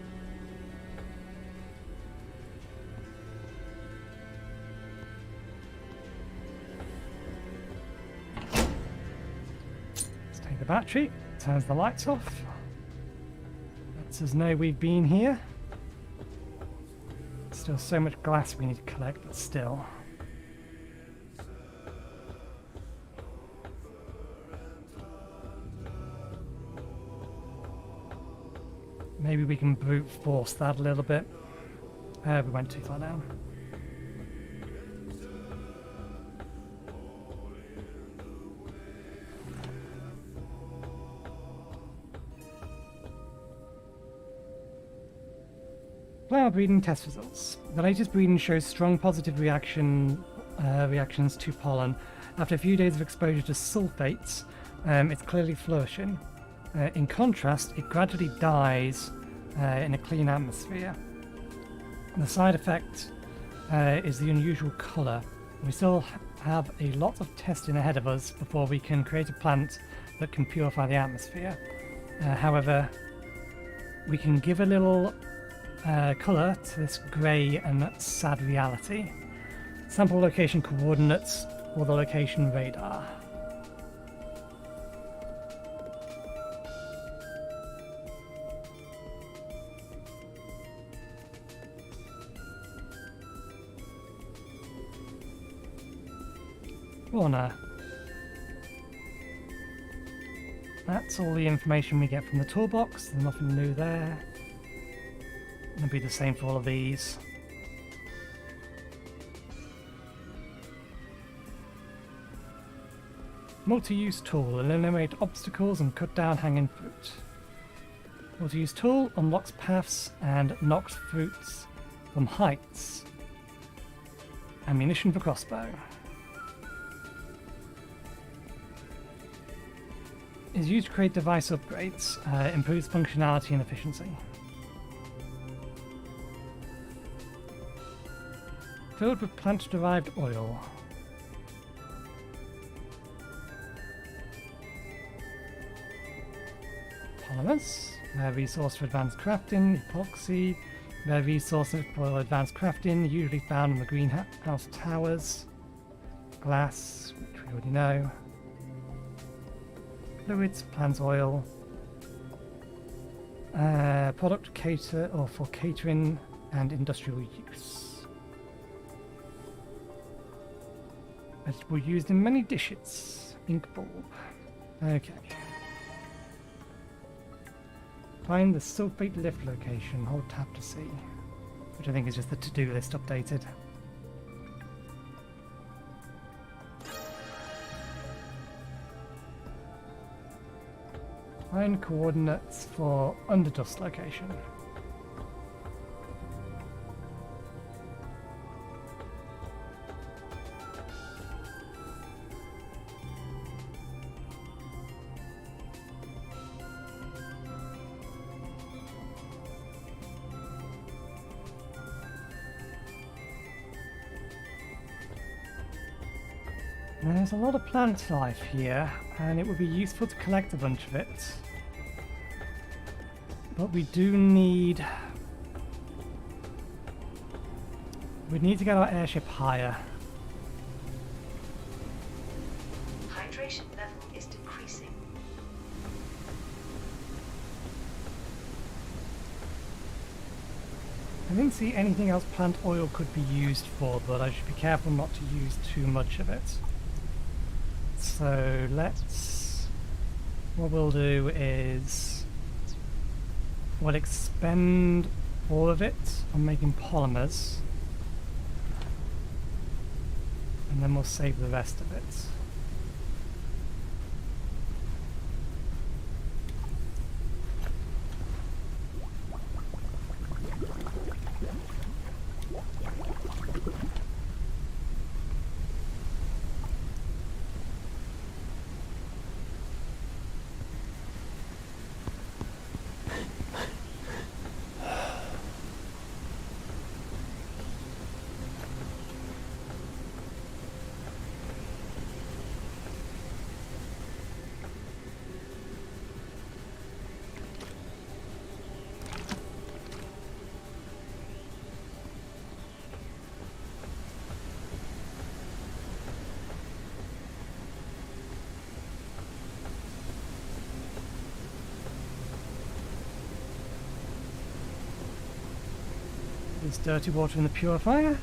Let's take the battery, turns the lights off. Lets us know we've been here. Still so much glass we need to collect, but still. Maybe we can brute force that a little bit. We went too far down. Flower breeding test results. The latest breeding shows strong positive reactions to pollen. After a few days of exposure to sulfates, it's clearly flourishing. In contrast, it gradually dies in a clean atmosphere. The side effect is the unusual colour. We still have a lot of testing ahead of us before we can create a plant that can purify the atmosphere. However, we can give a little colour to this grey and sad reality. Sample location coordinates or the location radar. Corner. That's all the information we get from the toolbox. There's nothing new there. It'll be the same for all of these. Multi-use tool. Eliminate obstacles and cut down hanging fruit. Multi-use tool unlocks paths and knocks fruits from heights. Ammunition for crossbow. Is used to create device upgrades. Improves functionality and efficiency. Filled with plant-derived oil. Polymers. Rare resource for advanced crafting. Epoxy. Rare resource for advanced crafting, usually found in the greenhouse towers. Glass, which we already know. Fluids, plant oil. Product cater or for catering and industrial use. Vegetable used in many dishes. Ink bulb. Okay. Find the sulfate lift location. Hold tab to see. Which I think is just the to-do list updated. Find coordinates for underdust location. There's a lot of plant life here, and it would be useful to collect a bunch of it. But we do need... we need to get our airship higher. Hydration level is decreasing. I didn't see anything else plant oil could be used for, but I should be careful not to use too much of it. So let's... what we'll do is... we'll expend all of it on making polymers. And then we'll save the rest of it. this dirty water in the purifier.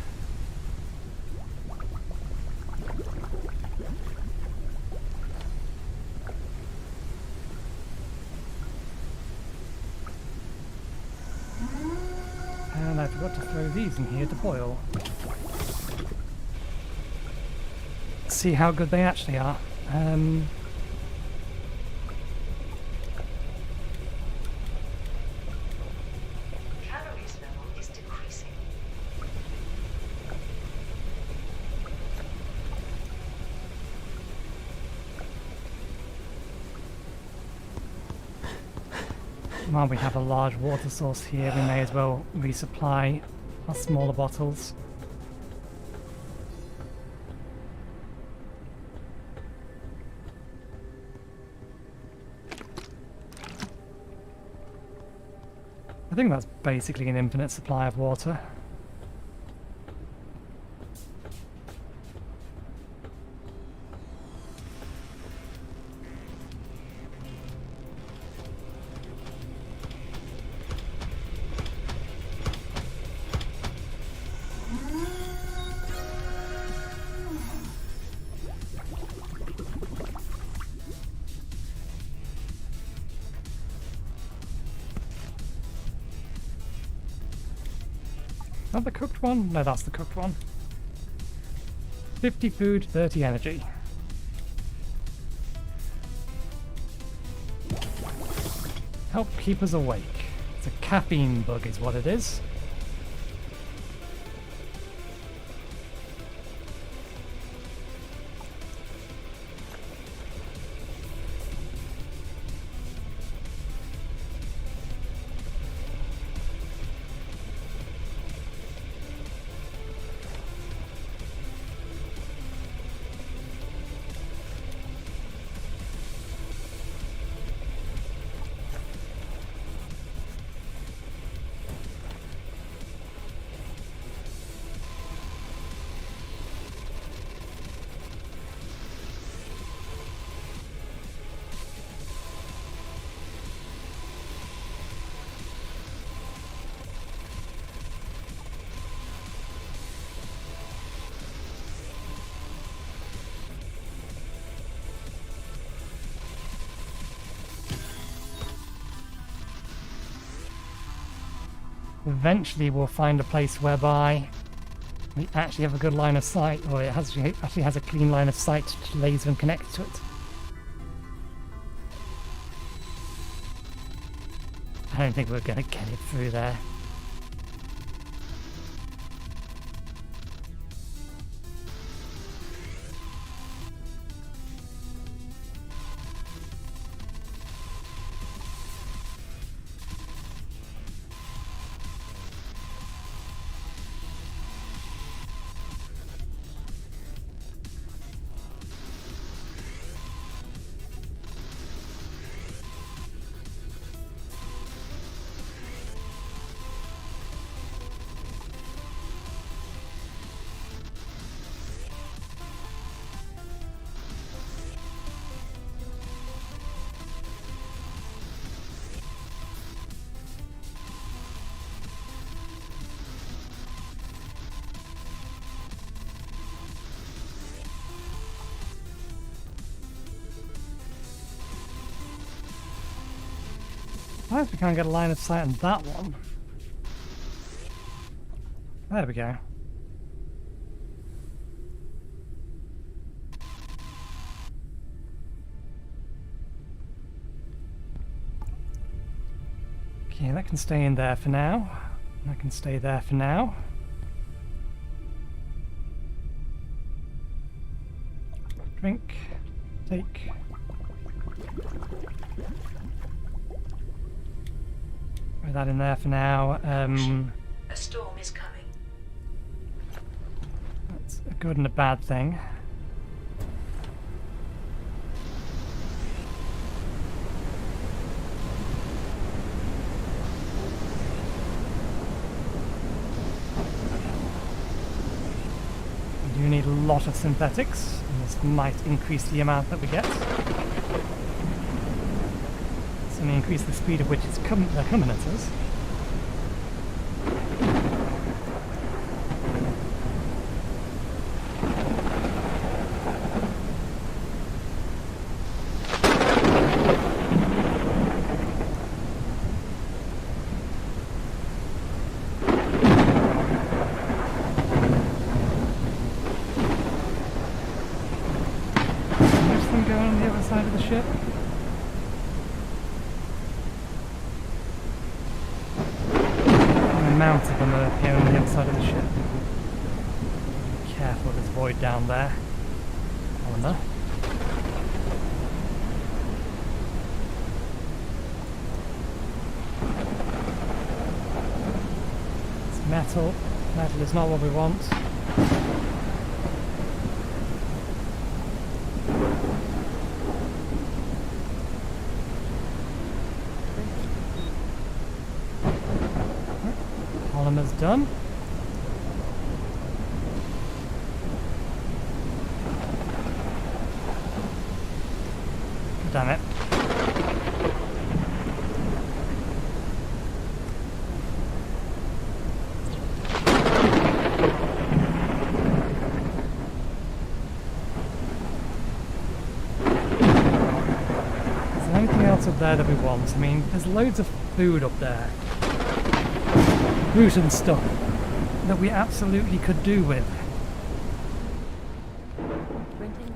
And I forgot to throw these in here to boil. See how good they actually are. Calories level is decreasing. While we have a large water source here, we may as well resupply our smaller bottles. I think that's basically an infinite supply of water. Not the cooked one? No, that's the cooked one. 50 food, 30 energy. Help keep us awake. It's a caffeine bug is what it is. Eventually we'll find a place whereby we actually have a good line of sight, or it actually has a clean line of sight to laser and connect to it. I don't think we're going to get it through there. Why if we can't get a line of sight on that one? There we go. Okay, that can stay in there for now. That can stay there for now. Drink. Take. Put that in there for now. A storm is coming. That's a good and a bad thing. We do need a lot of synthetics, and this might increase the amount that we get. It's going to increase the speed at which they're coming at us. side of the ship. And the mounts of them are appearing on the other side of the ship. Be careful of this void down there. Polymer. It's metal. Metal is not what we want. Polymer's done. Damn it. Is there anything else up there that we want? I mean, there's loads of food up there. Fruit and stuff that we absolutely could do with. Printing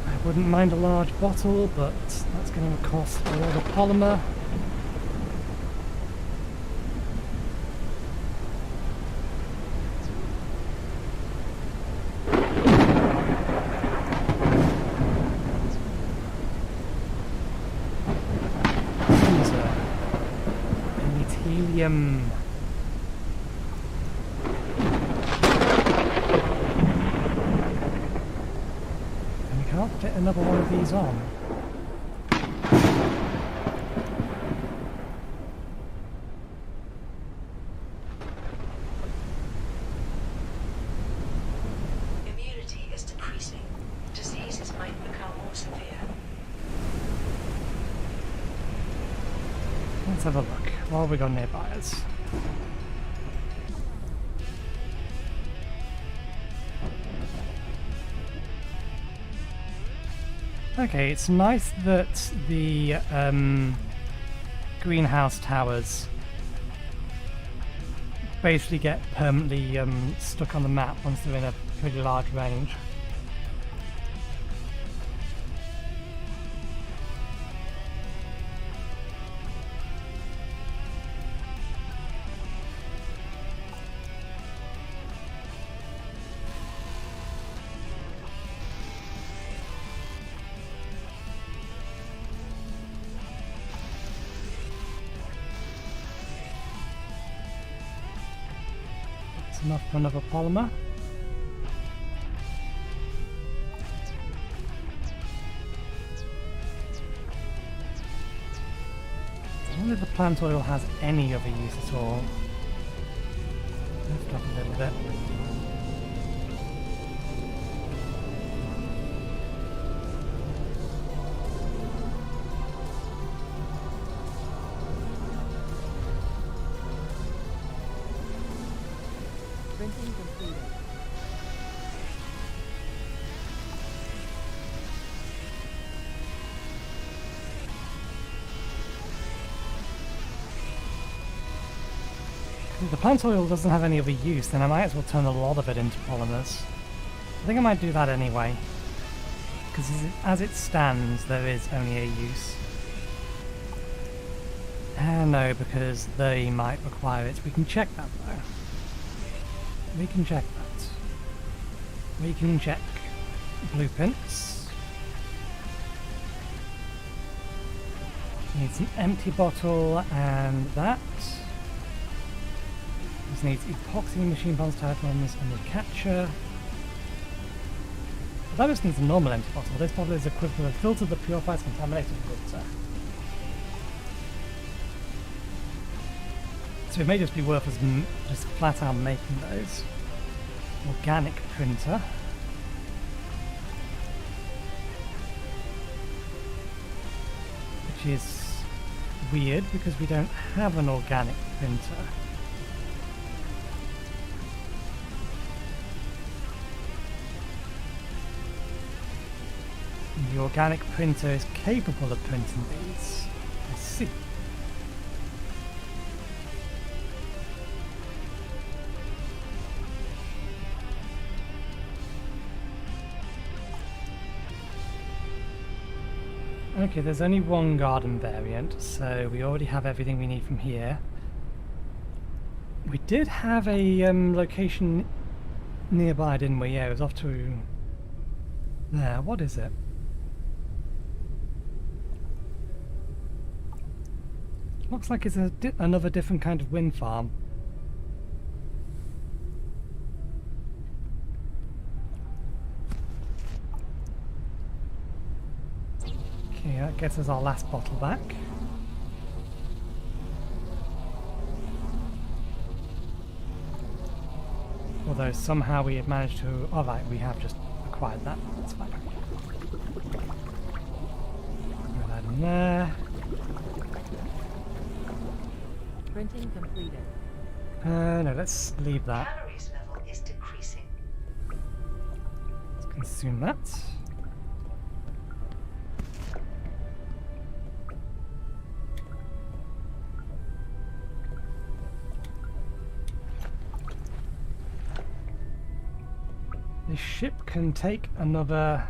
I wouldn't mind a large bottle, but that's going to cost a lot of polymer. Freezer. I need helium. And we can't fit another one of these on. Immunity is decreasing. Diseases might become more severe. Let's have a look. What have we got nearby us? Okay, it's nice that the greenhouse towers basically get permanently stuck on the map once they're in a pretty large range. That's enough for another polymer. I wonder if the plant oil has any other use at all. Lift up a little bit. Printing completed. If the plant oil doesn't have any other use, then I might as well turn a lot of it into polymers. I think I might do that anyway. Because as it stands, there is only a use. No, because they might require it. We can check that though. We can check that. We can check blueprints. Needs an empty bottle and that. This needs epoxy, machine bombs, telecoms, and the catcher. That just needs a normal empty bottle. This bottle is equipped with a filter that purifies contaminated water. So it may just be worth us just flat out making those. Organic printer. Which is weird because we don't have an organic printer. the organic printer is capable of printing these. I see. Okay, there's only one garden variant, so we already have everything we need from here. We did have a location nearby, didn't we? Yeah, it was off to there. What is it? Looks like it's another different kind of wind farm. Okay, that gets us our last bottle back. Although somehow we had managed to... Oh right, we have just acquired that. That's fine. Put that in there. Printing completed. No, let's leave that. Calories level is decreasing. Let's consume that. This ship can take another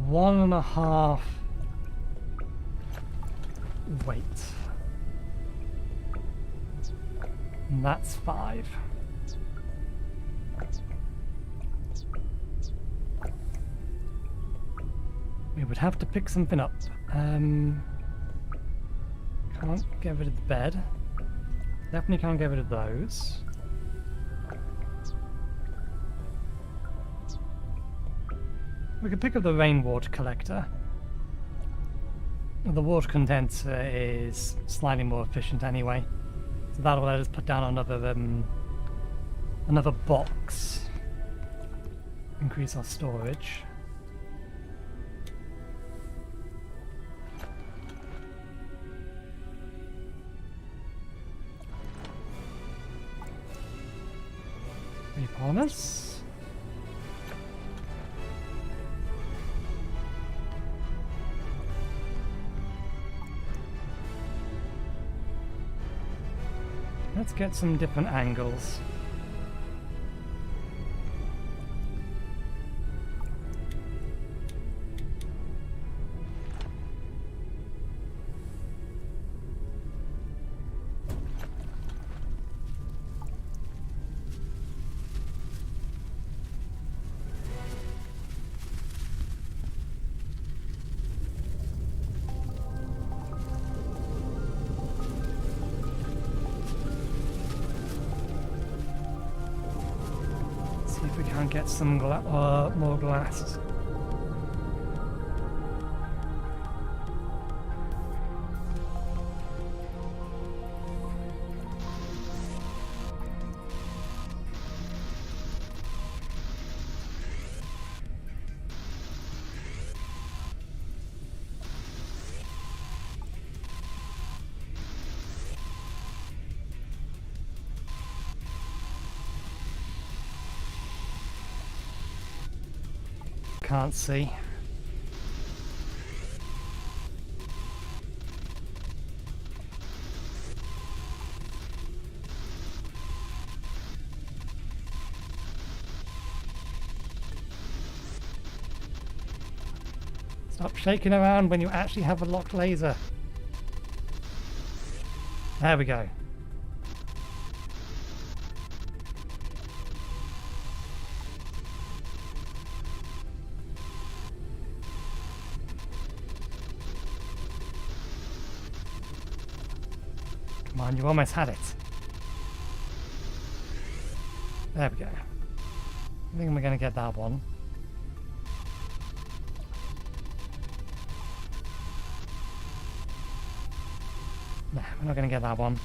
1.5 weight. And that's 5. We would have to pick something up. Can't get rid of the bed. Definitely can't get rid of those. We could pick up the rainwater collector. The water condenser is slightly more efficient anyway. So that'll let us put down another box. Increase our storage. Repolymers. Let's get some different angles. If we can't get some more glass. Can't see. Stop shaking around when you actually have a locked laser. There we go. Come on, you almost had it. There we go. I think we're going to get that one. Nah, we're not going to get that one.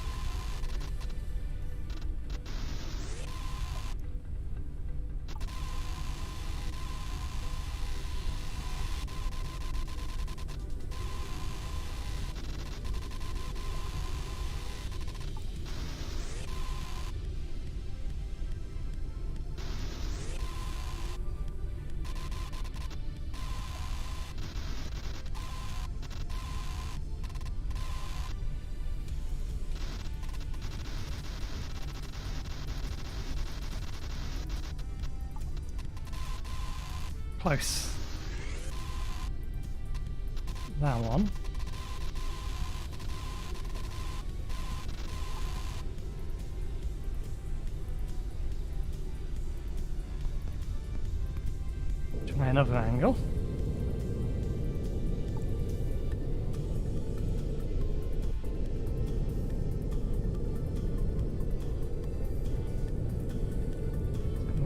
Close. That one. Try another angle.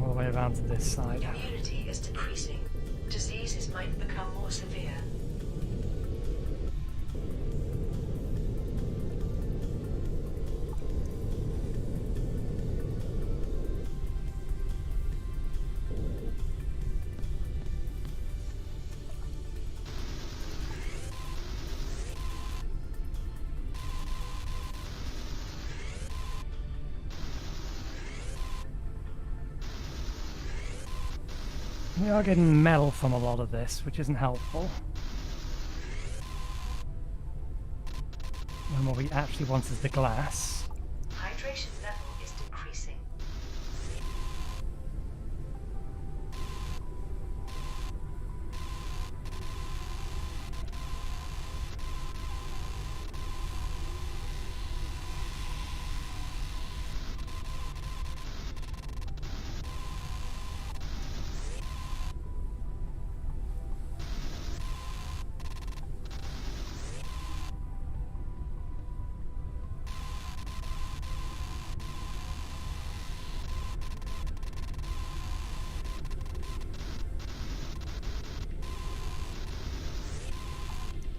All the way around to this side. Immunity is decreasing. Diseases might become more severe. We are getting metal from a lot of this, which isn't helpful. And what we actually want is the glass. Hydration level is decreasing.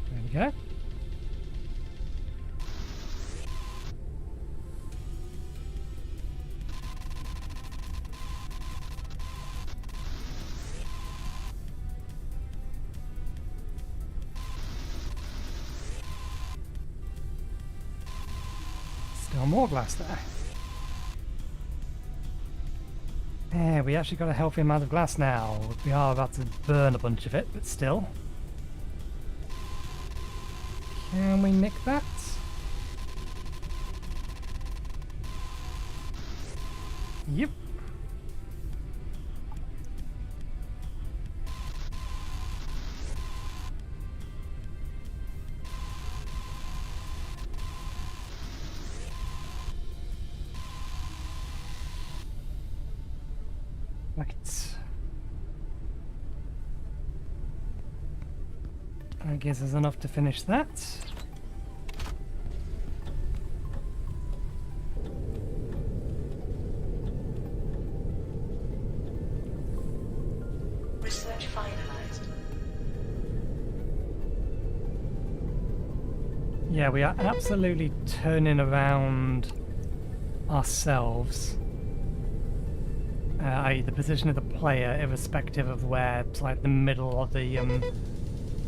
There we go. Still more glass there. Yeah, we actually got a healthy amount of glass now. We are about to burn a bunch of it, but still. Can we nick that? Yep. Right. I guess there's enough to finish that. Research finalized. Yeah, we are absolutely turning around ourselves. I.e. the position of the player, irrespective of where it's like the middle of the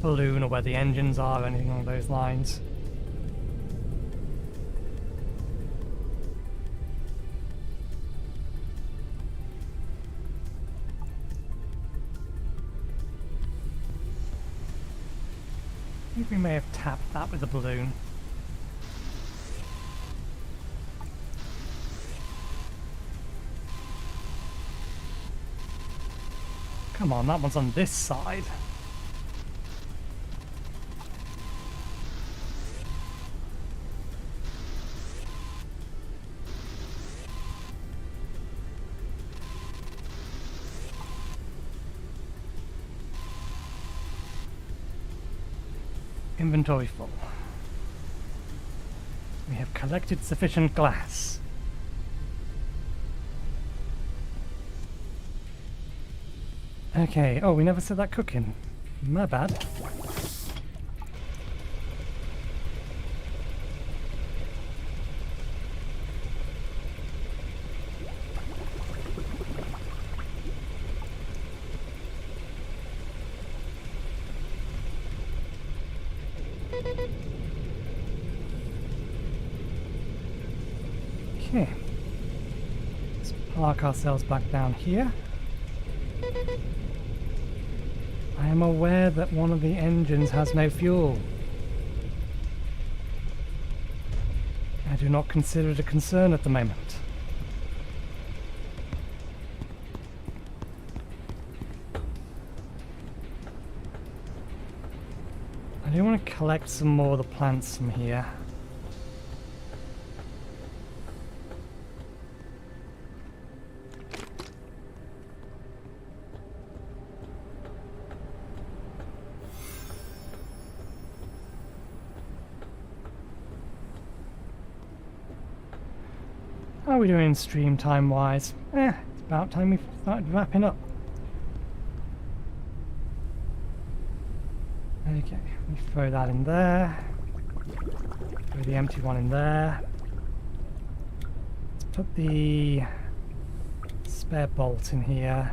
balloon or where the engines are or anything along those lines. I think we may have tapped that with the balloon. Come on, that one's on this side. Inventory full. We have collected sufficient glass. Okay, oh, we never said that cooking. My bad. Okay. Let's park ourselves back down here. I am aware that one of the engines has no fuel. I do not consider it a concern at the moment. I do want to collect some more of the plants from here. How are we doing stream time wise? It's about time we started wrapping up. Okay, we throw that in there. Throw the empty one in there. Let's put the spare bolt in here.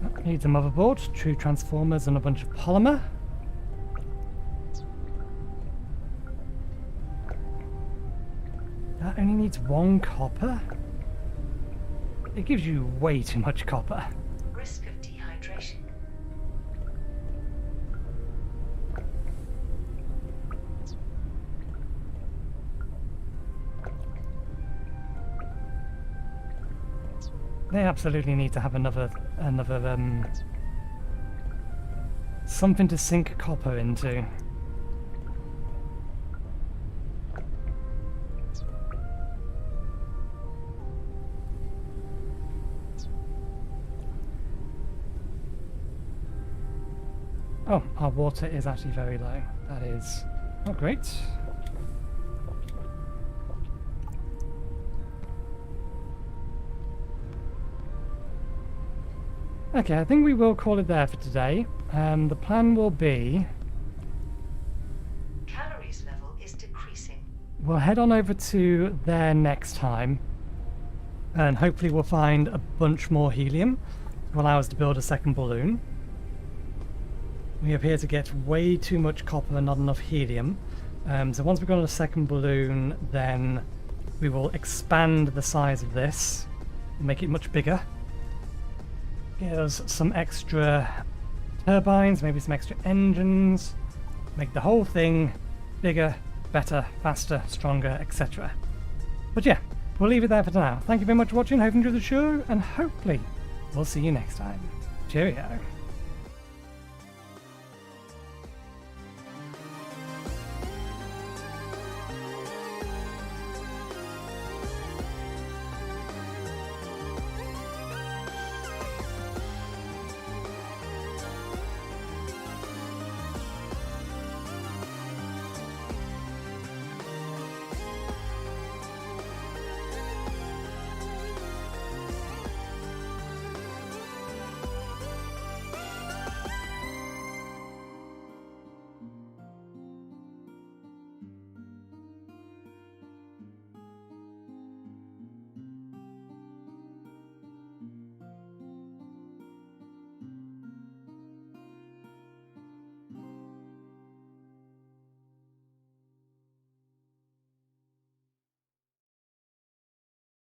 That needs a motherboard, true transformers, and a bunch of polymer. That only needs 1 copper. It gives you way too much copper. Risk of dehydration. They absolutely need to have another something to sink copper into. Oh, our water is actually very low. That is not great. Okay, I think we will call it there for today. The plan will be... Calories level is decreasing. we'll head on over to there next time. And hopefully we'll find a bunch more helium to allow us to build a second balloon. We appear to get way too much copper and not enough helium. So once we've got a second balloon, then we will expand the size of this, make it much bigger. Get us some extra turbines, maybe some extra engines, make the whole thing bigger, better, faster, stronger, etc. But yeah, we'll leave it there for now. Thank you very much for watching, hope you enjoyed the show, and hopefully we'll see you next time. Cheerio.